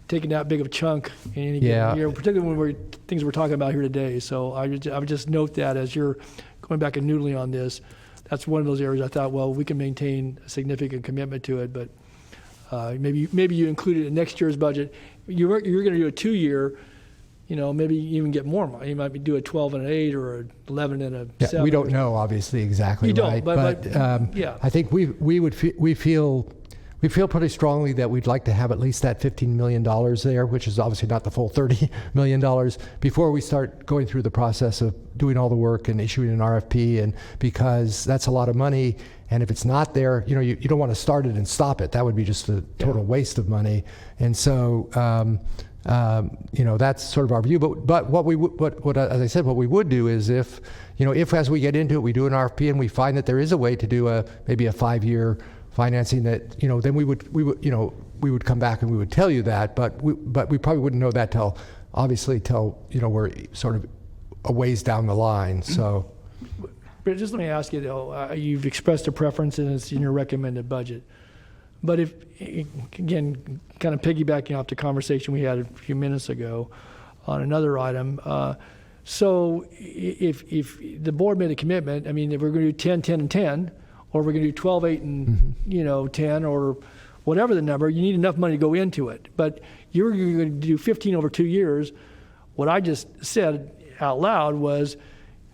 taking that big of a chunk in any given year, particularly when things we're talking about here today. So I would just note that as you're going back and noodling on this, that's one of those areas I thought, well, we can maintain a significant commitment to it, but maybe you include it in next year's budget. You're going to do a 2-year. Maybe even get more money. You might do a 12 and an 8 or an 11 and a 7. We don't know, obviously, exactly. You don't, right? but I think we feel pretty strongly that we'd like to have at least that $15 million there, which is obviously not the full $30 million, before we start going through the process of doing all the work and issuing an RFP, and because that's a lot of money. And if it's not there, you don't want to start it and stop it. That would be just a total waste of money. And so, that's sort of our view. But as I said, what we would do is if as we get into it, we do an RFP and we find that there is a way to do maybe a 5-year financing, that then we would come back and we would tell you that. But we probably wouldn't know that till we're sort of a ways down the line. So. But just let me ask you though, you've expressed a preference and it's in your recommended budget. But if, again, kind of piggybacking off the conversation we had a few minutes ago on another item, so if the board made a commitment, if we're going to do 10, 10, and 10, or we're going to do 12, 8, and 10, or whatever the number, you need enough money to go into it. But you're going to do 15 over 2 years. What I just said out loud was,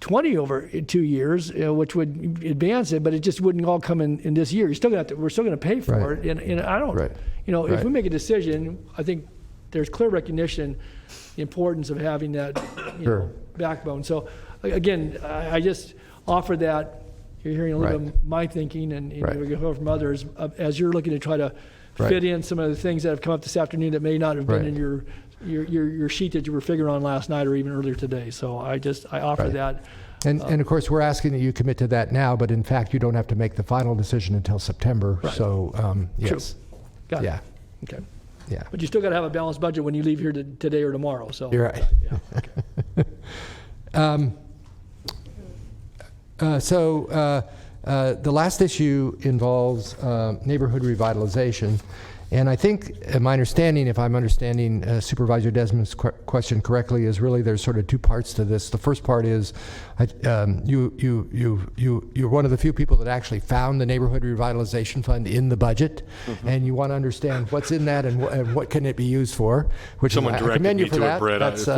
20 over 2 years, which would advance it, but it just wouldn't all come in this year. We're still going to pay for it. And I don't, if we make a decision, I think there's clear recognition, the importance of having that backbone. So again, I just offer that. You're hearing a little bit of my thinking, and you're going to hear from others as you're looking to try to fit in some of the things that have come up this afternoon that may not have been in your sheet that you were figuring on last night or even earlier today. So I offer that. And of course, we're asking that you commit to that now, but in fact, you don't have to make the final decision until September. So, yes. Got it. Yeah. Okay. Yeah. But you still got to have a balanced budget when you leave here today or tomorrow. So you're right. Okay. The last issue involves neighborhood revitalization. And I think my understanding, if I'm understanding Supervisor Desmond's question correctly, is really there's sort of two parts to this. The first part is you're one of the few people that actually found the Neighborhood Revitalization Fund in the budget, and you want to understand what's in that and what can it be used for. Which someone I directed commend you me for to that. it, Brett. That's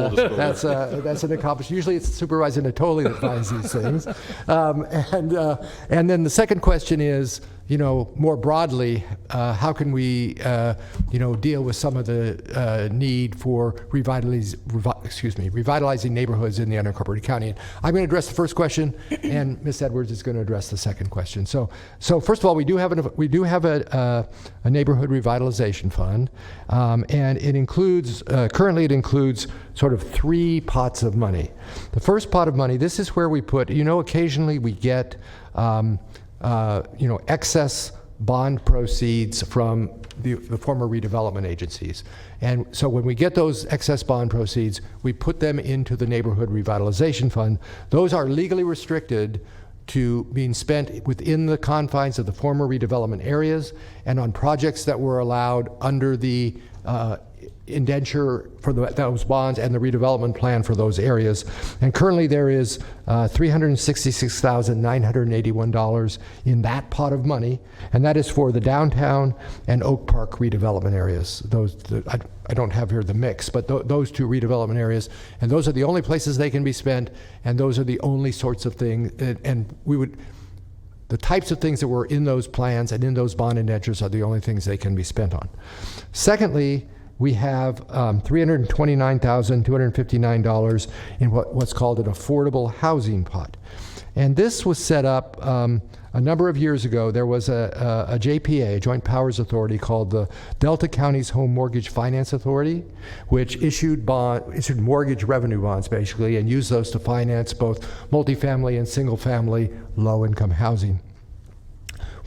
an accomplishment. Usually it's Supervisor Natoli that finds these things. And then the second question is, more broadly, how can we, deal with some of the need for revitalizing neighborhoods in the unincorporated county? And I'm going to address the first question, and Ms. Edwards is going to address the second question. So first of all, we do have a neighborhood revitalization fund, and it includes currently it includes sort of three pots of money. The first pot of money, this is where we put. Occasionally we get. Excess bond proceeds from the former redevelopment agencies. And so when we get those excess bond proceeds, we put them into the Neighborhood Revitalization Fund. Those are legally restricted to being spent within the confines of the former redevelopment areas and on projects that were allowed under the indenture for those bonds and the redevelopment plan for those areas. And currently there is $366,981 in that pot of money, and that is for the downtown and Oak Park redevelopment areas. I don't have here the mix, but those two redevelopment areas, and those are the only places they can be spent, and those are the only sorts of things, the types of things that were in those plans and in those bond indentures are the only things they can be spent on. Secondly, we have $329,259 in what's called an affordable housing pot. And this was set up a number of years ago. There was a JPA, a Joint Powers Authority, called the Delta County's Home Mortgage Finance Authority, which issued mortgage revenue bonds, basically, and used those to finance both multifamily and single-family low-income housing.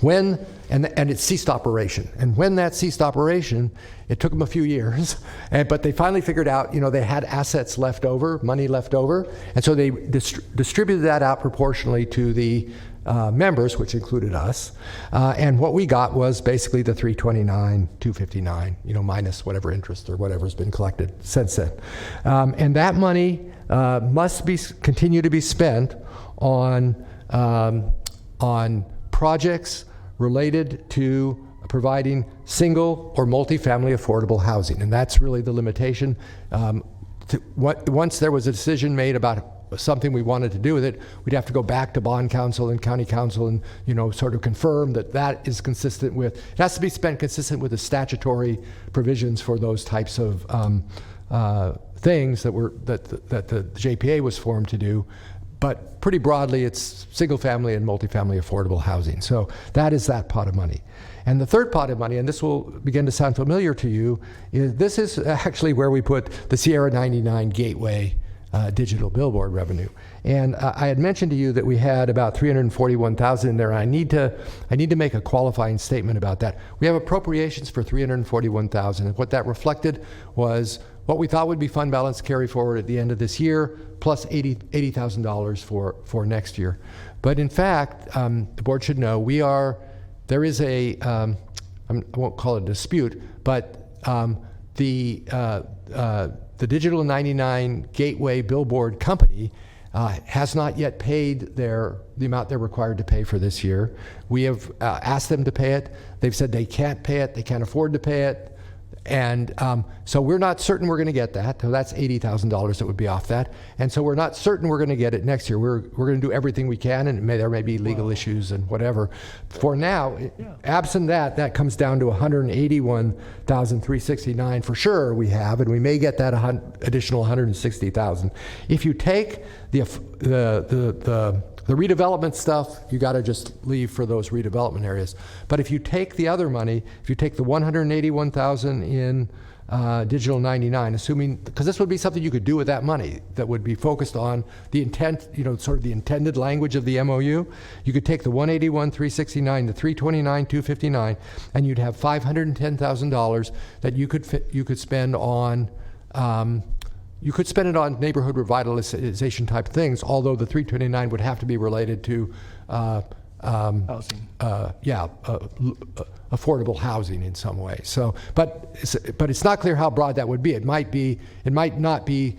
And it ceased operation. And when that ceased operation, it took them a few years, but they finally figured out, they had assets left over, money left over, and so they distributed that out proportionally to the members, which included us. And what we got was basically the $329,259, minus whatever interest or whatever's been collected since then. And that money must continue to be spent on projects related to providing single or multifamily affordable housing. And that's really the limitation. Once there was a decision made about something we wanted to do with it, we'd have to go back to bond council and county council and sort of confirm that is consistent with, it has to be spent consistent with the statutory provisions for those types of things that the JPA was formed to do. But pretty broadly, it's single-family and multifamily affordable housing. So that is that pot of money. And the third pot of money, and this will begin to sound familiar to you, is this is actually where we put the Sierra 99 Gateway digital billboard revenue. And I had mentioned to you that we had about $341,000 in there. I need to make a qualifying statement about that. We have appropriations for $341,000, and what that reflected was what we thought would be fund balance carry forward at the end of this year, plus $80,000 for next year. But in fact, the board should know there is I won't call it a dispute, but the Digital 99 Gateway Billboard Company has not yet paid the amount they're required to pay for this year. We have asked them to pay it. They've said they can't pay it. They can't afford to pay it. And so we're not certain we're going to get that. So that's $80,000 that would be off that. And so we're not certain we're going to get it next year. We're going to do everything we can, and there may be legal issues and whatever. For now, absent that comes down to $181,369 for sure we have, and we may get that additional $160,000. If you take the redevelopment stuff, you got to just leave for those redevelopment areas. But if you take the other money, if you take the $181,000 in Digital 99, assuming, because this would be something you could do with that money that would be focused on the intent, sort of the intended language of the MOU, you could take the $181,369, the $329,259, and you'd have $510,000 that you could spend on. You could spend it on neighborhood revitalization type things, although the 329 would have to be related to Housing. Affordable housing in some way. So, but it's not clear how broad that would be. It might not be,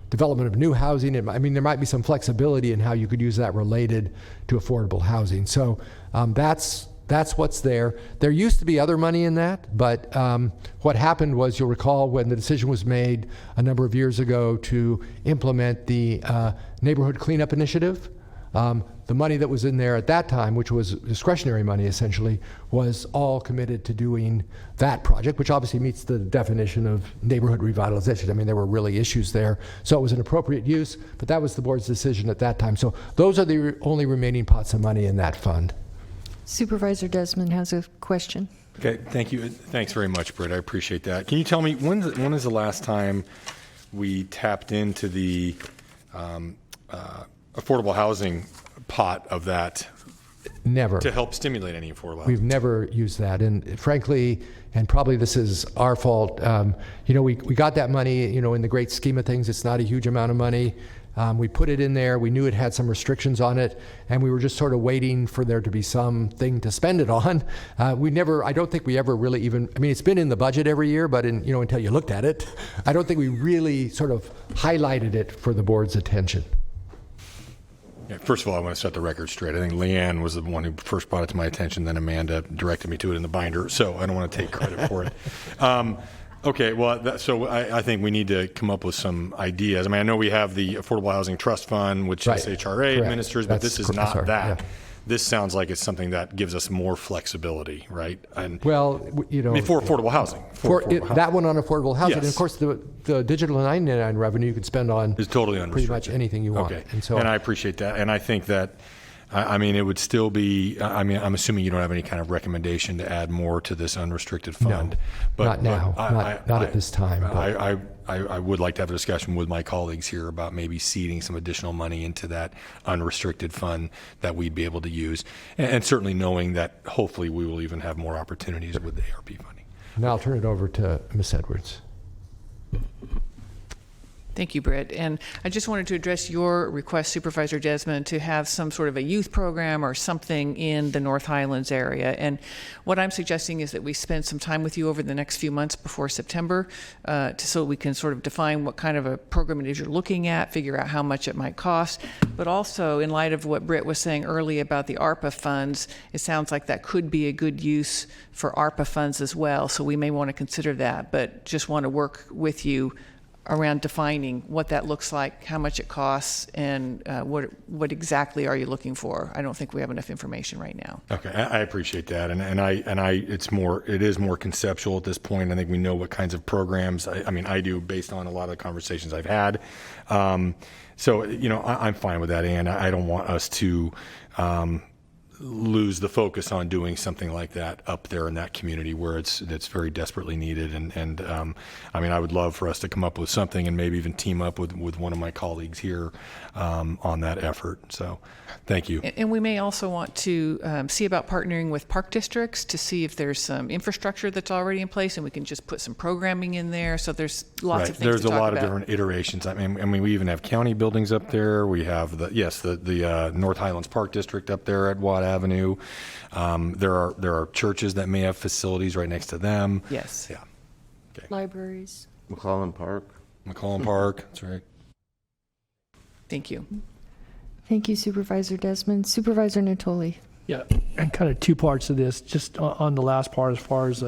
development of new housing. There might be some flexibility in how you could use that related to affordable housing. So that's what's there. There used to be other money in that, but what happened was, you'll recall when the decision was made a number of years ago to implement the neighborhood cleanup initiative, the money that was in there at that time, which was discretionary money essentially, was all committed to doing that project, which obviously meets the definition of neighborhood revitalization. There were really issues there. So it was an appropriate use, but that was the board's decision at that time. So those are the only remaining pots of money in that fund. Supervisor Desmond has a question. Okay, thank you. Thanks very much, Britt. I appreciate that. Can you tell me when is the last time we tapped into the affordable housing pot of that? Never. To help stimulate any affordable housing? We've never used that. And frankly, and probably this is our fault, we got that money, in the great scheme of things, it's not a huge amount of money. We put it in there. We knew it had some restrictions on it, and we were just sort of waiting for there to be something to spend it on. I don't think we ever really even, it's been in the budget every year, but until you looked at it, I don't think we really sort of highlighted it for the board's attention. Yeah, first of all, I want to set the record straight. I think Leanne was the one who first brought it to my attention, then Amanda directed me to it in the binder, so I don't want to take credit for it. Okay, well, so I think we need to come up with some ideas. I know we have the Affordable Housing Trust Fund, which SHRA administers, but this is not that. Yeah. This sounds like it's something that gives us more flexibility, right? And for affordable housing. That one on affordable housing. Yes. And of course, the Digital 99 revenue you could spend on is totally pretty much anything you want. Okay, and I appreciate that. And I think that, it would still be, I'm assuming you don't have any kind of recommendation to add more to this unrestricted fund. No, not now, not at this time. I would like to have a discussion with my colleagues here about maybe seeding some additional money into that unrestricted fund that we'd be able to use. And certainly knowing that hopefully we will even have more opportunities with the ARP funding. Now I'll turn it over to Ms. Edwards. Thank you, Britt. And I just wanted to address your request, Supervisor Desmond, to have some sort of a youth program or something in the North Highlands area. And what I'm suggesting is that we spend some time with you over the next few months before September so we can sort of define what kind of a program it is you're looking at, figure out how much it might cost. But also, in light of what Britt was saying earlier about the ARPA funds, it sounds like that could be a good use for ARPA funds as well. So we may want to consider that, but just want to work with you around defining what that looks like, how much it costs, and what exactly are you looking for. I don't think we have enough information right now. Okay, I appreciate that, and it is more conceptual at this point. I think we know what kinds of programs. I do based on a lot of the conversations I've had. So I'm fine with that, Ann. I don't want us to lose the focus on doing something like that up there in that community where it's very desperately needed. And I would love for us to come up with something and maybe even team up with one of my colleagues here on that effort. So thank you. And we may also want to see about partnering with park districts to see if there's some infrastructure that's already in place and we can just put some programming in there. So there's lots of things There's to talk a lot about. of different iterations. We even have county buildings up there. We have the North Highlands Park District up there at Watt Avenue. There are churches that may have facilities right next to them. Yes. Yeah. Okay. Libraries. McClellan Park. That's right. Thank you. Thank you, Supervisor Desmond. Supervisor Natoli. Yeah, and kind of two parts of this. Just on the last part, as far as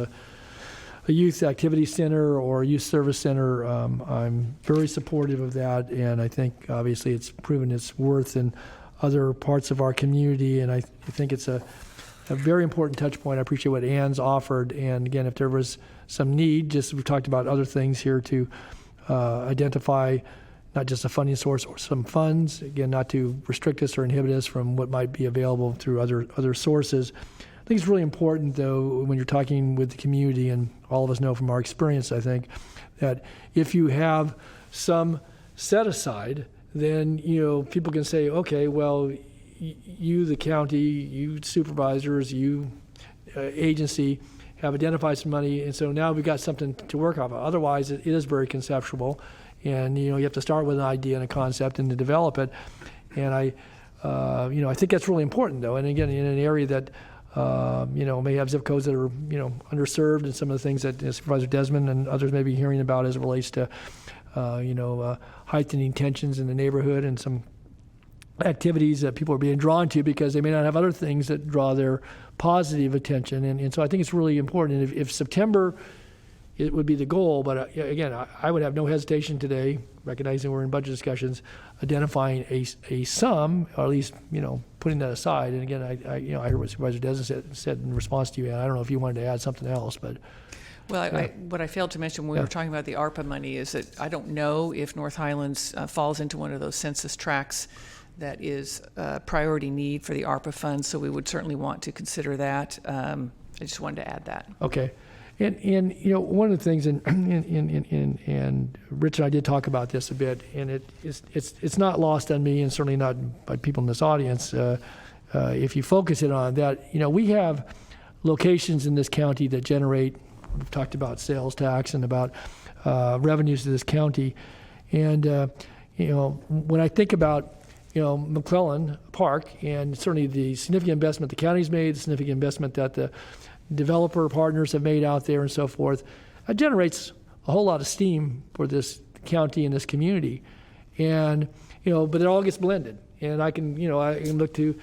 a youth activity center or a youth service center, I'm very supportive of that, and I think obviously it's proven its worth in other parts of our community, and I think it's a very important touch point. I appreciate what Ann's offered, and again, if there was some need, just we've talked about other things here to identify not just a funding source or some funds, again, not to restrict us or inhibit us from what might be available through other sources. I think it's really important, though, when you're talking with the community, and all of us know from our experience, I think, that if you have some set aside, then, people can say, okay, well, you, the county, you supervisors, you agency, have identified some money, and so now we've got something to work off of. Otherwise, it is very conceptual, and you have to start with an idea and a concept and to develop it. And I think that's really important, though. And again, in an area that may have zip codes that are underserved, and some of the things that Supervisor Desmond and others may be hearing about as it relates to heightening tensions in the neighborhood and some activities that people are being drawn to because they may not have other things that draw their positive attention. And so I think it's really important. And if September, it would be the goal, but again, I would have no hesitation today, recognizing we're in budget discussions, identifying a sum, or at least, putting that aside. And again, I heard what Supervisor Desmond said in response to you, and I don't know if you wanted to add something else, but. Well, what I failed to mention when we were talking about the ARPA money is that I don't know if North Highlands falls into one of those census tracts that is a priority need for the ARPA funds, so we would certainly want to consider that. I just wanted to add that. Okay. And one of the things, and Rich and I did talk about this a bit, and it's not lost on me, and certainly not by people in this audience, if you focus it on that, we have locations in this county that generate, we've talked about sales tax and about revenues to this county. And, when I think about, McClellan Park, and certainly the significant investment the county's made, the significant investment that the developer partners have made out there and so forth, that generates a whole lot of steam for this county and this community. And, but it all gets blended. And I can look to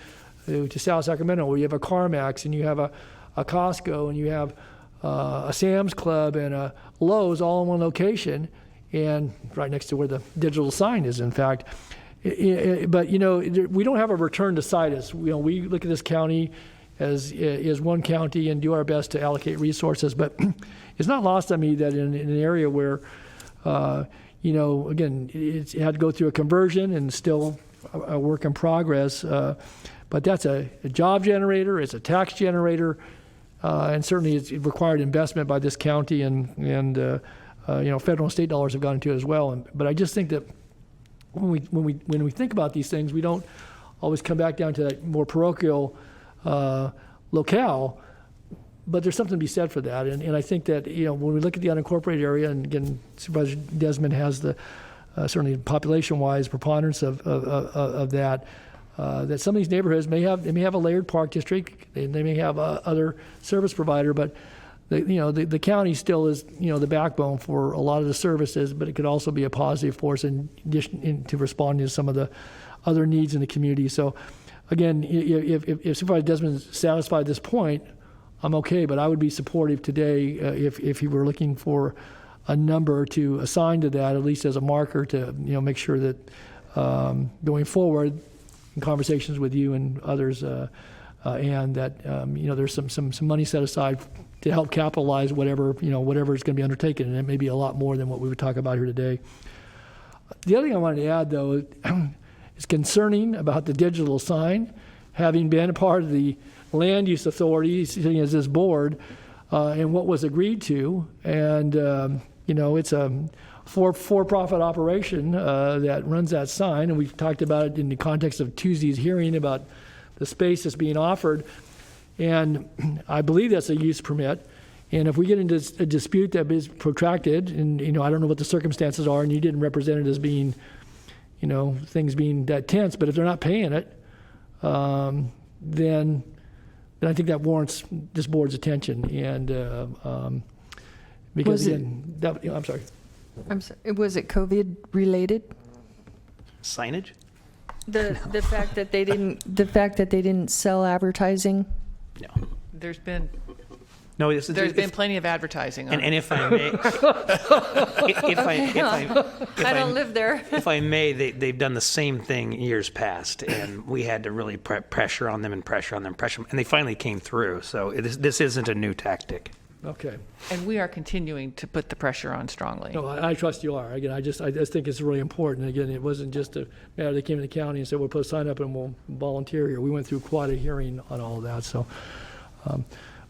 South Sacramento, where you have a CarMax and you have a Costco and you have a Sam's Club and a Lowe's all in one location, and right next to where the digital sign is, in fact. But, we don't have a return to situs. We look at this county as one county and do our best to allocate resources. But it's not lost on me that in an area where, again, it had to go through a conversion and still a work in progress. But that's a job generator, it's a tax generator, and certainly it's required investment by this county, and federal and state dollars have gone into it as well. But I just think that when we think about these things, we don't always come back down to that more parochial locale, but there's something to be said for that. And I think that, when we look at the unincorporated area, and again, Supervisor Desmond has the certainly population-wise preponderance of that, that some of these neighborhoods may have a layered park district, they may have other service provider, but the county still is the backbone for a lot of the services, but it could also be a positive force in addition to responding to some of the other needs in the community. So again, if Supervisor Desmond is satisfied at this point, I'm okay, but I would be supportive today if you were looking for a number to assign to that, at least as a marker to make sure that going forward in conversations with you and others, and that there's some money set aside to help capitalize whatever is going to be undertaken, and it may be a lot more than what we would talk about here today. The other thing I wanted to add, though, is concerning about the digital sign, having been a part of the land use authority, sitting as this board, and what was agreed to, and it's a for-profit operation that runs that sign, and we've talked about it in the context of Tuesday's hearing about the space that's being offered, and I believe that's a use permit. And if we get into a dispute that is protracted, and I don't know what the circumstances are, and you didn't represent it as being, things being that tense, but if they're not paying it, then I think that warrants this board's attention. And because again, I'm sorry. Was it COVID related? Signage? The fact that they didn't sell advertising. No, there's been No, There's been plenty of advertising on and it. if I may, I don't live there. if I may, they've done the same thing years past, and we had to really pressure on them, and they finally came through. So this isn't a new tactic. Okay. And we are continuing to put the pressure on strongly. No, I trust you are. Again, I just think it's really important. Again, it wasn't just a matter they came to the county and said, we'll put a sign up and we'll volunteer here. We went through quite a hearing on all of that. So,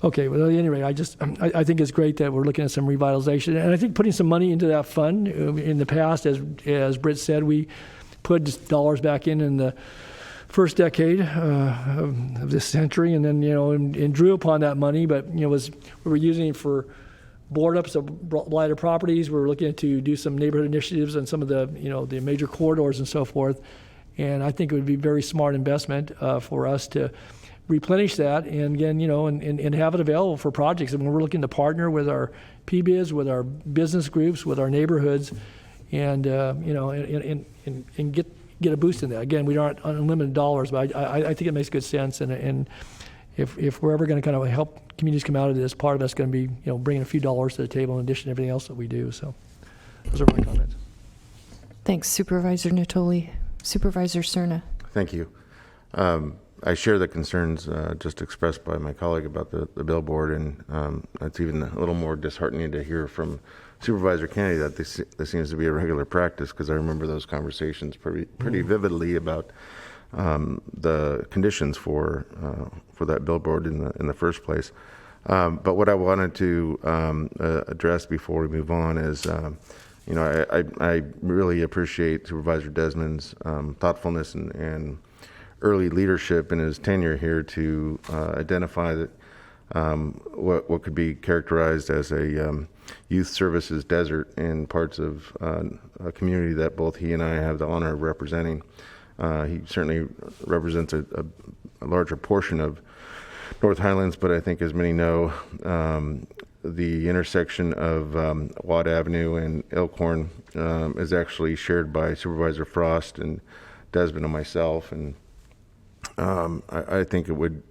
okay. Well, anyway, I think it's great that we're looking at some revitalization. And I think putting some money into that fund in the past, as Britt said, we put dollars back in the first decade of this century, and then and drew upon that money. But we were using it for board ups of blighted properties. We were looking to do some neighborhood initiatives on some of the the major corridors and so forth. And I think it would be very smart investment for us to replenish that, and again and have it available for projects. And we're looking to partner with our PBIZ, with our business groups, with our neighborhoods, and and get a boost in that. Again, we aren't unlimited dollars, but I think it makes good sense. And if we're ever going to kind of help communities come out of this, part of that's going to be bringing a few dollars to the table in addition to everything else that we do. So those are my comments. Thanks, Supervisor Natoli. Supervisor Cerna. Thank you. I share the concerns just expressed by my colleague about the billboard, and it's even a little more disheartening to hear from Supervisor Kennedy that this seems to be a regular practice, because I remember those conversations pretty vividly about the conditions for that billboard in the first place. But what I wanted to address before we move on is, I really appreciate Supervisor Desmond's thoughtfulness and early leadership in his tenure here to identify that what could be characterized as a youth services desert in parts of a community that both he and I have the honor of representing. He certainly represents a larger portion of North Highlands, but I think, as many know, the intersection of Watt Avenue and Elkhorn is actually shared by Supervisor Frost and Desmond and myself, and I think it would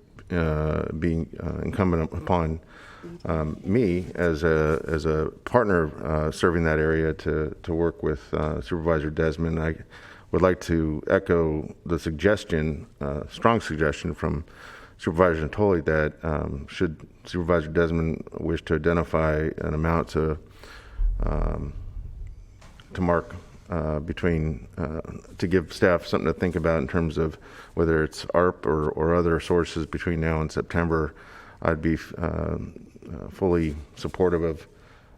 be incumbent upon me as a partner serving that area to work with Supervisor Desmond. I would like to echo the suggestion, strong suggestion from Supervisor Natoli that should Supervisor Desmond wish to identify an amount to mark between to give staff something to think about in terms of whether it's ARP or other sources between now and September, I'd be fully supportive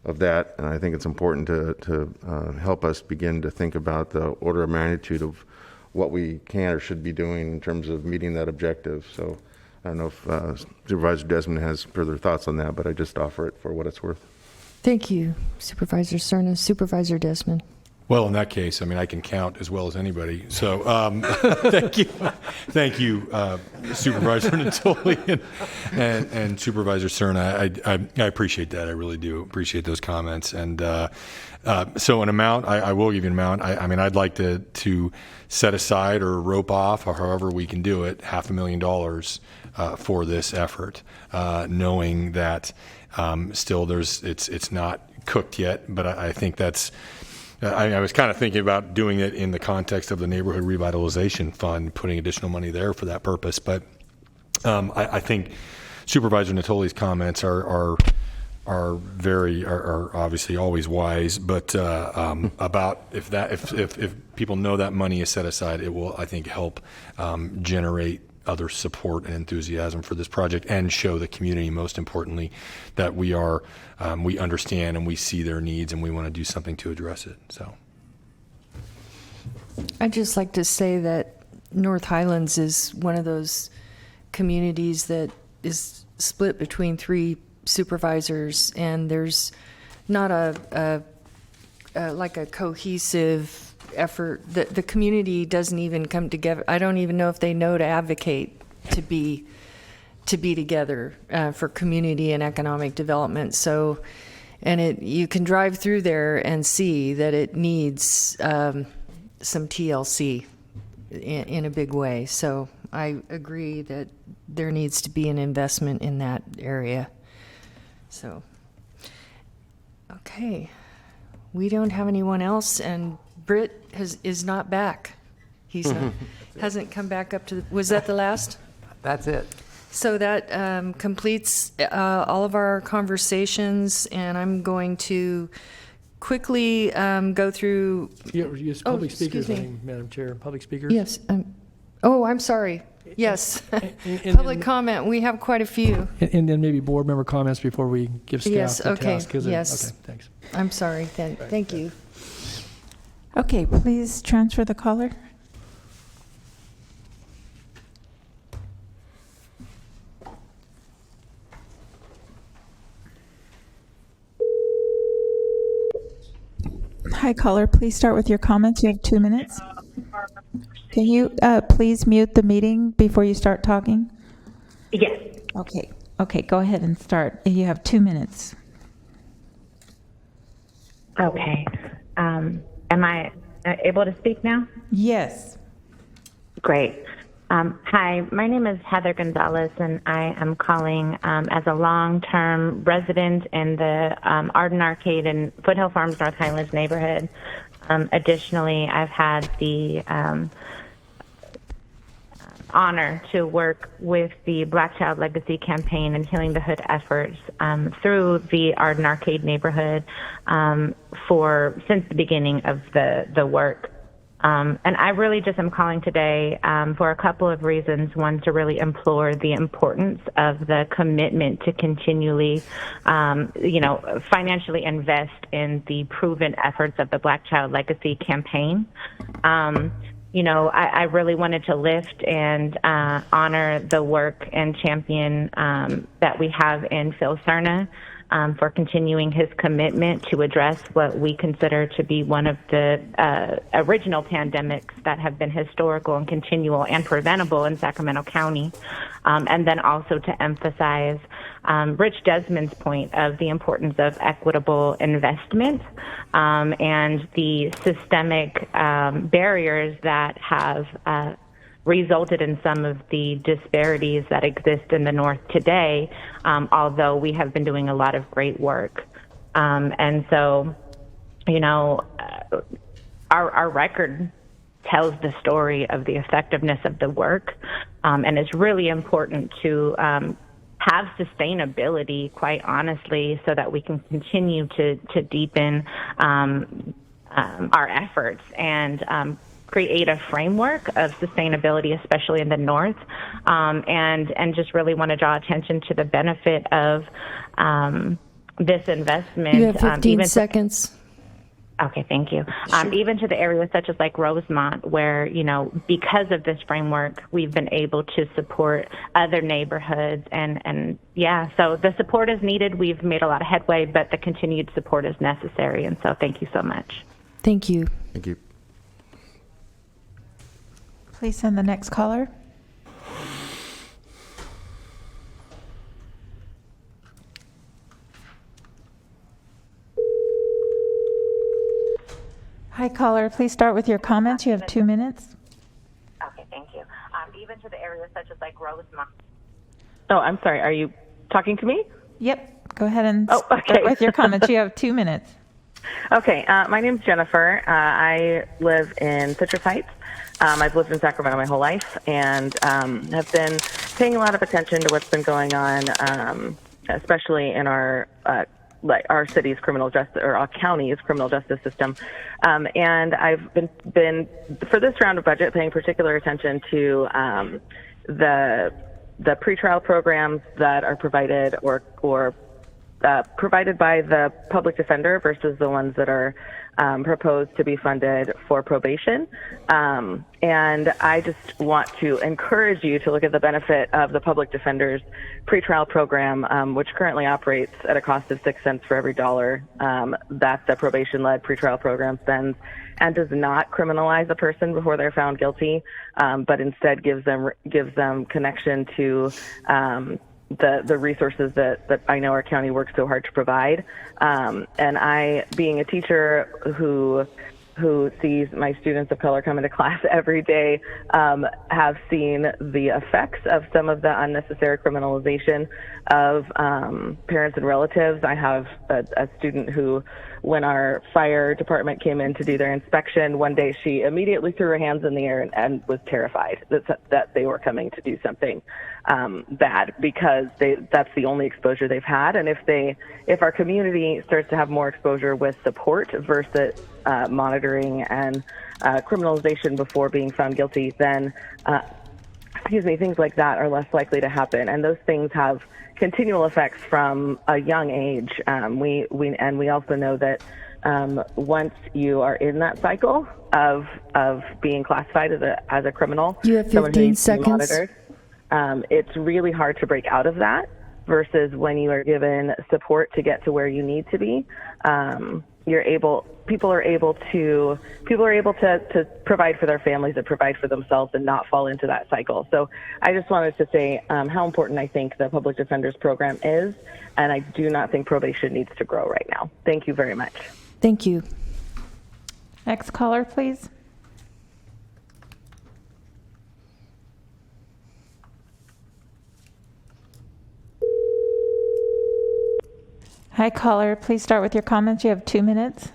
of that. And I think it's important to help us begin to think about the order of magnitude of what we can or should be doing in terms of meeting that objective. So I don't know if Supervisor Desmond has further thoughts on that, but I just offer it for what it's worth. Thank you, Supervisor Cerna. Supervisor Desmond. Well, in that case, I mean, I can count as well as anybody. So thank you, Supervisor Natoli and Supervisor Cerna. I appreciate that. I really do appreciate those comments. And so an amount, I will give you an amount. I mean, I'd like to set aside or rope off, or however we can do it, $500,000 for this effort, knowing that still it's not cooked yet, but I think that's. I was kind of thinking about doing it in the context of the Neighborhood Revitalization Fund, putting additional money there for that purpose. But I think Supervisor Natoli's comments are obviously always wise. But about if people know that money is set aside, it will, I think, help generate other support and enthusiasm for this project, and show the community, most importantly, that we understand and we see their needs and we want to do something to address it. So I'd just like to say that North Highlands is one of those communities that is split between 3 supervisors, and there's not a cohesive effort. The community doesn't even come together. I don't even know if they know to advocate to be together for community and economic development. So, and you can drive through there and see that it needs some TLC in a big way. So I agree that there needs to be an investment in that area. So, okay. We don't have anyone else, and Britt is not back. He's not, hasn't come back up to the, was that the last? That's it. So that completes all of our conversations, and I'm going to quickly go through. Yes, public speakers, excuse me. Madam Chair. Public speakers. Yes. I'm sorry. Yes. And Public comment. We have quite a few. And then maybe board member comments before we give staff Yes, the okay, task. yes. Okay, thanks. I'm sorry. Thank you. Okay, please transfer the caller. Hi, caller. Please start with your comments. You have 2 minutes. Can you please mute the meeting before you start talking? Yes. Okay. Okay, go ahead and start. You have 2 minutes. Okay. Am I able to speak now? Yes. Great. Hi, my name is Heather Gonzalez, and I am calling as a long-term resident in the Arden Arcade and Foothill Farms North Highlands neighborhood. Additionally, I've had the honor to work with the Black Child Legacy campaign and Healing the Hood efforts through the Arden Arcade neighborhood since the beginning of the work. And I really just am calling today for a couple of reasons. One, to really implore the importance of the commitment to continually, financially invest in the proven efforts of the Black Child Legacy campaign. I really wanted to lift and honor the work and champion that we have in Phil Cerna for continuing his commitment to address what we consider to be one of the original pandemics that have been historical and continual and preventable in Sacramento County. And then also to emphasize Rich Desmond's point of the importance of equitable investment and the systemic barriers that have resulted in some of the disparities that exist in the North today, although we have been doing a lot of great work. And so, our record tells the story of the effectiveness of the work, and it's really important to have sustainability, quite honestly, so that we can continue to deepen our efforts and create a framework of sustainability, especially in the North, and just really want to draw attention to the benefit of this investment. You have 15 seconds. Okay, thank you. Even to the areas such as like Rosemont, where, because of this framework, we've been able to support other neighborhoods. And so the support is needed. We've made a lot of headway, but the continued support is necessary. And so thank you so much. Thank you. Thank you. Please send the next caller. Hi, caller. Please start with your comments. You have 2 minutes. Okay, thank you. Even to the areas such as like Rosemont. Oh, I'm sorry. Are you talking to me? Yep. Go ahead and okay. start with your comments. You have 2 minutes. Okay. My name's Jennifer. I live in Citrus Heights. I've lived in Sacramento my whole life and have been paying a lot of attention to what's been going on, especially in our city's criminal justice, or our county's criminal justice system. And I've been for this round of budget paying particular attention to the pretrial programs that are provided or provided by the public defender versus the ones that are proposed to be funded for probation. And I just want to encourage you to look at the benefit of the public defender's pretrial program, which currently operates at a cost of 6 cents for every dollar that the probation-led pretrial program spends, and does not criminalize a person before they're found guilty, but instead gives them connection to the resources that I know our county works so hard to provide. And I, being a teacher who who sees my students of color come into class every day have seen the effects of some of the unnecessary criminalization of parents and relatives. I have a student who, when our fire department came in to do their inspection, one day she immediately threw her hands in the air and was terrified that they were coming to do something bad, because that's the only exposure they've had. And if our community starts to have more exposure with support versus monitoring and criminalization before being found guilty, then things like that are less likely to happen. And those things have continual effects from a young age. We also know that once you are in that cycle of being classified as a criminal, You have someone who 15 needs to be seconds. monitored, it's really hard to break out of that versus when you are given support to get to where you need to be. People are able to provide for their families and provide for themselves and not fall into that cycle. So I just wanted to say how important I think the Public Defenders Program is, and I do not think probation needs to grow right now. Thank you very much. Thank you. Next caller, please. Hi, caller. Please start with your comments. You have 2 minutes.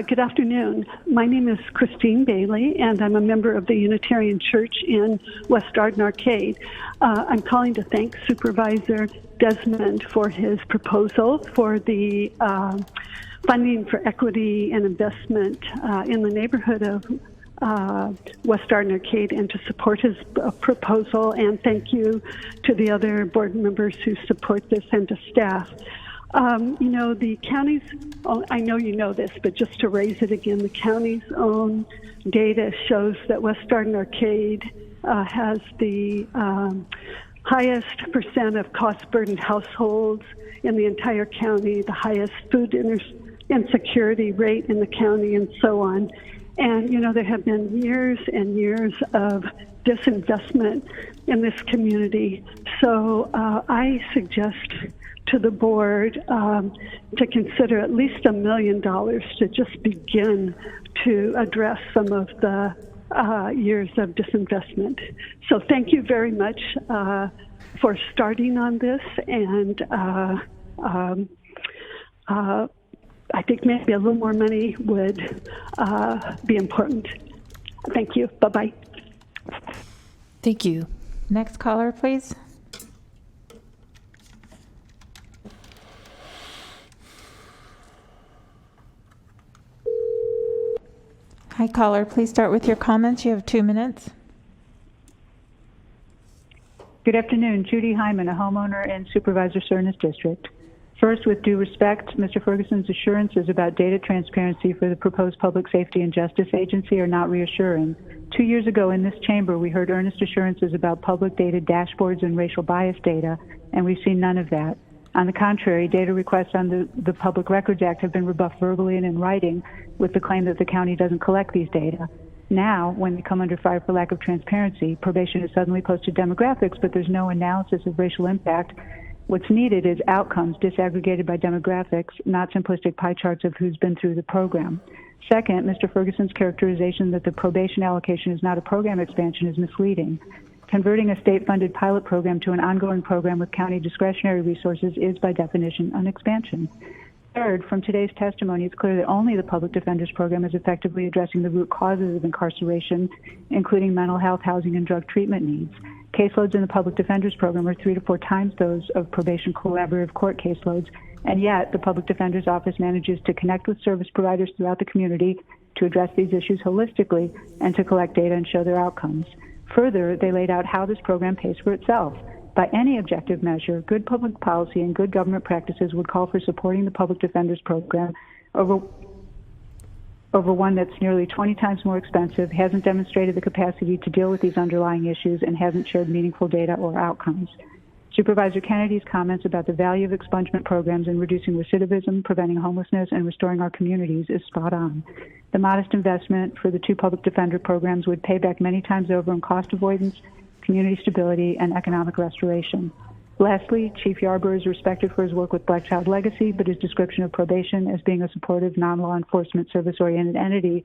Good afternoon. My name is Christine Bailey, and I'm a member of the Unitarian Church in West Arden Arcade. I'm calling to thank Supervisor Desmond for his proposal for the funding for equity and investment in the neighborhood of West Arden Arcade, and to support his proposal. And thank you to the other board members who support this, and to staff. The county's, I know you know this, but just to raise it again, the county's own data shows that West Arden Arcade has the highest percent of cost-burdened households in the entire county, the highest food insecurity rate in the county, and so on. And, there have been years and years of disinvestment in this community. So I suggest to the board to consider at least $1 million to just begin to address some of the years of disinvestment. So thank you very much for starting on this, and I think maybe a little more money would be important. Thank you. Bye-bye. Thank you. Next caller, please. Hi, caller. Please start with your comments. You have 2 minutes. Good afternoon. Judy Hyman, a homeowner in Supervisor Cerna's district. First, with due respect, Mr. Ferguson's assurances about data transparency for the proposed Public Safety and Justice Agency are not reassuring. 2 years ago in this chamber, we heard earnest assurances about public data dashboards and racial bias data, and we've seen none of that. On the contrary, data requests on the Public Records Act have been rebuffed verbally and in writing with the claim that the county doesn't collect these data. Now, when they come under fire for lack of transparency, probation has suddenly posted demographics, but there's no analysis of racial impact. What's needed is outcomes disaggregated by demographics, not simplistic pie charts of who's been through the program. Second, Mr. Ferguson's characterization that the probation allocation is not a program expansion is misleading. Converting a state-funded pilot program to an ongoing program with county discretionary resources is, by definition, an expansion. Third, from today's testimony, it's clear that only the Public Defenders Program is effectively addressing the root causes of incarceration, including mental health, housing, and drug treatment needs. Caseloads in the Public Defenders Program are 3 to 4 times those of probation collaborative court caseloads, and yet the Public Defender's Office manages to connect with service providers throughout the community to address these issues holistically and to collect data and show their outcomes. Further, they laid out how this program pays for itself. By any objective measure, good public policy and good government practices would call for supporting the Public Defenders Program over one that's nearly 20 times more expensive, hasn't demonstrated the capacity to deal with these underlying issues, and hasn't shared meaningful data or outcomes. Supervisor Kennedy's comments about the value of expungement programs in reducing recidivism, preventing homelessness, and restoring our communities is spot on. The modest investment for the 2 public defender programs would pay back many times over in cost avoidance, community stability, and economic restoration. Lastly, Chief Yarborough is respected for his work with Black Child Legacy, but his description of probation as being a supportive, non-law enforcement service-oriented entity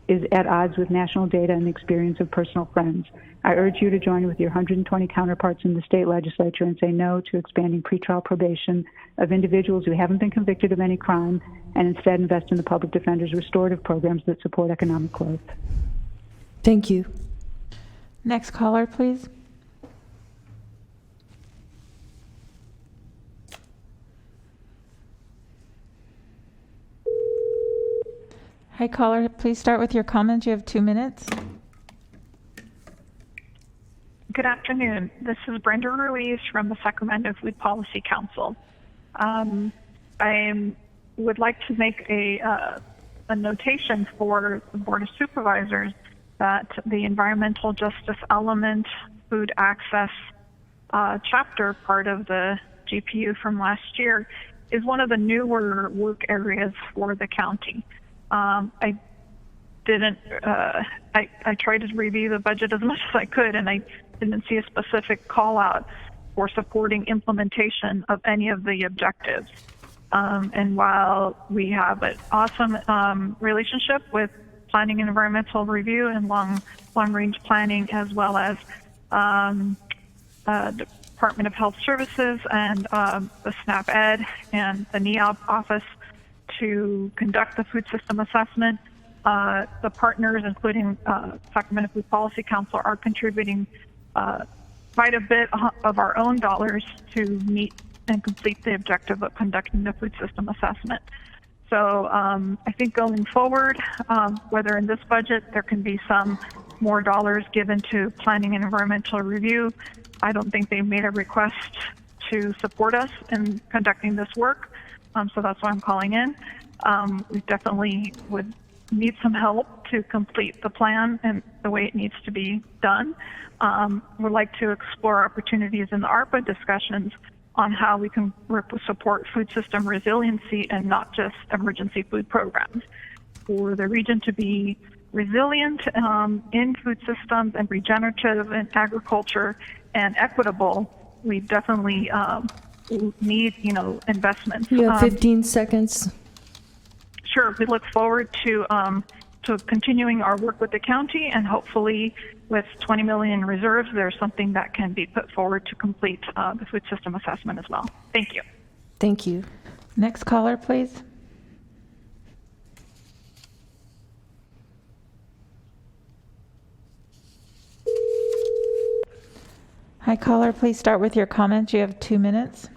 is at odds with national data and the experience of personal friends. I urge you to join with your 120 counterparts in the state legislature and say no to expanding pretrial probation of individuals who haven't been convicted of any crime, and instead invest in the public defender's restorative programs that support economic growth. Thank you. Next caller, please. Hi, caller. Please start with your comment. You have 2 minutes. Good afternoon. This is Brenda Ruiz from the Sacramento Food Policy Council. I would like to make a notation for the Board of Supervisors that the environmental justice element, food access chapter, part of the GPU from last year, is one of the newer work areas for the county. I tried to review the budget as much as I could, and I didn't see a specific call out for supporting implementation of any of the objectives. And while we have an awesome relationship with planning and environmental review and long-range planning, as well as Department of Health Services and the SNAP Ed and the NEOP office to conduct the food system assessment, the partners, including Sacramento Food Policy Council, are contributing quite a bit of our own dollars to meet and complete the objective of conducting the food system assessment. So I think going forward, whether in this budget there can be some more dollars given to planning and environmental review. I don't think they made a request to support us in conducting this work, so that's why I'm calling in. We definitely would need some help to complete the plan and the way it needs to be done. We'd like to explore opportunities in the ARPA discussions on how we can support food system resiliency and not just emergency food programs. For the region to be resilient in food systems and regenerative in agriculture and equitable, we definitely need, investments. You have 15 seconds. Sure. We look forward to continuing our work with the county, and hopefully with 20 million in reserves, there's something that can be put forward to complete the food system assessment as well. Thank you. Thank you. Next caller, please. Hi, caller. Please start with your comments. You have 2 minutes.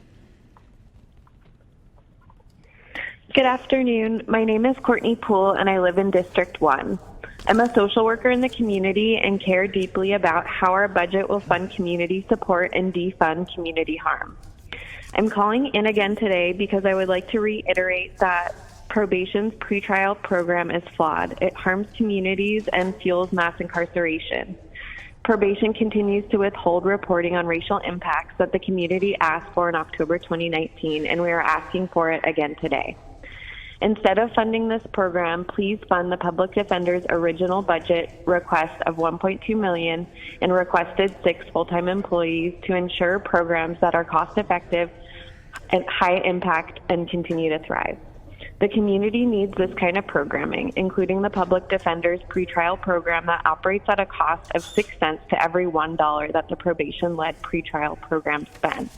Good afternoon. My name is Courtney Poole, and I live in District 1. I'm a social worker in the community and care deeply about how our budget will fund community support and defund community harm. I'm calling in again today because I would like to reiterate that probation's pretrial program is flawed. It harms communities and fuels mass incarceration. Probation continues to withhold reporting on racial impacts that the community asked for in October 2019, and we are asking for it again today. Instead of funding this program, please fund the public defender's original budget request of $1.2 million and requested 6 full-time employees to ensure programs that are cost-effective and high impact and continue to thrive. The community needs this kind of programming, including the public defender's pretrial program that operates at a cost of 6 cents to every $1 that the probation-led pretrial program spends.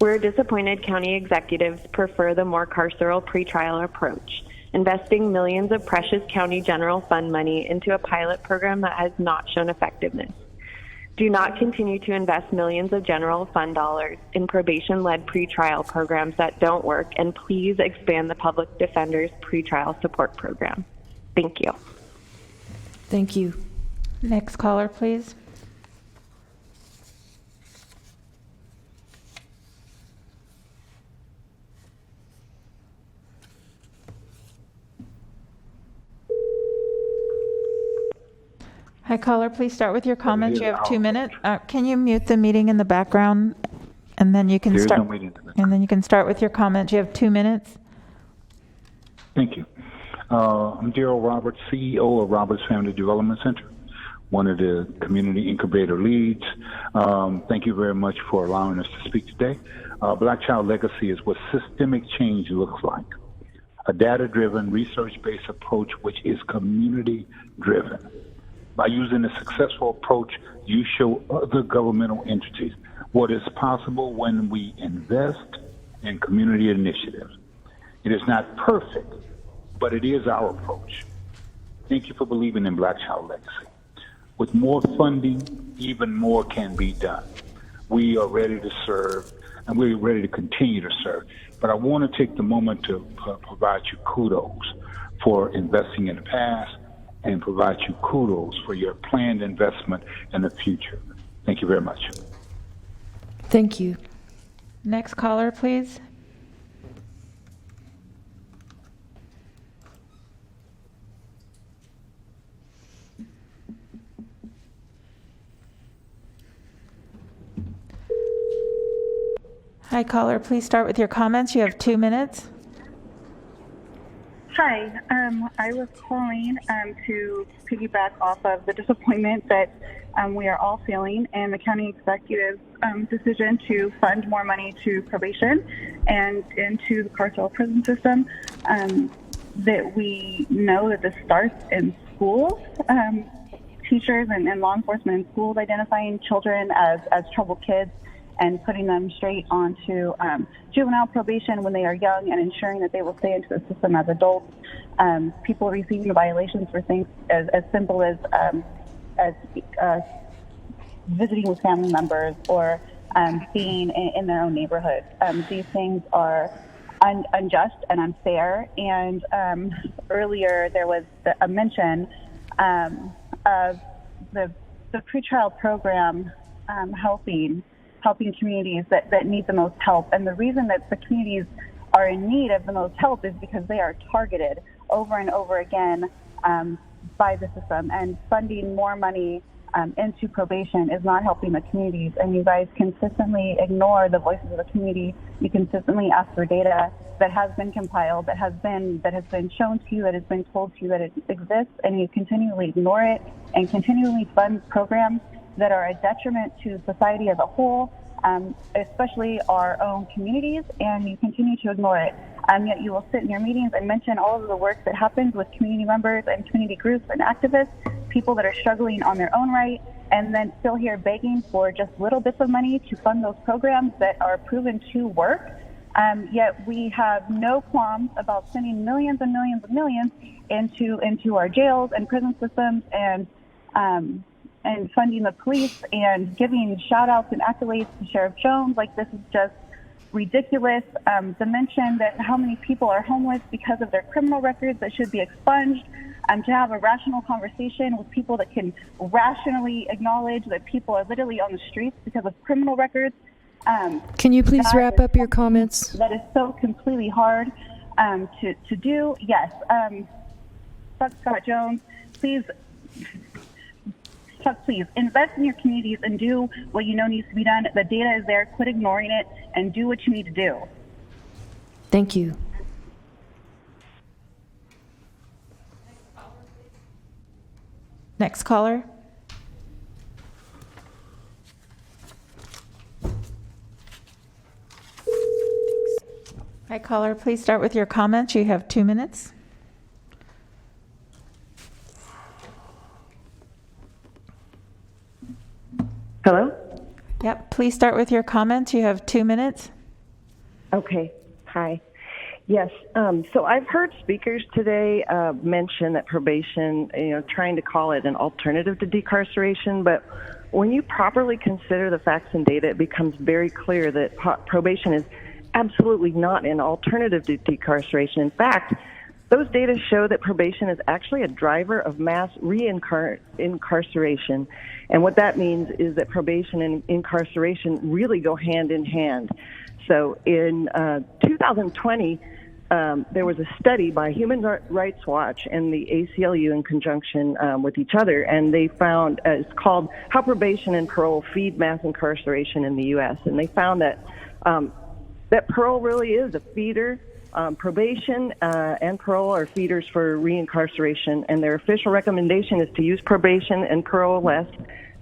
We're disappointed county executives prefer the more carceral pretrial approach, investing millions of precious county general fund money into a pilot program that has not shown effectiveness. Do not continue to invest millions of general fund dollars in probation-led pretrial programs that don't work, and please expand the public defender's pretrial support program. Thank you. Thank you. Next caller, please. Hi, caller. Please start with your comments. You have 2 minutes. Can you mute the meeting in the background, and then you can There is start. no meeting in the background. And then you can start with your comments. You have 2 minutes. Thank you. I'm Daryl Roberts, CEO of Roberts Family Development Center. one of the community incubator leads. Thank you very much for allowing us to speak today. Black Child Legacy is what systemic change looks like. A data-driven, research-based approach which is community-driven. By using a successful approach, you show other governmental entities what is possible when we invest in community initiatives. It is not perfect, but it is our approach. Thank you for believing in Black Child Legacy. With more funding, even more can be done. We are ready to serve, and we're ready to continue to serve. But I want to take the moment to provide you kudos for investing in the past and provide you kudos for your planned investment in the future. Thank you very much. Thank you. Next caller, please. Hi, caller. Please start with your comments. You have 2 minutes. Hi. I was calling to piggyback off of the disappointment that we are all feeling and the county executive's decision to fund more money to probation and into the carceral prison system. That we know that this starts in schools. Teachers and law enforcement in schools identifying children as troubled kids and putting them straight onto juvenile probation when they are young and ensuring that they will stay into the system as adults. People receiving violations for things as simple as visiting with family members or being in their own neighborhood. These things are unjust and unfair. And earlier there was a mention of the pretrial program helping communities that need the most help. And the reason that the communities are in need of the most help is because they are targeted over and over again by the system. And funding more money into probation is not helping the communities. And you guys consistently ignore the voices of the community. You consistently ask for data that has been compiled, that has been shown to you, that has been told to you that it exists, and you continually ignore it and continually fund programs that are a detriment to society as a whole, especially our own communities, and you continue to ignore it. Yet you will sit in your meetings and mention all of the work that happens with community members and community groups and activists, people that are struggling on their own right, and then still here begging for just little bits of money to fund those programs that are proven to work. Yet we have no qualms about spending millions and millions and millions into our jails and prison systems and funding the police and giving shout outs and accolades to Sheriff Jones. Like, this is just ridiculous. To mention that how many people are homeless because of their criminal records that should be expunged. To have a rational conversation with people that can rationally acknowledge that people are literally on the streets because of criminal records. Can you please wrap up your comments? That is so completely hard to do. Yes. Fuck Scott Jones. Please invest in your communities and do what you know needs to be done. The data is there. Quit ignoring it and do what you need to do. Thank you. Next caller. Hi, caller. Please start with your comments. You have 2 minutes. Hello? Yep. Please start with your comments. You have 2 minutes. Okay. Hi. Yes. So I've heard speakers today mention that probation, trying to call it an alternative to decarceration, but when you properly consider the facts and data, it becomes very clear that probation is absolutely not an alternative to decarceration. In fact, those data show that probation is actually a driver of mass incarceration. And what that means is that probation and incarceration really go hand in hand. So in 2020, there was a study by Human Rights Watch and the ACLU in conjunction with each other, and they found, it's called How Probation and Parole Feed Mass Incarceration in the U.S., and they found that that parole really is a feeder Probation and parole are feeders for reincarceration, and their official recommendation is to use probation and parole less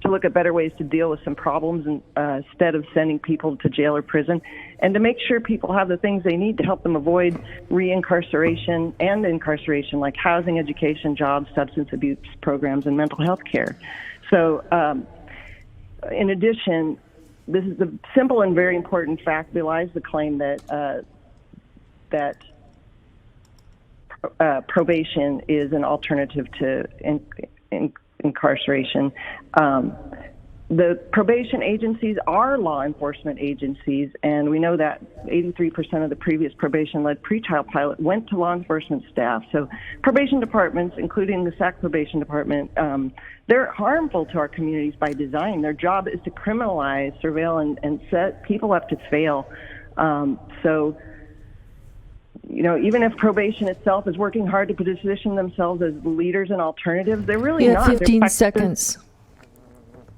to look at better ways to deal with some problems instead of sending people to jail or prison, and to make sure people have the things they need to help them avoid reincarceration and incarceration, like housing, education, jobs, substance abuse programs, and mental health care. So, in addition, this is the simple and very important fact belies the claim that probation is an alternative to incarceration. The probation agencies are law enforcement agencies, and we know that 83% of the previous probation-led pretrial pilot went to law enforcement staff. So probation departments, including the SAC probation department, they're harmful to our communities by design. Their job is to criminalize, surveil, and set people up to fail. So, you know, even if probation itself is working hard to position themselves as leaders and alternatives, they're really not. 15 seconds.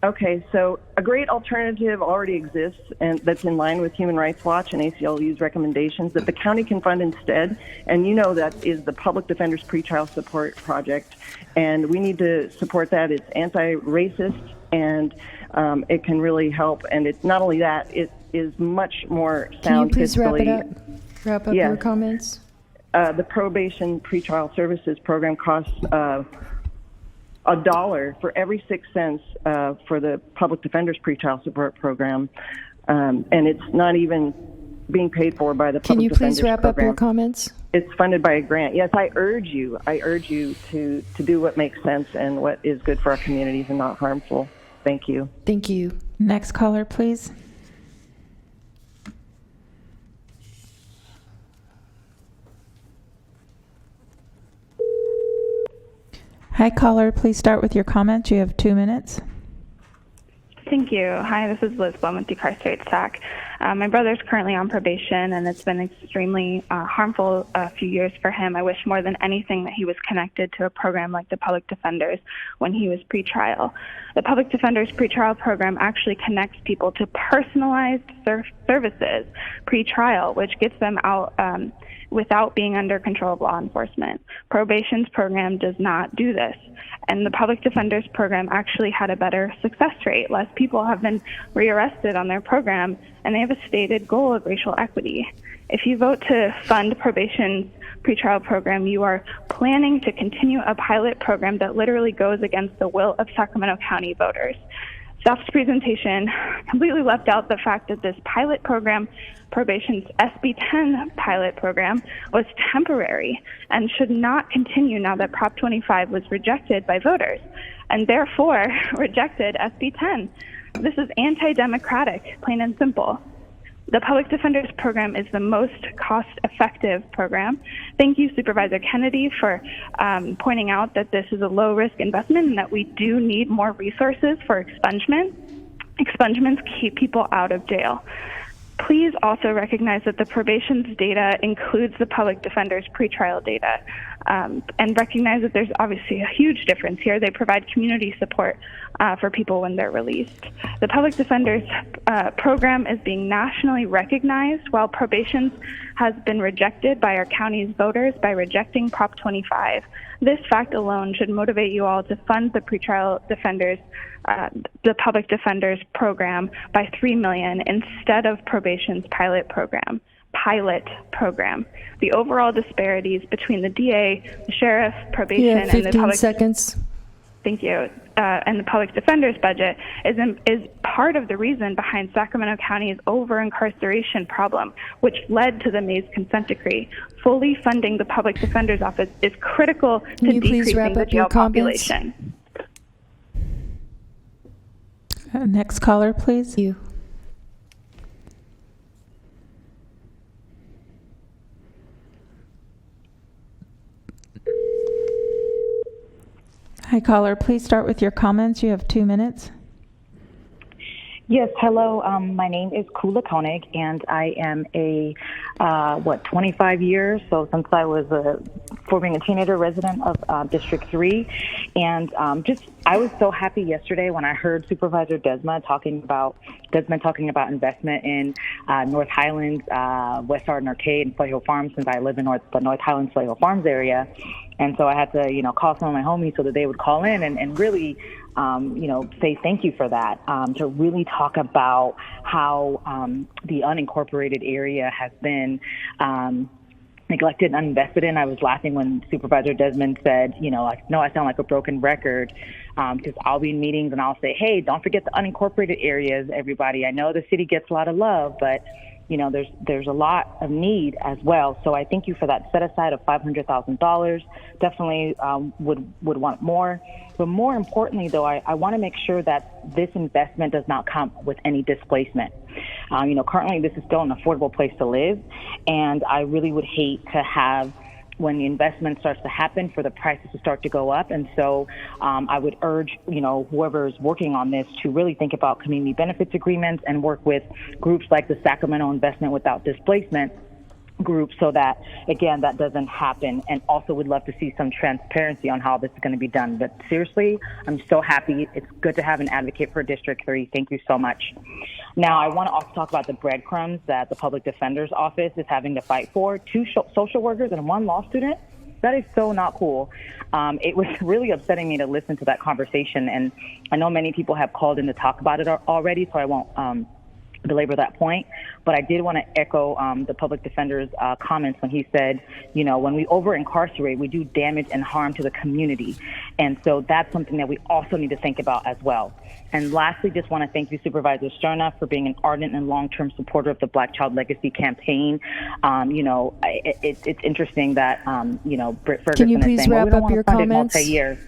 Okay, so a great alternative already exists, and that's in line with Human Rights Watch and ACLU's recommendations that the county can fund instead. And you know that is the Public Defenders Pretrial Support Project, and we need to support that. It's anti-racist, and it can really help. And it's not only that; it is much more sound. Can you please wrap it fiscally. up? Wrap up Yes. your comments. The Probation Pretrial Services Program costs $1 for every 6 cents for the Public Defenders Pretrial Support Program, and it's not even being paid for by the Can Public you Defenders please wrap Program. up your comments? It's funded by a grant. Yes, I urge you to do what makes sense and what is good for our communities and not harmful. Thank you. Thank you. Next caller, please. Hi, caller. Please start with your comments. You have 2 minutes. Thank you. Hi, this is Liz Blum with Decarcerate SAC. My brother's currently on probation, and it's been extremely harmful a few years for him. I wish more than anything that he was connected to a program like the Public Defenders when he was pretrial. The Public Defenders pretrial program actually connects people to personalized services pretrial, which gets them out without being under control of law enforcement. Probation's program does not do this. And the Public Defenders program actually had a better success rate. Less people have been rearrested on their program, and they have a stated goal of racial equity. If you vote to fund probation's pretrial program, you are planning to continue a pilot program that literally goes against the will of Sacramento County voters. Staff's presentation completely left out the fact that this pilot program, probation's SB 10 pilot program, was temporary and should not continue now that Prop 25 was rejected by voters and therefore rejected SB 10. This is anti-democratic, plain and simple. The Public Defenders program is the most cost-effective program. Thank you, Supervisor Kennedy, for pointing out that this is a low-risk investment and that we do need more resources for expungement. Expungements keep people out of jail. Please also recognize that the probation's data includes the Public Defender's pretrial data, and recognize that there's obviously a huge difference here. They provide community support for people when they're released. The Public Defender's program is being nationally recognized, while probation has been rejected by our county's voters by rejecting Prop 25. This fact alone should motivate you all to fund the pretrial defenders, the Public Defenders program by $3 million instead of probation's pilot program. The overall disparities between the DA, the sheriff, probation, Yeah, 15 and the public seconds. Thank you. And the Public Defender's budget is part of the reason behind Sacramento County's over-incarceration problem, which led to the Mays consent decree. Fully funding the Public Defender's office is critical Can to you please decreasing wrap the up your jail comments? population. Next caller, please. You. Hi, caller. Please start with your comments. You have 2 minutes. Yes, hello. My name is Kula Koenig, and I am a 25 years. So since I was for being a teenager resident of District 3, and I was so happy yesterday when I heard Supervisor Desmond talking about investment in North Highlands, West Arden Arcade, and Flay Farms, since I live in the North Highlands Flay Farms area. And so I had to, call some of my homies so that they would call in and really, say thank you for that, to really talk about how the unincorporated area has been neglected and uninvested in. I was laughing when Supervisor Desmond said, I know I sound like a broken record, because I'll be in meetings and I'll say, hey, don't forget the unincorporated areas, everybody. I know the city gets a lot of love, but there's a lot of need as well. So I thank you for that set aside of $500,000. Definitely would want more. But more importantly, though, I want to make sure that this investment does not come with any displacement. Currently this is still an affordable place to live, and I really would hate to have, when the investment starts to happen, for the prices to start to go up. And so I would urge, whoever is working on this to really think about community benefits agreements and work with groups like the Sacramento Investment Without Displacement group, so that, again, that doesn't happen. And also would love to see some transparency on how this is going to be done. But seriously, I'm so happy. It's good to have an advocate for District 3. Thank you so much. Now, I want to also talk about the breadcrumbs that the Public Defender's Office is having to fight for. 2 social workers and 1 law student. That is so not cool. It was really upsetting me to listen to that conversation. And I know many people have called in to talk about it already, so I won't belabor that point. But I did want to echo the public defender's comments when he said, when we over-incarcerate, we do damage and harm to the community. And so that's something that we also need to think about as well. And lastly, just want to thank you, Supervisor Sterna, for being an ardent and long-term supporter of the Black Child Legacy campaign. It's interesting that, Britt Ferguson Can you is please saying, well, we wrap don't up want your to fund it comments? multi-year.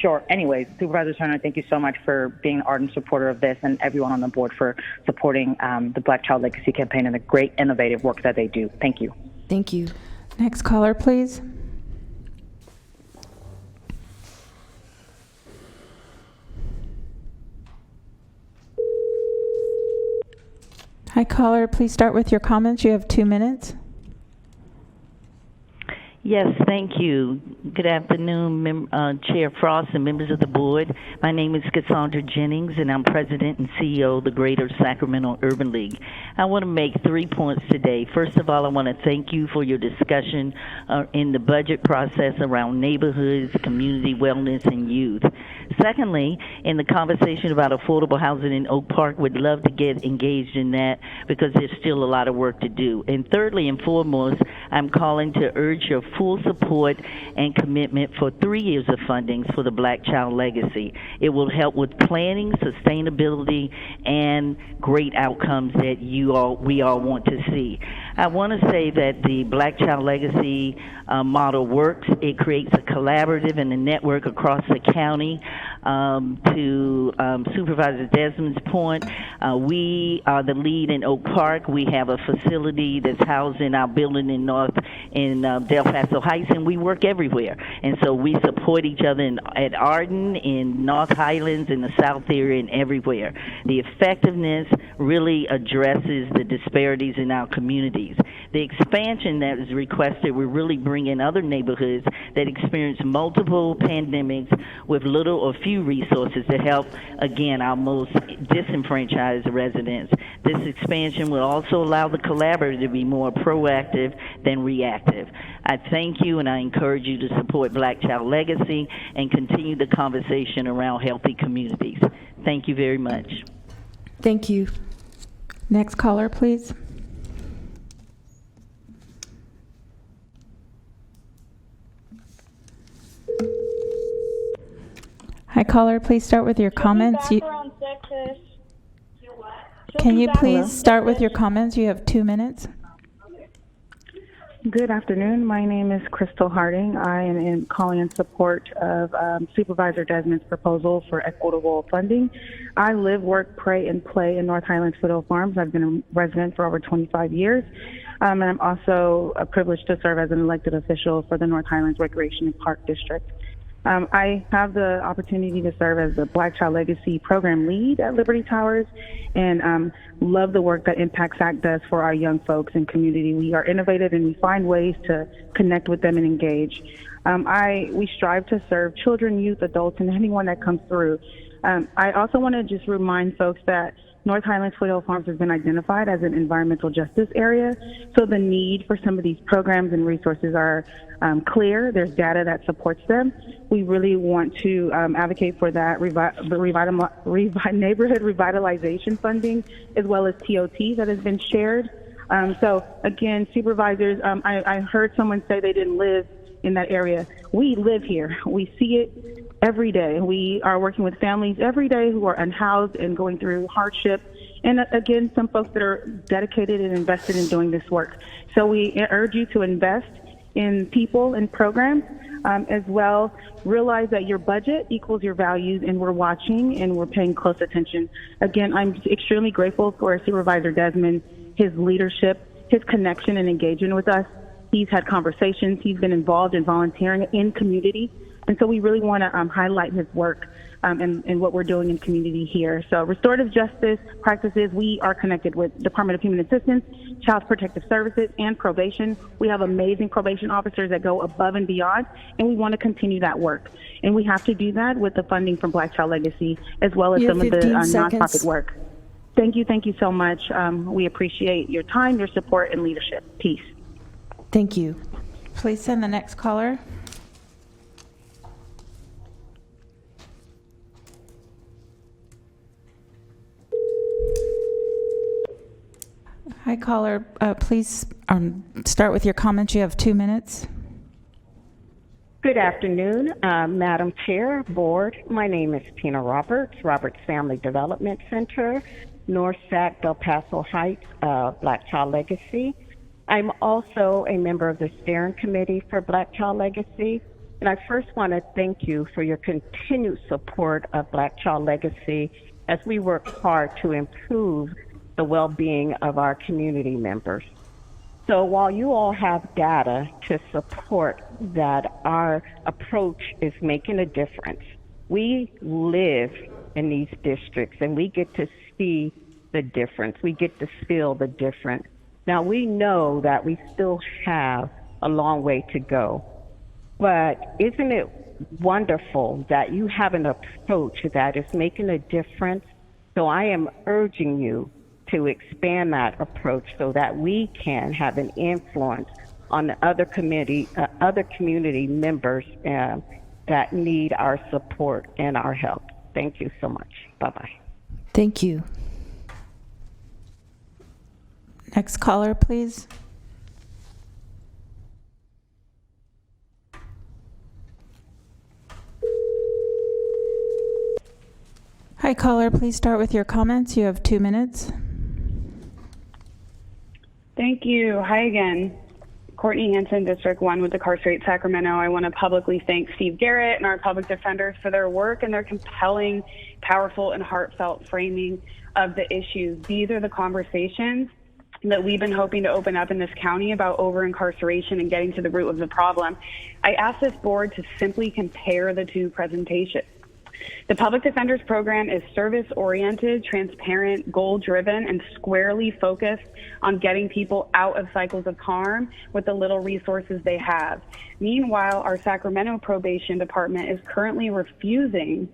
Sure. Anyways, Supervisor Turner, thank you so much for being an ardent supporter of this, and everyone on the board for supporting the Black Child Legacy campaign and the great innovative work that they do. Thank you. Thank you. Next caller, please. Hi, caller. Please start with your comments. You have 2 minutes. Yes, thank you. Good afternoon, Chair Frost and members of the board. My name is Cassandra Jennings, and I'm President and CEO of the Greater Sacramento Urban League. I want to make 3 points today. First of all, I want to thank you for your discussion in the budget process around neighborhoods, community wellness, and youth. Secondly, in the conversation about affordable housing in Oak Park, would love to get engaged in that because there's still a lot of work to do. And thirdly and foremost, I'm calling to urge your full support and commitment for 3 years of fundings for the Black Child Legacy. It will help with planning, sustainability, and great outcomes that we all want to see. I want to say that the Black Child Legacy model works. It creates a collaborative and a network across the county. To Supervisor Desmond's point, we are the lead in Oak Park. We have a facility that's housed in our building in Del Paso Heights, and we work everywhere. And so we support each other at Arden, in North Highlands, in the South area, and everywhere. The effectiveness really addresses the disparities in our communities. The expansion that is requested will really bring in other neighborhoods that experience multiple pandemics with little or few resources to help, again, our most disenfranchised residents. This expansion will also allow the collaborator to be more proactive than reactive. I thank you, and I encourage you to support Black Child Legacy and continue the conversation around healthy communities. Thank you very much. Thank you. Next caller, please. Hi, caller. Please start with your comments. Can you please start with your comments? You have 2 minutes. Good afternoon. My name is Crystal Harding. I am calling in support of Supervisor Desmond's proposal for equitable funding. I live, work, pray, and play in North Highlands Foothill Farms. I've been a resident for over 25 years. And I'm also privileged to serve as an elected official for the North Highlands Recreation and Park District. I have the opportunity to serve as the Black Child Legacy Program Lead at Liberty Towers, and love the work that Impact Act does for our young folks and community. We are innovative and we find ways to connect with them and engage. We strive to serve children, youth, adults, and anyone that comes through. I also want to just remind folks that North Highlands Foothill Farms has been identified as an environmental justice area, so the need for some of these programs and resources are clear. There's data that supports them. We really want to advocate for that neighborhood revitalization funding, as well as TOT that has been shared. So again, supervisors, I heard someone say they didn't live in that area. We live here. We see it every day. We are working with families every day who are unhoused and going through hardship. And again, some folks that are dedicated and invested in doing this work. So we urge you to invest in people and programs, as well. Realize that your budget equals your values, and we're watching and we're paying close attention. Again, I'm extremely grateful for Supervisor Desmond, his leadership, his connection and engagement with us. He's had conversations. He's been involved in volunteering in community. And so we really want to highlight his work and what we're doing in community here. So restorative justice practices, we are connected with Department of Human Assistance, Child Protective Services, and probation. We have amazing probation officers that go above and beyond, and we want to continue that work. And we have to do that with the funding from Black Child Legacy, as well as some of the nonprofit work. Thank you so much. We appreciate your time, your support, and leadership. Peace. Thank you. Please send the next caller. Hi, caller. Please start with your comments. You have 2 minutes. Good afternoon, Madam Chair, Board. My name is Tina Roberts, Roberts Family Development Center, North Sac, Del Paso Heights, Black Child Legacy. I'm also a member of the steering committee for Black Child Legacy, and I first want to thank you for your continued support of Black Child Legacy as we work hard to improve the well-being of our community members. So while you all have data to support that our approach is making a difference, we live in these districts and we get to see the difference. We get to feel the difference. Now, we know that we still have a long way to go, but isn't it wonderful that you have an approach that is making a difference? So I am urging you to expand that approach so that we can have an influence on the other community members that need our support and our help. Thank you so much. Bye-bye. Thank you. Next caller, please. Hi, caller. Please start with your comments. You have 2 minutes. Thank you. Hi again. Courtney Hanson, District 1 with Decarcerate Sacramento. I want to publicly thank Steve Garrett and our public defenders for their work and their compelling, powerful, and heartfelt framing of the issues. These are the conversations that we've been hoping to open up in this county about over-incarceration and getting to the root of the problem. I asked this board to simply compare the two presentations. The Public Defenders Program is service-oriented, transparent, goal-driven, and squarely focused on getting people out of cycles of harm with the little resources they have. Meanwhile, our Sacramento Probation Department is currently refusing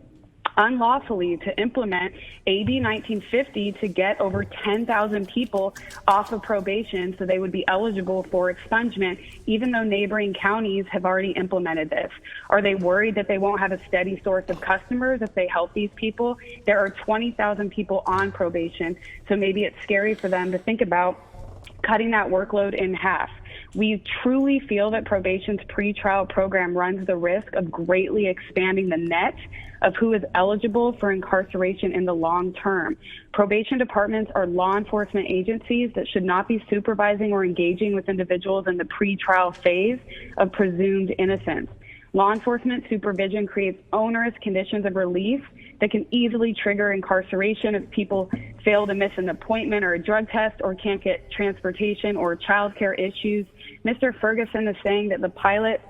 unlawfully to implement AB 1950 to get over 10,000 people off of probation so they would be eligible for expungement, even though neighboring counties have already implemented this. Are they worried that they won't have a steady source of customers if they help these people? There are 20,000 people on probation, so maybe it's scary for them to think about cutting that workload in half. We truly feel that probation's pretrial program runs the risk of greatly expanding the net of who is eligible for incarceration in the long term. Probation departments are law enforcement agencies that should not be supervising or engaging with individuals in the pretrial phase of presumed innocence. Law enforcement supervision creates onerous conditions of release that can easily trigger incarceration if people fail to miss an appointment or a drug test or can't get transportation or childcare issues. Mr. Ferguson is saying that the pilot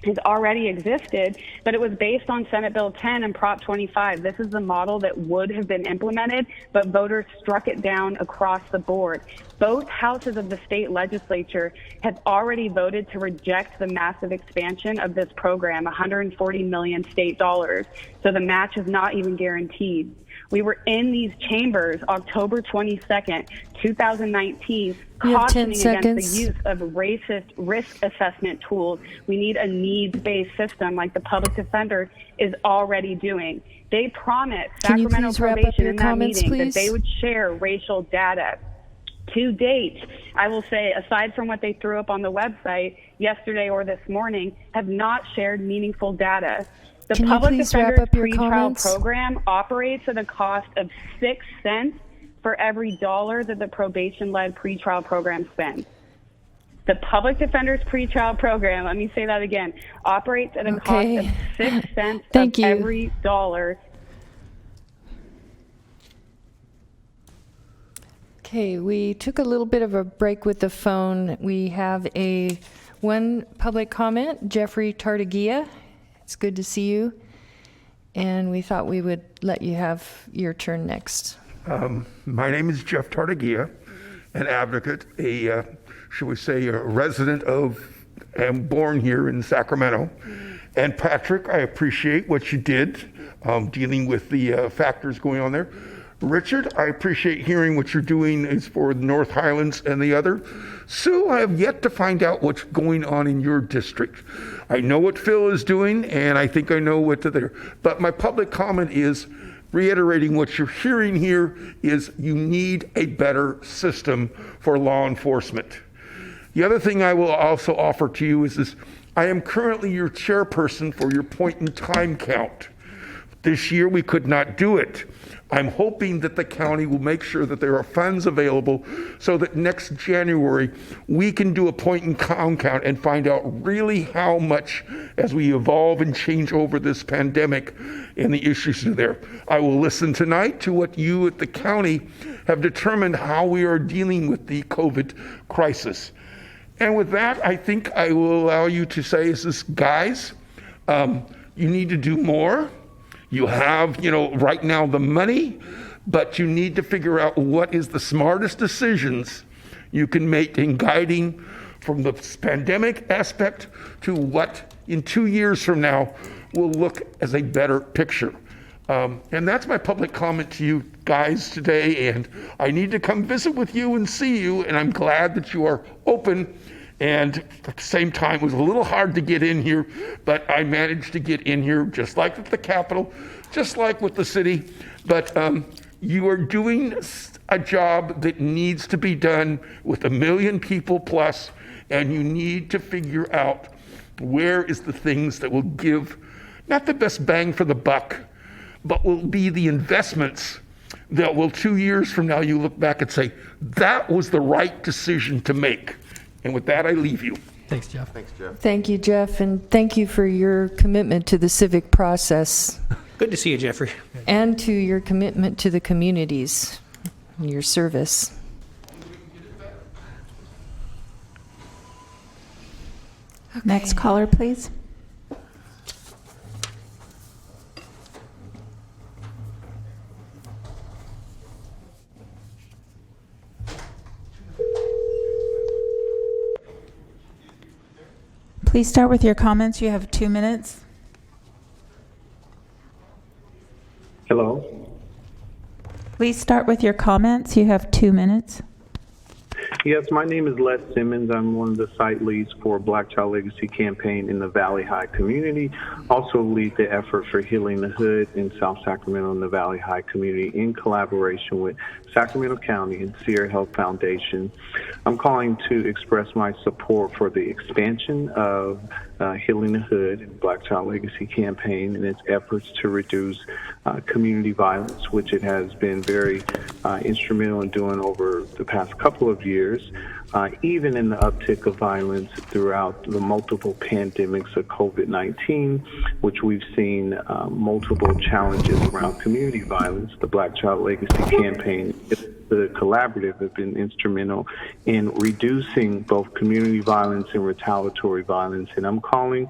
has already existed, but it was based on Senate Bill 10 and Prop 25. This is the model that would have been implemented, but voters struck it down across the board. Both houses of the state legislature have already voted to reject the massive expansion of this program, $140 million state dollars. So the match is not even guaranteed. We were in these chambers October 22nd, 2019, cautioning against the use of racist risk assessment tools. We need a needs-based system like the public defender is already doing. They promised Sacramento probation in that meeting that they would share racial data. To date, I will say, aside from what they threw up on the website yesterday or this morning, have not shared meaningful data. The public defender's pretrial program operates at a cost of 6 cents for every dollar that the probation-led pretrial program spends. The public defender's pretrial program, let me say that again, operates at a cost of 6 cents of every dollar. Okay, we took a little bit of a break with the phone. We have one public comment, Jeffrey Tartagia. It's good to see you. And we thought we would let you have your turn next. My name is Jeff Tartagia, an advocate, should we say, a resident am born here in Sacramento. And Patrick, I appreciate what you did dealing with the factors going on there. Richard, I appreciate hearing what you're doing is for the North Highlands and the other. Sue, I have yet to find out what's going on in your district. I know what Phil is doing, and I think I know what they're. But my public comment is reiterating what you're hearing here is you need a better system for law enforcement. The other thing I will also offer to you is this. I am currently your chairperson for your point in time count. This year we could not do it. I'm hoping that the county will make sure that there are funds available so that next January we can do a point in time count and find out really how much as we evolve and change over this pandemic and the issues are there. I will listen tonight to what you at the county have determined how we are dealing with the COVID crisis. And with that, I think I will allow you to say, is this, guys, you need to do more. You have, right now the money, but you need to figure out what is the smartest decisions you can make in guiding from the pandemic aspect to what in 2 years from now will look as a better picture. And that's my public comment to you guys today. And I need to come visit with you and see you. And I'm glad that you are open. And at the same time, it was a little hard to get in here, but I managed to get in here just like at the Capitol, just like with the city. But you are doing a job that needs to be done with 1 million people plus, and you need to figure out where is the things that will give not the best bang for the buck, but will be the investments that will 2 years from now you look back and say, that was the right decision to make. And with that, I leave you. Thanks, Jeff. Thanks, Jeff. Thank you, Jeff, and thank you for your commitment to the civic process. Good to see you, Jeffrey. And to your commitment to the communities and your service. Okay. Next caller, please. Please start with your comments. You have 2 minutes. Hello. Please start with your comments. You have 2 minutes. Yes, my name is Les Simmons. I'm one of the site leads for Black Child Legacy campaign in the Valley High community. Also lead the effort for Healing the Hood in South Sacramento and the Valley High community in collaboration with Sacramento County and Sierra Health Foundation. I'm calling to express my support for the expansion of Healing the Hood and Black Child Legacy campaign and its efforts to reduce community violence, which it has been very instrumental in doing over the past couple of years, even in the uptick of violence throughout the multiple pandemics of COVID-19, which we've seen multiple challenges around community violence. The Black Child Legacy campaign, the collaborative, have been instrumental in reducing both community violence and retaliatory violence. And I'm calling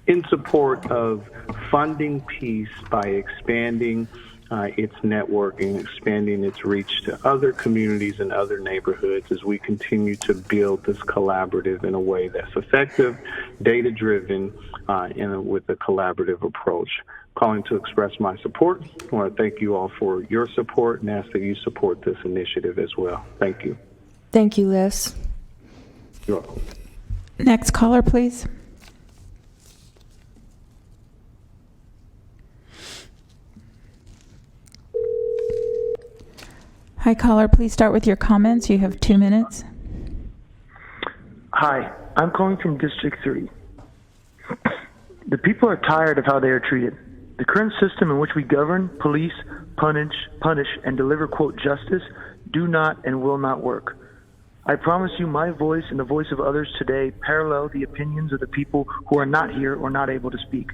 in support of funding peace by expanding its network and expanding its reach to other communities and other neighborhoods as we continue to build this collaborative in a way that's effective, data-driven, and with a collaborative approach. Calling to express my support. I want to thank you all for your support and ask that you support this initiative as well. Thank you. Thank you, Les. You're welcome. Next caller, please. Hi, caller. Please start with your comments. You have 2 minutes. Hi, I'm calling from District 3. The people are tired of how they are treated. The current system in which we govern, police, punish, and deliver, quote, justice do not and will not work. I promise you my voice and the voice of others today parallel the opinions of the people who are not here or not able to speak.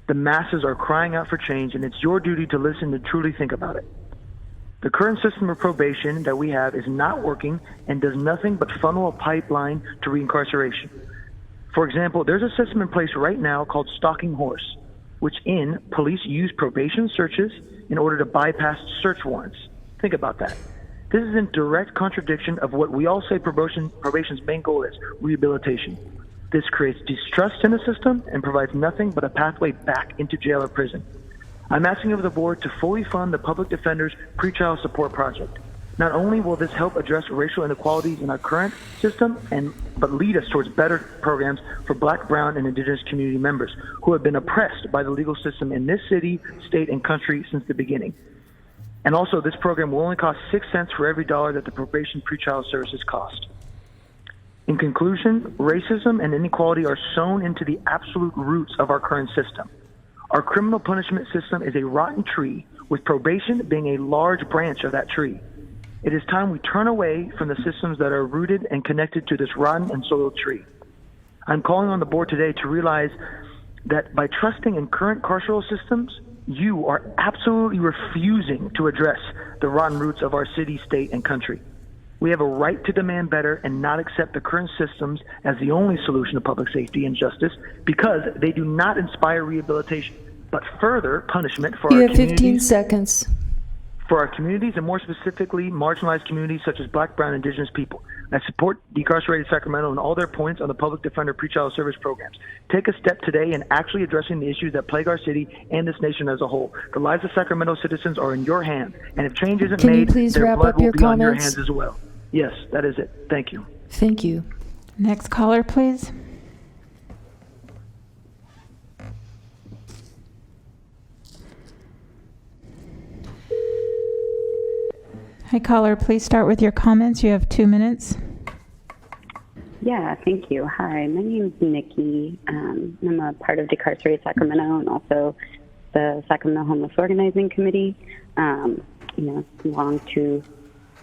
The masses are crying out for change, and it's your duty to listen and truly think about it. The current system of probation that we have is not working and does nothing but funnel a pipeline to reincarceration. For example, there's a system in place right now called stalking horse, which police use probation searches in order to bypass search warrants. Think about that. This is in direct contradiction of what we all say probation's main goal is, rehabilitation. This creates distrust in the system and provides nothing but a pathway back into jail or prison. I'm asking of the board to fully fund the Public Defender's Pretrial Support Project. Not only will this help address racial inequalities in our current system, but lead us towards better programs for Black, Brown, and Indigenous community members who have been oppressed by the legal system in this city, state, and country since the beginning. And also, this program will only cost 6 cents for every dollar that the probation pretrial services cost. In conclusion, racism and inequality are sown into the absolute roots of our current system. Our criminal punishment system is a rotten tree, with probation being a large branch of that tree. It is time we turn away from the systems that are rooted and connected to this rotten and soiled tree. I'm calling on the board today to realize that by trusting in current carceral systems, you are absolutely refusing to address the rotten roots of our city, state, and country. We have a right to demand better and not accept the current systems as the only solution to public safety and justice because they do not inspire rehabilitation, but further punishment for You our have 15 communities. seconds. For our communities, and more specifically, marginalized communities such as Black, Brown, and Indigenous people. I support Decarcerated Sacramento and all their points on the Public Defender Pretrial Service programs. Take a step today in actually addressing the issues that plague our city and this nation as a whole. The lives of Sacramento citizens are in your hands, and if change isn't Can you made, please their wrap blood up will your be on your comments? hands as well. Yes, that is it. Thank you. Thank you. Next caller, please. Hi, caller. Please start with your comments. You have 2 minutes. Yeah, thank you. Hi, my name is Nikki. I'm a part of Decarcerated Sacramento and also the Sacramento Homeless Organizing Committee. Long 2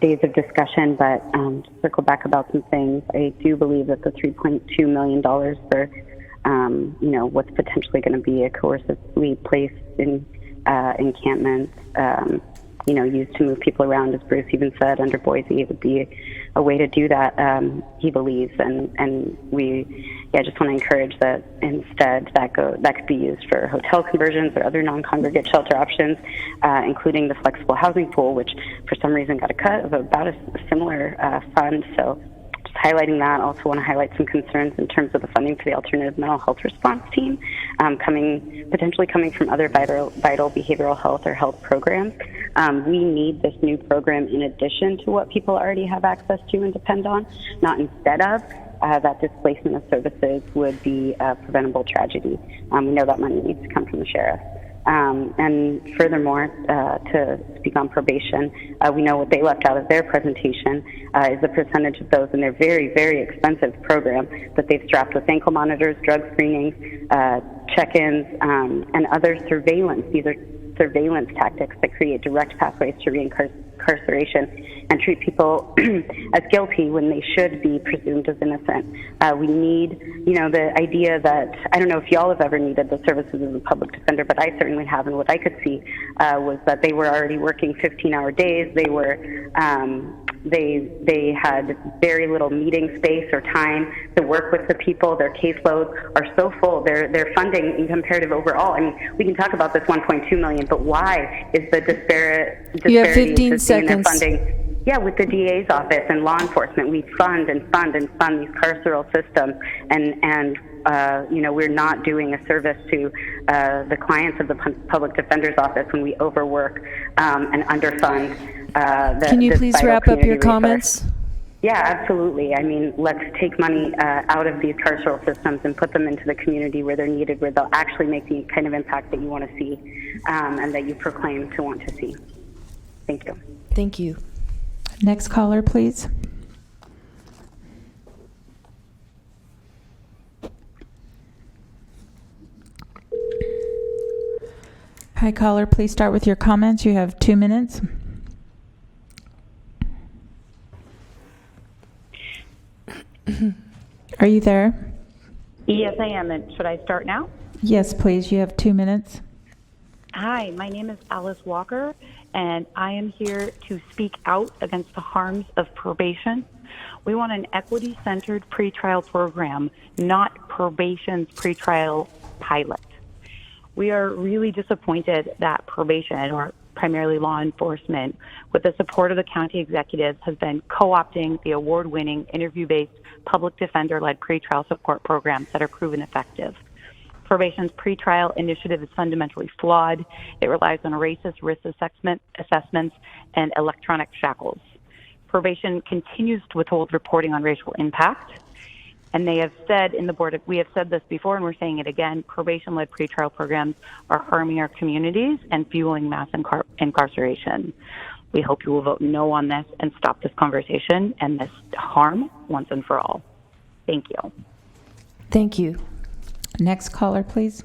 days of discussion, but to circle back about some things, I do believe that the $3.2 million for, what's potentially going to be a coercively placed in encampments, used to move people around, as Bruce even said, under Boise, it would be a way to do that, he believes. And we, just want to encourage that instead that could be used for hotel conversions or other non-congregate shelter options, including the flexible housing pool, which for some reason got a cut of about a similar fund. So just highlighting that. Also want to highlight some concerns in terms of the funding for the alternative mental health response team, potentially coming from other vital behavioral health or health programs. We need this new program in addition to what people already have access to and depend on, not instead of. That displacement of services would be a preventable tragedy. We know that money needs to come from the sheriff. And furthermore, to speak on probation, we know what they left out of their presentation is the percentage of those in their very, very expensive program that they've strapped with ankle monitors, drug screenings, check-ins, and other surveillance. These are surveillance tactics that create direct pathways to reincarceration and treat people as guilty when they should be presumed as innocent. We need, the idea that, I don't know if y'all have ever needed the services of a public defender, but I certainly have, and what I could see was that they were already working 15-hour days. They were They had very little meeting space or time to work with the people. Their caseloads are so full. Their funding in comparative overall. I mean, we can talk about this 1.2 million, but why is the disparity You have 15 existing in their seconds. funding? Yeah, with the DA's office and law enforcement, we fund these carceral systems, and we're not doing a service to the clients of the public defender's office when we overwork and underfund. Can you please wrap up your comments? Yeah, absolutely. I mean, let's take money out of these carceral systems and put them into the community where they're needed, where they'll actually make the kind of impact that you want to see and that you proclaim to want to see. Thank you. Thank you. Next caller, please. Hi, caller. Please start with your comments. You have 2 minutes. Are you there? Yes, I am. And should I start now? Yes, please. You have 2 minutes. Hi, my name is Alice Walker, and I am here to speak out against the harms of probation. We want an equity-centered pretrial program, not probation's pretrial pilot. We are really disappointed that probation, or primarily law enforcement, with the support of the county executives, has been co-opting the award-winning interview-based public defender-led pretrial support programs that are proven effective. Probation's pretrial initiative is fundamentally flawed. It relies on racist risk assessments and electronic shackles. Probation continues to withhold reporting on racial impact. And they have said in the board, we have said this before and we're saying it again, probation-led pretrial programs are harming our communities and fueling mass incarceration. We hope you will vote no on this and stop this conversation and this harm once and for all. Thank you. Thank you. Next caller, please.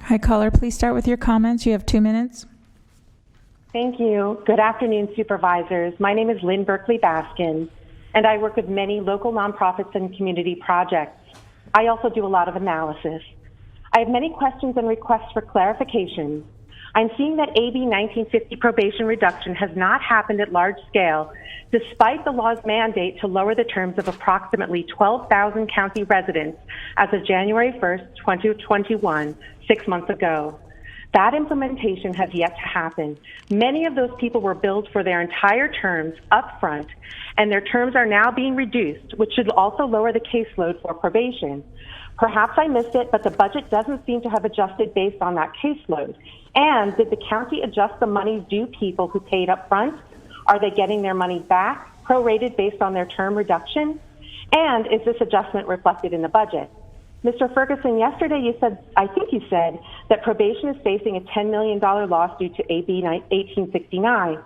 Hi, caller. Please start with your comments. You have 2 minutes. Thank you. Good afternoon, supervisors. My name is Lynn Berkeley Baskin, and I work with many local nonprofits and community projects. I also do a lot of analysis. I have many questions and requests for clarification. I'm seeing that AB 1950 probation reduction has not happened at large scale, despite the law's mandate to lower the terms of approximately 12,000 county residents as of January 1st, 2021, 6 months ago. That implementation has yet to happen. Many of those people were billed for their entire terms up front, and their terms are now being reduced, which should also lower the caseload for probation. Perhaps I missed it, but the budget doesn't seem to have adjusted based on that caseload. And did the county adjust the monies due people who paid up front? Are they getting their money back, prorated based on their term reduction? And is this adjustment reflected in the budget? Mr. Ferguson, yesterday I think you said that probation is facing a $10 million loss due to AB 1869.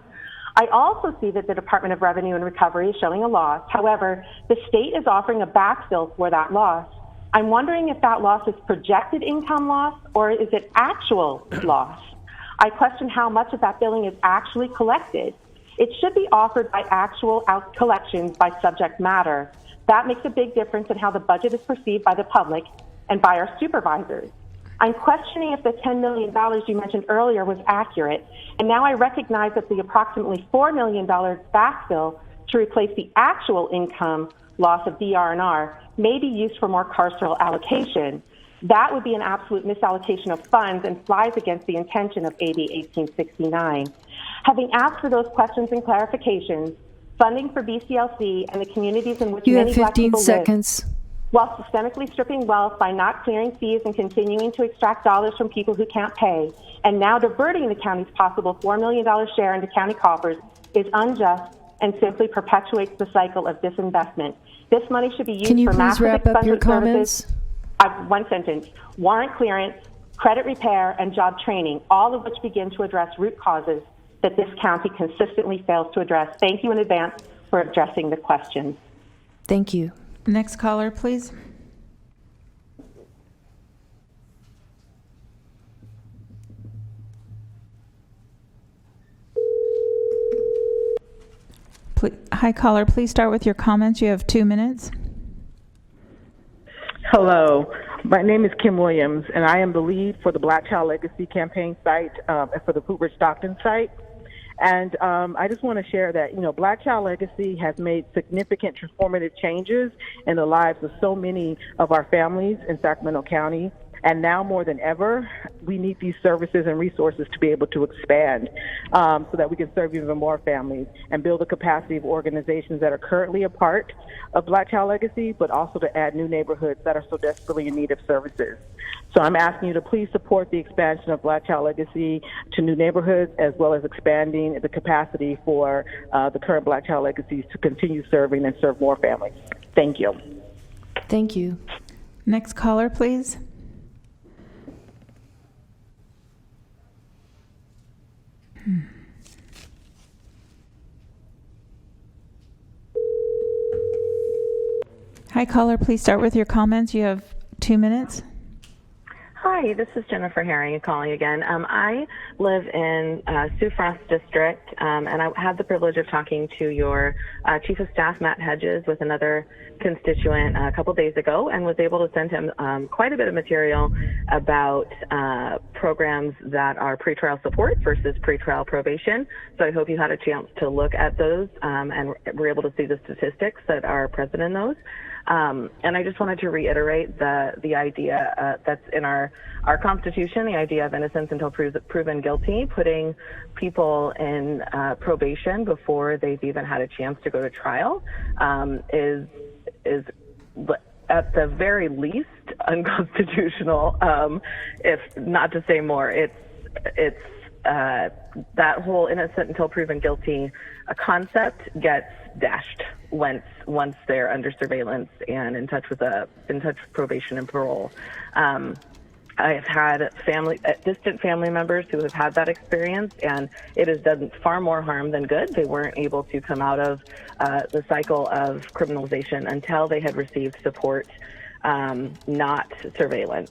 I also see that the Department of Revenue and Recovery is showing a loss. However, the state is offering a backfill for that loss. I'm wondering if that loss is projected income loss or is it actual loss? I question how much of that billing is actually collected. It should be offered by actual collections by subject matter. That makes a big difference in how the budget is perceived by the public and by our supervisors. I'm questioning if the $10 million you mentioned earlier was accurate, and now I recognize that the approximately $4 million backfill to replace the actual income loss of DR&R may be used for more carceral allocation. That would be an absolute misallocation of funds and flies against the intention of AB 1869. Having asked for those questions and clarifications, funding for BCLC and the communities in which many Black people live, while systemically stripping wealth by not clearing fees and continuing to extract dollars from people who can't pay, and now diverting the county's possible $4 million share into county coffers, is unjust and simply perpetuates the cycle of disinvestment. This money should be used for massive expensive services. One sentence. Warrant clearance, credit repair, and job training, all of which begin to address root causes that this county consistently fails to address. Thank you in advance for addressing the questions. Thank you. Next caller, please. Hi, caller. Please start with your comments. You have 2 minutes. Hello. My name is Kim Williams, and I am the lead for the Black Child Legacy Campaign site, for the Hoover Stockton site. And I just want to share that, Black Child Legacy has made significant transformative changes in the lives of so many of our families in Sacramento County. And now more than ever, we need these services and resources to be able to expand so that we can serve even more families and build the capacity of organizations that are currently a part of Black Child Legacy, but also to add new neighborhoods that are so desperately in need of services. So I'm asking you to please support the expansion of Black Child Legacy to new neighborhoods, as well as expanding the capacity for the current Black Child Legacies to continue serving and serve more families. Thank you. Thank you. Next caller, please. Hi, caller. Please start with your comments. You have 2 minutes. Hi, this is Jennifer Herring calling again. I live in Sue Frost District, and I had the privilege of talking to your Chief of Staff, Matt Hedges, with another constituent a couple days ago, and was able to send him quite a bit of material about programs that are pretrial support versus pretrial probation. So I hope you had a chance to look at those and were able to see the statistics that are present in those. And I just wanted to reiterate the idea that's in our Constitution, the idea of innocence until proven guilty, putting people in probation before they've even had a chance to go to trial is at the very least unconstitutional, if not to say more. It's that whole innocent until proven guilty concept gets dashed once they're under surveillance and in touch with probation and parole. I have had distant family members who have had that experience, and it has done far more harm than good. They weren't able to come out of the cycle of criminalization until they had received support, not surveillance.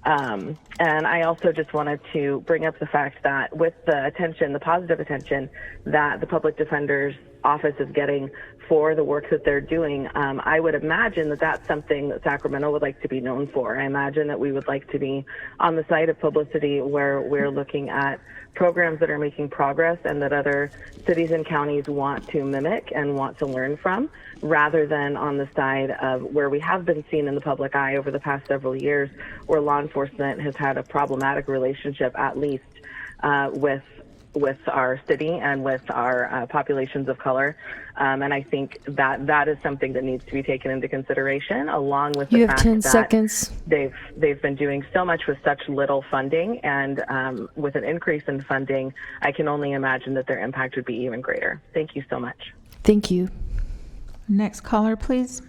And I also just wanted to bring up the fact that with the positive attention that the public defender's office is getting for the work that they're doing, I would imagine that that's something that Sacramento would like to be known for. I imagine that we would like to be on the side of publicity where we're looking at programs that are making progress and that other cities and counties want to mimic and want to learn from, rather than on the side of where we have been seen in the public eye over the past several years, where law enforcement has had a problematic relationship, at least with our city and with our populations of color. And I think that is something that needs to be taken into consideration, along with the fact that seconds. they've been doing so much with such little funding, and with an increase in funding, I can only imagine that their impact would be even greater. Thank you so much. Thank you. Next caller, please.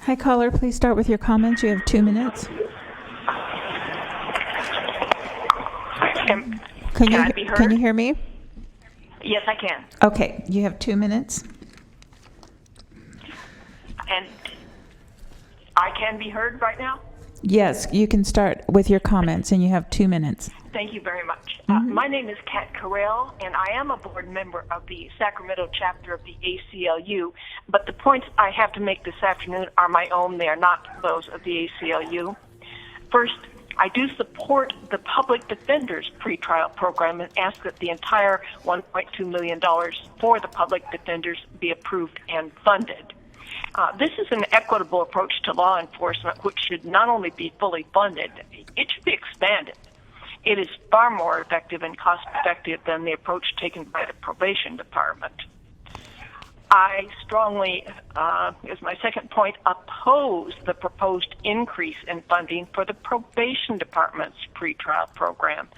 Hi, caller. Please start with your comments. You have 2 minutes. Can you hear me? Yes, I can. Okay, you have 2 minutes. And I can be heard right now? Yes, you can start with your comments, and you have 2 minutes. Thank you very much. My name is Kat Carell, and I am a board member of the Sacramento chapter of the ACLU, but the points I have to make this afternoon are my own. They are not those of the ACLU. First, I do support the public defender's pretrial program and ask that the entire $1.2 million for the public defenders be approved and funded. This is an equitable approach to law enforcement, which should not only be fully funded, it should be expanded. It is far more effective and cost-effective than the approach taken by the probation department. I strongly, as my second point, oppose the proposed increase in funding for the probation department's pretrial program.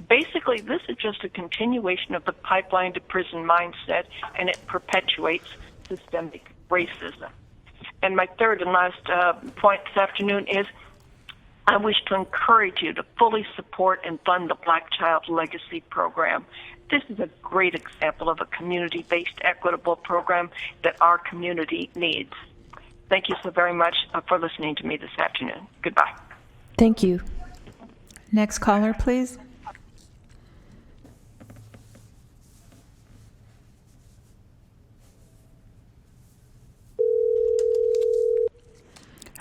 Basically, this is just a continuation of the pipeline to prison mindset, and it perpetuates systemic racism. And my third and last point this afternoon is I wish to encourage you to fully support and fund the Black Child Legacy Program. This is a great example of a community-based equitable program that our community needs. Thank you so very much for listening to me this afternoon. Goodbye. Thank you. Next caller, please.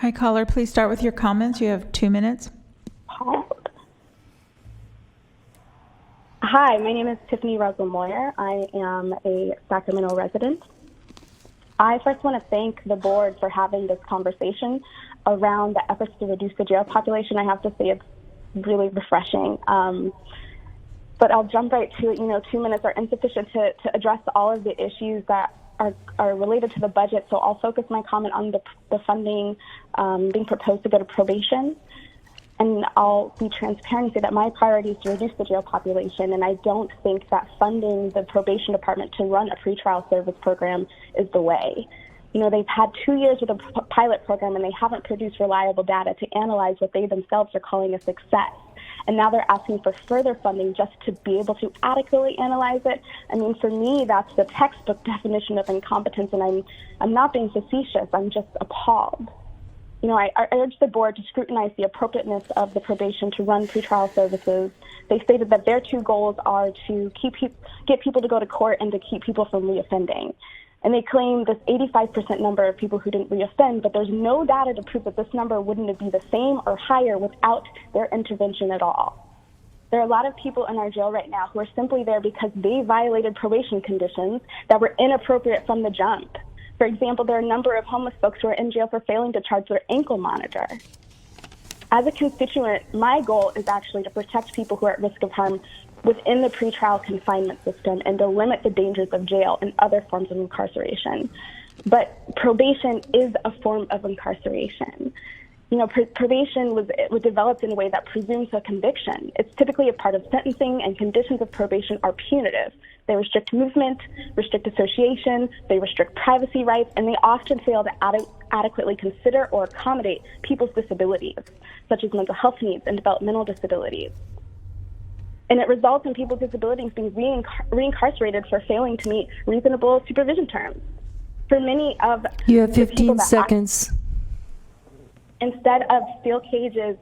Hi, caller. Please start with your comments. You have 2 minutes. Hi, my name is Tiffany Russell-Moyer. I am a Sacramento resident. I first want to thank the board for having this conversation around the efforts to reduce the jail population. I have to say it's really refreshing. But I'll jump right to it. 2 minutes are insufficient to address all of the issues that are related to the budget. So I'll focus my comment on the funding being proposed to go to probation. And I'll be transparent and say that my priority is to reduce the jail population, and I don't think that funding the probation department to run a pretrial service program is the way. They've had 2 years with a pilot program, and they haven't produced reliable data to analyze what they themselves are calling a success. And now they're asking for further funding just to be able to adequately analyze it. I mean, for me, that's the textbook definition of incompetence, and I'm not being facetious. I'm just appalled. I urge the board to scrutinize the appropriateness of the probation to run pretrial services. They stated that their 2 goals are to get people to go to court and to keep people from reoffending. And they claim this 85% number of people who didn't reoffend, but there's no data to prove that this number wouldn't be the same or higher without their intervention at all. There are a lot of people in our jail right now who are simply there because they violated probation conditions that were inappropriate from the jump. For example, there are a number of homeless folks who are in jail for failing to charge their ankle monitor. As a constituent, my goal is actually to protect people who are at risk of harm within the pretrial confinement system and to limit the dangers of jail and other forms of incarceration. But probation is a form of incarceration. Probation was developed in a way that presumes a conviction. It's typically a part of sentencing, and conditions of probation are punitive. They restrict movement, restrict association, they restrict privacy rights, and they often fail to adequately consider or accommodate people's disabilities, such as mental health needs and developmental disabilities. And it results in people with disabilities being reincarcerated for failing to meet reasonable supervision terms. For many of You have 15 seconds. Instead of steel cages,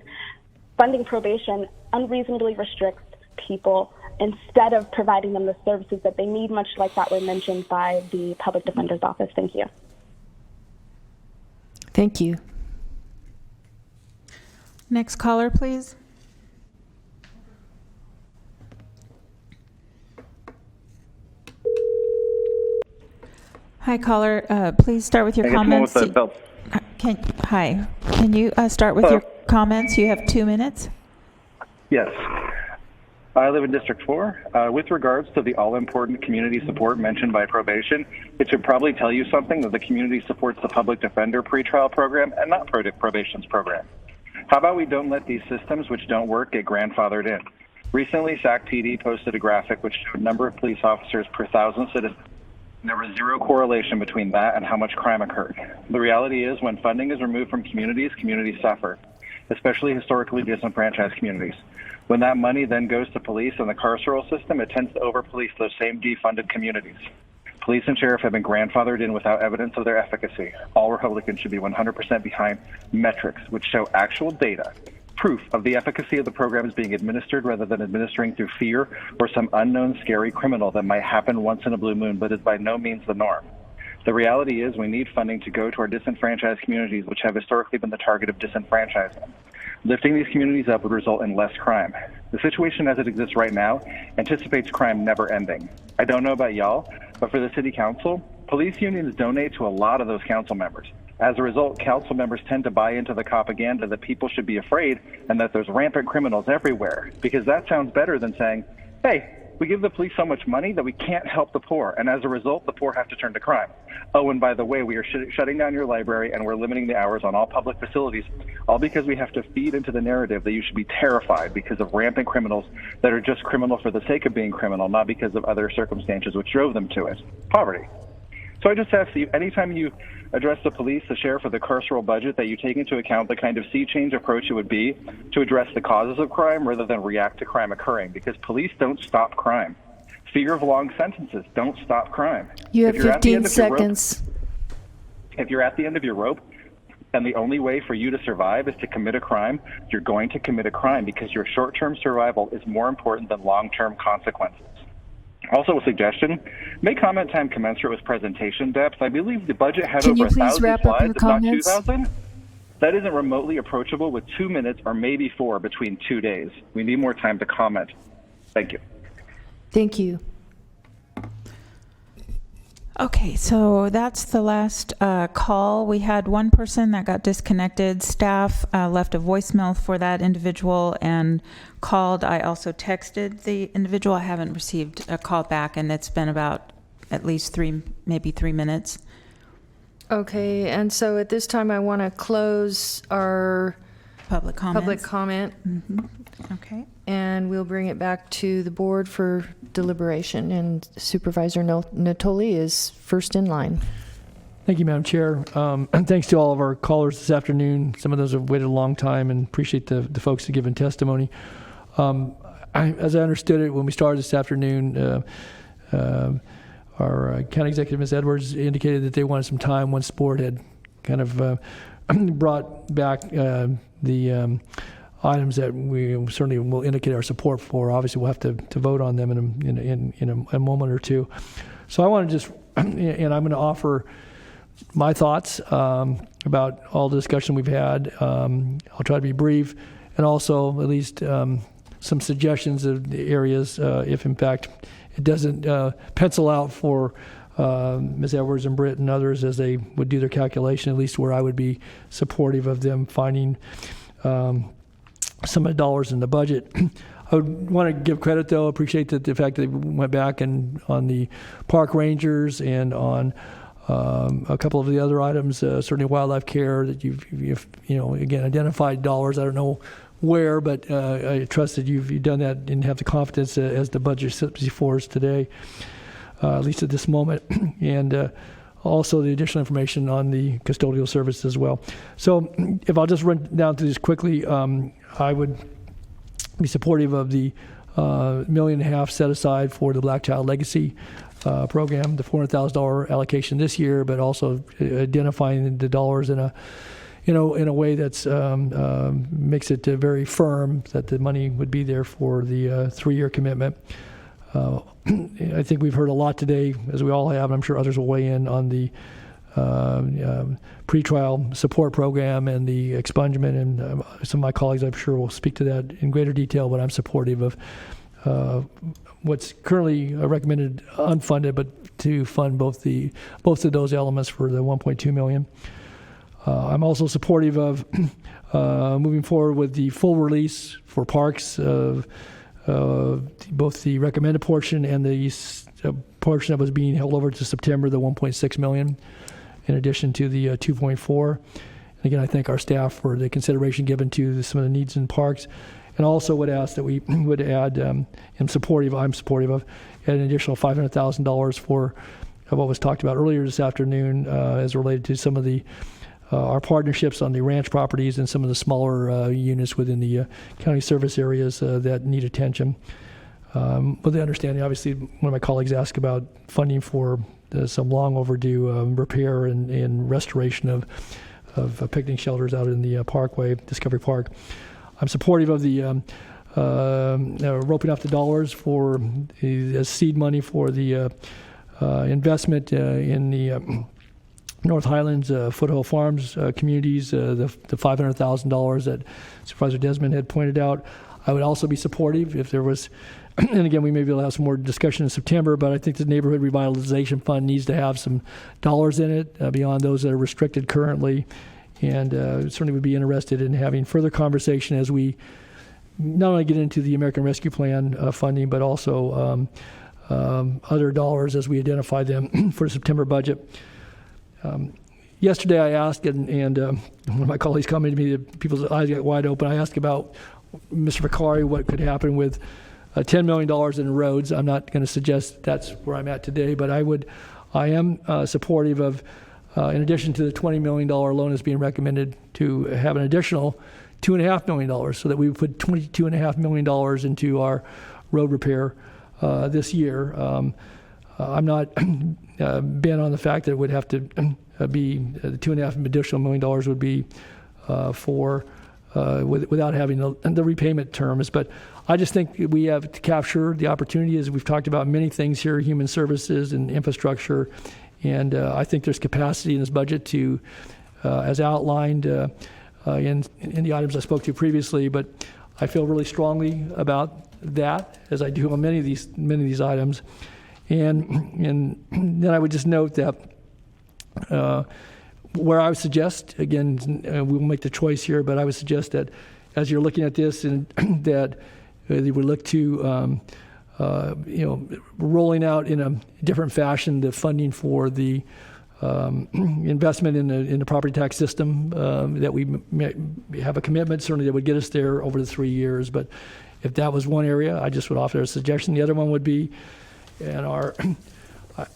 funding probation unreasonably restricts people instead of providing them the services that they need, much like that were mentioned by the Public Defender's Office. Thank you. Thank you. Next caller, please. Hi, caller. Please start with your comments. Hi. Can you start with your comments? You have 2 minutes. Yes. I live in District 4. With regards to the all-important community support mentioned by probation, it should probably tell you something that the community supports the public defender pretrial program and not probation's program. How about we don't let these systems which don't work get grandfathered in? Recently, SAC PD posted a graphic which showed number of police officers per 1,000 citizens. There was zero correlation between that and how much crime occurred. The reality is when funding is removed from communities, communities suffer, especially historically disenfranchised communities. When that money then goes to police and the carceral system, it tends to over-police those same defunded communities. Police and sheriff have been grandfathered in without evidence of their efficacy. All Republicans should be 100% behind metrics which show actual data, proof of the efficacy of the programs being administered rather than administering through fear or some unknown scary criminal that might happen once in a blue moon but is by no means the norm. The reality is we need funding to go to our disenfranchised communities, which have historically been the target of disenfranchisement. Lifting these communities up would result in less crime. The situation as it exists right now anticipates crime never ending. I don't know about y'all, but for the city council, police unions donate to a lot of those council members. As a result, council members tend to buy into the propaganda that people should be afraid and that there's rampant criminals everywhere, because that sounds better than saying, hey, we give the police so much money that we can't help the poor, and as a result, the poor have to turn to crime. Oh, and by the way, we are shutting down your library and we're limiting the hours on all public facilities, all because we have to feed into the narrative that you should be terrified because of rampant criminals that are just criminal for the sake of being criminal, not because of other circumstances which drove them to it. Poverty. So I just ask you, anytime you address the police, the sheriff, or the carceral budget, that you take into account the kind of sea change approach it would be to address the causes of crime rather than react to crime occurring, because police don't stop crime. Fear of long sentences don't stop crime. You have 15 seconds. If you're at the end of your rope, and the only way for you to survive is to commit a crime, you're going to commit a crime because your short-term survival is more important than long-term consequences. Also a suggestion, make comment time commensurate with presentation depth. I believe the budget had over 1,000 slides, if not 2,000. That isn't remotely approachable with 2 minutes or maybe 4 between 2 days. We need more time to comment. Thank you. Thank you. Okay, so that's the last call. We had one person that got disconnected. Staff left a voicemail for that individual and called. I also texted the individual. I haven't received a call back, and it's been about at least maybe 3 minutes. Okay, and so at this time, I want to close our public comment. Mm-hmm. Okay. And we'll bring it back to the board for deliberation. And Supervisor Natoli is first in line. Thank you, Madam Chair. And thanks to all of our callers this afternoon. Some of those have waited a long time, and appreciate the folks that have given testimony. As I understood it when we started this afternoon, our County Executive, Ms. Edwards, indicated that they wanted some time once the board had kind of brought back the items that we certainly will indicate our support for. Obviously, we'll have to vote on them in a moment or two. So I want to just, and I'm going to offer my thoughts about all the discussion we've had. I'll try to be brief, and also at least some suggestions of the areas if, in fact, it doesn't pencil out for Ms. Edwards and Britt and others as they would do their calculation, at least where I would be supportive of them finding some of the dollars in the budget. I would want to give credit, though, appreciate the fact that they went back and on the park rangers and on a couple of the other items, certainly wildlife care, that you've again, identified dollars. I don't know where, but I trust that you've done that and have the confidence as the budget sits before us today, at least at this moment. And also the additional information on the custodial service as well. So if I'll just run down through this quickly, I would be supportive of the $1.5 million set aside for the Black Child Legacy program, the $400,000 allocation this year, but also identifying the dollars in a way that's makes it very firm that the money would be there for the 3-year commitment. I think we've heard a lot today, as we all have, and I'm sure others will weigh in on the pretrial support program and the expungement, and some of my colleagues, I'm sure, will speak to that in greater detail, but I'm supportive of what's currently recommended unfunded, but to fund both of those elements for the $1.2 million. I'm also supportive of moving forward with the full release for parks of both the recommended portion and the portion that was being held over to September, the $1.6 million, in addition to the 2.4. Again, I thank our staff for the consideration given to some of the needs in parks, and also would ask that we would add, I'm supportive of, an additional $500,000 for what was talked about earlier this afternoon as related to some of the our partnerships on the ranch properties and some of the smaller units within the county service areas that need attention. With the understanding, obviously, one of my colleagues asked about funding for some long overdue repair and restoration of picnic shelters out in the Parkway, Discovery Park. I'm supportive of the roping off the dollars for the seed money for the investment in the North Highlands, Foothill Farms communities, the $500,000 that Supervisor Desmond had pointed out. I would also be supportive if there was, and again, we may be able to have some more discussion in September, but I think the Neighborhood Revitalization Fund needs to have some dollars in it beyond those that are restricted currently, and certainly would be interested in having further conversation as we not only get into the American Rescue Plan funding, but also other dollars as we identify them for the September budget. Yesterday I asked, and one of my colleagues commented to me that people's eyes got wide open. I asked about Mr. Vicari, what could happen with $10 million in roads. I'm not going to suggest that's where I'm at today, but I am supportive of, in addition to the $20 million loan that's being recommended, to have an additional $2.5 million so that we would put $22.5 million into our road repair this year. I'm not bent on the fact that it would have to be the $2.5 additional million would be for without having the repayment terms. But I just think we have to capture the opportunity, as we've talked about many things here, human services and infrastructure, and I think there's capacity in this budget to, as outlined, in the items I spoke to previously, but I feel really strongly about that, as I do on many of these items. And then I would just note that where I would suggest, again, we'll make the choice here, but I would suggest that as you're looking at this, and that you would look to rolling out in a different fashion the funding for the investment in the property tax system, that we have a commitment certainly that would get us there over the 3 years. But if that was one area, I just would offer a suggestion. The other one would be,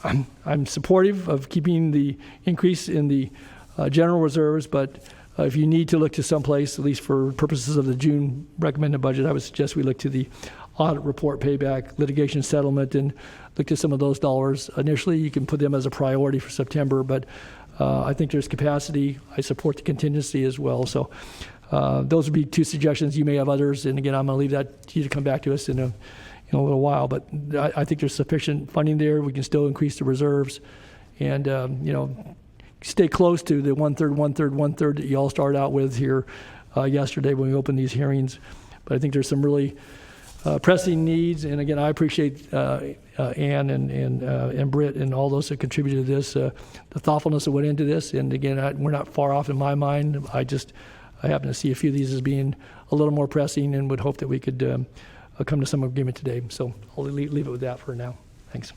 I'm supportive of keeping the increase in the general reserves, but if you need to look to someplace, at least for purposes of the June recommended budget, I would suggest we look to the audit report payback, litigation settlement, and look to some of those dollars. Initially, you can put them as a priority for September, but I think there's capacity. I support the contingency as well. So those would be two suggestions. You may have others, and again, I'm going to leave that to you to come back to us in a little while. But I think there's sufficient funding there. We can still increase the reserves, and stay close to the one-third that you all started out with here yesterday when we opened these hearings. But I think there's some really pressing needs, and again, I appreciate Ann and Britt and all those that contributed to this, the thoughtfulness that went into this. And again, we're not far off in my mind. I happen to see a few of these as being a little more pressing, and would hope that we could come to some agreement today. So I'll leave it with that for now. Thanks.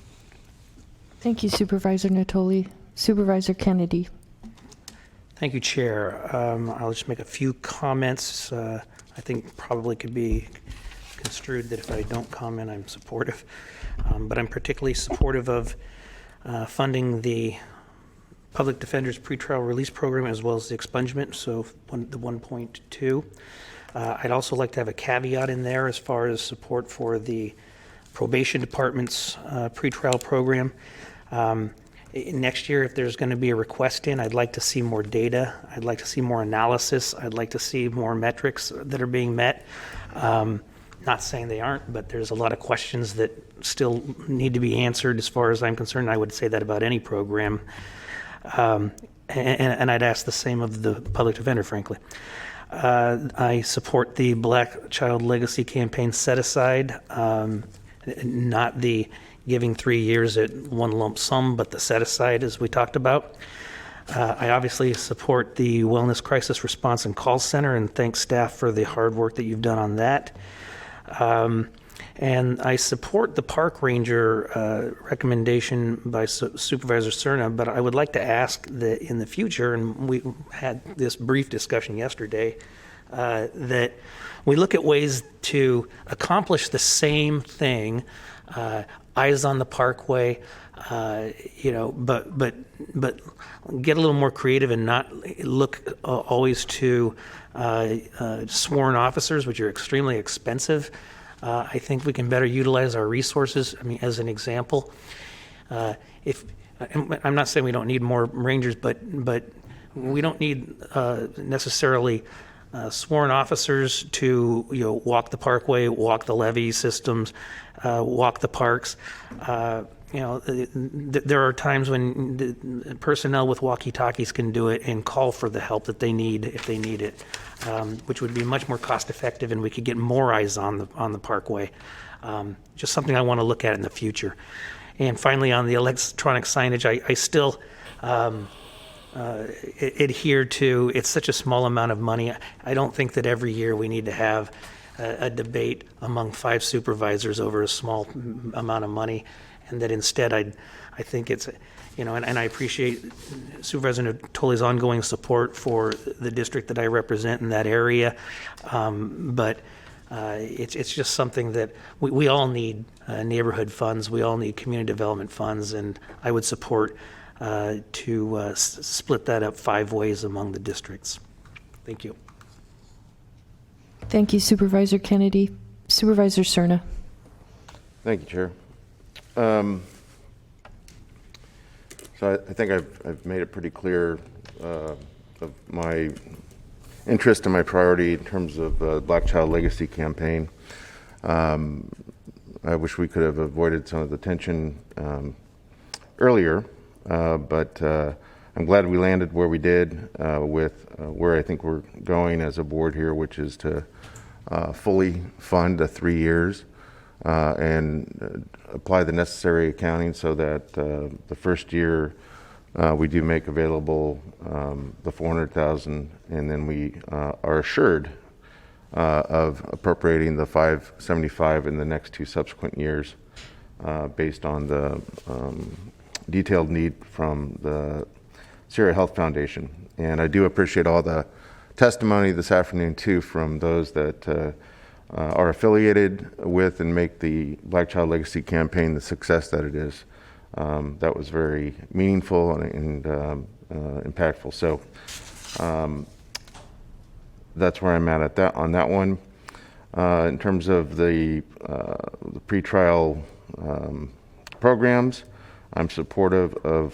Thank you, Supervisor Natoli. Supervisor Kennedy. Thank you, Chair. I'll just make a few comments. I think probably could be construed that if I don't comment, I'm supportive. But I'm particularly supportive of funding the Public Defender's Pretrial Release Program as well as the expungement, so the 1.2. I'd also like to have a caveat in there as far as support for the Probation Department's pretrial program. Next year, if there's going to be a request in, I'd like to see more data. I'd like to see more analysis. I'd like to see more metrics that are being met. Not saying they aren't, but there's a lot of questions that still need to be answered as far as I'm concerned. I would say that about any program. And I'd ask the same of the public defender, frankly. I support the Black Child Legacy Campaign set-aside, not the giving 3 years at one lump sum, but the set-aside as we talked about. I obviously support the Wellness Crisis Response and Call Center and thank staff for the hard work that you've done on that. And I support the park ranger recommendation by Supervisor Cerna, but I would like to ask that in the future, and we had this brief discussion yesterday, that we look at ways to accomplish the same thing, eyes on the parkway, but get a little more creative and not look always to sworn officers, which are extremely expensive. I think we can better utilize our resources. I mean, as an example, I'm not saying we don't need more rangers, but we don't need necessarily sworn officers to walk the parkway, walk the levee systems, walk the parks. There are times when the personnel with walkie-talkies can do it and call for the help that they need if they need it, which would be much more cost-effective, and we could get more eyes on the parkway. Just something I want to look at in the future. And finally, on the electronic signage, I still adhere to it's such a small amount of money. I don't think that every year we need to have a debate among 5 supervisors over a small amount of money, and that instead I think it's, and I appreciate Supervisor Natoli's ongoing support for the district that I represent in that area, but it's just something that we all need neighborhood funds, we all need community development funds, and I would support to split that up 5 ways among the districts. Thank you. Thank you, Supervisor Kennedy. Supervisor Cerna. Thank you, Chair. So I think I've made it pretty clear of my interest and my priority in terms of Black Child Legacy Campaign. I wish we could have avoided some of the tension earlier, but I'm glad we landed where we did with where I think we're going as a board here, which is to fully fund the 3 years and apply the necessary accounting so that the first year we do make available the $400,000, and then we are assured of appropriating the $575 in the next 2 subsequent years based on the detailed need from the Sierra Health Foundation. And I do appreciate all the testimony this afternoon too from those that are affiliated with and make the Black Child Legacy Campaign the success that it is. That was very meaningful and impactful. So that's where I'm at on that one. In terms of the pretrial programs, I'm supportive of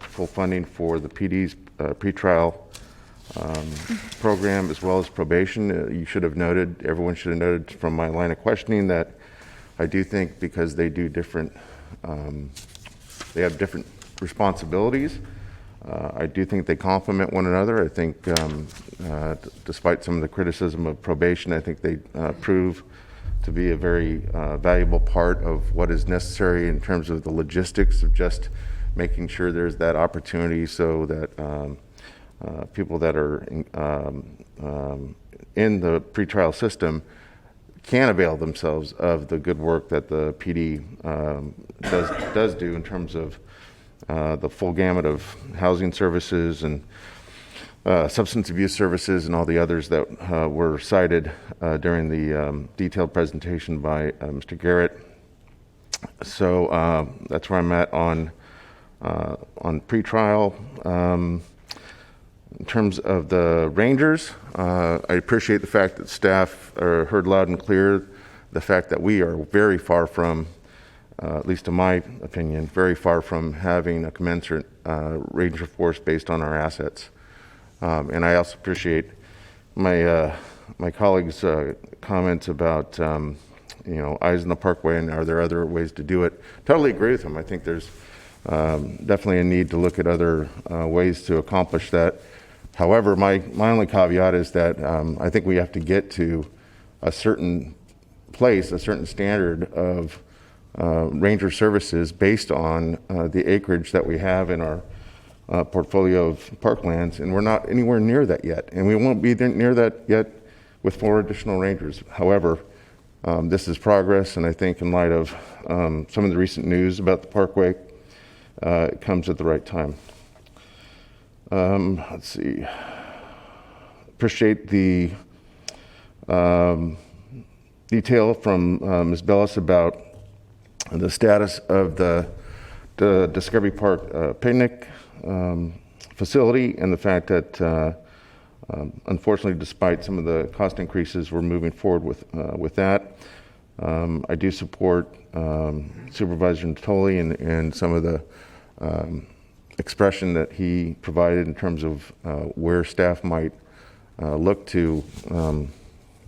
full funding for the PD's pretrial program as well as probation. You should have noted, everyone should have noted from my line of questioning that I do think because they do different, they have different responsibilities. I do think they complement one another. I think despite some of the criticism of probation, I think they prove to be a very valuable part of what is necessary in terms of the logistics of just making sure there's that opportunity so that people that are in the pretrial system can avail themselves of the good work that the PD does do in terms of the full gamut of housing services and substance abuse services and all the others that were cited during the detailed presentation by Mr. Garrett. So that's where I'm at on pretrial. In terms of the Rangers, I appreciate the fact that staff heard loud and clear the fact that we are very far from, at least in my opinion, very far from having a commensurate Ranger force based on our assets. And I also appreciate my colleagues' comments about eyes on the parkway and are there other ways to do it. Totally agree with them. I think there's definitely a need to look at other ways to accomplish that. However, my only caveat is that I think we have to get to a certain place, a certain standard of ranger services based on the acreage that we have in our portfolio of parklands, and we're not anywhere near that yet, and we won't be near that yet with 4 additional rangers. However, this is progress, and I think in light of some of the recent news about the parkway, it comes at the right time. Let's see. Appreciate the detail from Ms. Bellis about the status of the Discovery Park picnic facility and the fact that unfortunately, despite some of the cost increases, we're moving forward with that. I do support Supervisor Natoli and some of the expression that he provided in terms of where staff might look to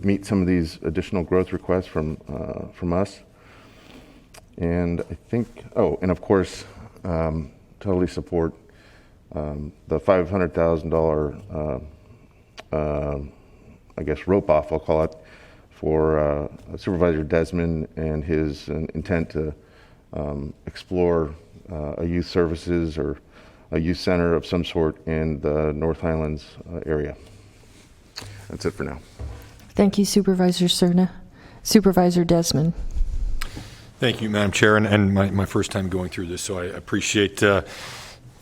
meet some of these additional growth requests from us. And I think, and of course, totally support the $500,000, I guess, rope off, I'll call it, for Supervisor Desmond and his intent to explore a youth services or a youth center of some sort in the North Highlands area. That's it for now. Thank you, Supervisor Cerna. Supervisor Desmond. Thank you, Madam Chair, and my first time going through this, so I appreciate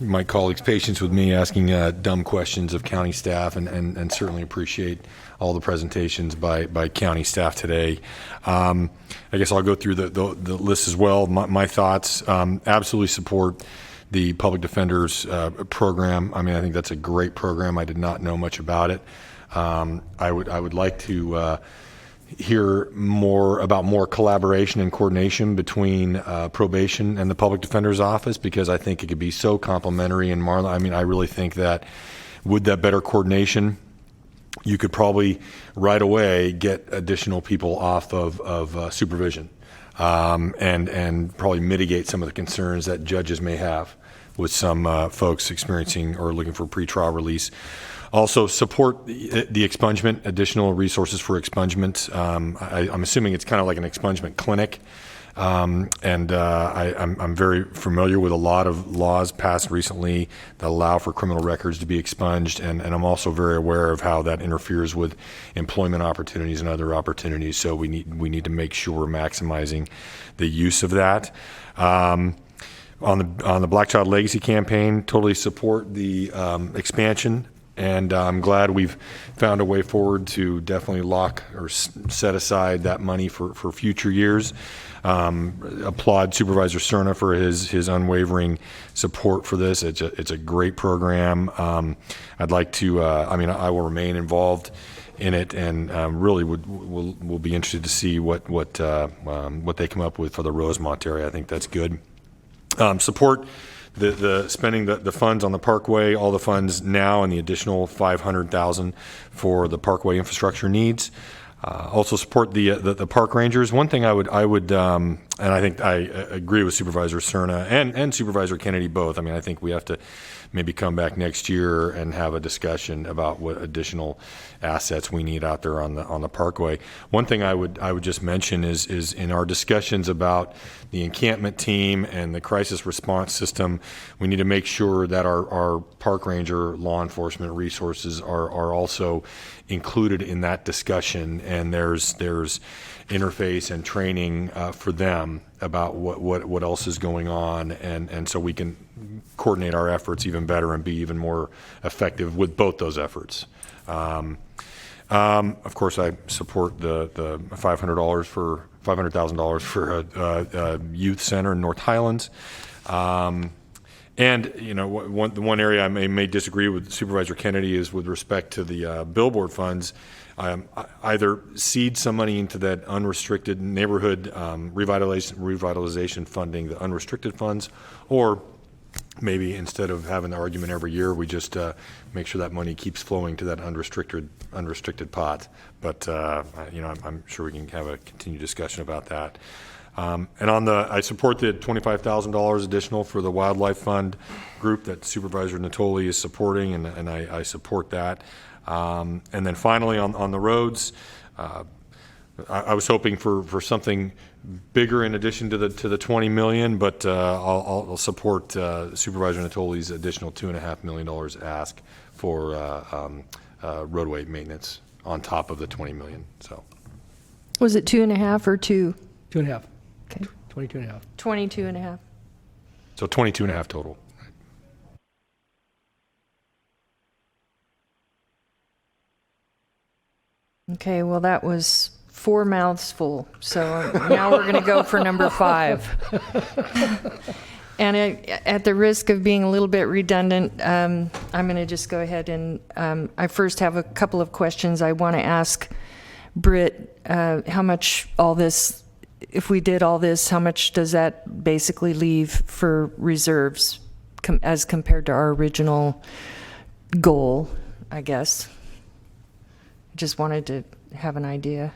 my colleagues' patience with me asking dumb questions of county staff, and certainly appreciate all the presentations by county staff today. I guess I'll go through the list as well. My thoughts, absolutely support the Public Defenders program. I mean, I think that's a great program. I did not know much about it. I would like to hear more about more collaboration and coordination between probation and the Public Defender's Office, because I think it could be so complementary. And Marla, I mean, I really think that with that better coordination, you could probably right away get additional people off of supervision and probably mitigate some of the concerns that judges may have with some folks experiencing or looking for pretrial release. Also support the expungement, additional resources for expungement. I'm assuming it's kind of like an expungement clinic. I'm very familiar with a lot of laws passed recently that allow for criminal records to be expunged, and I'm also very aware of how that interferes with employment opportunities and other opportunities. So we need to make sure we're maximizing the use of that. On the Black Child Legacy Campaign, totally support the expansion. And I'm glad we've found a way forward to definitely lock or set aside that money for future years. Applaud Supervisor Cerna for his unwavering support for this. It's a great program. I'd like to, I will remain involved in it, and really will be interested to see what they come up with for the Rosemont area. I think that's good. Support the spending the funds on the Parkway, all the funds now, and the additional $500,000 for the Parkway infrastructure needs. Also support the park rangers. One thing I would and I think I agree with Supervisor Cerna and Supervisor Kennedy both. I mean, I think we have to maybe come back next year and have a discussion about what additional assets we need out there on the Parkway. One thing I would just mention is in our discussions about the encampment team and the crisis response system, we need to make sure that our park ranger law enforcement resources are also included in that discussion, and there's interface and training for them about what else is going on, and so we can coordinate our efforts even better and be even more effective with both those efforts. Of course, I support the $500,000 for a youth center in North Highlands. And the one area I may disagree with Supervisor Kennedy is with respect to the billboard funds. Either seed some money into that unrestricted neighborhood revitalization funding, the unrestricted funds, or maybe instead of having the argument every year, we just make sure that money keeps flowing to that unrestricted pot. But I'm sure we can have a continued discussion about that. And I support the $25,000 additional for the Wildlife Fund group that Supervisor Natoli is supporting, and I support that. And then finally on the roads, I was hoping for something bigger in addition to the 20 million, but I'll support Supervisor Natoli's additional $2.5 million ask for roadway maintenance on top of the 20 million. So Was it 2.5 or 2? 2.5. Okay. 22.5. 22.5. So 22.5 total. Okay, well, that was 4 mouths full. So now we're going to go for number 5. And at the risk of being a little bit redundant, I'm going to just go ahead and I first have a couple of questions I want to ask Britt. How much all this, if we did all this, how much does that basically leave for reserves as compared to our original goal, I guess? Just wanted to have an idea.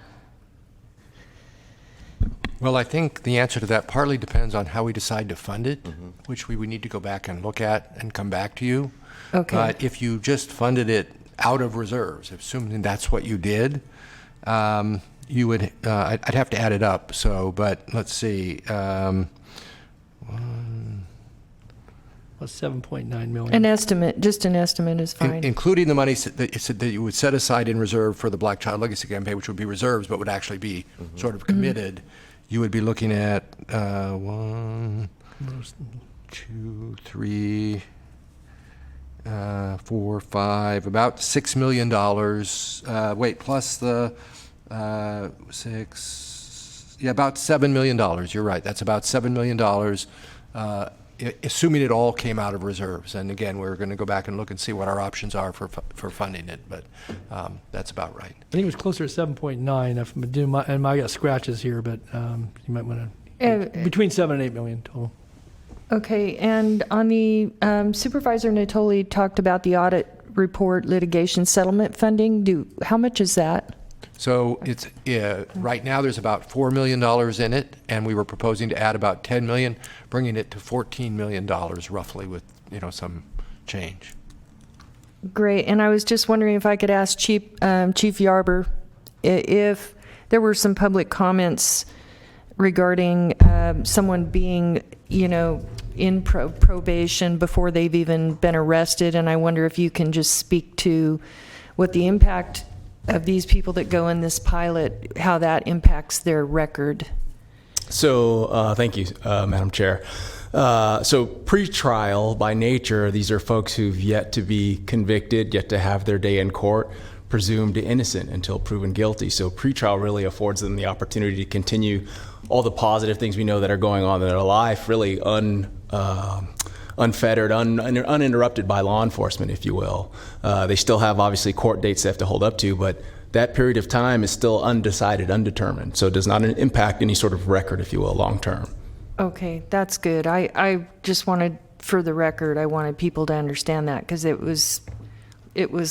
Well, I think the answer to that partly depends on how we decide to fund it, which we would need to go back and look at and come back to you. Okay. But if you just funded it out of reserves, assuming that's what you did, you would, I'd have to add it up. So, but let's see. What's 7.9 million? An estimate, just an estimate is fine. Including the money that you would set aside in reserve for the Black Child Legacy Campaign, which would be reserves but would actually be sort of committed, you would be looking at 1, 2, 3, 4, 5, about $6 million. Wait, plus the 6, yeah, about $7 million. You're right. That's about $7 million. Assuming it all came out of reserves. And again, we're going to go back and look and see what our options are for funding it, but that's about right. I think it was closer to 7.9. If I'm doing and I got scratches here, but you might want to between 7 and 8 million total. Okay, and on the Supervisor Natoli talked about the audit report litigation settlement funding. How much is that? So it's right now there's about $4 million in it, and we were proposing to add about $10 million, bringing it to $14 million roughly with some change. Great. And I was just wondering if I could ask Chief Yarber if there were some public comments regarding someone being, in probation before they've even been arrested. And I wonder if you can just speak to what the impact of these people that go in this pilot, how that impacts their record. So thank you, Madam Chair. So pre-trial, by nature, these are folks who've yet to be convicted, yet to have their day in court, presumed innocent until proven guilty. So pre-trial really affords them the opportunity to continue all the positive things we know that are going on in their life, really unfettered, uninterrupted by law enforcement, if you will. They still have, obviously, court dates they have to hold up to, but that period of time is still undecided, undetermined. So it does not impact any sort of record, if you will, long term. Okay, that's good. I just wanted, for the record, I wanted people to understand that because it was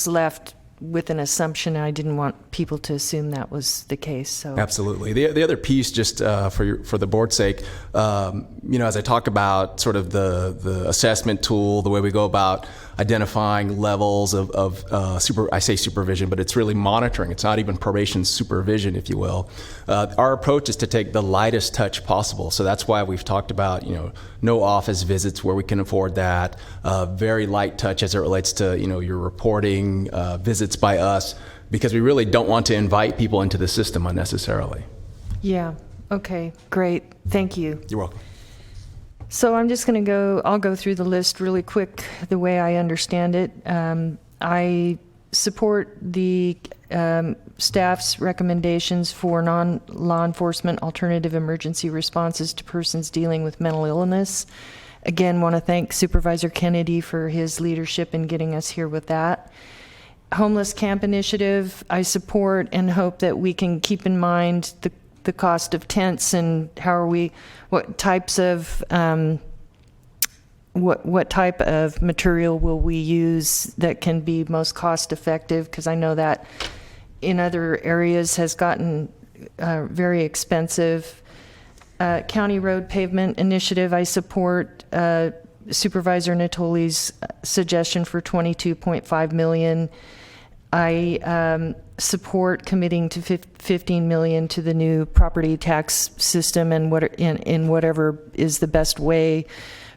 left with an assumption. I didn't want people to assume that was the case. So absolutely. The other piece, just for the board's sake, as I talk about sort of the assessment tool, the way we go about identifying levels of I say supervision, but it's really monitoring. It's not even probation supervision, if you will. Our approach is to take the lightest touch possible. So that's why we've talked about, no office visits where we can afford that, very light touch as it relates to, your reporting, visits by us, because we really don't want to invite people into the system unnecessarily. Yeah. Okay, great. Thank you. You're welcome. So I'm just going to I'll go through the list really quick the way I understand it. I support the staff's recommendations for non-law enforcement alternative emergency responses to persons dealing with mental illness. Again, want to thank Supervisor Kennedy for his leadership in getting us here with that. Homeless Camp Initiative, I support and hope that we can keep in mind the cost of tents and what types of what type of material will we use that can be most cost effective, because I know that in other areas has gotten very expensive. County Road Pavement Initiative, I support Supervisor Natoli's suggestion for $22.5 million. I support committing to $15 million to the new property tax system and in whatever is the best way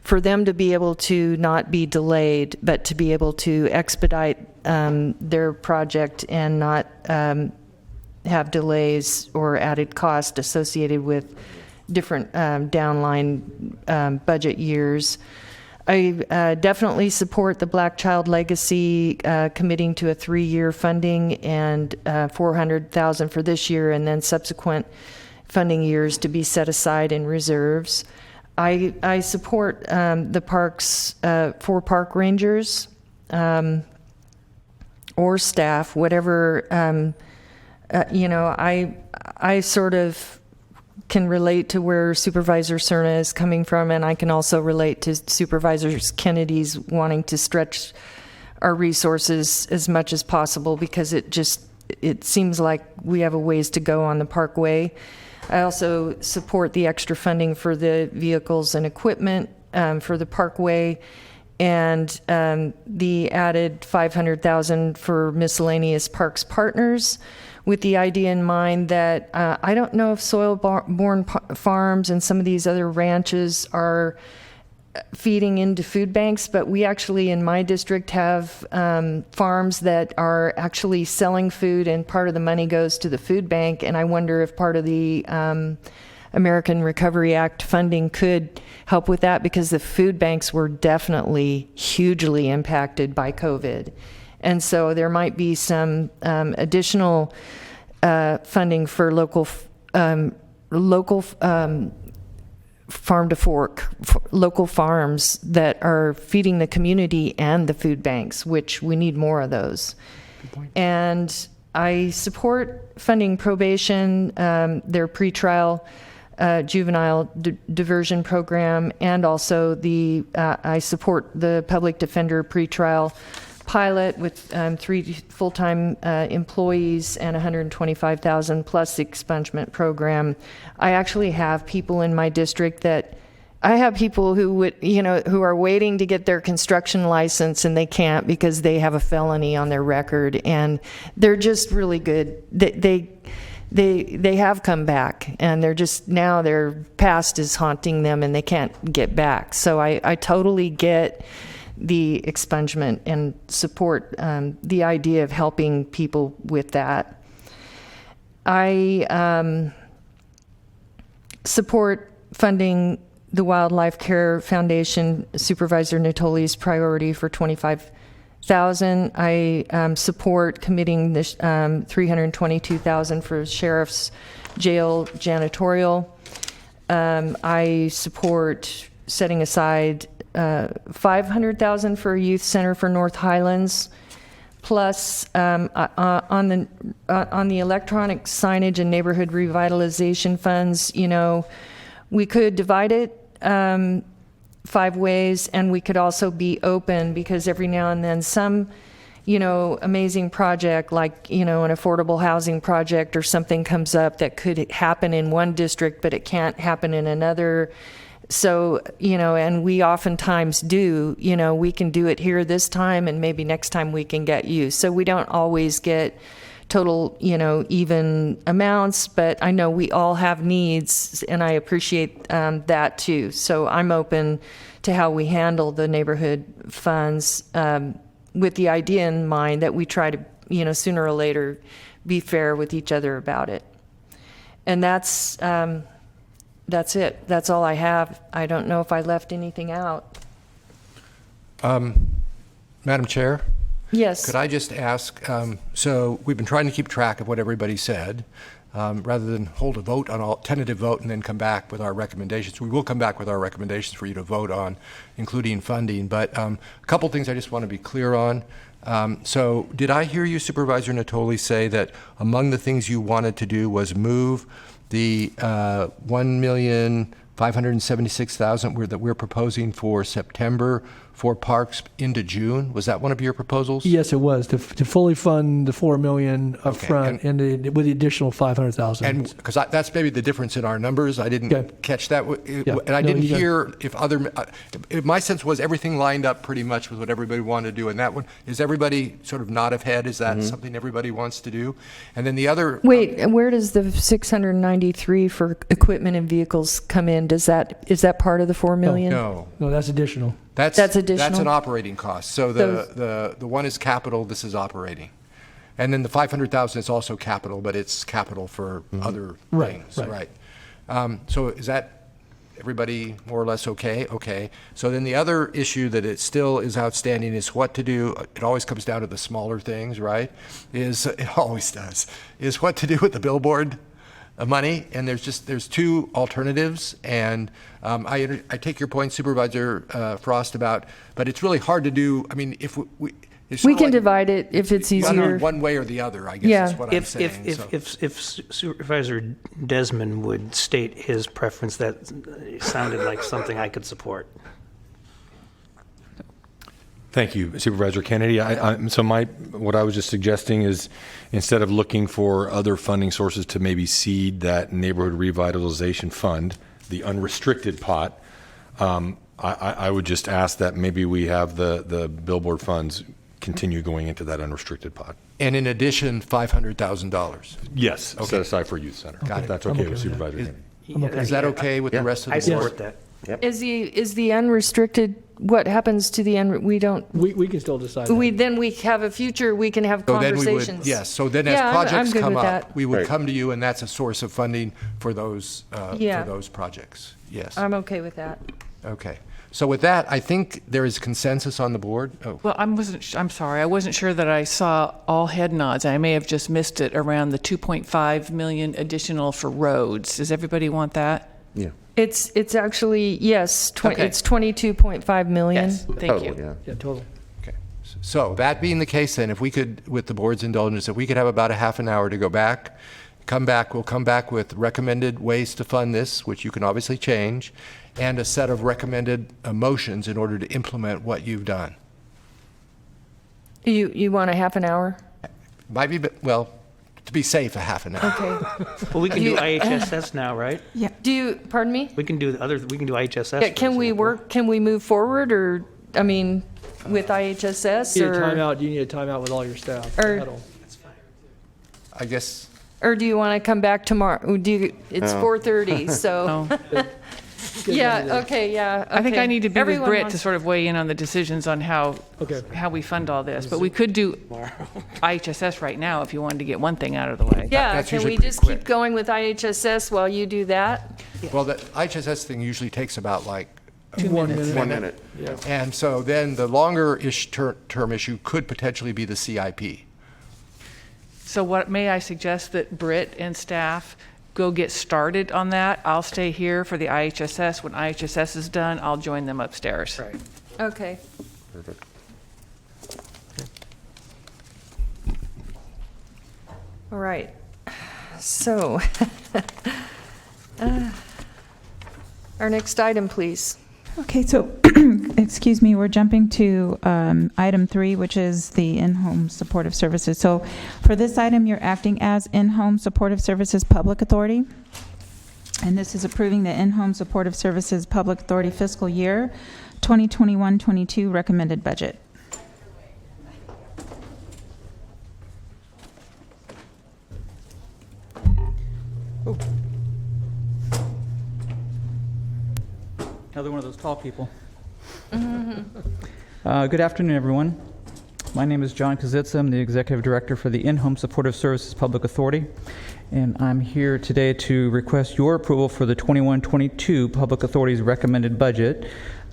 for them to be able to not be delayed, but to be able to expedite their project and not have delays or added cost associated with different downline budget years. I definitely support the Black Child Legacy committing to a 3-year funding and $400,000 for this year, and then subsequent funding years to be set aside in reserves. I support the parks for park rangers or staff, whatever. I sort of can relate to where Supervisor Cerna is coming from, and I can also relate to Supervisor Kennedy's wanting to stretch our resources as much as possible, because it seems like we have a ways to go on the parkway. I also support the extra funding for the vehicles and equipment for the parkway, and the added $500,000 for miscellaneous parks partners, with the idea in mind that I don't know if soil-borne farms and some of these other ranches are feeding into food banks, but we actually in my district have farms that are actually selling food, and part of the money goes to the food bank. And I wonder if part of the American Recovery Act funding could help with that, because the food banks were definitely hugely impacted by COVID. And so there might be some additional funding for local farm to fork, local farms that are feeding the community and the food banks, which we need more of those. And I support funding probation, their pretrial juvenile diversion program, and also I support the public defender pretrial pilot with 3 full-time employees and $125,000 plus the expungement program. I actually have people in my district I have people who are waiting to get their construction license and they can't because they have a felony on their record, and they're just really good. They have come back, and they're just now their past is haunting them and they can't get back. So I totally get the expungement and support the idea of helping people with that. I support funding the Wildlife Care Foundation, Supervisor Natoli's priority for $25,000. I support committing this $322,000 for sheriff's jail janitorial. I support setting aside $500,000 for a youth center for North Highlands. Plus, on the electronic signage and neighborhood revitalization funds, we could divide it 5 ways, and we could also be open, because every now and then some, amazing project like, an affordable housing project or something comes up that could happen in one district, but it can't happen in another. So, and we oftentimes do, we can do it here this time, and maybe next time we can get you. So we don't always get total, even amounts, but I know we all have needs, and I appreciate that too. So I'm open to how we handle the neighborhood funds with the idea in mind that we try to, sooner or later be fair with each other about it. And that's it. That's all I have. I don't know if I left anything out. Madam Chair? Yes. Could I just ask, so we've been trying to keep track of what everybody said, rather than hold a vote on tentative vote and then come back with our recommendations. We will come back with our recommendations for you to vote on, including funding. But a couple things I just want to be clear on. So did I hear you, Supervisor Natoli, say that among the things you wanted to do was move the $1,576,000 that we're proposing for September for parks into June? Was that one of your proposals? Yes, it was, to fully fund the $4 million up front and with the additional $500,000. And because that's maybe the difference in our numbers. I didn't catch that. And I didn't hear if my sense was everything lined up pretty much with what everybody wanted to do. And that one, is everybody sort of nod of head? Is that something everybody wants to do? And then the other... Wait, where does the 693 for equipment and vehicles come in? Is that part of the $4 million? No, that's additional. That's additional? That's an operating cost. So the one is capital, this is operating. And then the $500,000 is also capital, but it's capital for other things. Right. So is that everybody more or less okay? Okay. So then the other issue that it still is outstanding is what to do. It always comes down to the smaller things, right? It always does. Is what to do with the billboard money, and there's 2 alternatives, and I take your point, Supervisor Frost, but it's really hard to do. I mean, if we can divide it if it's easier. One way or the other, I guess is what I'm saying. If Supervisor Desmond would state his preference, that sounded like something I could support. Thank you, Supervisor Kennedy. What I was just suggesting is, instead of looking for other funding sources to maybe seed that neighborhood revitalization fund, the unrestricted pot, I would just ask that maybe we have the billboard funds continue going into that unrestricted pot. And in addition, $500,000. Yes, set aside for youth center. Got it. That's okay with Supervisor Kennedy. Is that okay with the rest of the board? I support that. Yep. Is the unrestricted, what happens to the we can still decide. Then we have a future, we can have conversations. So then as projects come up, we would Right. come to you, and that's a source of funding for those projects. Yes. I'm okay with that. Okay. So with that, I think there is consensus on the board. Oh. Well, I'm sorry. I wasn't sure that I saw all head nods. I may have just missed it around the 2.5 million additional for roads. Does everybody want that? Yeah. It's actually, yes, Okay. it's 22.5 million. Yes, thank you. Yeah, total. Okay. So that being the case, then, if we could, with the board's indulgence, if we could have about a half an hour to go back, we'll come back with recommended ways to fund this, which you can obviously change, and a set of recommended motions in order to implement what you've done. You want a half an hour? Might be, well, to be safe, a half an hour. Okay. Well, we can do IHSS now, right? Yeah. Pardon me? We can do IHSS. Yeah, can we move forward, or, I mean, with IHSS, You need a or? timeout. You need a timeout with all your staff. Or- I guess. Or do you want to come back tomorrow? It's No. 4:30, so. Yeah, okay, yeah. I think okay. I need to be Everyone with Britt wants- to sort of weigh in on the decisions on how we fund all this. But we could do IHSS right now if you wanted to get one thing out of the way. Yeah, That's can usually we pretty just quick. keep going with IHSS while you do that? Well, the IHSS thing usually takes about like 2 minutes. 1 minute. Yeah. And so then the longer-ish term issue could potentially be the CIP. So may I suggest that Britt and staff go get started on that? I'll stay here for the IHSS. When IHSS is done, I'll join them upstairs. Right. Okay. Perfect. All right. So, our next item, please. Okay, so, excuse me, we're jumping to item 3, which is the in-home supportive services. So for this item, you're acting as in-home supportive services public authority. And this is approving the in-home supportive services public authority fiscal year 2021-22 recommended budget. Another one of those tall people. Good afternoon, everyone. My name is John Kazitsa. I'm the Executive Director for the In-Home Supportive Services Public Authority, and I'm here today to request your approval for the 21-22 Public Authority's recommended budget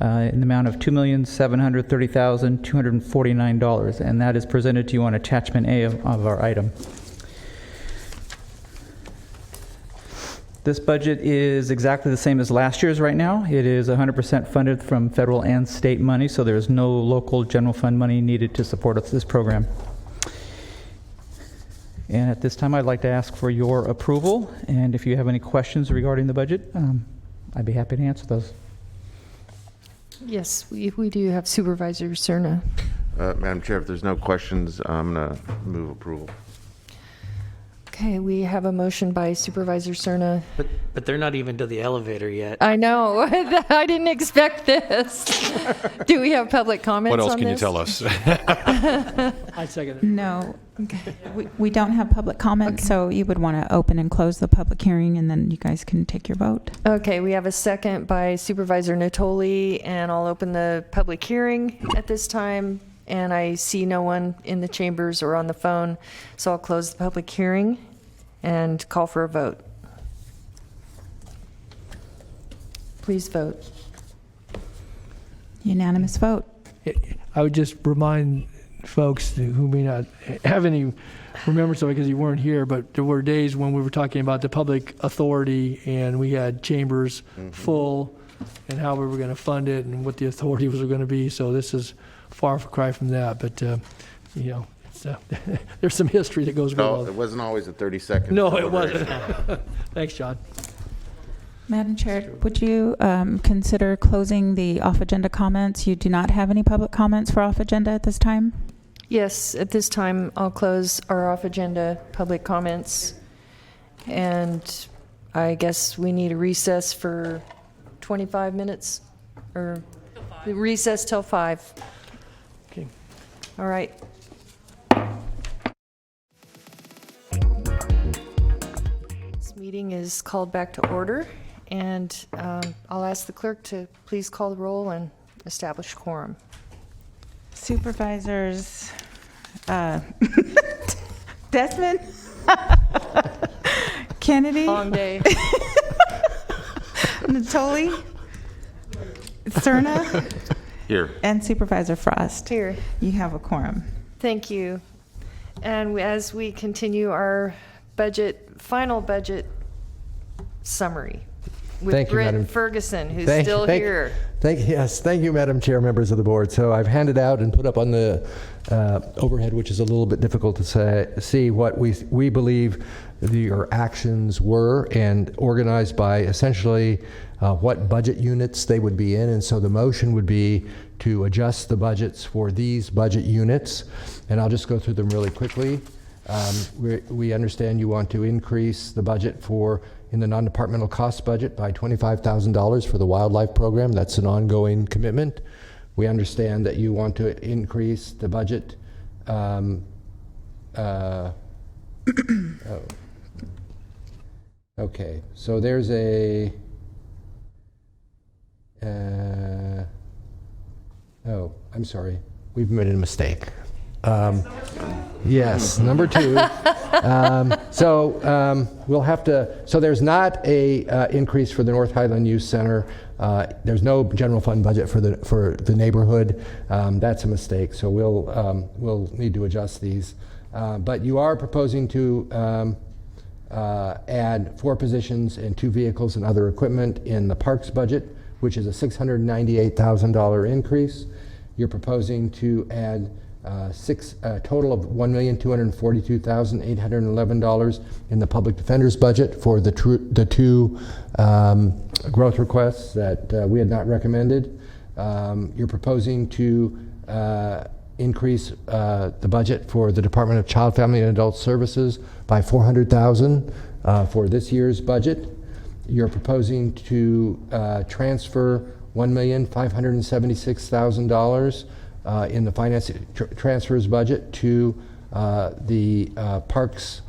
in the amount of $2,730,249, and that is presented to you on Attachment A of our item. This budget is exactly the same as last year's right now. It is 100% funded from federal and state money, so there's no local general fund money needed to support this program. And at this time, I'd like to ask for your approval, and if you have any questions regarding the budget, I'd be happy to answer those. Yes, we do have Supervisor Cerna. Madam Chair, if there's no questions, I'm going to move approval. Okay, we have a motion by Supervisor Cerna. But they're not even to the elevator yet. I know. I didn't expect this. Do we have public comments What else on can you this? tell us? I second it. No, we don't have public comments, so you would want to open and close the public hearing, and then you guys can take your vote. Okay, we have a second by Supervisor Natoli, and I'll open the public hearing at this time. And I see no one in the chambers or on the phone, so I'll close the public hearing and call for a vote. Please vote. Unanimous vote. I would just remind folks who may not have any remembrance of it because you weren't here, but there were days when we were talking about the public authority and we had chambers full and how we were going to fund it and what the authority was going to be. So this is far cry from that, but you know, it's, there's some history that goes with No, all it wasn't always a 30-second. No, it wasn't. Thanks, John. Madam Chair, would you consider closing the off-agenda comments? You do not have any public comments for off-agenda at this time? Yes, at this time, I'll close our off-agenda public comments. And I guess we need a recess for 25 minutes, or recess till 5. Okay. All right. This meeting is called back to order, and I'll ask the clerk to please call the roll and establish quorum. Supervisors, Desmond, Kennedy, Long day. Natoli, Cerna, Here. and Supervisor Frost. Here. You have a quorum. Thank you. And as we continue our final budget summary with Thank you, Britt Madam. Ferguson, who's Thank- still thank- here. Thank you, Madam Chair, members of the board. So I've handed out and put up on the overhead, which is a little bit difficult to see what we believe your actions were, and organized by essentially what budget units they would be in. And so the motion would be to adjust the budgets for these budget units. And I'll just go through them really quickly. We understand you want to increase the budget in the non-departmental costs budget by $25,000 for the wildlife program. That's an ongoing commitment. We understand that you want to increase the budget. Okay, so there's a. I'm sorry. We've made a mistake. Yes, number 2. We'll have to. So there's not a increase for the North Highland Youth Center. There's no general fund budget for the neighborhood. That's a mistake. So we'll need to adjust these. But you are proposing to add 4 positions and 2 vehicles and other equipment in the parks budget, which is a $698,000 increase. You're proposing to add a total of $1,242,811 in the public defender's budget for the 2 growth requests that we had not recommended. You're proposing to increase the budget for the Department of Child, Family, and Adult Services by $400,000 for this year's budget. You're proposing to transfer $1,576,000 in the finance transfers budget to the Parks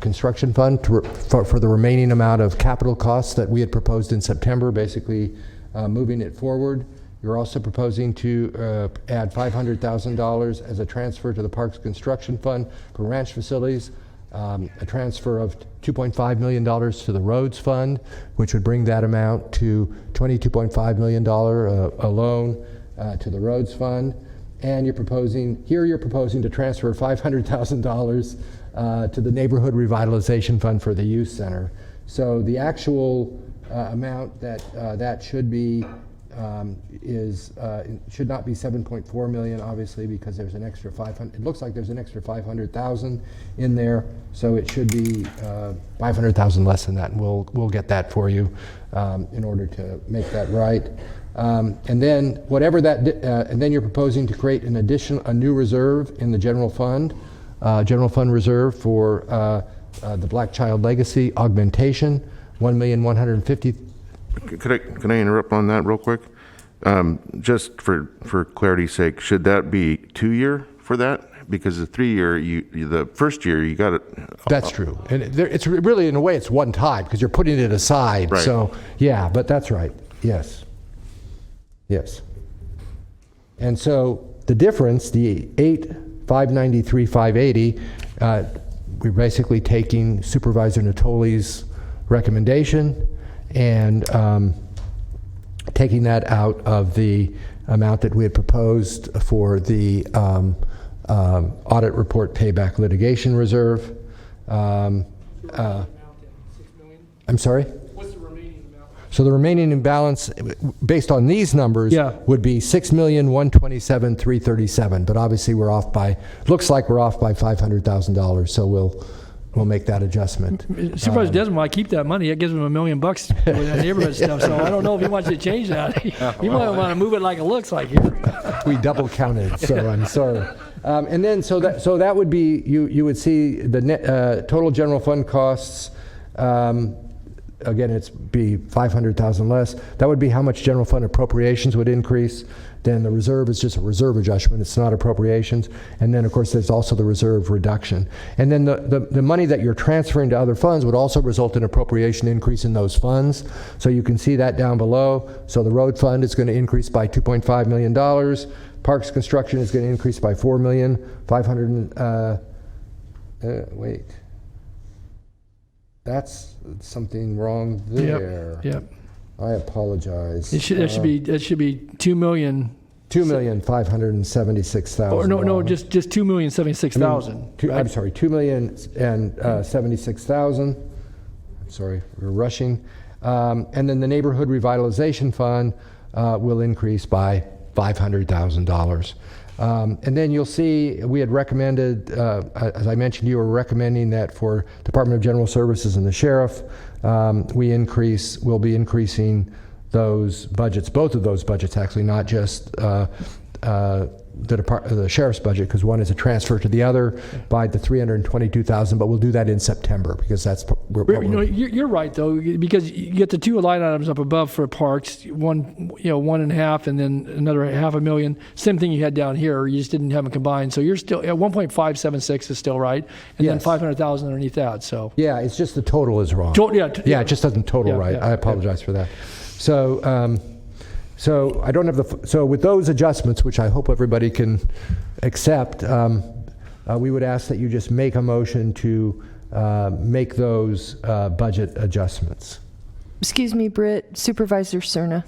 Construction Fund for the remaining amount of capital costs that we had proposed in September, basically moving it forward. You're also proposing to add $500,000 as a transfer to the Parks Construction Fund for ranch facilities, a transfer of $2.5 million to the Roads Fund, which would bring that amount to $22.5 million a loan to the Roads Fund. And you're proposing to transfer $500,000 to the Neighborhood Revitalization Fund for the Youth Center. So the actual amount that should be should not be 7.4 million, obviously, because there's an extra 500. It looks like there's an extra 500,000 in there, so it should be 500,000 less than that, and we'll get that for you in order to make that right. And then whatever that, and then you're proposing to create a new reserve in the general fund reserve for the Black Child Legacy augmentation, $1,150,000. Can I interrupt on that real quick? Just for clarity's sake, should that be 2-year for that? Because the 3-year, the first year you got it. That's true, and it's really, in a way, it's one time because you're putting it aside. Right. So yeah, but that's right. Yes. And so the difference, the $8,593,580, we're basically taking Supervisor Natoli's recommendation and taking that out of the amount that we had proposed for the audit report payback litigation reserve. I'm sorry? What's the remaining amount? So the remaining imbalance, based on these numbers, would be $6,127,337. But obviously we're off by, looks like we're off by $500,000. So we'll make that adjustment. Supervisor Desmond might keep that money. It gives him $1 million for that neighborhood stuff. So I don't know if he wants to change that. He might want to move it like it looks like here. We double counted, so I'm sorry. And then so that would be, you would see the net, total general fund costs. Again, it's be $500,000 less. That would be how much general fund appropriations would increase. Then the reserve is just a reserve adjustment. It's not appropriations. And then, of course, there's also the reserve reduction. And then the money that you're transferring to other funds would also result in appropriation increase in those funds. So you can see that down below. So the road fund is going to increase by $2.5 million. Parks construction is going to increase by $4 million. Wait. That's something wrong there. Yep. I apologize. That should be $2 million. $2,576,000. Or no, just $2,076,000. I'm sorry, $2,076,000. Sorry, we're rushing. And then the neighborhood revitalization fund will increase by $500,000. And then you'll see we had recommended, as I mentioned, you were recommending that for Department of General Services and the Sheriff, we'll be increasing those budgets, both of those budgets actually, not just the sheriff's budget, because one is a transfer to the other by the $322,000, but we'll do that in September because that's You're right though, because you get the two line items up above for parks, one, 1.5, and then another $500,000. Same thing you had down here. You just didn't have them combined, so you're still at 1.576 is still right, and Yes. then 500,000 underneath that. So yeah, it's just the total is wrong. It just doesn't total right. I apologize for that. So. So I don't have so with those adjustments, which I hope everybody can accept, we would ask that you just make a motion to make those budget adjustments. Excuse me, Britt, Supervisor Cerna.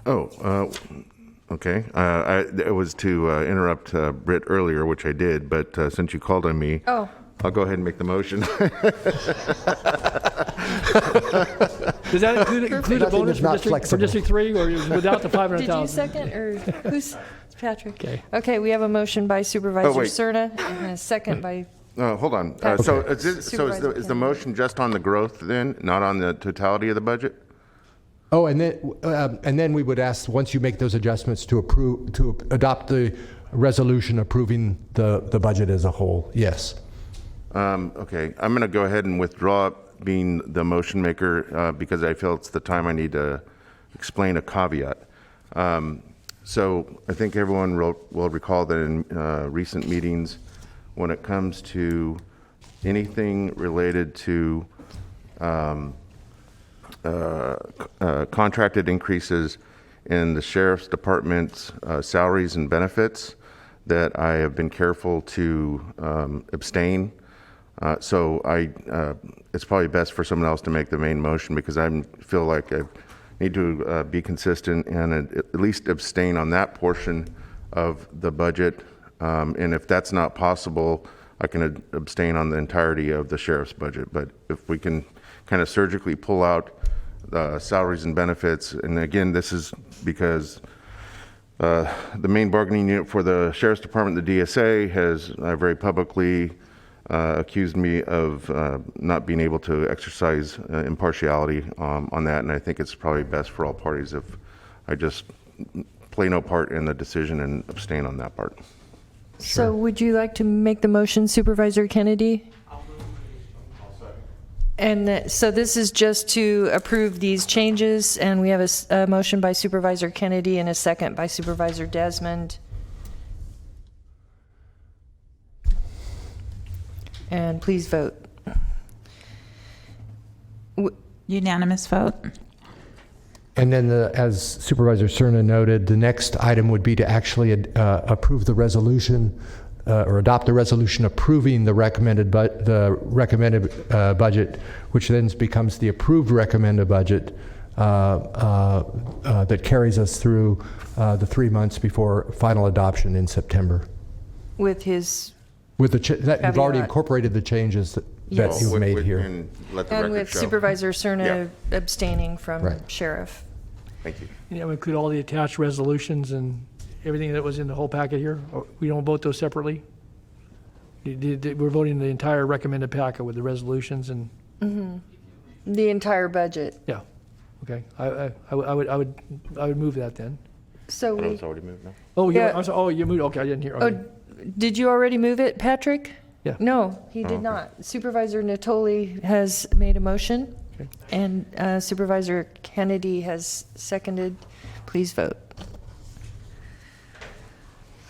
Okay. It was to interrupt Britt earlier, which I did, but since you called on me, I'll go ahead and make the motion. Does that include a bonus for District 3, or is without the 500,000? Did you second, or who's Patrick? Okay, we have a motion by Supervisor Cerna and a second by... hold on. So is the motion just on the growth then, not on the totality of the budget? Oh, and then we would ask, once you make those adjustments, to adopt the resolution approving the budget as a whole. Yes. Okay, I'm going to go ahead and withdraw being the motion maker because I feel it's the time I need to explain a caveat. So I think everyone will recall that in recent meetings, when it comes to anything related to contracted increases in the Sheriff's Department's salaries and benefits, that I have been careful to abstain. So it's probably best for someone else to make the main motion, because I feel like I need to be consistent and at least abstain on that portion of the budget. And if that's not possible, I can abstain on the entirety of the sheriff's budget. But if we can kind of surgically pull out salaries and benefits, and again, this is because the main bargaining unit for the Sheriff's Department, the DSA, has very publicly accused me of not being able to exercise impartiality on that, and I think it's probably best for all parties if I just play no part in the decision and abstain on that part. So would you like to make the motion, Supervisor Kennedy? And so this is just to approve these changes, and we have a motion by Supervisor Kennedy and a second by Supervisor Desmond. And please vote. Unanimous vote. And then, as Supervisor Cerna noted, the next item would be to actually approve the resolution or adopt the resolution approving the recommended budget, which then becomes the approved recommended budget that carries us through the 3 months before final adoption in September. With his... that you've already incorporated the changes that you've made here. And with Supervisor Cerna abstaining from Sheriff. Thank you. We include all the attached resolutions and everything that was in the whole packet here? Or we don't vote those separately? We're voting the entire recommended packet with the resolutions and... The entire budget. Yeah. Okay. I would move that then. So we... It's already moved now? Oh, yeah. I'm sorry. Oh, you moved. Okay, I didn't hear. Okay. Did you already move it, Patrick? Yeah. No, he did not. Supervisor Natoli has made a motion, and Supervisor Kennedy has seconded. Please vote.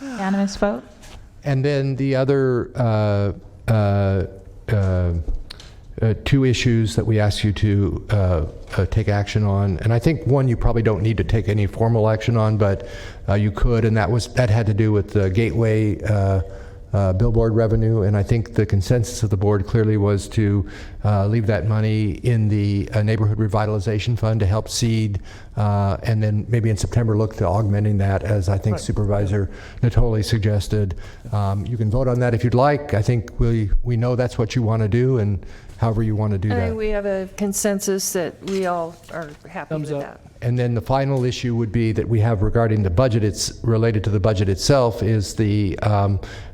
Unanimous vote. And then the other two issues that we ask you to take action on, and I think one you probably don't need to take any formal action on, but you could, and that had to do with the gateway billboard revenue, and I think the consensus of the board clearly was to leave that money in the neighborhood revitalization fund to help seed, and then maybe in September look to augmenting that, as I think Supervisor Natoli suggested. You can vote on that if you'd like. I think we know that's what you want to do, and however you want to do I that. think we have a consensus that we all are happy with that. And then the final issue would be that we have regarding the budget, it's related to the budget itself, is the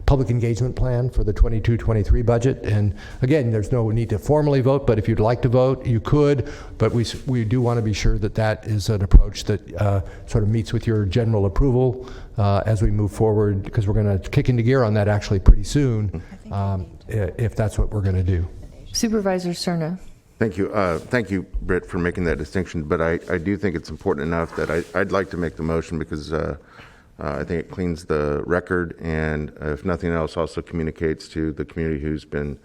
public engagement plan for the 22-23 budget. And again, there's no need to formally vote, but if you'd like to vote, you could. But we do want to be sure that that is an approach that sort of meets with your general approval as we move forward, because we're going to kick into gear on that actually pretty soon, if that's what we're going to do. Supervisor Cerna. Thank you. Thank you, Britt, for making that distinction. But I do think it's important enough that I'd like to make the motion because I think it cleans the record and, if nothing else, also communicates to the community who's been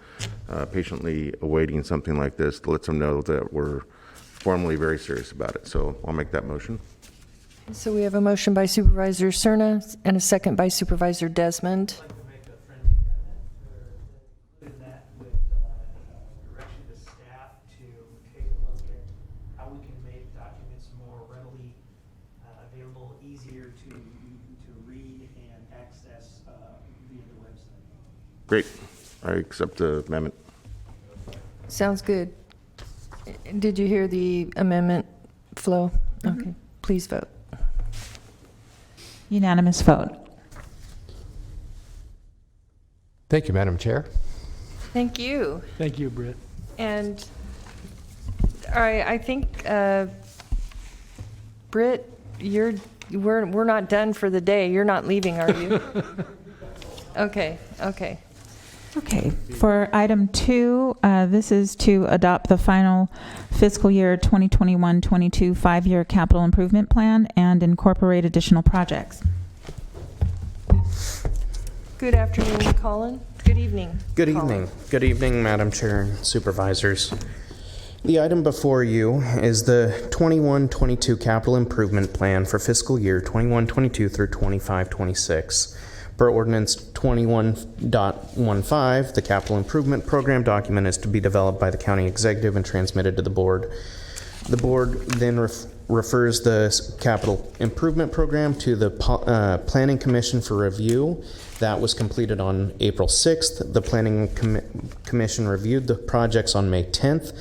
patiently awaiting something like this, to let them know that we're formally very serious about it. So I'll make that motion. So we have a motion by Supervisor Cerna and a second by Supervisor Desmond. Great. I accept the amendment. Sounds good. Did you hear the amendment, Flo? Okay. Please vote. Unanimous vote. Thank you, Madam Chair. Thank you. Thank you, Britt. And all right, I think Britt, we're not done for the day. You're not leaving, are you? Okay. Okay, for item 2, this is to adopt the final fiscal year 2021-22 5-year capital improvement plan and incorporate additional projects. Good afternoon, Colin. Good evening. Good Colin. evening. Good evening, Madam Chair and Supervisors. The item before you is the 21-22 capital improvement plan for fiscal year 21-22 through 25-26. Per Ordinance 21.15, the Capital Improvement Program document is to be developed by the County Executive and transmitted to the Board. The Board then refers the Capital Improvement Program to the Planning Commission for review. That was completed on April 6th. The Planning Commission reviewed the projects on May 10th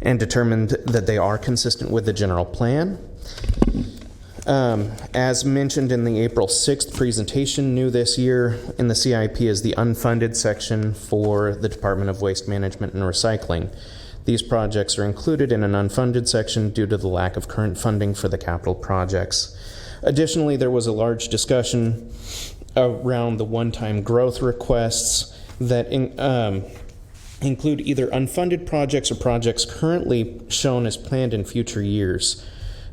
and determined that they are consistent with the general plan. As mentioned in the April 6th presentation, new this year in the CIP is the unfunded section for the Department of Waste Management and Recycling. These projects are included in an unfunded section due to the lack of current funding for the capital projects. Additionally, there was a large discussion around the one-time growth requests that include either unfunded projects or projects currently shown as planned in future years.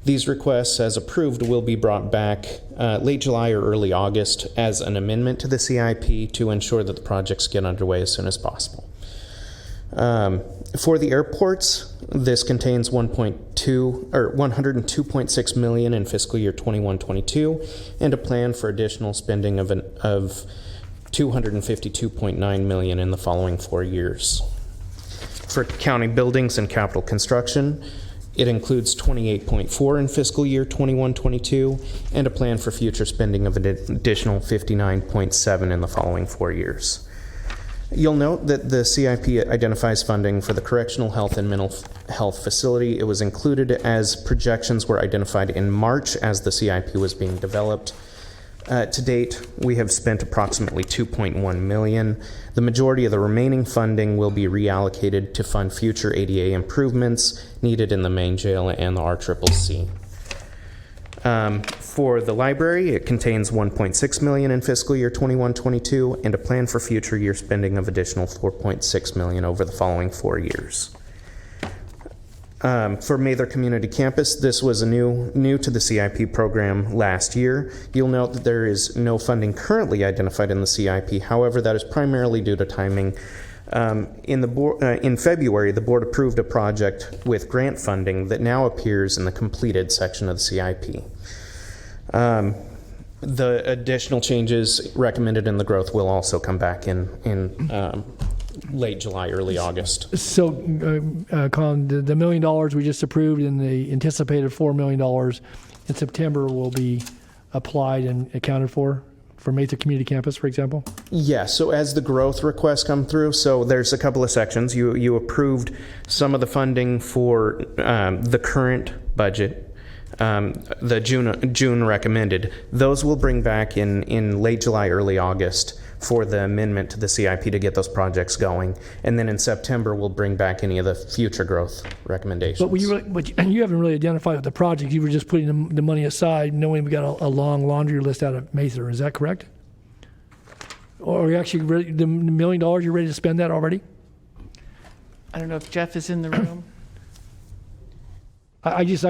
These requests, as approved, will be brought back late July or early August as an amendment to the CIP to ensure that the projects get underway as soon as possible. For the airports, this contains $102.6 million in fiscal year 21-22 and a plan for additional spending of $252.9 million in the following 4 years. For county buildings and capital construction, it includes $28.4 in fiscal year 21-22 and a plan for future spending of an additional $59.7 in the following 4 years. You'll note that the CIP identifies funding for the Correctional Health and Mental Health Facility. It was included as projections were identified in March as the CIP was being developed. To date, we have spent approximately $2.1 million. The majority of the remaining funding will be reallocated to fund future ADA improvements needed in the main jail and the RCCC. For the library, it contains $1.6 million in fiscal year 21-22 and a plan for future year spending of additional $4.6 million over the following 4 years. For Mather Community Campus, this was a new to the CIP program last year. You'll note that there is no funding currently identified in the CIP. However, that is primarily due to timing. In February, the board approved a project with grant funding that now appears in the completed section of the CIP. The additional changes recommended in the growth will also come back in late July, early August. So, Colin, the $1 million we just approved and the anticipated $4 million in September will be applied and accounted for Mather Community Campus, for example? Yeah, so as the growth requests come through, so there's a couple of sections. You approved some of the funding for the current budget the June recommended. Those will bring back in late July, early August for the amendment to the CIP to get those projects going. And then in September, we'll bring back any of the future growth recommendations. But you haven't really identified the project. You were just putting the money aside, knowing we got a long laundry list out of Mather. Is that correct? Or are you actually ready, the $1 million, you're ready to spend that already? I don't know if Jeff is in the room. I just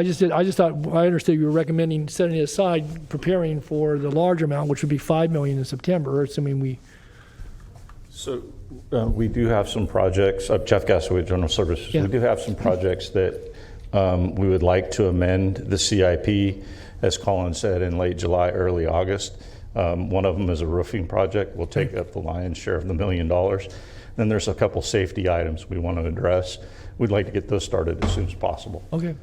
thought, I understood you were recommending setting it aside, preparing for the larger amount, which would be $5 million in September, assuming we. So we do have some projects, Jeff Gassoway, General Services. Yeah. We do have some projects that we would like to amend the CIP, as Colin said, in late July, early August. One of them is a roofing project. We'll take up the lion's share of the $1 million. Then there's a couple safety items we want to address. We'd like to get those started as soon as possible. Okay.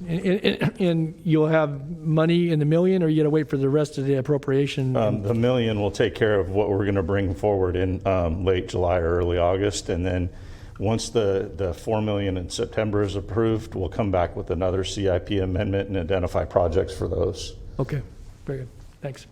And you'll have money in the $1 million, or you got to wait for the rest of the appropriation? The $1 million will take care of what we're going to bring forward in late July or early August, and then once the $4 million in September is approved, we'll come back with another CIP amendment and identify projects for those. Okay, very good. Thanks.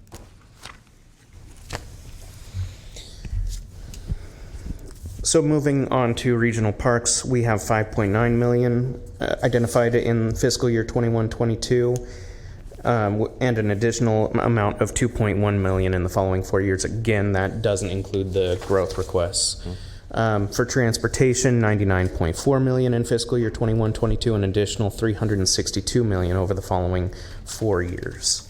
So moving on to regional parks, we have $5.9 million identified in fiscal year 21-22, and an additional amount of $2.1 million in the following 4 years. Again, that doesn't include the growth requests. For transportation, $99.4 million in fiscal year 21-22, an additional $362 million over the following 4 years.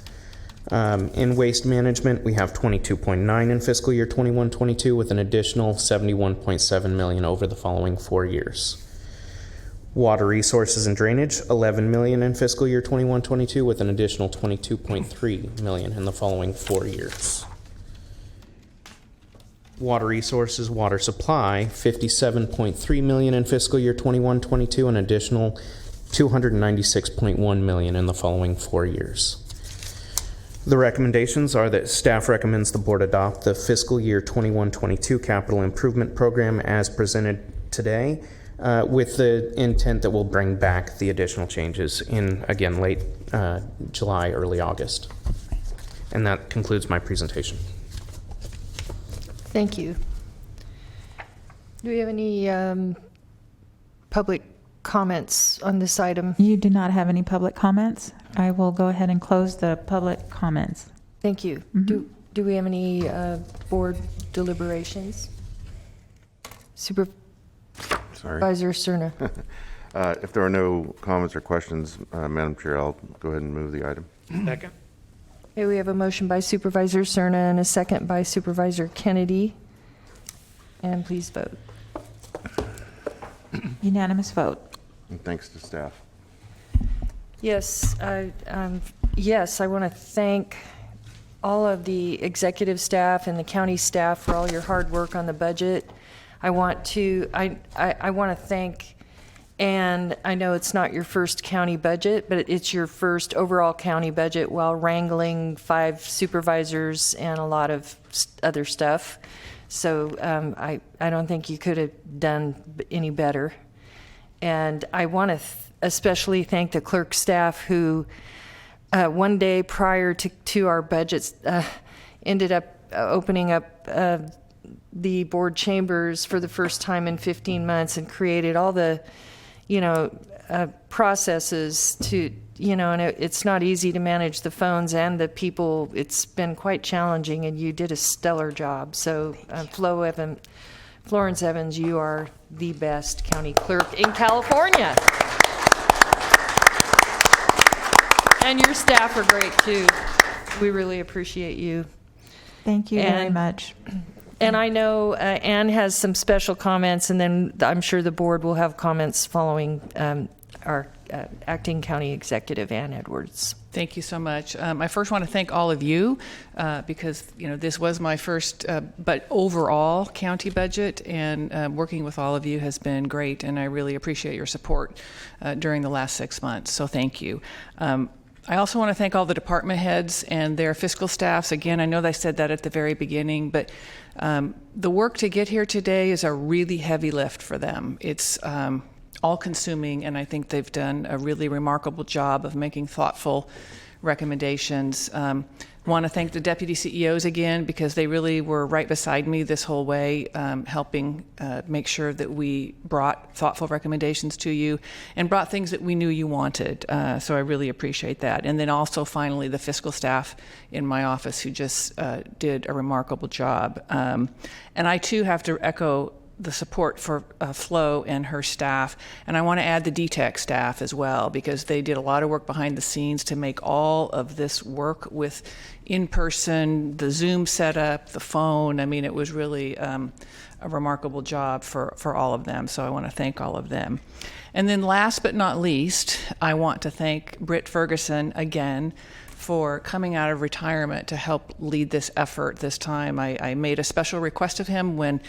In waste management, we have $22.9 in fiscal year 21-22 with an additional $71.7 million over the following 4 years. Water resources and drainage, $11 million in fiscal year 21-22 with an additional $22.3 million in the following 4 years. Water resources, water supply, $57.3 million in fiscal year 21-22, an additional $296.1 million in the following 4 years. The recommendations are that staff recommends the board adopt the fiscal year 21-22 capital improvement program as presented today, with the intent that we'll bring back the additional changes in, again, late July, early August. And that concludes my presentation. Thank you. Do we have any public comments on this item? You do not have any public comments. I will go ahead and close the public comments. Thank you. Mm-hmm. Do we have any board deliberations? Supervisor Cerna. If there are no comments or questions, Madam Chair, I'll go ahead and move the item. Second. Okay, we have a motion by Supervisor Cerna and a second by Supervisor Kennedy. And please vote. Unanimous vote. And thanks to staff. Yes, yes, I want to thank all of the executive staff and the county staff for all your hard work on the budget. I want to thank, and I know it's not your first county budget, but it's your first overall county budget while wrangling 5 supervisors and a lot of other stuff. So I don't think you could have done any better. And I want to especially thank the clerk staff who one day prior to our budgets ended up opening up the board chambers for the first time in 15 months and created all the, processes to, and it's not easy to manage the phones and the people. It's been quite challenging, and you did a stellar job. So Florence Evans, you are the best county clerk in California. And your staff are great too. We really appreciate you. Thank you very much. And I know Ann has some special comments, and then I'm sure the board will have comments following our acting county executive, Ann Edwards. Thank you so much. I first want to thank all of you because this was my first, but overall county budget, and working with all of you has been great, and I really appreciate your support during the last 6 months. So thank you. I also want to thank all the department heads and their fiscal staffs. Again, I know I said that at the very beginning, but the work to get here today is a really heavy lift for them. It's all-consuming, and I think they've done a really remarkable job of making thoughtful recommendations. Want to thank the deputy CEOs again, because they really were right beside me this whole way, helping make sure that we brought thoughtful recommendations to you and brought things that we knew you wanted. So I really appreciate that. And then also finally the fiscal staff in my office, who just did a remarkable job. And I too have to echo the support for Flo and her staff. And I want to add the DTEC staff as well, because they did a lot of work behind the scenes to make all of this work with in-person, the Zoom setup, the phone. I mean, it was really a remarkable job for all of them. So I want to thank all of them. And then last but not least, I want to thank Britt Ferguson again for coming out of retirement to help lead this effort this time. I made a special request of him when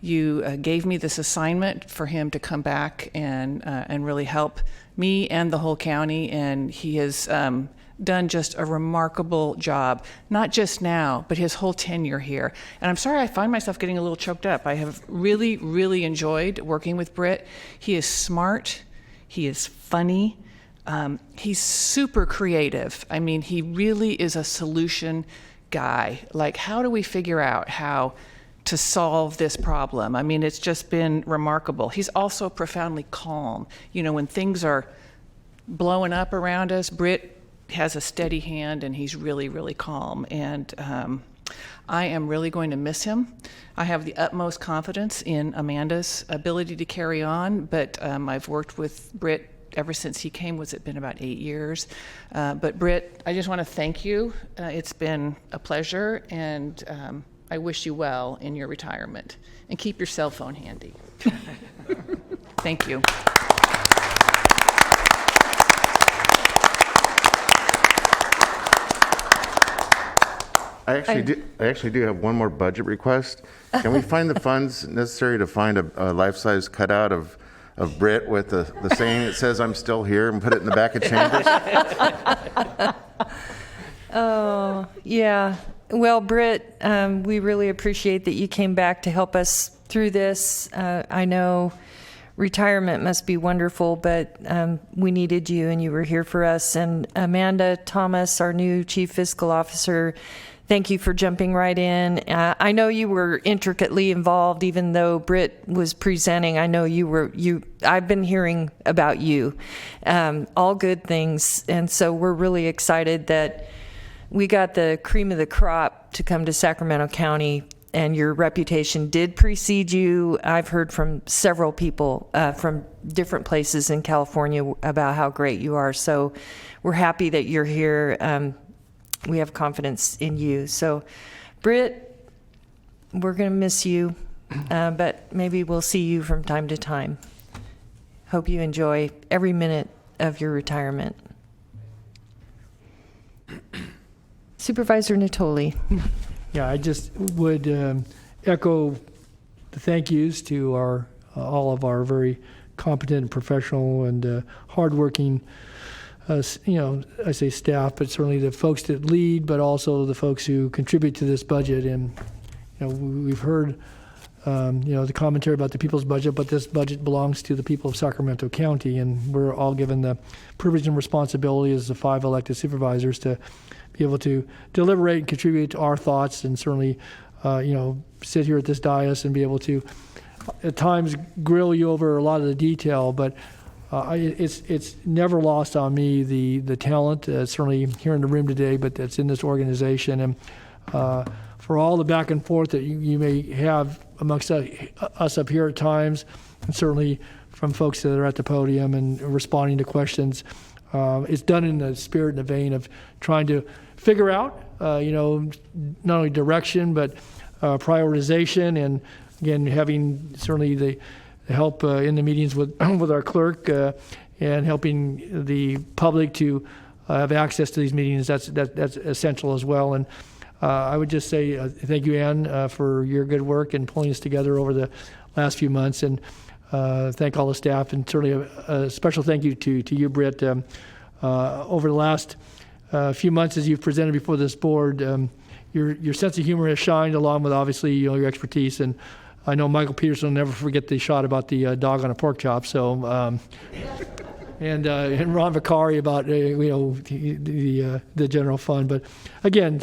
you gave me this assignment for him to come back and really help me and the whole county, and he has done just a remarkable job, not just now, but his whole tenure here. And I'm sorry I find myself getting a little choked up. I have really, really enjoyed working with Britt. He is smart, he is funny, he's super creative. I mean, he really is a solution guy. Like, how do we figure out how to solve this problem? I mean, it's just been remarkable. He's also profoundly calm. You know, when things are blowing up around us, Britt has a steady hand, and he's really, really calm. And I am really going to miss him. I have the utmost confidence in Amanda's ability to carry on, but I've worked with Britt ever since he came. Was it been about 8 years? But Britt, I just want to thank you. It's been a pleasure, and I wish you well in your retirement. And keep your cell phone handy. Thank you. I actually do have one more budget request. Can we find the funds necessary to find a life-size cutout of Britt with the saying that says "I'm still here" and put it in the back of Chambers? Oh, yeah. Well, Britt, we really appreciate that you came back to help us through this. I know retirement must be wonderful, but we needed you, and you were here for us. And Amanda Thomas, our new Chief Fiscal Officer, thank you for jumping right in. I know you were intricately involved, even though Britt was presenting. I know I've been hearing about you, all good things. And so we're really excited that we got the cream of the crop to come to Sacramento County, and your reputation did precede you. I've heard from several people from different places in California about how great you are. So we're happy that you're here. We have confidence in you. So, Britt, we're going to miss you, but maybe we'll see you from time to time. Hope you enjoy every minute of your retirement. Supervisor Natoli. Yeah, I just would echo the thank yous to all of our very competent, professional, and hardworking I say staff, but certainly the folks that lead, but also the folks who contribute to this budget. And we've heard the commentary about the people's budget, but this budget belongs to the people of Sacramento County, and we're all given the privilege and responsibility as the 5 elected supervisors to be able to deliberate and contribute to our thoughts, and certainly sit here at this dais and be able to at times grill you over a lot of the detail, but it's never lost on me the talent, certainly here in the room today, but that's in this organization, and for all the back and forth that you may have amongst us up here at times, and certainly from folks that are at the podium and responding to questions. It's done in the spirit and the vein of trying to figure out, not only direction, but prioritization, and again, having certainly the help in the meetings with our clerk and helping the public to have access to these meetings. That's essential as well. And I would just say thank you, Ann, for your good work and pulling us together over the last few months. And thank all the staff, and certainly a special thank you to you, Britt. Over the last few months, as you've presented before this board, your sense of humor has shined, along with obviously your expertise, and I know Michael Peterson will never forget the shot about the dog on a pork chop. So, and Ron Vicari about the general fund. But again,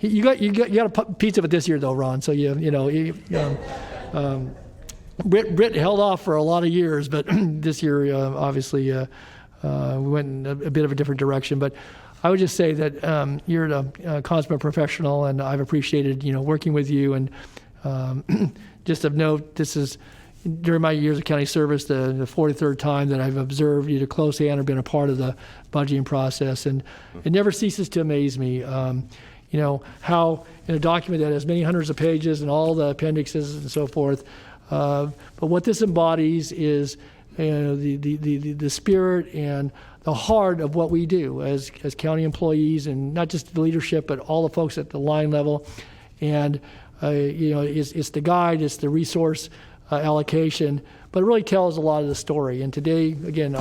you got a piece of it this year though, Ron. So Britt held off for a lot of years, but this year obviously we went in a bit of a different direction. But I would just say that you're a consummate professional, and I've appreciated working with you. And just of note, this is during my years of county service the 43rd time that I've observed either close hand or been a part of the budgeting process, and it never ceases to amaze me. How in a document that has many hundreds of pages and all the appendixes and so forth, but what this embodies is the spirit and the heart of what we do as county employees, and not just the leadership, but all the folks at the line level. And it's the guide, it's the resource allocation, but it really tells a lot of the story. And today, again,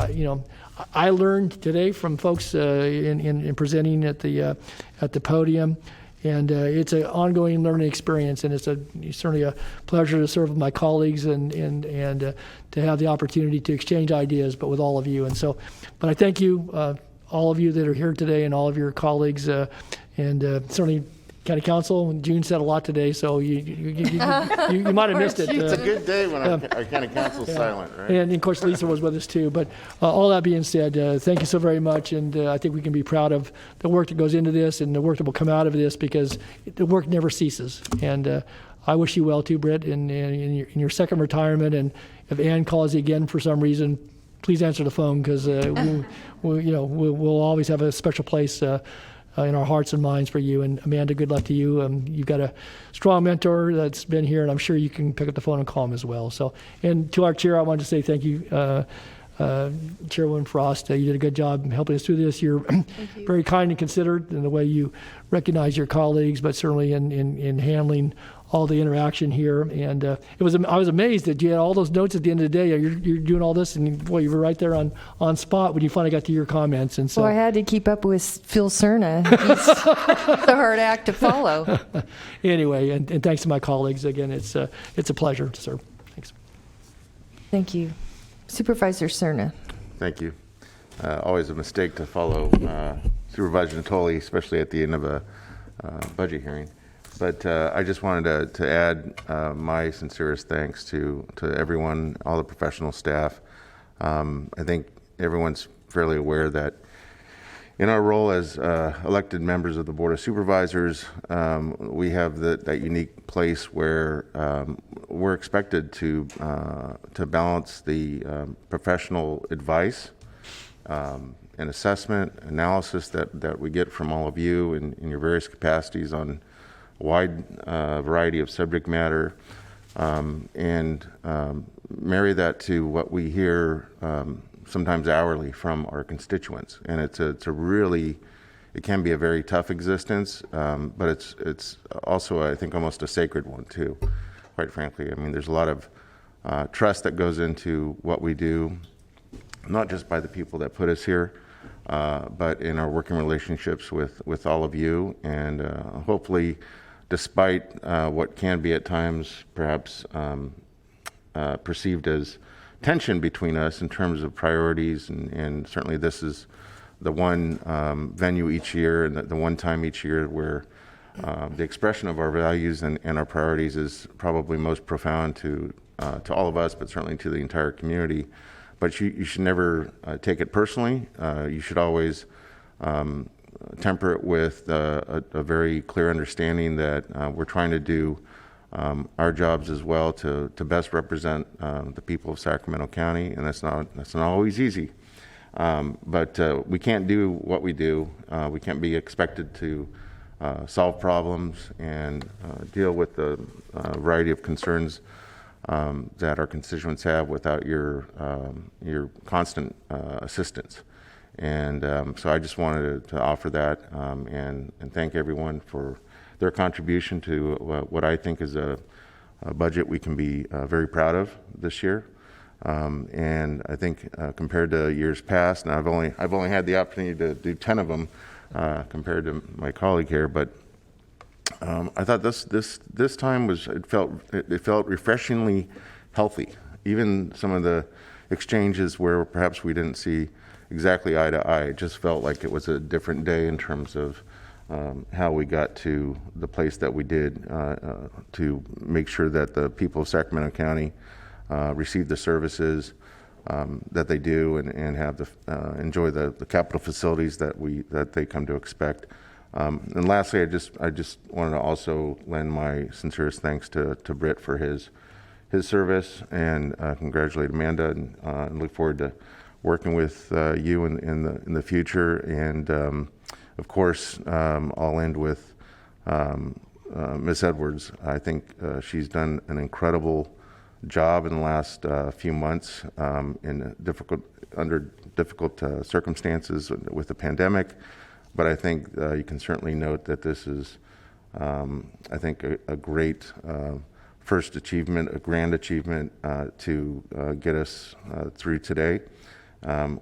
I learned today from folks in presenting at the podium. And it's an ongoing learning experience, and it's certainly a pleasure to serve with my colleagues and to have the opportunity to exchange ideas, but with all of you. And so, but I thank you, all of you that are here today, and all of your colleagues, and certainly County Council. June said a lot today, so you might have missed it. It's a good day when our County Council's silent, right? And of course, Lisa was with us too. But all that being said, thank you so very much, and I think we can be proud of the work that goes into this and the work that will come out of this, because the work never ceases. And I wish you well too, Britt, in your second retirement. And if Ann calls you again for some reason, please answer the phone, because we'll always have a special place in our hearts and minds for you. And Amanda, good luck to you. You've got a strong mentor that's been here, and I'm sure you can pick up the phone and call him as well. So, and to our chair, I wanted to say thank you, Chairwoman Frost. You did a good job helping us through this. You're very kind and considerate in the way you recognize your colleagues, but certainly in handling all the interaction here. And I was amazed that you had all those notes at the end of the day. You're doing all this, and boy, you were right there on spot when you finally got to your comments. And so, well, I had to keep up with Phil Cerna. He's a hard act to follow. Anyway, and thanks to my colleagues again. It's a pleasure to serve. Thanks. Thank you, Supervisor Cerna. Thank you. Always a mistake to follow Supervisor Natoli, especially at the end of a budget hearing. But I just wanted to add my sincerest thanks to everyone, all the professional staff. I think everyone's fairly aware that in our role as elected members of the Board of Supervisors, we have that unique place where we're expected to balance the professional advice and assessment, analysis that we get from all of you in your various capacities on wide variety of subject matter, and marry that to what we hear sometimes hourly from our constituents. And it can be a very tough existence, but it's also, I think, almost a sacred one too, quite frankly. I mean, there's a lot of trust that goes into what we do, not just by the people that put us here, but in our working relationships with all of you. And hopefully, despite what can be at times perhaps perceived as tension between us in terms of priorities, and certainly this is the one venue each year and the one time each year where the expression of our values and our priorities is probably most profound to all of us, but certainly to the entire community. But you should never take it personally. You should always temper it with a very clear understanding that we're trying to do our jobs as well to best represent the people of Sacramento County, and that's not always easy. But we can't do what we do. We can't be expected to solve problems and deal with the variety of concerns that our constituents have without your constant assistance. And so I just wanted to offer that and thank everyone for their contribution to what I think is a budget we can be very proud of this year. And I think compared to years past, and I've only had the opportunity to do 10 of them compared to my colleague here, but I thought this time it felt refreshingly healthy. Even some of the exchanges where perhaps we didn't see exactly eye to eye, it just felt like it was a different day in terms of how we got to the place that we did to make sure that the people of Sacramento County receive the services that they do and have enjoy the capital facilities that they come to expect. And lastly, I just wanted to also lend my sincerest thanks to Britt for his service and congratulate Amanda and look forward to working with you in the future. And of course, I'll end with Ms. Edwards. I think she's done an incredible job in the last few months under difficult circumstances with the pandemic. But I think you can certainly note that this is, I think, a great first achievement, a grand achievement to get us through today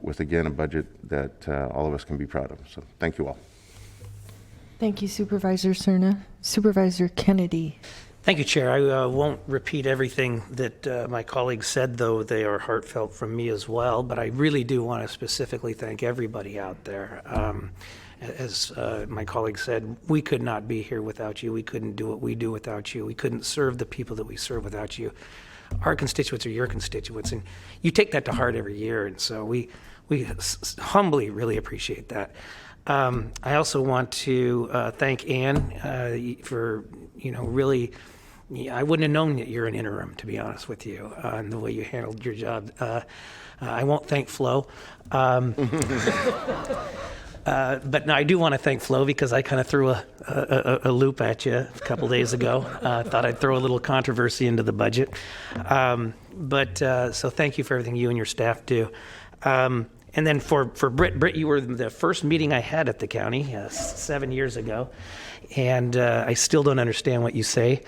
with, again, a budget that all of us can be proud of. So thank you all. Thank you, Supervisor Cerna. Supervisor Kennedy. Thank you, Chair. I won't repeat everything that my colleagues said, though they are heartfelt from me as well, but I really do want to specifically thank everybody out there. As my colleague said, we could not be here without you. We couldn't do what we do without you. We couldn't serve the people that we serve without you. Our constituents are your constituents, and you take that to heart every year, and so we humbly really appreciate that. I also want to thank Ann for, really, I wouldn't have known that you're an interim, to be honest with you, and the way you handled your job. I won't thank Flo. But no, I do want to thank Flo because I kind of threw a loop at you a couple days ago. Thought I'd throw a little controversy into the budget. So thank you for everything you and your staff do. And then for Britt, you were the first meeting I had at the county 7 years ago, and I still don't understand what you say.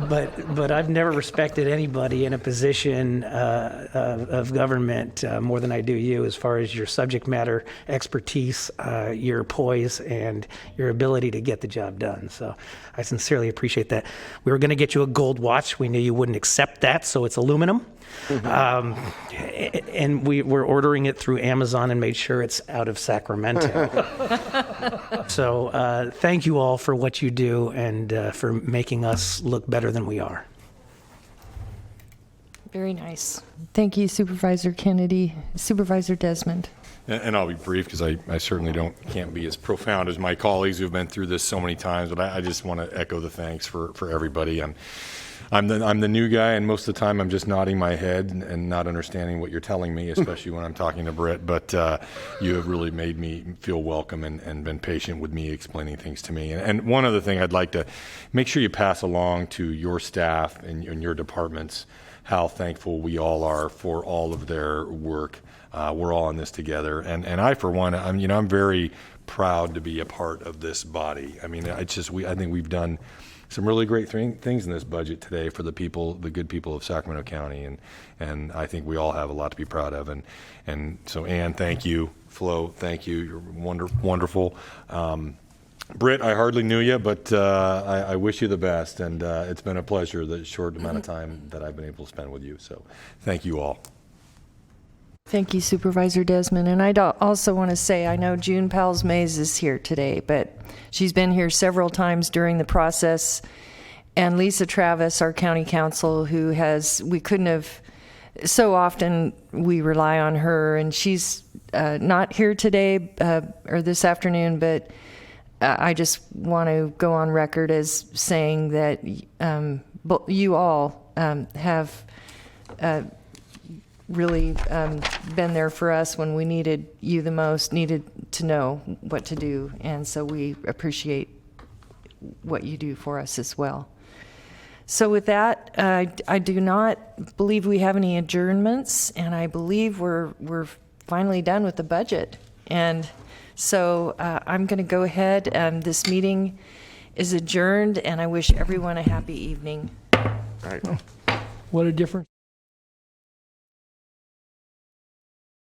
But I've never respected anybody in a position of government more than I do you, as far as your subject matter expertise, your poise, and your ability to get the job done. So I sincerely appreciate that. We were going to get you a gold watch. We knew you wouldn't accept that, so it's aluminum. And we're ordering it through Amazon and made sure it's out of Sacramento. So thank you all for what you do and for making us look better than we are. Very nice. Thank you, Supervisor Kennedy. Supervisor Desmond. And I'll be brief because I certainly can't be as profound as my colleagues who've been through this so many times, but I just want to echo the thanks for everybody. I'm the new guy, and most of the time I'm just nodding my head and not understanding what you're telling me, especially when I'm talking to Britt. But you have really made me feel welcome and been patient with me explaining things to me. And one other thing I'd like to make sure you pass along to your staff and your departments how thankful we all are for all of their work. We're all in this together, and I, for one, I'm very proud to be a part of this body. I mean, I think we've done some really great things in this budget today for the good people of Sacramento County, and I think we all have a lot to be proud of. And so, Ann, thank you. Flo, thank you. You're wonderful. Britt, I hardly knew you, but I wish you the best, and it's been a pleasure the short amount of time that I've been able to spend with you. So, thank you all. Thank you, Supervisor Desmond. And I also want to say, I know June Powles-Mays is here today, but she's been here several times during the process. And Lisa Travis, our county counsel, we couldn't have, so often we rely on her, and she's not here today or this afternoon, but I just want to go on record as saying that you all have really been there for us when we needed you the most, needed to know what to do. And so we appreciate what you do for us as well. So with that, I do not believe we have any adjournments, and I believe we're finally done with the budget. And so I'm going to go ahead. This meeting is adjourned, and I wish everyone a happy evening. All right. What a difference.